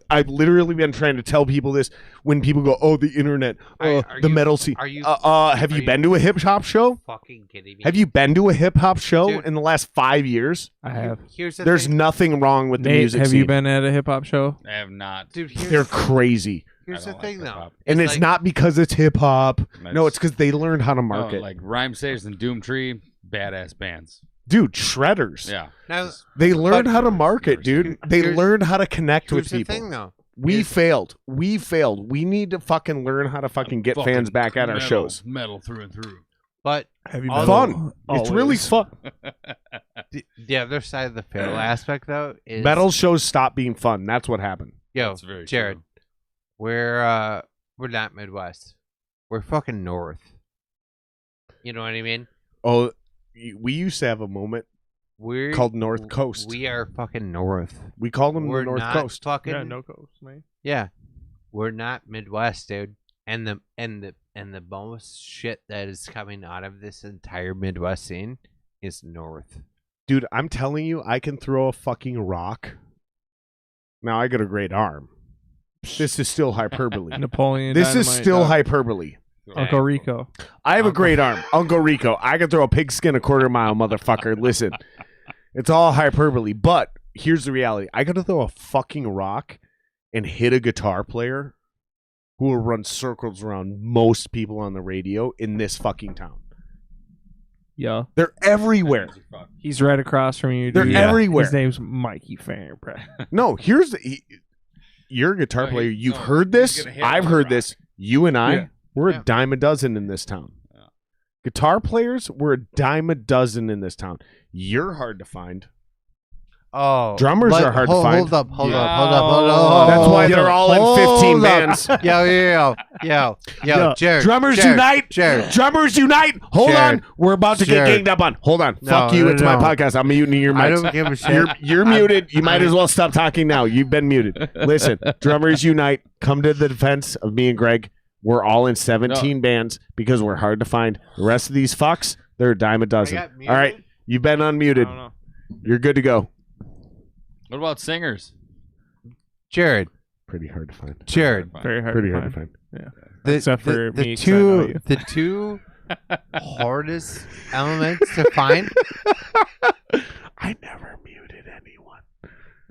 I've literally been trying to tell people this when people go, oh, the internet, Are the you- metal scene. are you- have are you you- been to a hip hop show? Fucking kidding me? Have you been to a hip hop show Dude. in the last 5 years? I have. Here's the There's thing. nothing wrong with the Nate, music have scene. you been at a hip hop show? I have not. Dude, They're crazy. here's I the don't thing, like though. hip-hop. And it's like- not because it's hip hop. That's- No, it's because they learned how to No, market. like Rhyme Sayers and Doomtree, badass bands. Dude, shredders. Yeah. Now, They learned But- how to market, dude. They Here's- learned how to connect here's with the people. thing, though. We Here's- failed. We failed. We need to fucking learn how to fucking get fans back at our shows. Metal through and through. But Have you All been? Fun. It's really fun. the other side of the fail aspect, though, is Metal shows stop being fun. That's what happened. Yo, That's very Jared, true. we're not Midwest. We're fucking North. You know what I mean? Oh, we used to have a moment We're called North Coast. We are fucking North. We called them We're the North not Coast. fucking Yeah, no coast, man. yeah. We're not Midwest, dude. And the most shit that is coming out of this entire Midwest scene is North. Dude, I'm telling you, I can throw a fucking rock. Now, I got a great arm. This is still hyperbole. Napoleon. This is Dynamite, still dog. hyperbole. Uncle Rico. I have a great arm. Uncle Rico. I can throw a pigskin a quarter mile, motherfucker. Listen, it's all hyperbole. But here's the reality. I got to throw a fucking rock and hit a guitar player who will run circles around most people on the radio in this fucking town. Yeah. They're everywhere. He's right across from you. They're dude. everywhere. His name's Mikey Fairbrand. No, here's you're a guitar No, player. he- You've no, heard he's this. gonna hit I've with a heard rock. this. You and I, Yeah. we're Yeah. a dime a dozen in this town. Yeah. Guitar players, we're a dime a dozen in this town. You're hard to find. Oh, Drummers are hard to find. Hold up. That's why they're all in 15 bands. Yo, Jared. Drummers Jared, unite! Jared. Drummers unite! Hold Jared. on. We're about to get Jared. ganged up on. Hold on. No, Fuck you. no, It's my no. podcast. I'm muting your I mics. don't give a shit. You're muted. You might as well stop talking now. You've been muted. Listen, Drummers Unite, come to the defense of me and Greg. We're all in 17 bands because we're hard to find. The rest of these fucks, they're a dime a dozen. All right, you've been I unmuted. don't know. You're good to go. What about singers? Jared. Pretty hard to find. Jared. Very hard. Pretty to hard to find. find. Except for me, 'cause I know you. The two hardest elements to find. I never muted anyone.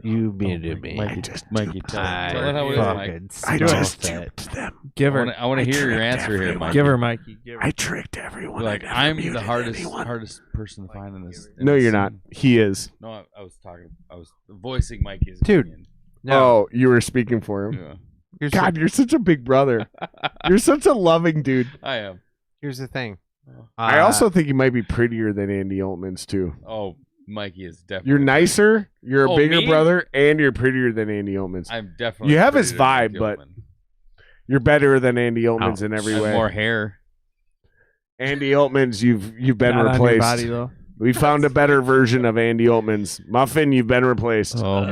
You muted me. I just Mikey, duped tell them. tell it how it is, Mike. fucking I stole just that. duped them. Give her. I want to hear your tricked answer here, everyone. Mike. Give her, Mikey. Give her. I tricked everyone. Like, I never I'm the muted hardest anyone. person to find in this. No, you're not. He is. No, I was voicing Mikey's Dude. opinion. No. Oh, you were speaking for him. Yeah, Here's God, you're such a big brother. You're such a loving dude. I am. here's the thing. I also think you might be prettier than Andy Altman's too. Oh, Mikey is definitely. You're nicer, you're a Oh, bigger me? brother, and you're prettier than Andy Altman's. I'm definitely. You have his prettier than vibe, Andy but Altman. you're better than Andy Altman's in I every have way. more hair. Andy Altman's, you've been Not on your replaced. body, though. We found a better version of Andy Altman's. Muffin, you've been replaced. Oh,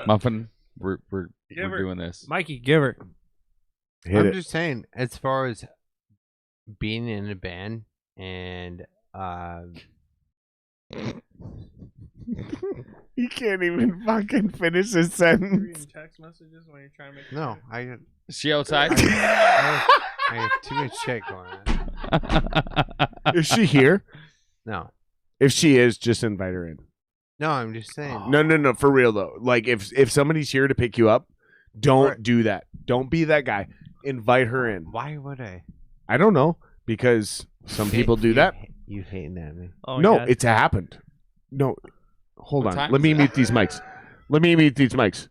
muffin. We're doing this. Mikey, give her. Hit I'm it. just saying, as far as being in a band and He can't even fucking finish his sentence. text messages when you're trying to make. no, I Is she outside? have too much shit going on. Is she here? No, If she is, just invite her in. no, I'm just saying. No, for real though. Like if somebody's here to pick you up, don't Right. do that. Don't be that guy. Invite her in. Why would I? I don't know because some people do that. You hating at me? Oh, my No, God. it's happened. No, hold What on. time Let is me it? mute these mics. Let me mute these mics.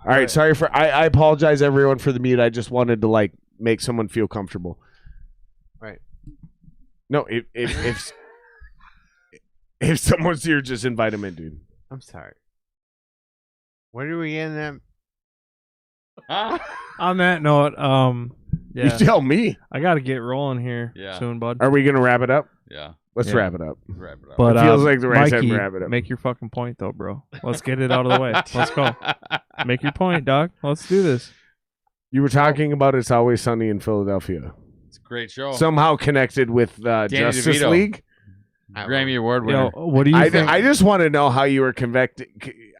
All right, sorry for I apologize everyone for the mute. I just wanted to like make someone feel comfortable. Right. No, if someone's here, just invite them in, dude. I'm sorry. What are we getting at? On that note, You yeah, tell me. I got to get rolling here Yeah. soon, bud. Are we gonna wrap it up? Yeah. Let's Yeah. wrap it up. Wrap it up. But It feels like the right time Mikey, to wrap it up. make your fucking point, though, bro. Let's get it out of the way. Let's go. Make your point, dog. Let's do this. You were talking about It's Always Sunny in Philadelphia. It's a great show. Somehow connected with Justice DeVito. League. Grammy Award winner. Yo, what do you think? I just want to know how you were convicted.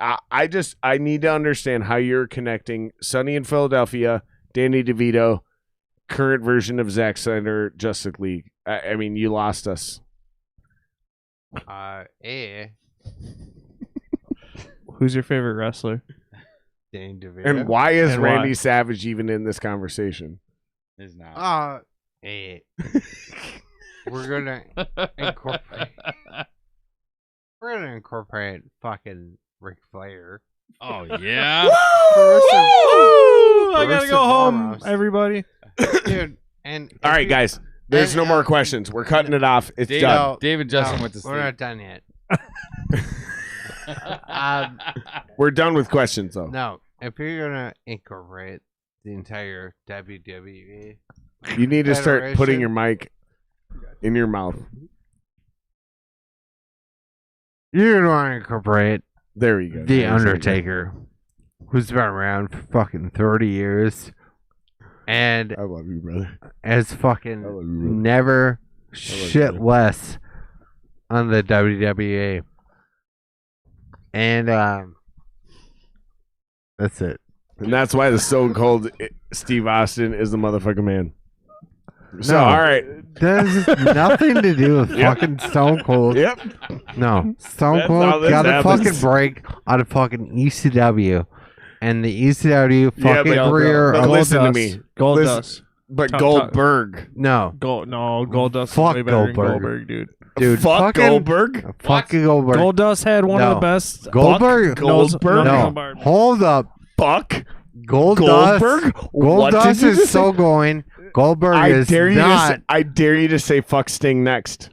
I need to understand how you're connecting Sunny in Philadelphia, Danny DeVito, current version of Zack Snyder, Justice League. I mean, you lost us. Who's your favorite wrestler? Danny DeVito. And why is And Randy why? Savage even in this conversation? It's not. We're gonna incorporate. We're gonna incorporate fucking Ric Flair. Oh yeah. I gotta First go and home, foremost. everybody. Dude. And All right, guys. There's no more questions. We're cutting it off. It's David, done. David Justin no, went to sleep. We're not done yet. We're done with questions, though. No, if you're gonna incorporate the entire WWE, You need to start Federation. putting your mic in your mouth. you're gonna incorporate There you go. The Undertaker, who's been around for fucking 30 years, and I love you, brother. has I love fucking you, brother. never shit brother. less on the WWE. And that's it. And that's why the Stone Cold Steve Austin is the motherfucking man. So, No. all right. That has nothing to do with Yep. fucking Stone Cold. Yep. No, Stone That's how Cold this got a happens. fucking break on a fucking ECW, and the ECW Yeah, fucking but- career. but of- listen to me. Gold Listen. Dust. But Talk- Goldberg. no, Gold Dust. Fuck is way better than Goldberg. Goldberg, dude. dude. Fuck fucking Goldberg. Fucking Goldberg. Goldust had one of No. the best. Goldberg. Goldberg? No. Hold up. Fuck Goldust. Goldberg. What did Goldust you is just so say? going. Goldberg I is dare you to not. say, I dare you to say fuck Sting next.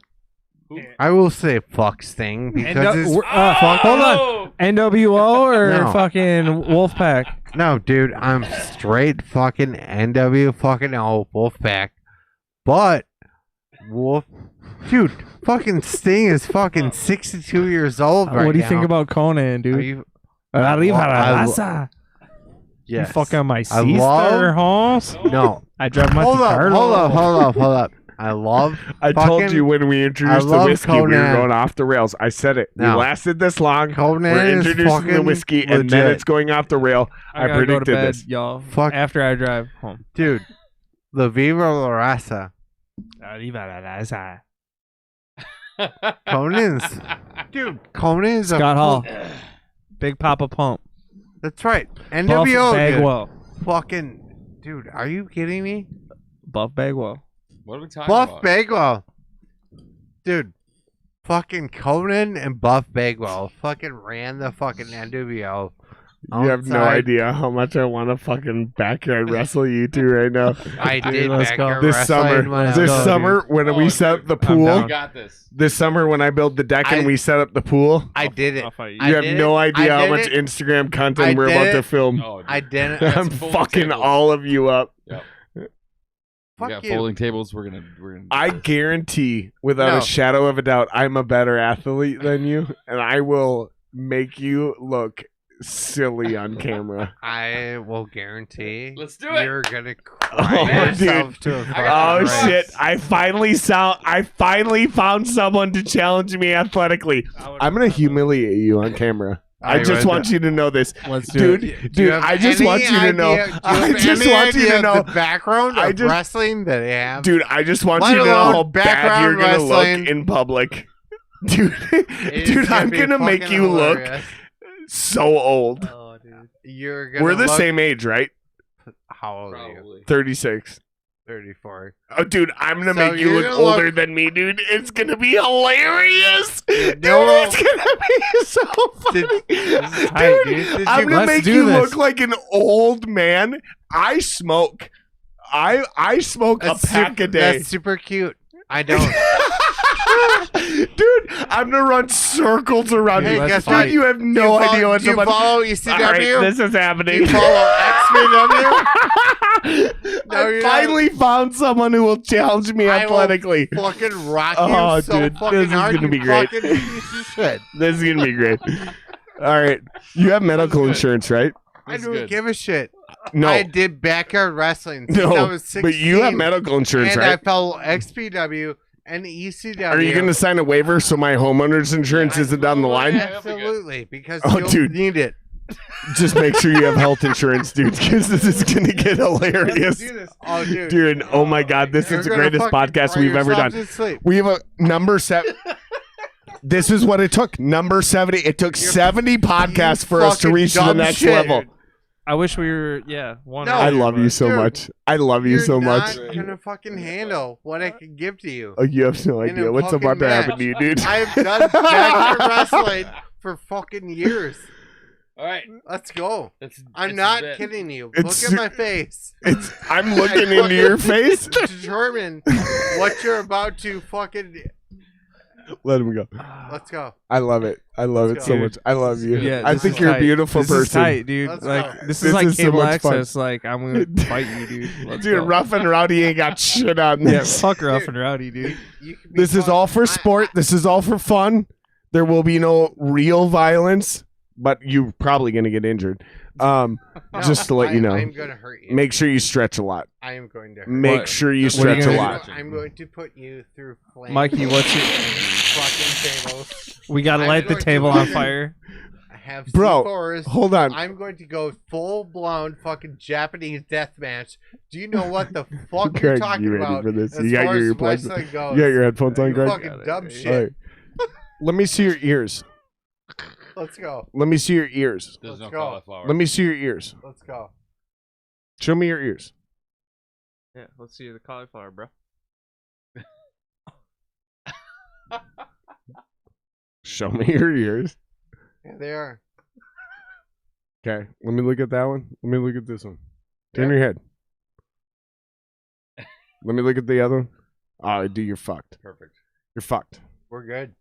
I will say fuck Sting because it's hold on. NWO or No. fucking Wolfpack? No, dude, I'm straight fucking NW fucking Wolfpack. But dude, fucking Sting is fucking 62 years old right now. What do you think about Conan, Are dude? you? Arriba I la lo- raza. Yes. You fucking my I sister, love- Holmes. No. I drive my Hold up, Carlo. hold up. I love. I told fucking- you when we introduced I the love whiskey, we were Conan. going off the rails. I said it. No. We lasted this long. Conan We're is introducing the fucking whiskey, and then legit. it's going off the rail. I gotta go to predicted bed, this. y'all. Fuck. After I drive home. Dude, the Viva La Raza. Arriba la raza. Conan's. Dude, Conan's a. Scott Hall. Big Papa Pump. That's right. Buff NWO. dude. Bagwell. Fucking. Dude, are you kidding me? Buff Bagwell. What are we talking Buff about? Bagwell. Dude. Fucking Conan and Buff Bagwell fucking ran the fucking NWO. You have no outside. idea how much I want to fucking backyard wrestle you two right now. I did let's back go. here This wrestling summer, when I this was- summer when we set up the I'm pool. down. We got this. This summer when I built the deck and I- we set up the pool. I did it. I'll fight you. I You have did no it. idea I how did much it. Instagram content I we're did about to it. film. Oh, dude. I didn't. I'm folding fucking tables. all of you up. We Fuck got you. folding tables. We're gonna. I guarantee, without No. a shadow of a doubt, I'm a better athlete than you, and I will make you look silly on camera. I will guarantee. Let's do it. You're gonna Oh, cry dude. yourself to a Oh got the fucking shit! race. I finally found someone to challenge me athletically. I'm gonna humiliate you on camera. I just would- want you to know this, Let's do it. Do you dude. have I just any want you to know. idea- do you I have just any want you idea to of know, the background I of just- wrestling that I have. dude. I just want Let you to know alone how bad background you're gonna wrestling. look in public, dude. It's Dude, I'm be gonna make fucking you look hilarious. so old. Oh, dude. You're gonna We're the look- same age, right? How old are you? Probably. 36. 34. Oh, dude, I'm gonna So make you you're look gonna look- older than me, dude. It's gonna be hilarious. Dude, no. it's gonna be so funny. is tight, Dude, dude. I'm gonna Let's make do you this. look like an old man. I smoke. I smoke a pack a day. That's super cute. I don't. Dude, I'm gonna run circles around Hey, you. guess Dude, what? you have no idea what's Do you about. follow All ECW? right, this is Do happening. you follow XPW? No, I you're finally found someone who will challenge me I will athletically. Fucking rock you Oh, so dude, fucking this is hard, gonna you be great. fucking piece of shit. This is gonna be great. All right, you have medical insurance, right? I That's don't good. give a shit. No, I did backyard wrestling since I no, was 16. but you have medical insurance, and I right? follow XPW and ECW. Are you going to sign a waiver so my homeowner's insurance isn't down the line? Absolutely, because Oh, you'll dude. need it. Just make sure you have health insurance, dude, because this is going to get hilarious. Oh, dude. Dude, oh my God, this You're is the gonna greatest fucking podcast cry we've ever yourself done. to sleep. We have a number 7. This is what it took. Number 70. It took 70 podcasts for us to fucking reach the dumb next shit. level. I wish we were, one. No, I love you so dude, much. I love you You're so much. not gonna fucking handle what I can give to you. Oh, you have no in a idea what's about fucking to happen match. to you, dude. I've done backyard wrestling for fucking years. All right. Let's go. That's, I'm that's not it. kidding you. It's Look at my face. I'm looking into your face. Determine what you're about to fucking. Let him go. Let's go. I love it. I love it Let's so go. much. I love you. Yeah, I this think is you're a tight. beautiful This person. is tight, dude. Let's Like go. this This is like is so cable much fun. access. Like I'm gonna fight you, dude. Let's Dude, go. Rough and Rowdy ain't got shit on Yeah, this. fuck rough and rowdy, dude. You can be This is fun. all for sport. This is all for fun. There will be no real violence, but you're probably going to get injured. No, Just to let you know. I'm gonna hurt you. Make sure you stretch a lot. I am going to hurt Make What? sure you What are you stretch a gonna lot. do? I'm going to put you through flames. Mikey, what's your? fucking tables. We gotta I'm light the going to table on fucking- fire. I have Bro, C4s. Hold on. I'm going to go full blown fucking Japanese death match. Do you know what the fuck Greg, you're talking you ready about? for this? As You got far your as earplugs. wrestling You goes. got your headphones on, You Greg? fucking dumb All shit. All right. Let me see your ears. Let's go. Let me see your ears. There's no Let's go. cauliflower. Let me see your ears. Let's go. Show me your ears. Yeah, let's see the cauliflower, bro. Show me your ears. Yeah, they are. Okay, let me look at that one. Let me look at this one. Turn your head. Let me look at the other one. Oh, dude, you're fucked. Perfect. You're fucked. We're good.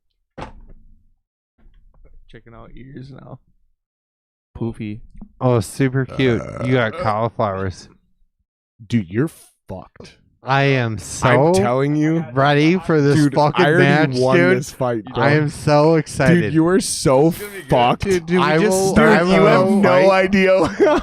Checking out ears now. Poofy. Oh, super cute. You got cauliflowers. Dude, you're fucked. I am so I'm telling you, ready for this dude, fucking I already match, won dude. this fight, bro. I am so excited. Dude, you are so fucked. Dude, I we just will, started you have the no fight. idea.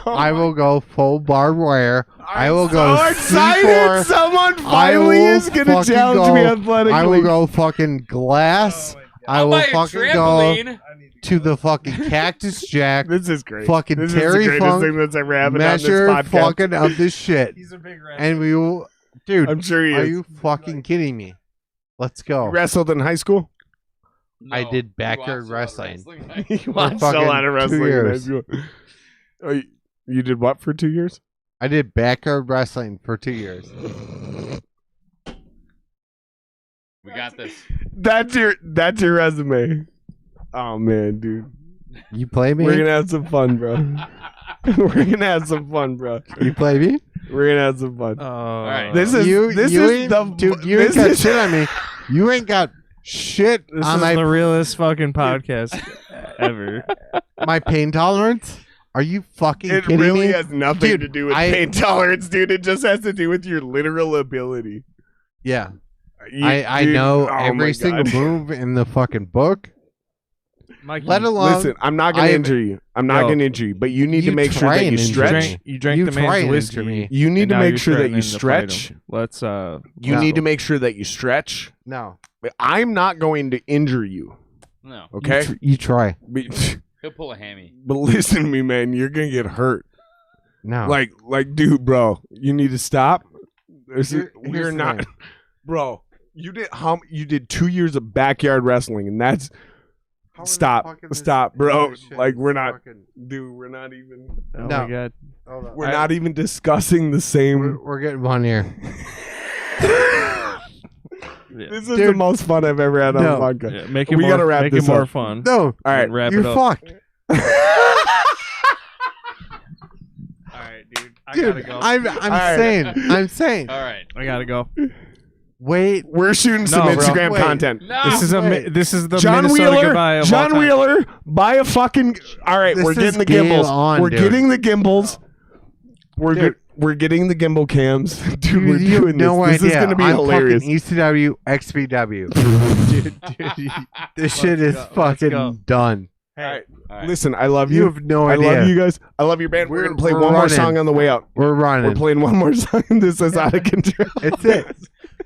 I will go full barbed wire. I will so go excited. C4. Someone I finally will is going to fucking challenge me go- athletically. I will go fucking glass. I will fucking go to the fucking Cactus Jack. This is great. Fucking This Terry is the greatest Funk thing that's ever happened measure on this podcast. fucking of this shit. He's a big And we will, dude. I'm sure he Are is. you fucking kidding me? Let's You go. wrestled in high school? I did backyard wrestling. You watched a fucking lot of 2 wrestling in high years. school. Oh, you did what for 2 years? I did backyard wrestling for 2 years. We got this. That's your resume. Oh man, dude. You play me? We're gonna have some fun, bro. We're gonna have some fun, bro. You play me? We're gonna have some fun. All right. This is you the ain't, dude. You ain't this got is- shit on me. You ain't got shit This on is my the realest fucking podcast ever. my pain tolerance. Are you fucking It kidding really me? has nothing Dude, to do with I- pain tolerance, dude. It just has to do with your literal ability. Yeah, You- I dude, know oh my every single God. move in the fucking book. Mikey, Let alone Listen, I'm not gonna I've- injure you. I'm not Yo. gonna injure you, but you need to You make sure try that you and injure you stretch. drank, you drank You the try man's and whiskey. injure me. You need and to now make you're sure that threatening you to fight stretch. him. Let's You No. need to make sure that you stretch. No. I'm not going to injure you. No. Okay. You try. But, He'll pull a hammy. but listen to me, man. You're gonna get hurt. No. Like, dude, bro. You need to stop. Here's We're the not, thing. bro. You did 2 years of backyard wrestling, and that's stop, bro. Like, we're not, dude. We're not even. Oh No. my god. Hold on. We're not even discussing the same. We're getting one here. This is the Dude. most fun I've ever had on No. the podcast. Yeah, make it We more, gotta wrap make this it more up. fun. No. All right. Wrap You're it up. fucked. All right, dude. I gotta Dude, go. I'm right. saying. I'm saying. All right. I gotta go. Wait. We're shooting some No, bro. Instagram Wait. content. No. This is the John Minnesota Wheeler, goodbye of all John time. Wheeler, buy a fucking. All right, This we're is getting the game gimbals. on, we're dude. getting the gimbals. Dude. We're getting the gimbal cams. Dude, we're You have doing no this. idea. This is gonna be I'm hilarious. fucking ECW, XPW. dude, this shit is go. Let's fucking go. done. All right. All right. Listen, I love You you. have no I idea. love you guys. I love your band. We're We're- gonna play we're one more running. song on the way out. We're running. We're playing one more song. This is out of control. It's it.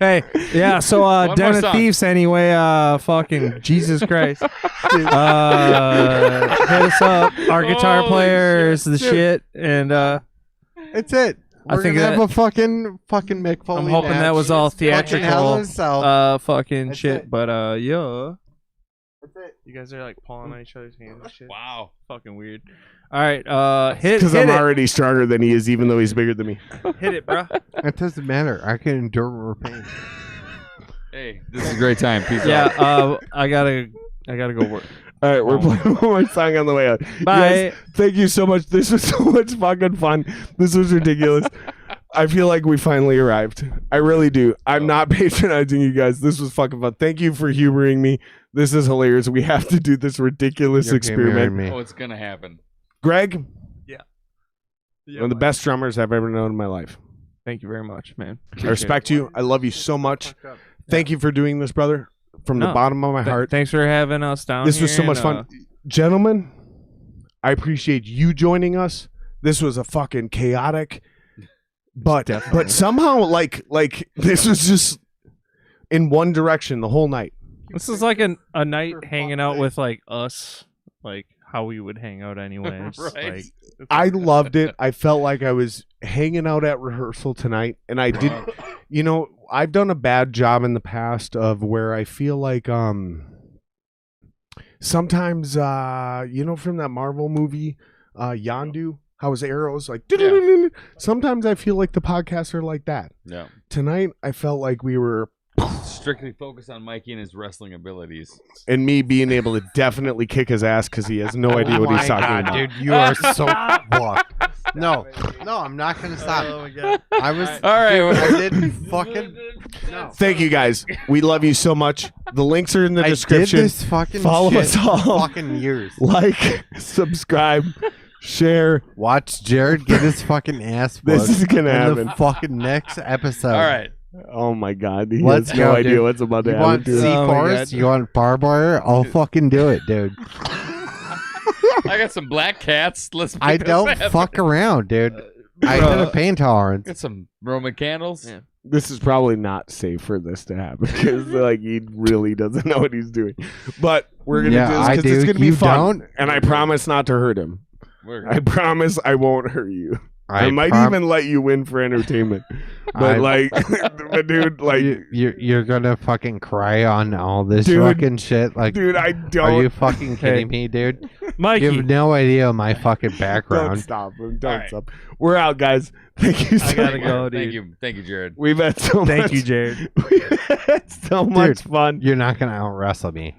Hey, yeah. So, One Den more of song. Thieves. Anyway, fucking Jesus Christ. Hit us up. Our guitar Holy player is the Dude. shit, and It's it. I We're think gonna have that- a fucking Mick Foley I'm hoping match. that was all Fucking Hell in theatrical. a Cell. Fucking That's shit. it. But yeah. That's it. You guys are like pulling on each other's hands and shit. Wow. Fucking weird. All right, hit Because hit I'm it. already stronger than he is, even though he's bigger than me. Hit it, bro. It doesn't matter. I can endure more pain. Hey, this is a great time. Peace Yeah. out. I gotta go work. All right, we're playing one more song on the way out. You Bye. guys, thank you so much. This was so much fucking fun. This was ridiculous. I feel like we finally arrived. I really do. I'm not patronizing you guys. This was fucking fun. Thank you for humoring me. This is hilarious. We have to do this ridiculous You're experiment. me. Oh, it's gonna happen. Greg, Yeah, one of the best drummers I've ever known in my life. Thank you very much, man. I respect you. I love you so much. Thank you for doing this, brother. From the No, bottom of my heart. Thanks for having us down This here. was so much and, fun. Gentlemen, I appreciate you joining us. This was a fucking chaotic, but somehow like this was just in one direction the whole night. This is like a night hanging out with like us, like how we would hang out anyways. Right. Like, I loved it. I felt like I was hanging out at rehearsal tonight, and I did. You know, I've done a bad job in the past of where I feel like sometimes you know, from that Marvel movie Yondu, how his arrows like sometimes I feel like the podcasts are like that. Yeah. Tonight I felt like we were strictly focus on Mikey and his wrestling abilities. And me being able to definitely kick his ass because he has no idea what he's talking about. dude, you are so fucked. No, I'm not gonna stop. Oh my god. I was All right, I didn't fucking. No. Thank you guys. We love you so much. The links are in the description. I did this fucking Follow shit us all. for fucking years. Like, subscribe, share. Watch Jared get his fucking ass This whooped is gonna in happen. the fucking next episode. all right. Oh my god, he Let's has no go, idea dude. what's about to You happen want to him. C4s? You want barbed wire? I'll fucking do it, dude. I got some black cats. Let's. Make I this don't happen. fuck around, dude. I have a pain tolerance. Get some Roman candles. Yeah. This is probably not safe for this to happen because like he really doesn't know what he's doing. But we're gonna Yeah, do I this because it's do. gonna be You fun, don't? and I promise not to hurt him. We're I promise I won't hurt you. I might even let you win for entertainment. But but dude, like, you're gonna fucking cry on all this Dude, fucking shit. Like, dude, I are don't. you fucking kidding me, dude? Mikey. You have no idea my fucking Don't background. stop. Don't right. stop. We're out, guys. Thank you so I gotta much. go, dude. Thank you, Jared. We've had so much. Thank you, Jared. We've had so much fun. You're not gonna out wrestle me.